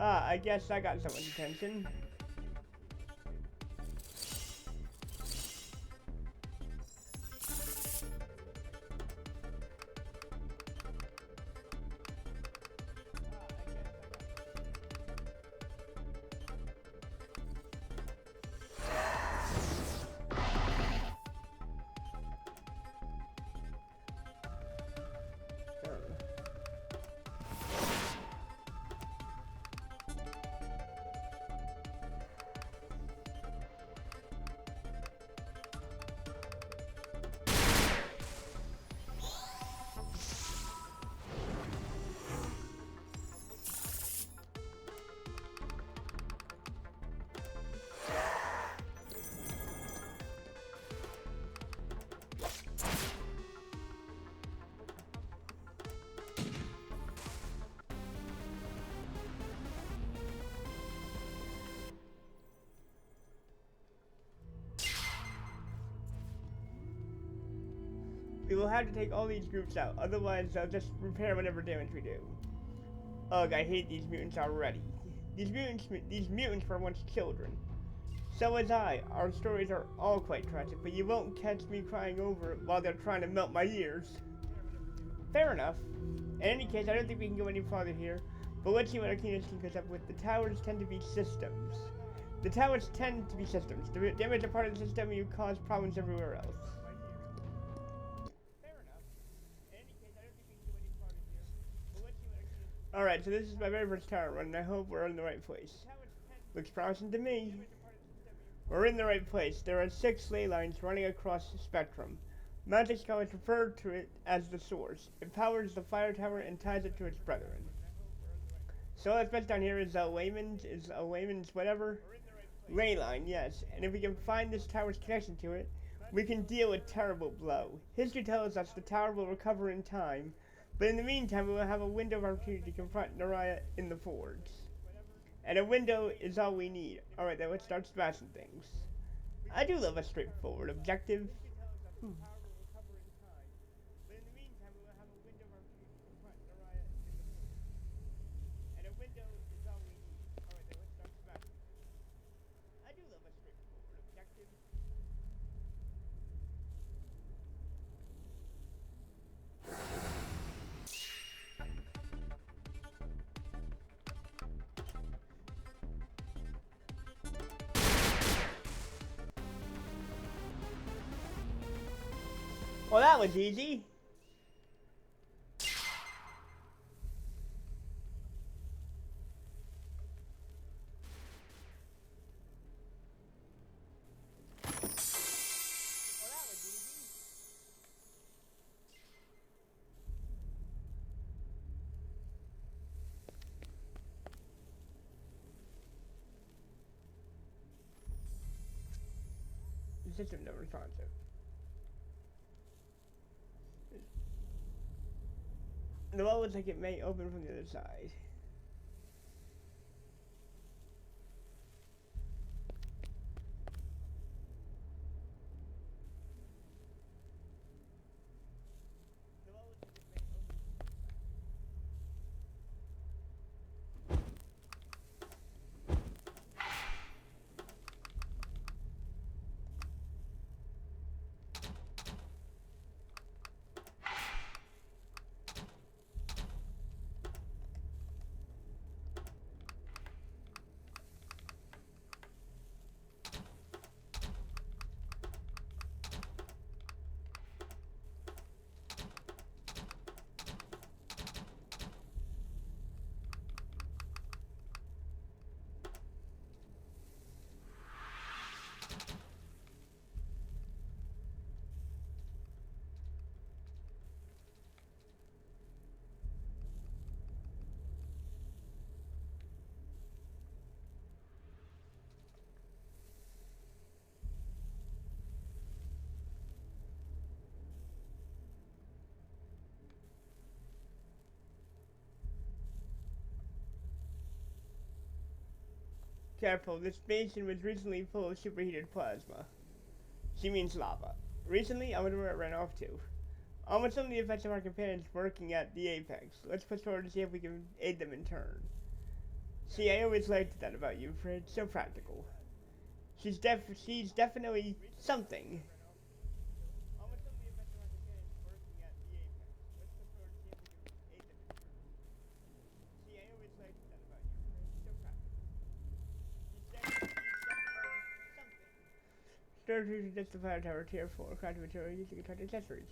A: Ah, I guess I got someone's attention. We will have to take all these groups out, otherwise they'll just repair whatever damage we do. Ugh, I hate these mutants already. These mutants were once children. So was I. Our stories are all quite tragic, but you won't catch me crying over it while they're trying to melt my ears. Fair enough. In any case, I don't think we can go any farther here, but let's see what Akino's team comes up with. The towers tend to be systems. The towers tend to be systems. The damage a part of the system, you cause problems everywhere else. Alright, so this is my very first tower run, and I hope we're in the right place. Looks promising to me. We're in the right place. There are 6 ley lines running across the spectrum. Magic scholars refer to it as the source. It powers the fire tower and ties it to its brethren. So that's best down here is a layman's whatever? Ley line, yes. And if we can find this tower's connection to it, we can deal a terrible blow. History tells us the tower will recover in time, but in the meantime, we will have a window of opportunity to confront Naraya in the forge. And a window is all we need. Alright, then let's start smashing things. I do love a straightforward objective. Well, that was easy. The system never responsive. The wall looks like it may open from the other side. Careful, this basin was recently full of superheated plasma. She means lava. Recently, I wonder where it ran off to. Almost some of the effects of our companions working at the Apex. Let's push forward to see if we can aid them in turn. See, I always liked that about you, Fred. So practical. She's definitely something. Storage is just the fire tower tier 4. Crafting material using attract accessories.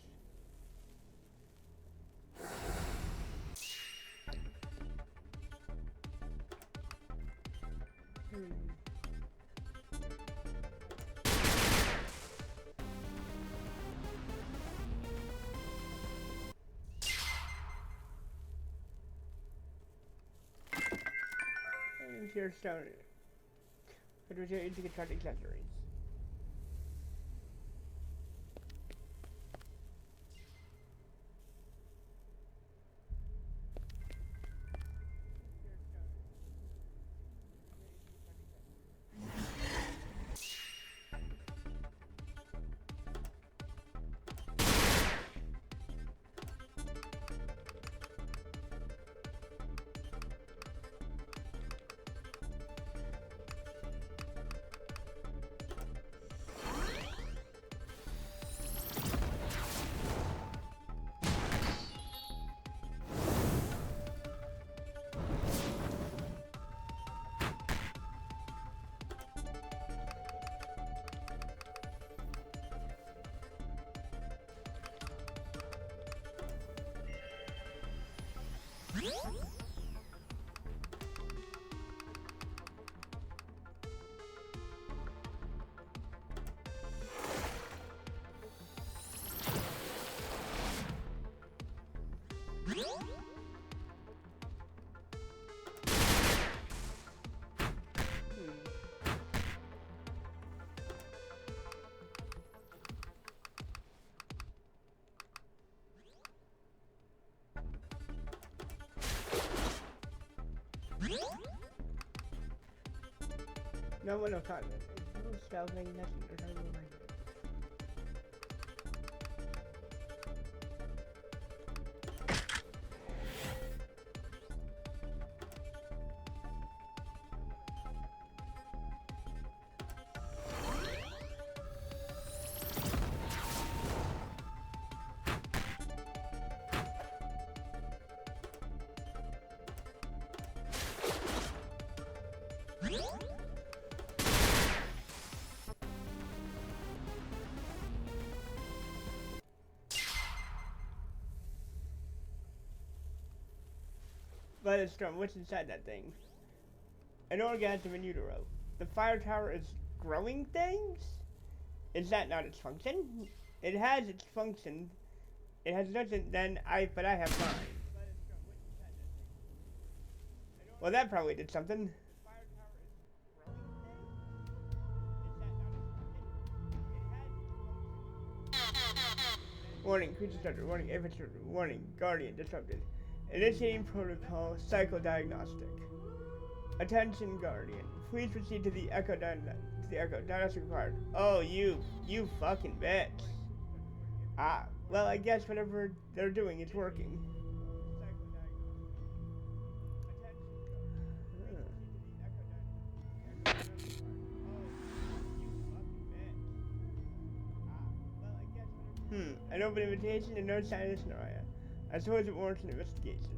A: Tier stone. Crafting material using attract accessories. No one will cut it. No stealthing, nothing. There's no way. But it's strong. What's inside that thing? An orgasm in utero. The fire tower is growing things? Is that not its function? It has its function. It has doesn't then but I have mine. Well, that probably did something. Warning, creature started. Warning, infantry. Warning, guardian disrupted. Initiating protocol, psychodiagnostic. Attention, guardian. Please proceed to the echo diagnostic required. Oh, you fucking bitch. Well, I guess whatever they're doing is working. An open invitation and no sign of scenario. I suppose it warrants an investigation.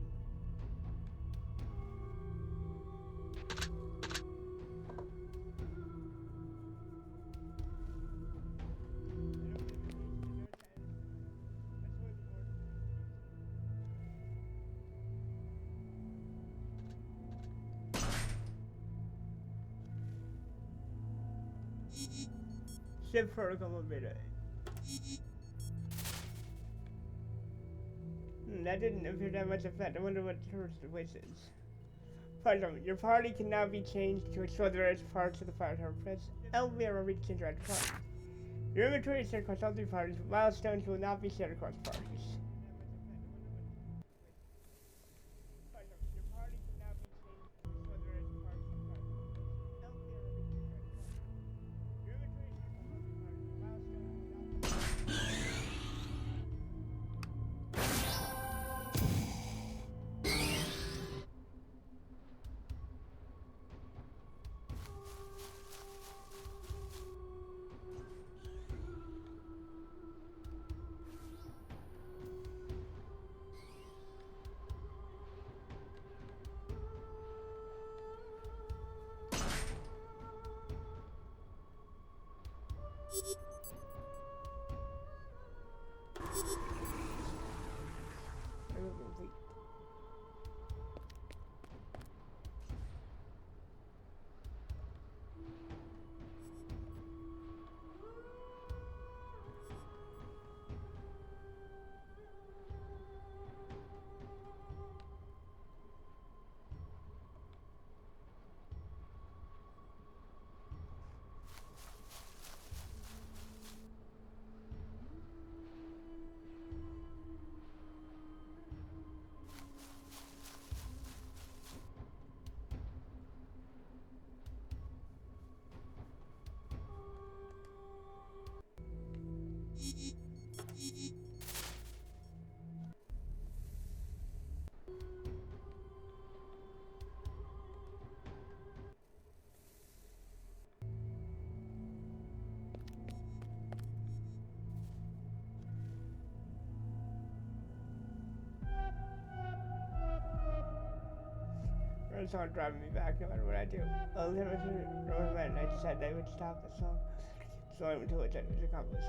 A: Ship protocol beta. That didn't appear to have much effect. I wonder what tourist place is. Pardon, your party can now be changed to explore the various parts of the fire tower. Press LV or reach to interact with party. Your inventory is shared across all 3 parties, but milestones will not be shared across parties. Or someone driving me back no matter what I do. A limousine drove by and I said they would stop the song. So I went to it, it was accomplished.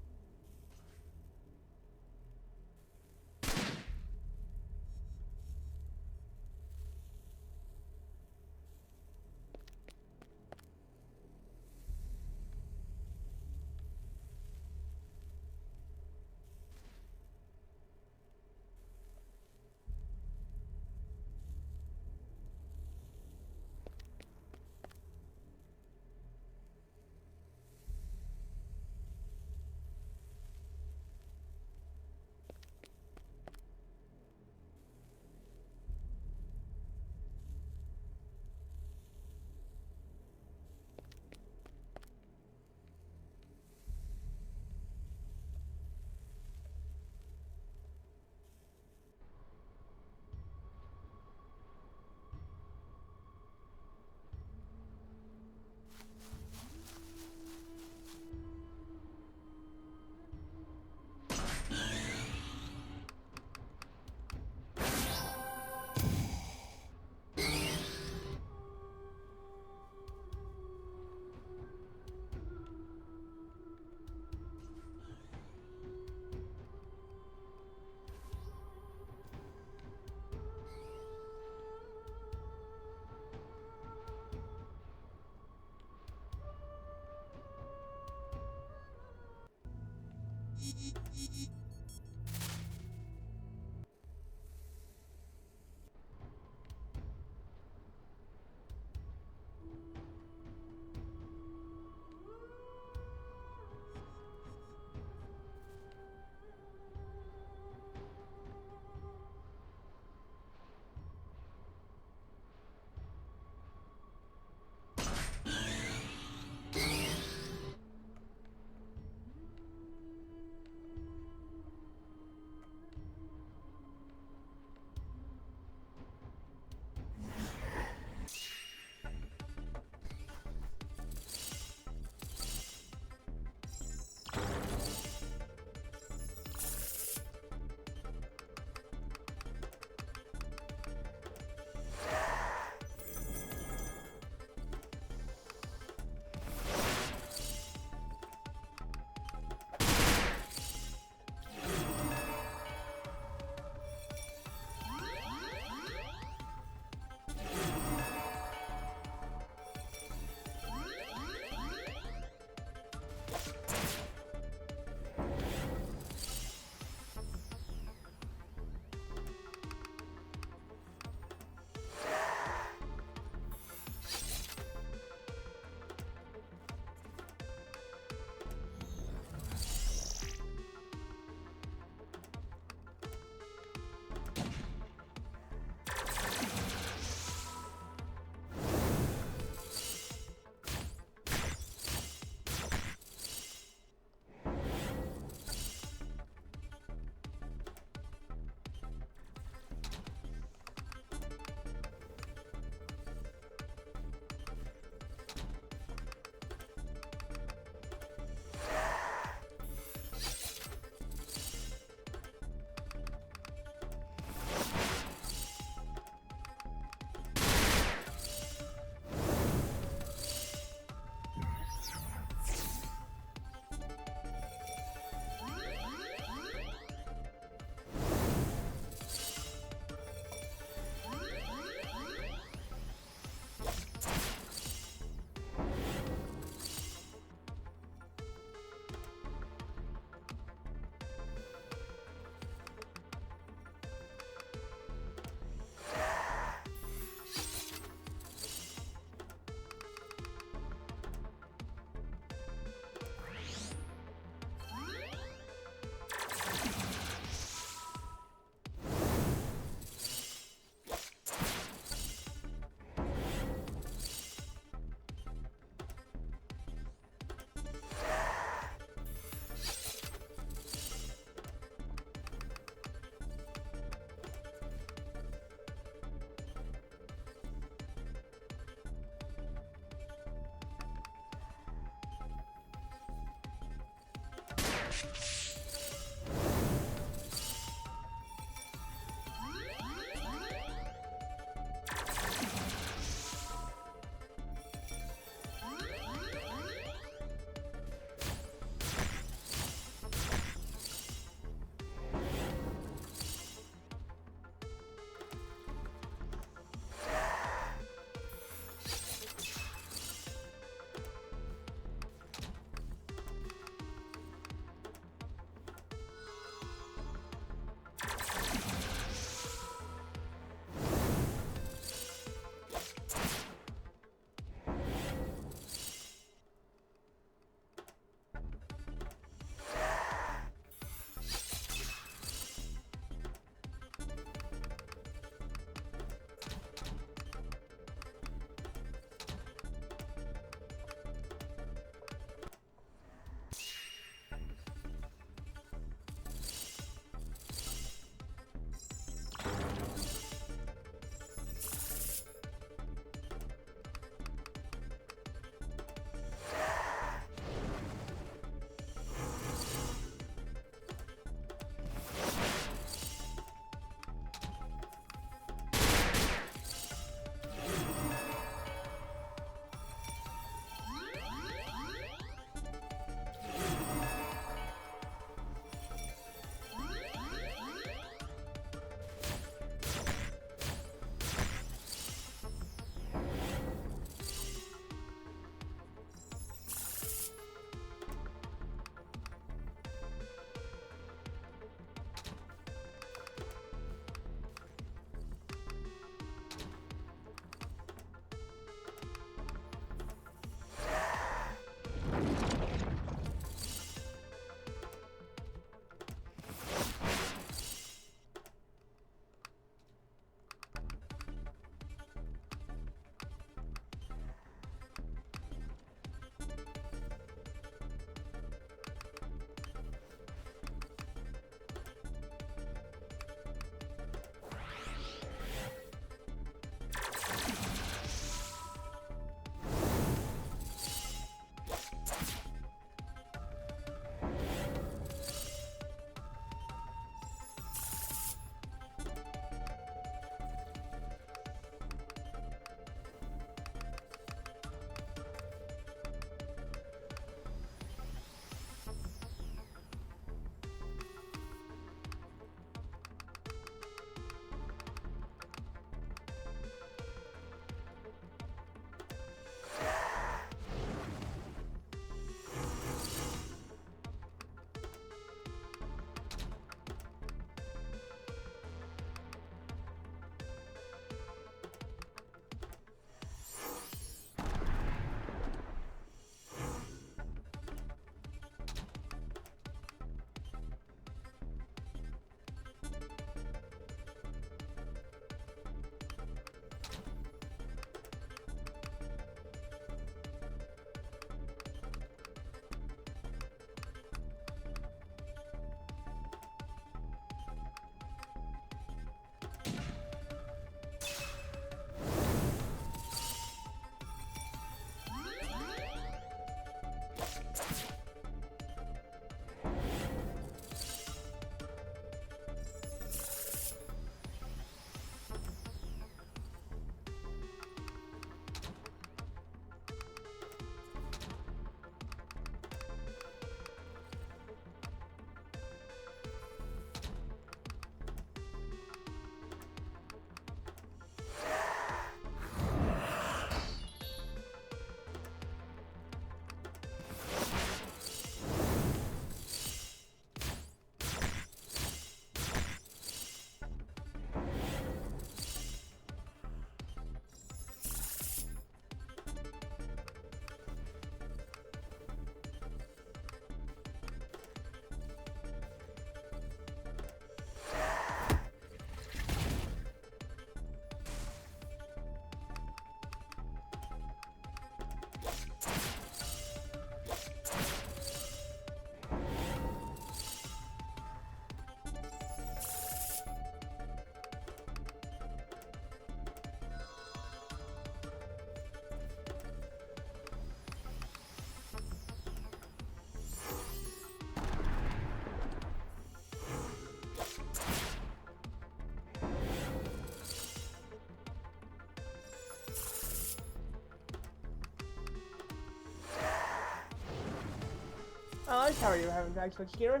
A: Oh, I'm sorry you're having back switch, Kira.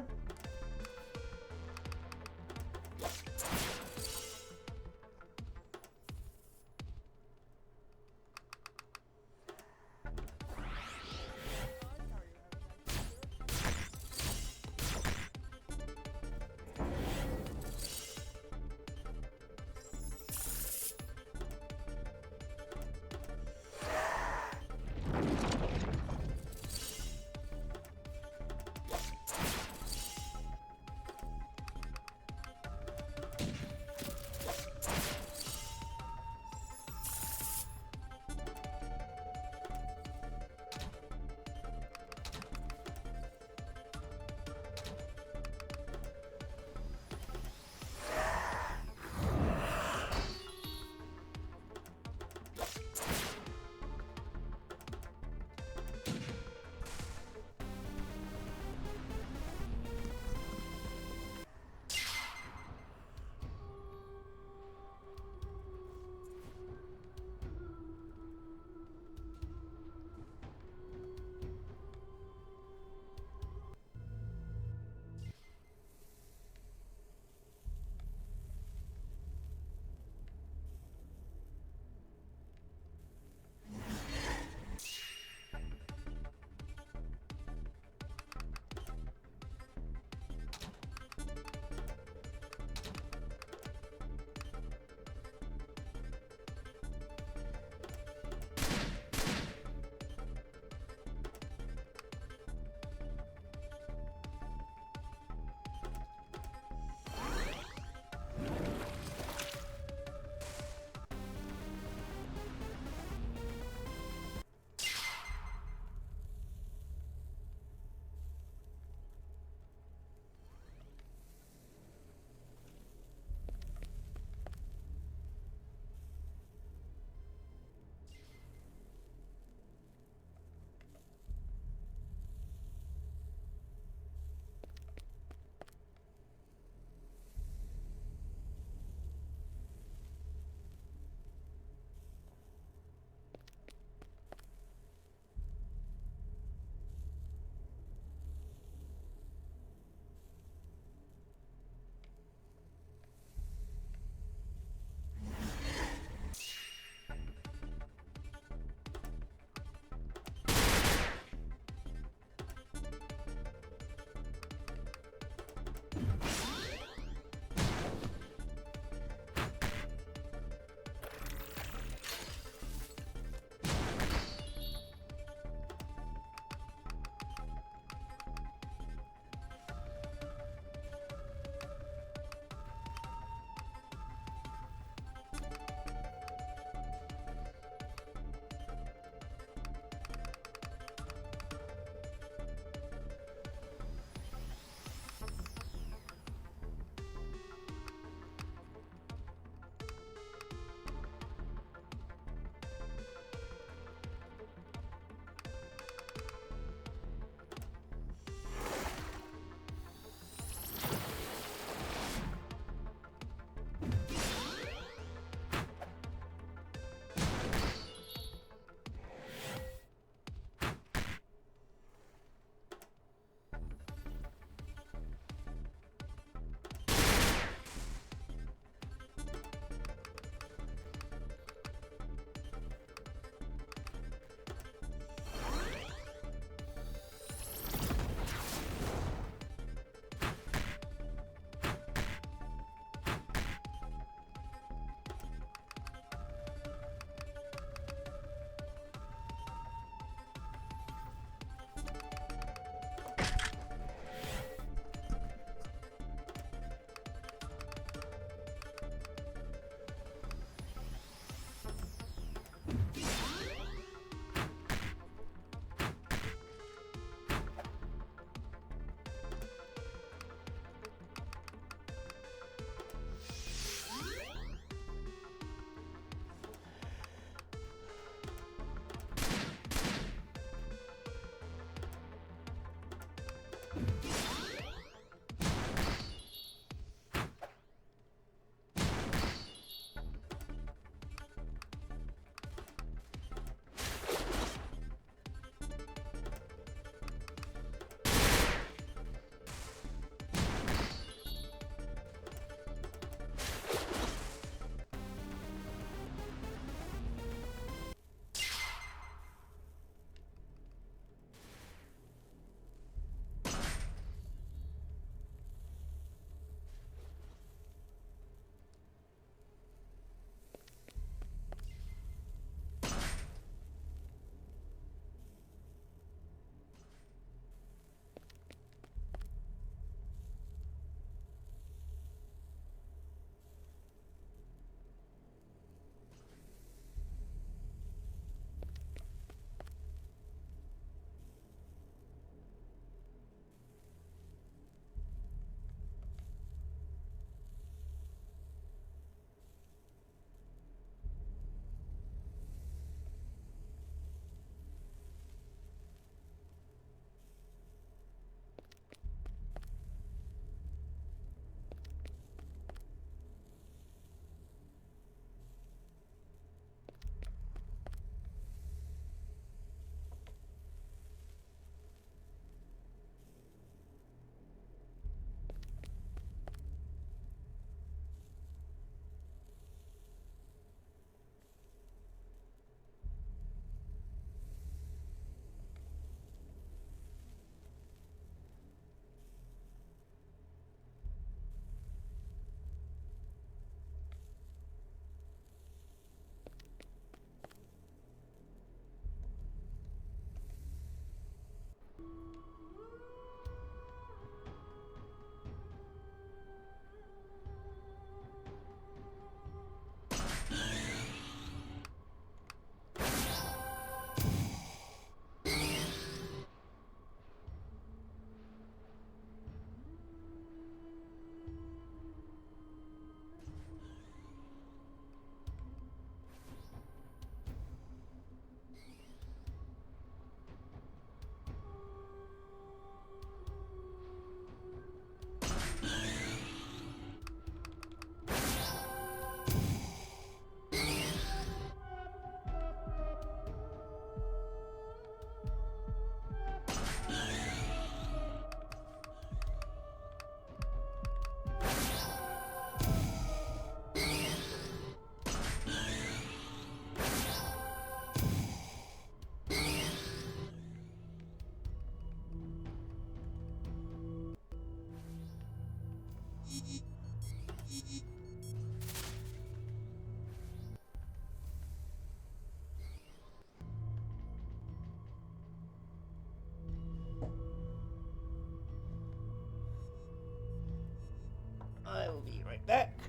A: right back.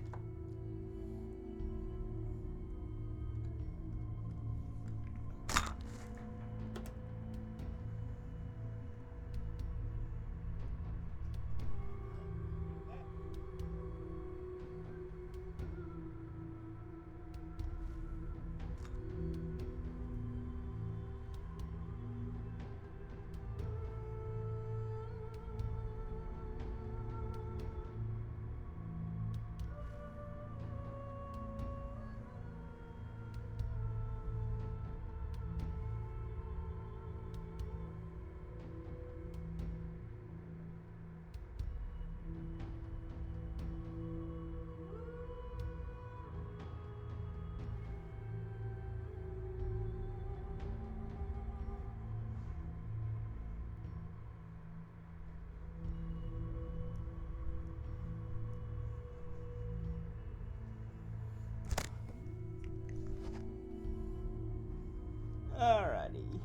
A: Alrighty.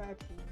A: patchy.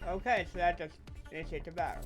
A: Okay, so that just initiates the battle.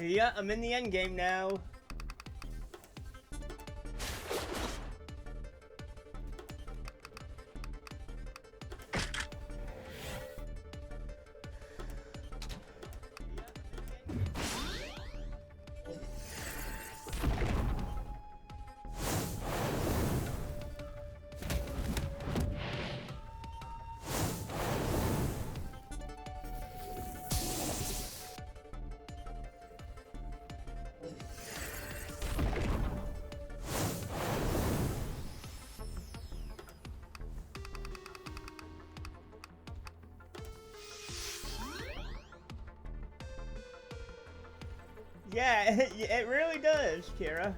A: Yeah, I'm in the end game now. Yeah, it really does, Kira.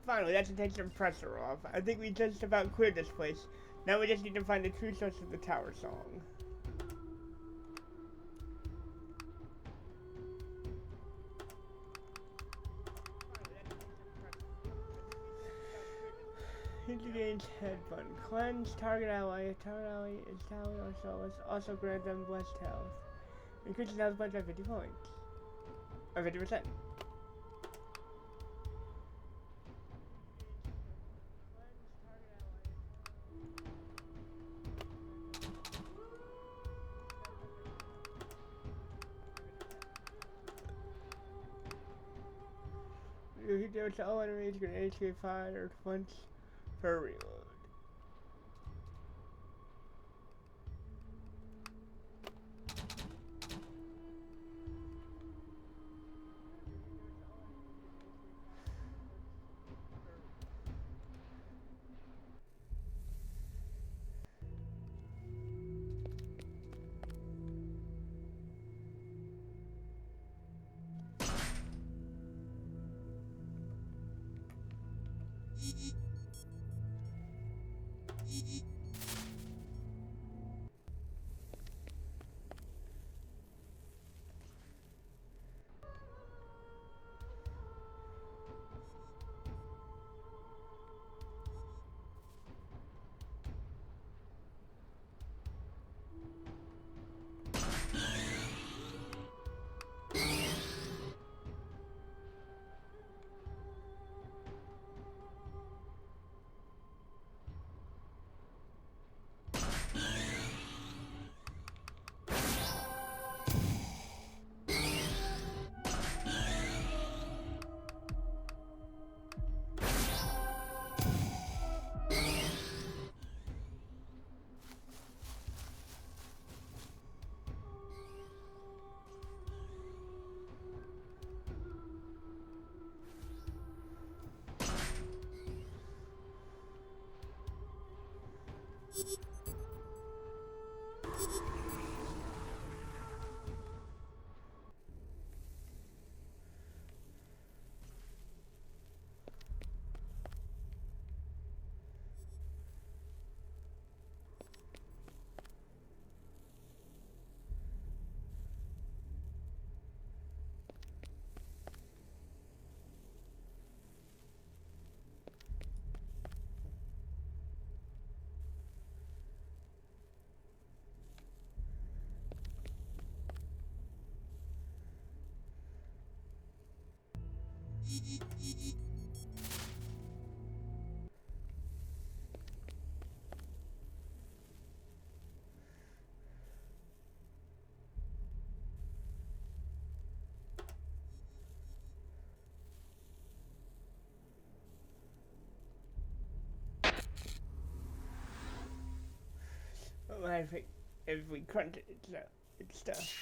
A: Finally, that should take some pressure off. I think we just about cleared this place. Now we just need to find the true source of the tower song. Hit the game's head button. Cleanse target ally. Target ally is Tally or Solace. Also grant them blessed health. Increases health by 50 points. Or 50%. You hit damage to all enemies, you can HP fired once per reload. Well, I think if we crunch it, it's stuff.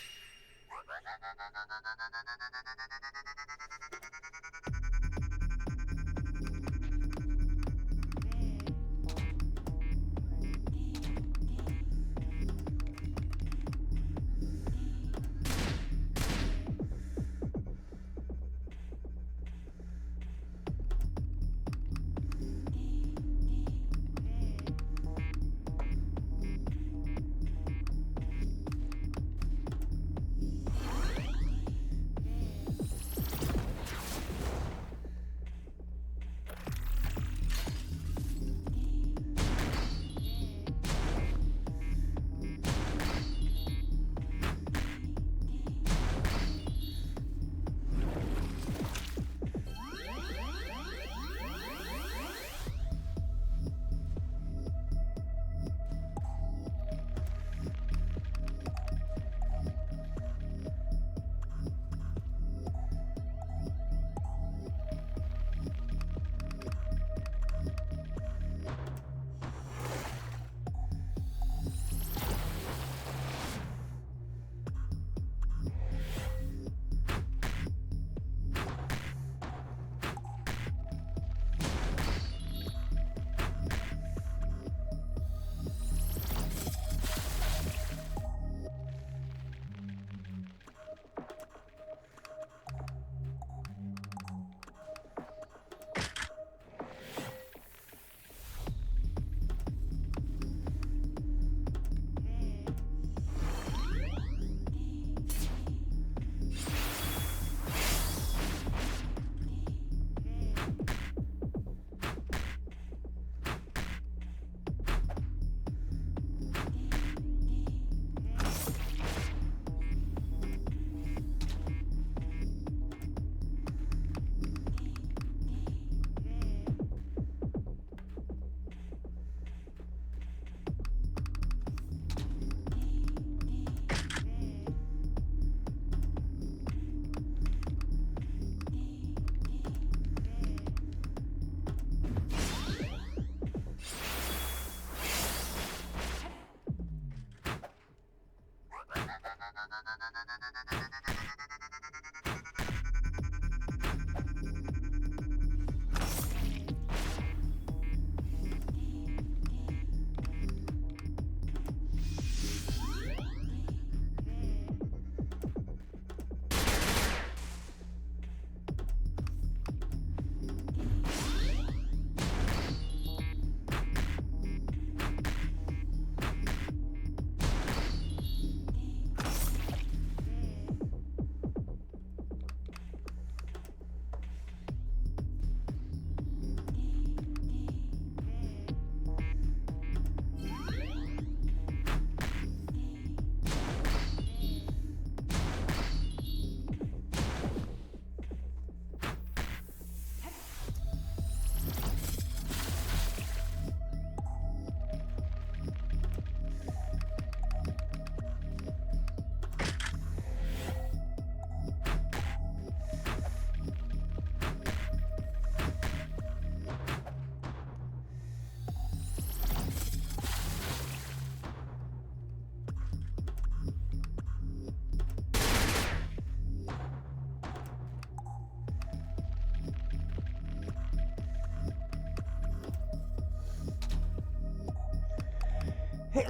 A: Thank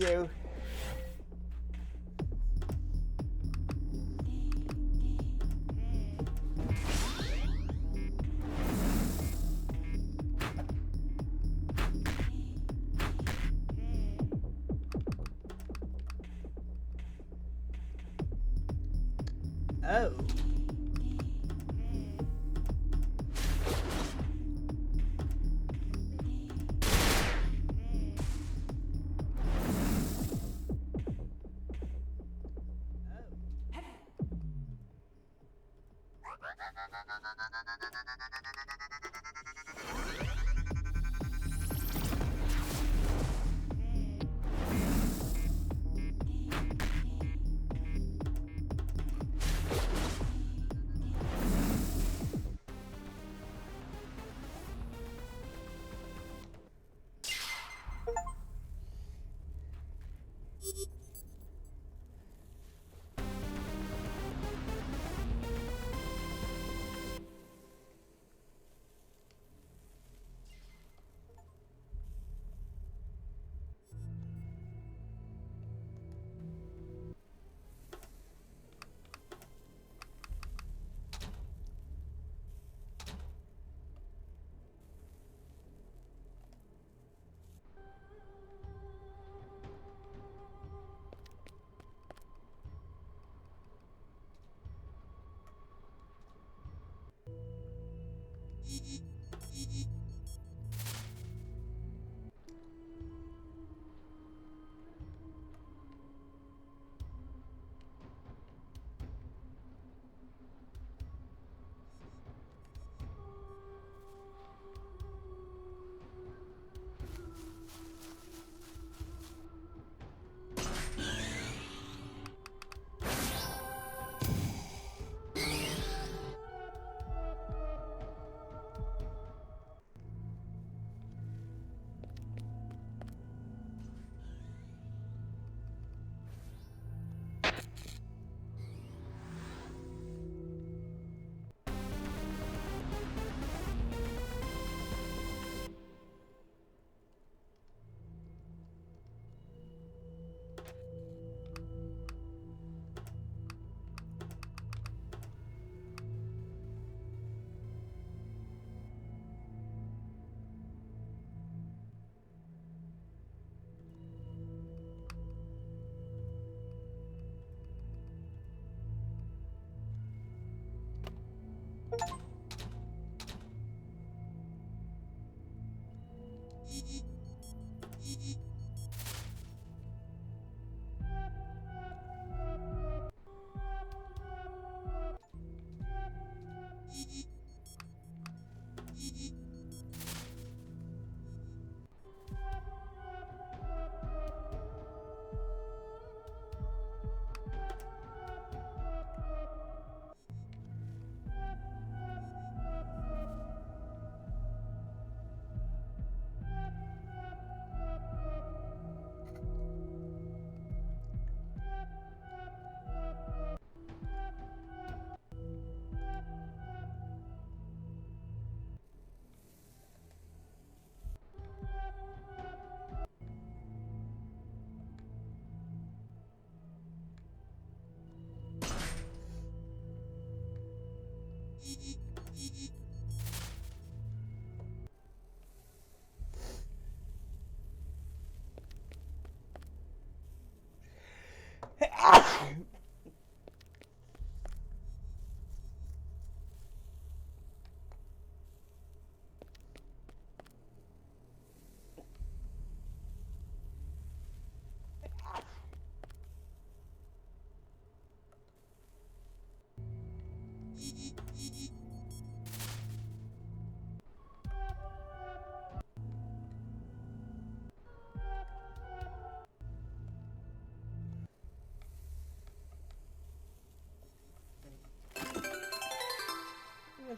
A: you. Oh.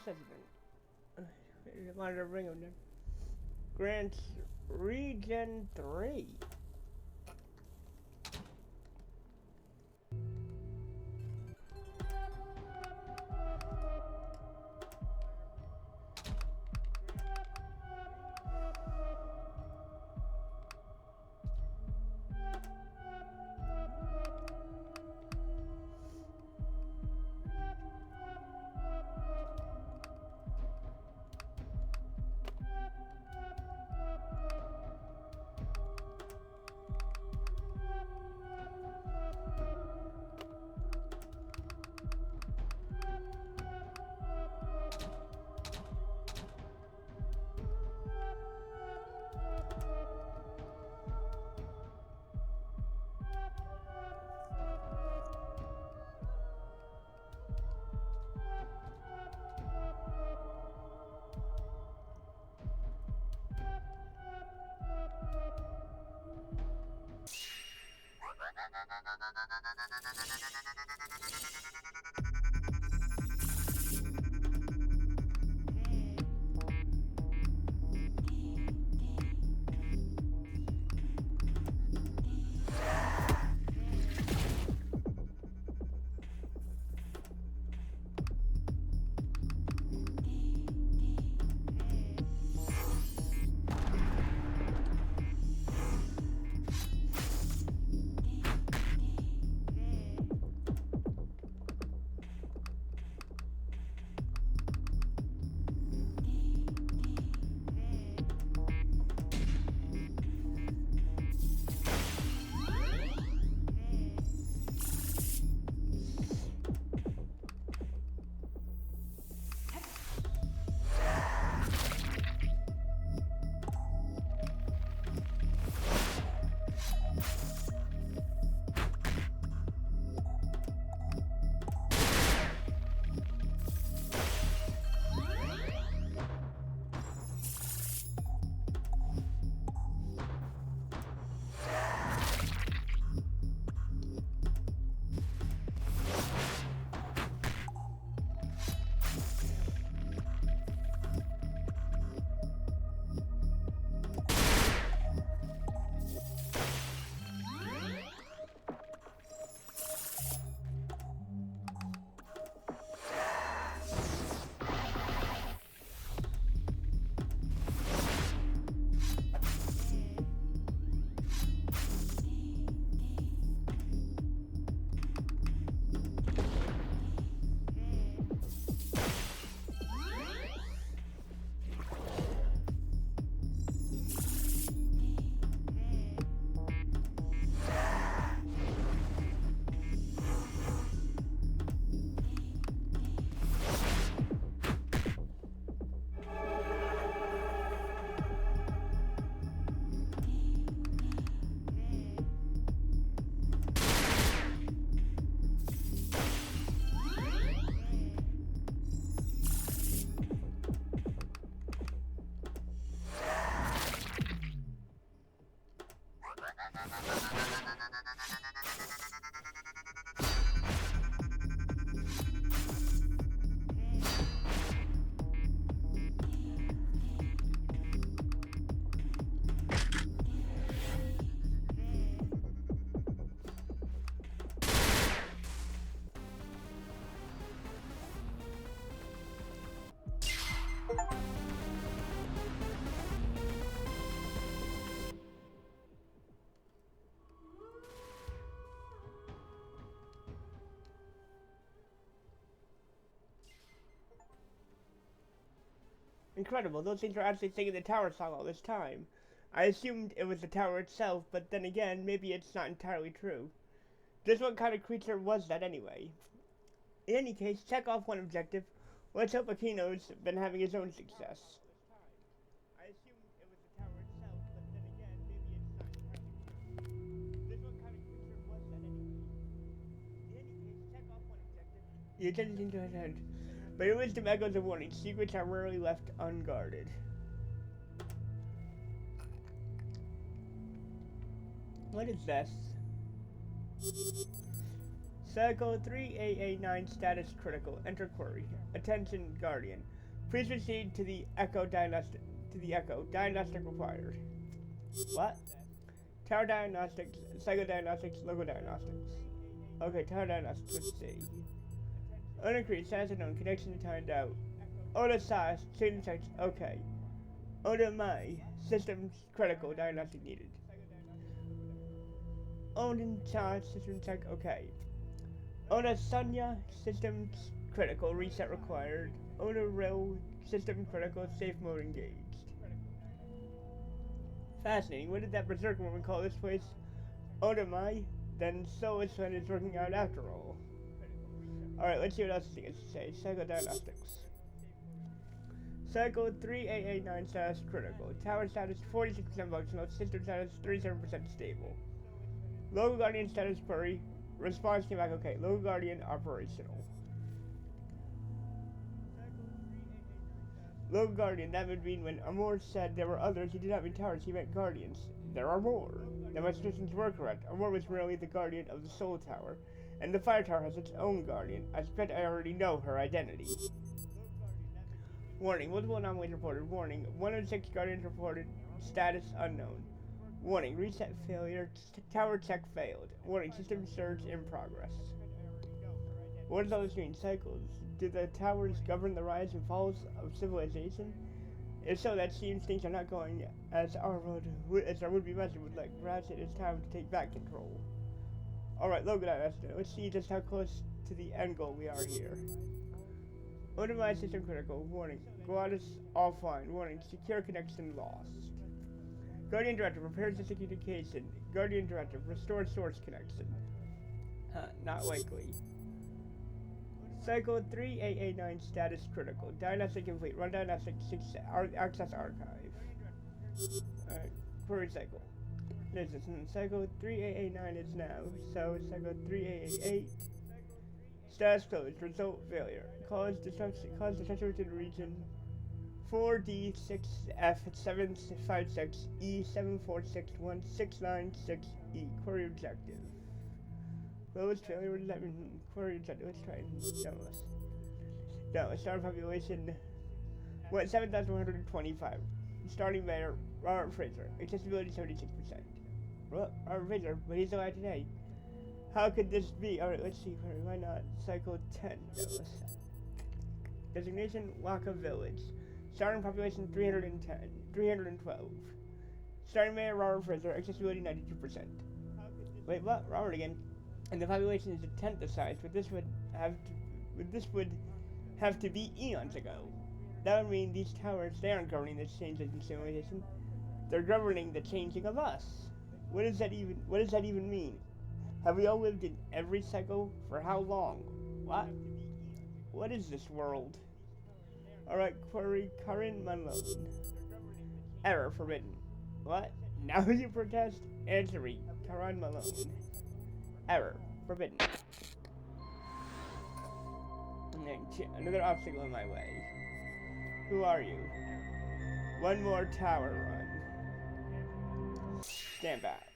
A: President. I wanted to ring him. Grants Regen 3. Incredible, those things are actually singing the tower song all this time. I assumed it was the tower itself, but then again, maybe it's not entirely true. Just what kind of creature was that anyway? In any case, check off one objective. Let's hope Aquino's been having his own success. I assumed it was the tower itself, but then again, maybe it's not entirely true. Just what kind of creature was that anyway? In any case, check off one objective. You didn't seem to attend. But your wisdom echoes a warning. Secrets are rarely left unguarded. What is this? Cycle 3AA9 status critical. Enter query. Attention, Guardian. Please proceed to the Echo Diagnostic. Diagnostic required. What? Tower diagnostics, psychodiagnostics, local diagnostics. Okay, tower diagnostics. Let's see. Uncreased, status unknown, connection timed out. Oda size, signal checks. Okay. Oda my systems critical, diagnostic needed. Odin charge, system check. Okay. Oda Sunya, systems critical, reset required. Oda Rill, system critical, safe mode engaged. Fascinating. What did that berserker woman call this place? Oda Mai? Then so is when it's working out after all. Alright, let's see what else it has to say. Psychodiagnostics. Cycle 3889 status critical. Tower status 46% functional. System status 37% stable. Local Guardian status query. Response came back okay. Local Guardian operational. Local Guardian, that would mean when Amor said there were others, he did not mean towers, he meant guardians. There are more. Then my suspicions were correct. Amor was merely the guardian of the Soul Tower, and the Fire Tower has its own guardian. I suspect I already know her identity. Warning, multiple anomalies reported. Warning, 106 guardians reported. Status unknown. Warning, reset failure. Tower check failed. Warning, system surge in progress. What does all this mean? Cycles. Do the towers govern the rise and falls of civilization? If so, that seems things are not going as our would-be master would like. Perhaps it is time to take back control. Alright, Logan, let's see just how close to the end goal we are here. Undefined system critical. Warning. Glottis offline. Warning. Secure connection lost. Guardian Director, prepare system communication. Guardian Director, restore source connection. Not likely. Cycle 3889 status critical. Diagnostic complete. Run diagnostic 6 access archive. Alright, query cycle. This is cycle 3889 is now. So cycle 3888. Status closed. Result failure. Cause destruction to the region 4D756E74616996E. Query objective. Lowest failure, what does that mean? Query objective. Let's try and demo this. No, starting population. What? 7,125. Starting mayor, Robert Fraser. Accessibility 76%. Robert Fraser, but he's alive today. How could this be? Alright, let's see. Why not? Cycle 10. Designation, Waka Village. Starting population 312. Starting mayor, Robert Fraser. Accessibility 92%. Wait, what? Robert again. And the population is a tenth the size, but this would have to be eons ago. That would mean these towers, they aren't governing this change in civilization. They're governing the changing of us. What does that even mean? Have we all lived in every cycle? For how long? What? What is this world? Alright, query Karin Malone. Error forbidden. What? Now you protest? Answering Karin Malone. Error forbidden. And then another obstacle in my way. Who are you? One more tower run. Stand back.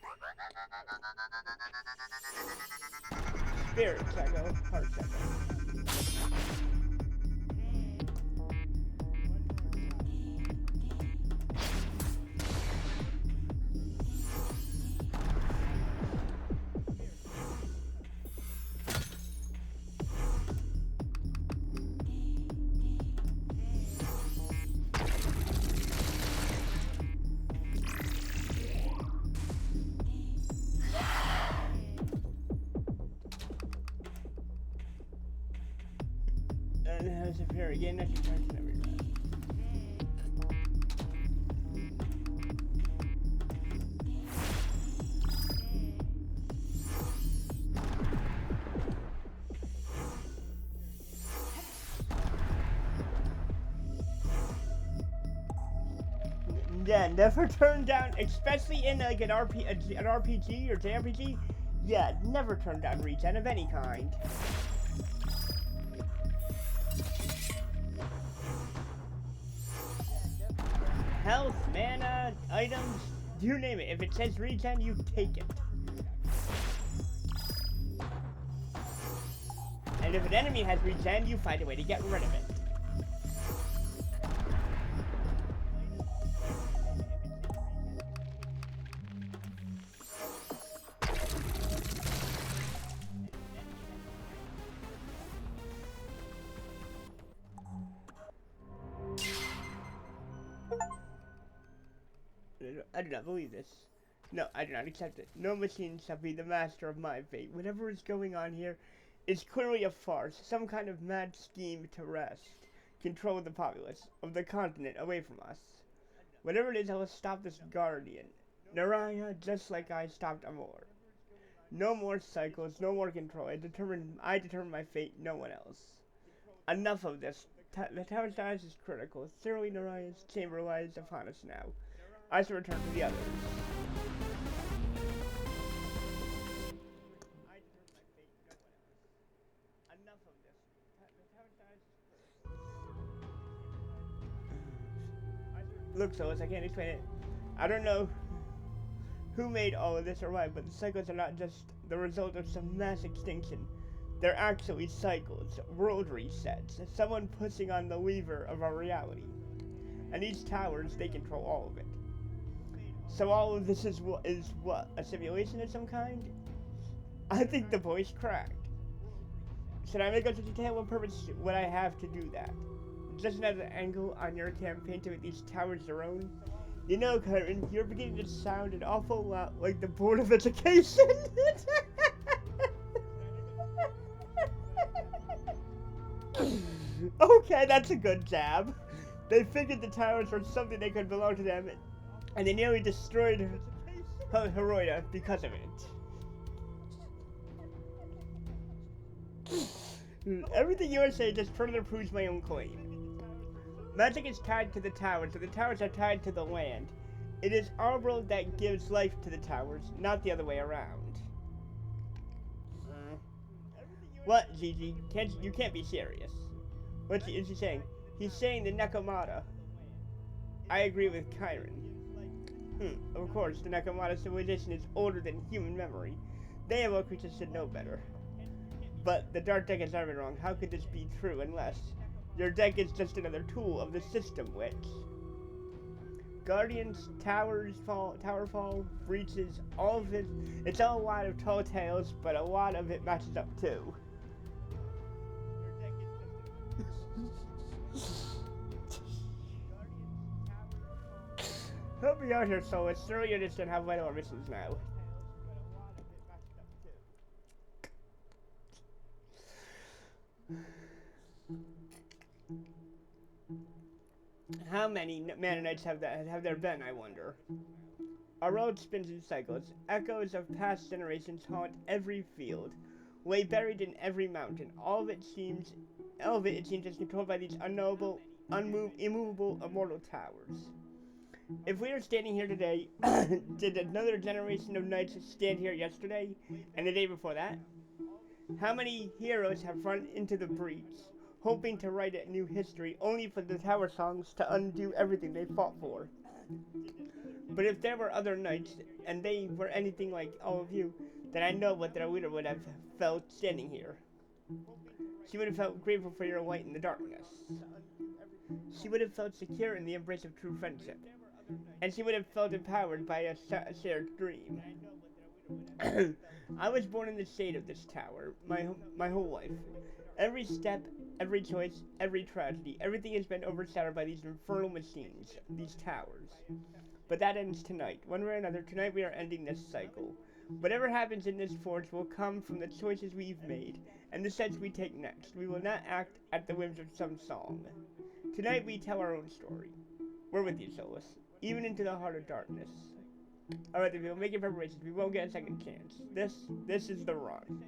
A: Spirit cycle, heart cycle. And it has appear again as you turn to every round. Yeah, never turn down, especially in like an RPG or JRPG. Yeah, never turn down regen of any kind. Health, mana, items, you name it. If it says regen, you take it. And if an enemy has regen, you find a way to get rid of it. I do not believe this. No, I do not accept it. No machine shall be the master of my fate. Whatever is going on here is clearly a farce, some kind of mad scheme to control the populace of the continent away from us. Whatever it is, I will stop this guardian, Naraya, just like I stopped Amor. No more cycles, no more control. I determine my fate, no one else. Enough of this. The tower's size is critical. Thoroughly Naraya's chamber lies upon us now. I shall return to the others. Look, Solus, I can't explain it. I don't know who made all of this or why, but the cycles are not just the result of some mass extinction. They're actually cycles, world resets, someone pushing on the lever of our reality. And these towers, they control all of it. So all of this is what? A simulation of some kind? I think the voice cracked. Should I make up such a detail? What purpose would I have to do that? Just another angle on your campaign to make these towers their own? You know, Kyron, you're beginning to sound an awful lot like the Board of Education. Okay, that's a good jab. They figured the towers were something they could belong to them, and they nearly destroyed Heroida because of it. Everything you are saying just further proves my own claim. Magic is tied to the towers, so the towers are tied to the land. It is our world that gives life to the towers, not the other way around. What, Gigi? You can't be serious. What is he saying? He's saying the Nekomata. I agree with Kyron. Of course, the Nekomata civilization is older than human memory. They have all creatures should know better. But the Dark Deck is never wrong. How could this be true unless your deck is just another tool of the system, which Guardians, tower fall, breaches, all of it. It's all a lot of tall tales, but a lot of it matches up too. Help me out here, Solus. Surely you understand how vital our mission is now. How many Mana Knights have there been, I wonder? Our world spins in cycles. Echoes of past generations haunt every field, lay buried in every mountain. All of it seems is controlled by these unknowable, immovable, immortal towers. If we are standing here today, did another generation of knights stand here yesterday and the day before that? How many heroes have run into the breach, hoping to write a new history, only for the tower songs to undo everything they fought for? But if there were other knights, and they were anything like all of you, then I know what their leader would have felt standing here. She would have felt grateful for your light in the darkness. She would have felt secure in the embrace of true friendship. And she would have felt empowered by a shared dream. I was born in the shade of this tower, my whole life. Every step, every choice, every tragedy, everything has been overshadowed by these infernal machines, these towers. But that ends tonight. One way or another, tonight we are ending this cycle. Whatever happens in this forge will come from the choices we've made, and the steps we take next. We will not act at the whims of some song. Tonight we tell our own story. We're with you, Solus, even into the heart of darkness. Alright, we'll make your preparations. We won't get a second chance. This is the run.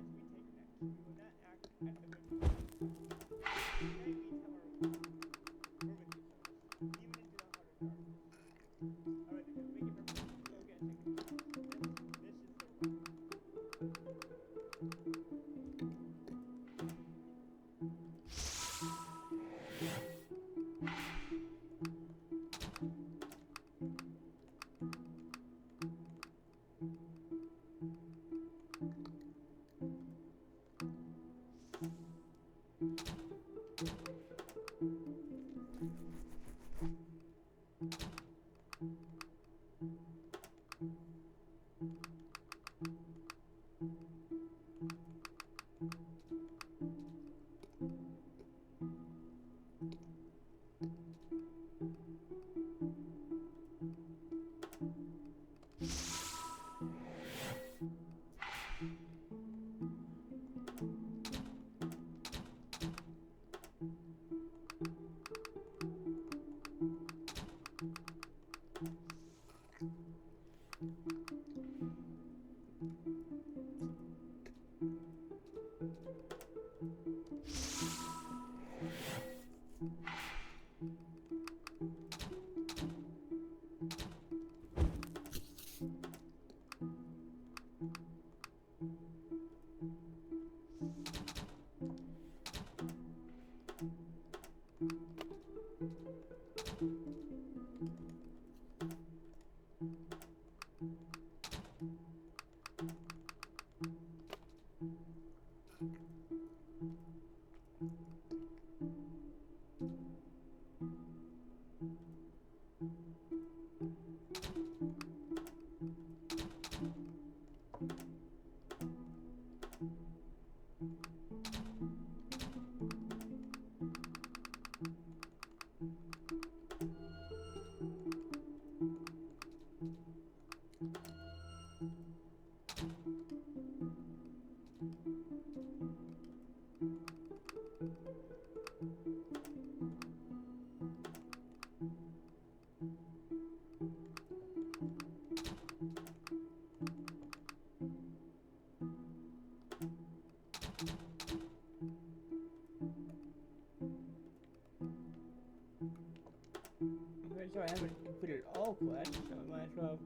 A: whole quest, so I might as well.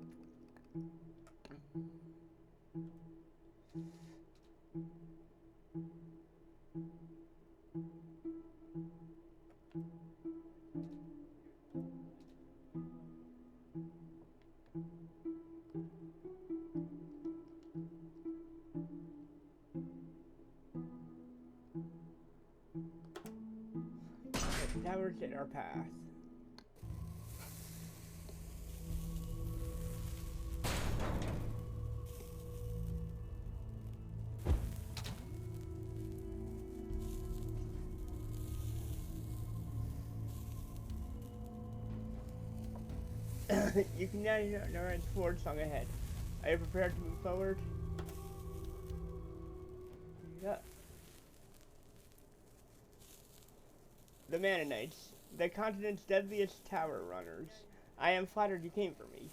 A: The tower's in our path. You can now narrate forward song ahead. Are you prepared to move forward? Yeah. The Mannonites, the continent's deadliest tower runners. I am flattered you came for me.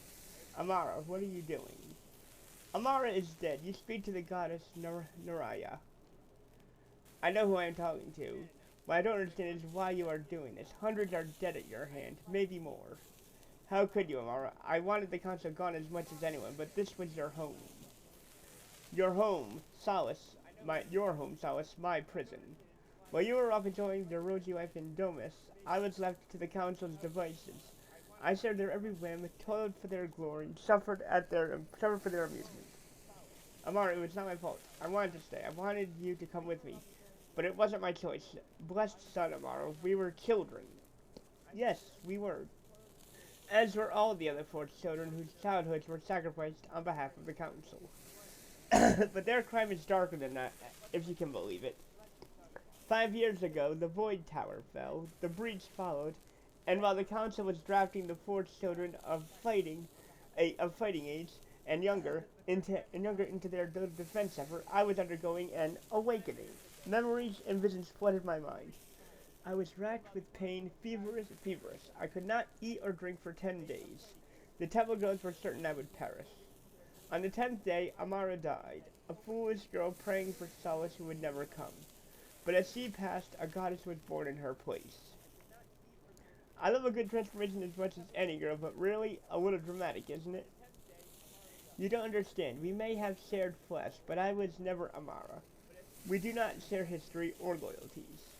A: Amara, what are you doing? Amara is dead. You speak to the goddess Naraya. I know who I am talking to. What I don't understand is why you are doing this. Hundreds are dead at your hand, maybe more. How could you, Amara? I wanted the council gone as much as anyone, but this was your home. Your home, Solace. Your home, Solace, my prison. While you were off enjoying the rosy life in Domus, I was left to the council's devices. I shared their every whim, toiled for their glory, suffered for their amusement. Amara, it was not my fault. I wanted to stay. I wanted you to come with me. But it wasn't my choice. Blessed son, Amara, we were children. Yes, we were. As were all the other 4 children whose childhoods were sacrificed on behalf of the council. But their crime is darker than that, if you can believe it. 5 years ago, the Void Tower fell, the breach followed, and while the council was drafting the 4 children of fighting age and younger into their defense effort, I was undergoing an awakening. Memories and visions flooded my mind. I was racked with pain, feverish. I could not eat or drink for 10 days. The temple gods were certain I would perish. On the 10th day, Amara died, a foolish girl praying for solace who would never come. But as she passed, a goddess was born in her place. I love a good transformation as much as any girl, but really, a little dramatic, isn't it? You don't understand. We may have shared flesh, but I was never Amara. We do not share history or loyalties.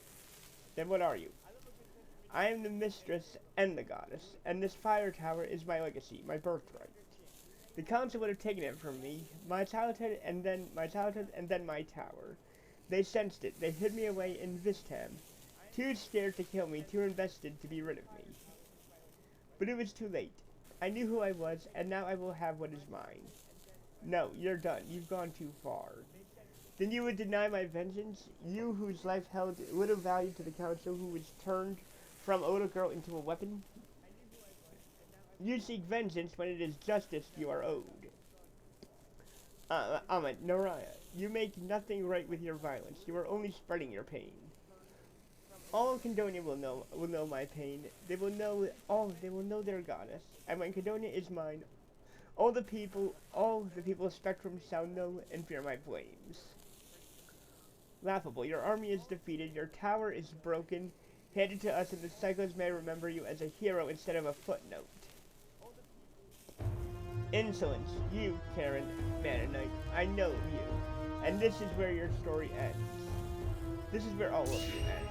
A: Then what are you? I am the mistress and the goddess, and this fire tower is my legacy, my birthright. The council would have taken it from me, my childhood and then my tower. They sensed it. They hid me away in Vistam. Too scared to kill me, too invested to be rid of me. But it was too late. I knew who I was, and now I will have what is mine. No, you're done. You've gone too far. Then you would deny my vengeance? You whose life held little value to the council, who was turned from a little girl into a weapon? You seek vengeance when it is justice you are owed. Naraya, you make nothing right with your violence. You are only spreading your pain. All of Condonia will know my pain. They will know their goddess. And when Condonia is mine, all the people of Spectrum shall know and fear my flames. Laughable, your army is defeated, your tower is broken, handed to us, and the cycles may remember you as a hero instead of a footnote. Insolence, you, Karen Mannonite, I know you. And this is where your story ends. This is where all of you end.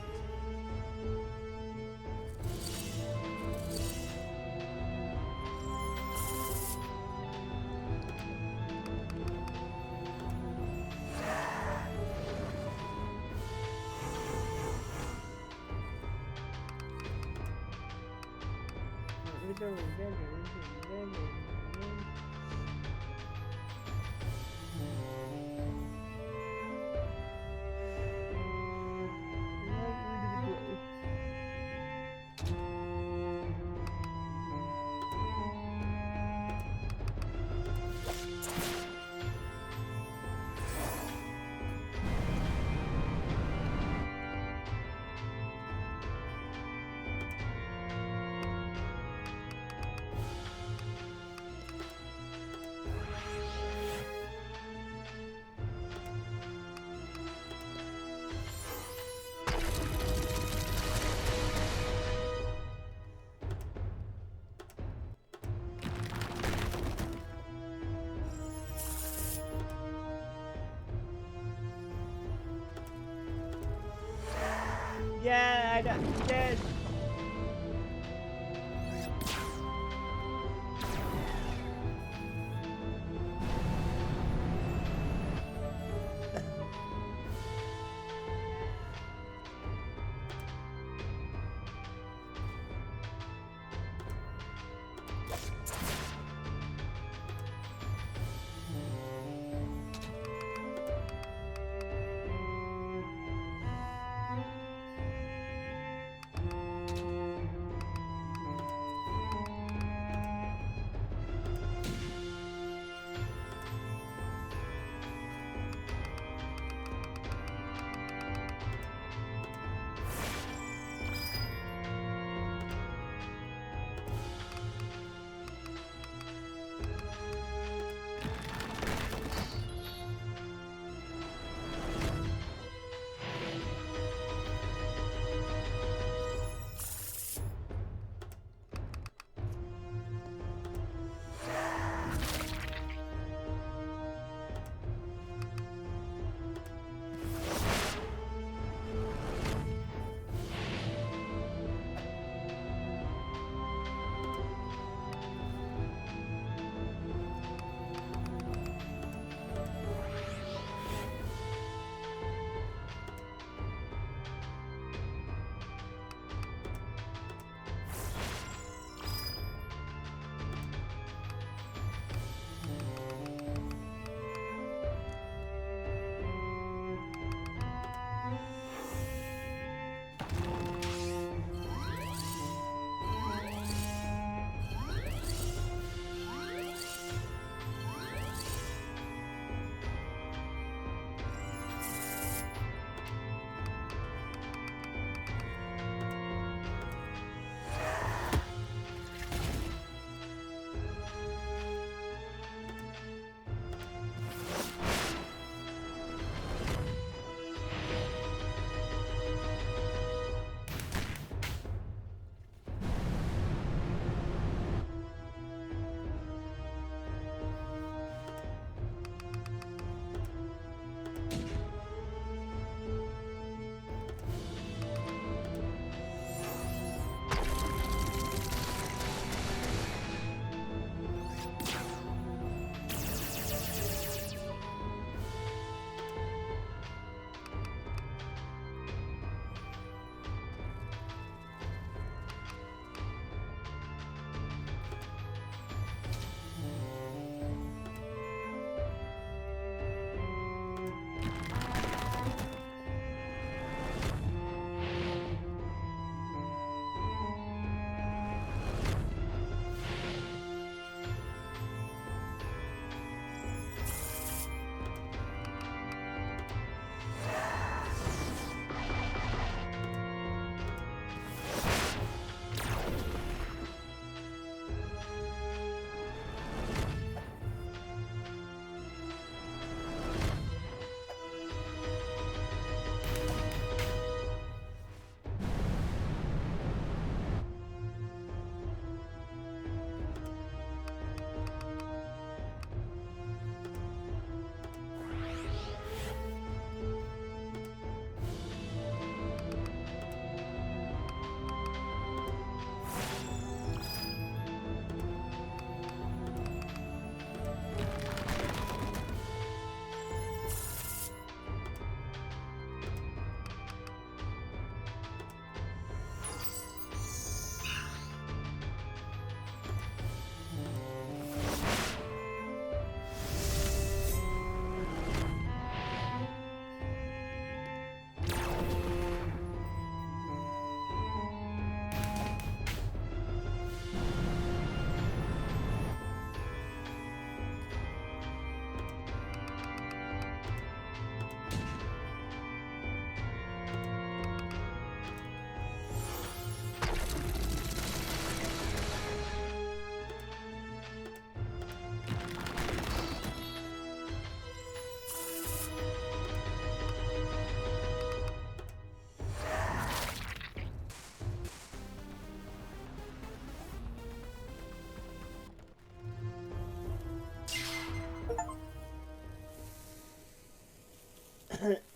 A: Yeah, I don't, yes.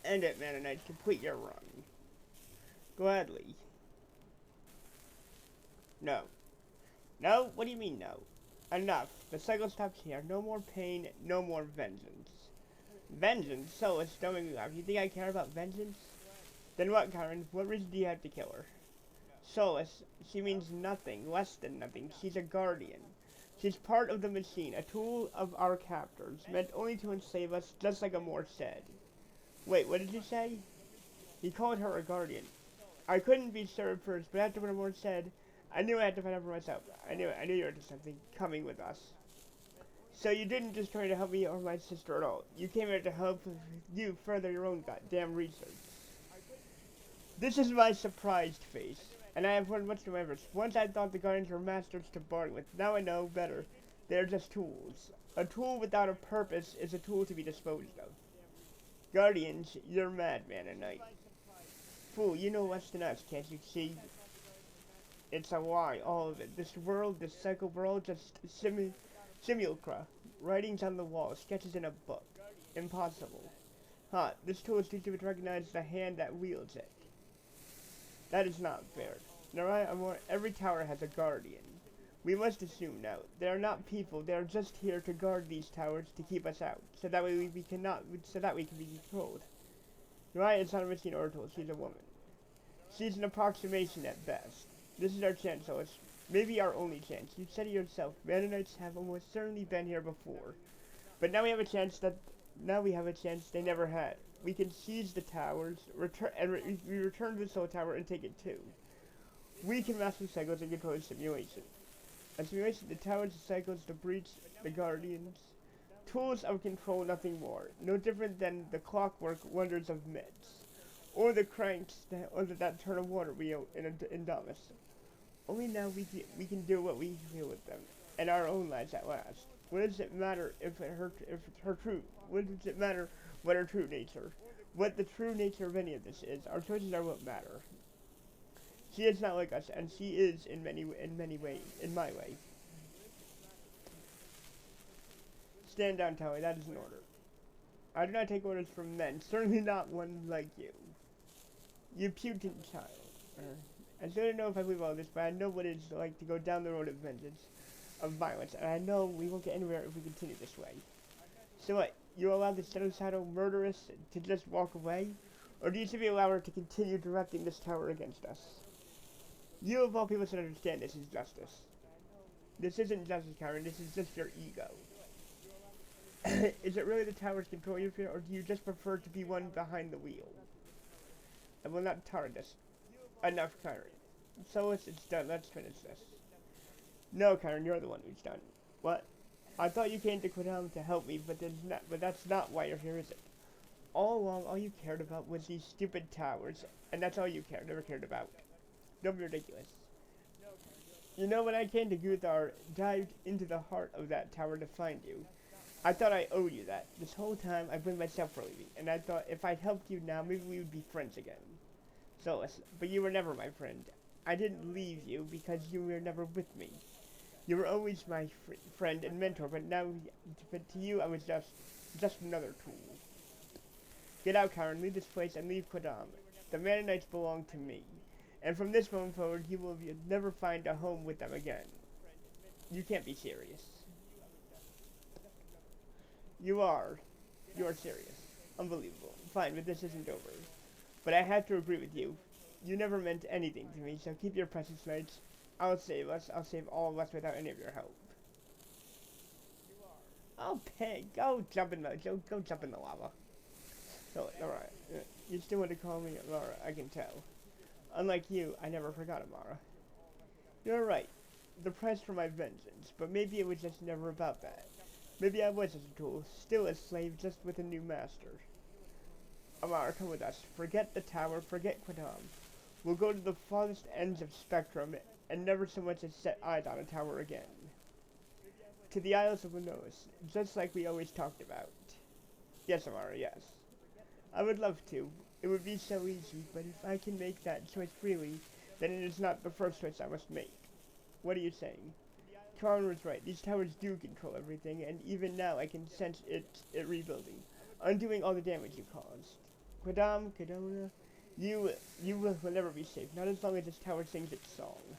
A: End it, Meta Knight. Complete your run. Gladly. No. No? What do you mean no? Enough. The cycle stops here. No more pain, no more vengeance. Vengeance? So it's don't make me laugh. You think I care about vengeance? Then what, Karen? What reason do you have to kill her? Solus, she means nothing, less than nothing. She's a guardian. She's part of the machine, a tool of our captors, meant only to enslave us, just like Amor said. Wait, what did you say? He called her a guardian. I couldn't be sure at first, but after what Amor said, I knew I had to find out for myself. I knew you were to something coming with us. So you didn't just try to help me or my sister at all. You came here to help you further your own goddamn research. This is my surprised face, and I have learned much from efforts. Once I thought the Guardians were masters to bargain with. Now I know better. They're just tools. A tool without a purpose is a tool to be disposed of. Guardians, you're mad, Mannonite. Fool, you know less than us, can't you see? It's a lie, all of it. This world, this cycle world, just simulacra. Writings on the wall, sketches in a book. Impossible. Huh, this tool is too stupid to recognize the hand that wields it. That is not fair. Alright, every tower has a guardian. We must assume now. They are not people, they are just here to guard these towers to keep us out. So that way we can be controlled. Alright, it's not a machine or a tool, she's a woman. She's an approximation at best. This is our chance, so it's maybe our only chance. You said it yourself, Mannonites have almost certainly been here before. But now we have a chance they never had. We can seize the towers, we return to the Soul Tower and take it too. We can master the cycles and control the simulation. A simulation, the towers, the cycles, the breach, the guardians. Tools of control, nothing more. No different than the clockwork wonders of myths. Or the cranks that turn a water wheel in Damas. Only now we can do what we feel with them, and our own lives at last. What does it matter if it's her true? What does it matter what her true nature? What the true nature of any of this is? Our choices are what matter. She is not like us, and she is in my way. Stand down, Tally. That is an order. I do not take orders from men, certainly not one like you. You putant child. I still don't know if I believe all this, but I know what it is like to go down the road of vengeance, of violence, and I know we won't get anywhere if we continue this way. So what, you allow this genocidal murderess to just walk away? Or do you simply allow her to continue directing this tower against us? You of all people should understand this is justice. This isn't justice, Karen, this is just your ego. Is it really the tower's control you fear, or do you just prefer to be one behind the wheel? I will not tolerate this. Enough, Karen. So it's done, let's finish this. No, Karen, you're the one who's done. What? I thought you came to Quidam to help me, but that's not why you're here, is it? All along, all you cared about was these stupid towers, and that's all you never cared about. Don't be ridiculous. You know, when I came to Guthar, dived into the heart of that tower to find you, I thought I owed you that. This whole time, I blamed myself for leaving, and I thought if I'd helped you now, maybe we would be friends again. So, but you were never my friend. I didn't leave you because you were never with me. You were always my friend and mentor, but to you, I was just another tool. Get out, Karen, leave this place, and leave Quidam. The Mannonites belong to me, and from this moment forward, you will never find a home with them again. You can't be serious. You are serious. Unbelievable. Fine, but this isn't over. But I have to agree with you. You never meant anything to me, so keep your precious knights. I'll save us. I'll save all of us without any of your help. Oh, Peg, go jump in the lava. So, alright. You still want to call me Amara, I can tell. Unlike you, I never forgot Amara. You're right. The price for my vengeance, but maybe it was just never about that. Maybe I was just a tool, still a slave, just with a new master. Amara, come with us. Forget the tower, forget Quidam. We'll go to the farthest ends of Spectrum, and never so much as set eyes on a tower again. To the Isles of Lenois, just like we always talked about. Yes, Amara, yes. I would love to. It would be so easy, but if I can make that choice freely, then it is not the first choice I must make. What are you saying? Karen was right. These towers do control everything, and even now I can sense it rebuilding, undoing all the damage you caused. Quidam, Cadona, you will never be safe, not as long as this tower sings its song.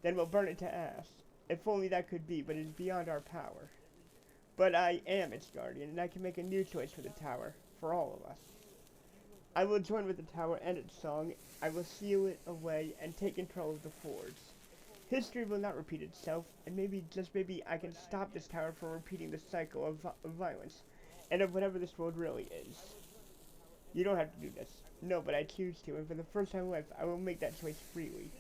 A: Then we'll burn it to ash. If only that could be, but it is beyond our power. But I am its guardian, and I can make a new choice for the tower, for all of us. I will join with the tower and its song. I will seal it away and take control of the forge. History will not repeat itself, and maybe, just maybe, I can stop this tower from repeating the cycle of violence, and of whatever this world really is. You don't have to do this. No, but I choose to, and for the first time in life, I will make that choice freely.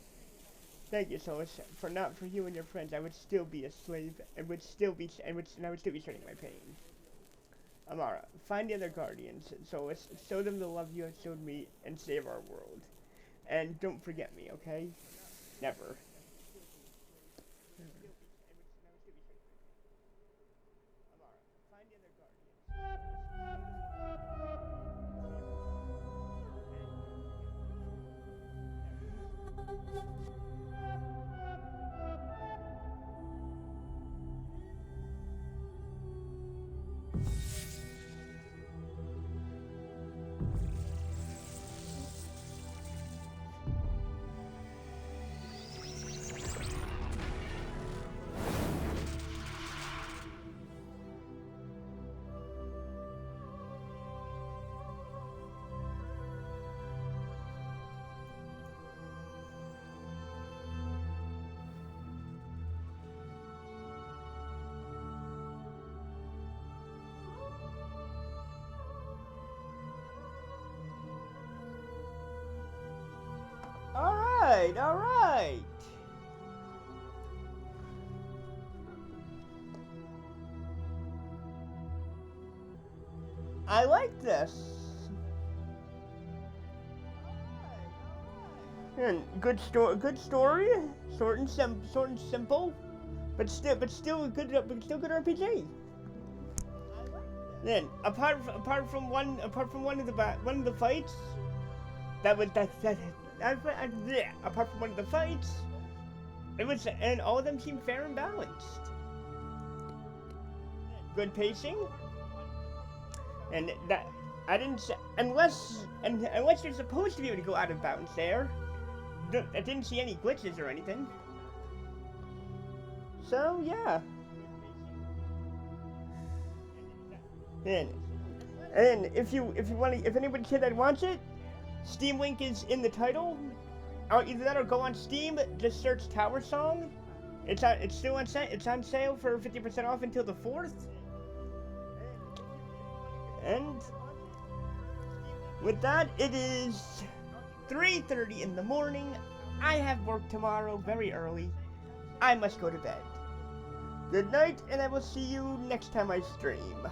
A: Thank you, Solus. For not for you and your friends, I would still be a slave, and I would still be sharing my pain. Amara, find the other guardians, Solus. Show them the love you have showed me, and save our world. And don't forget me, okay? Never. Alright. I like this. And good story, short and simple, but still a good RPG. Then apart from one of the fights, apart from one of the fights, and all of them seemed fair and balanced. Good pacing, and that I didn't say, unless you're supposed to be able to go out of bounds there. I didn't see any glitches or anything. So yeah. And if anybody here that wants it, Steam link is in the title. Or either that or go on Steam, just search Tower Song. It's on sale for 50% off until the 4th. And with that, it is 3:30 in the morning. I have work tomorrow very early. I must go to bed. Good night, and I will see you next time I stream.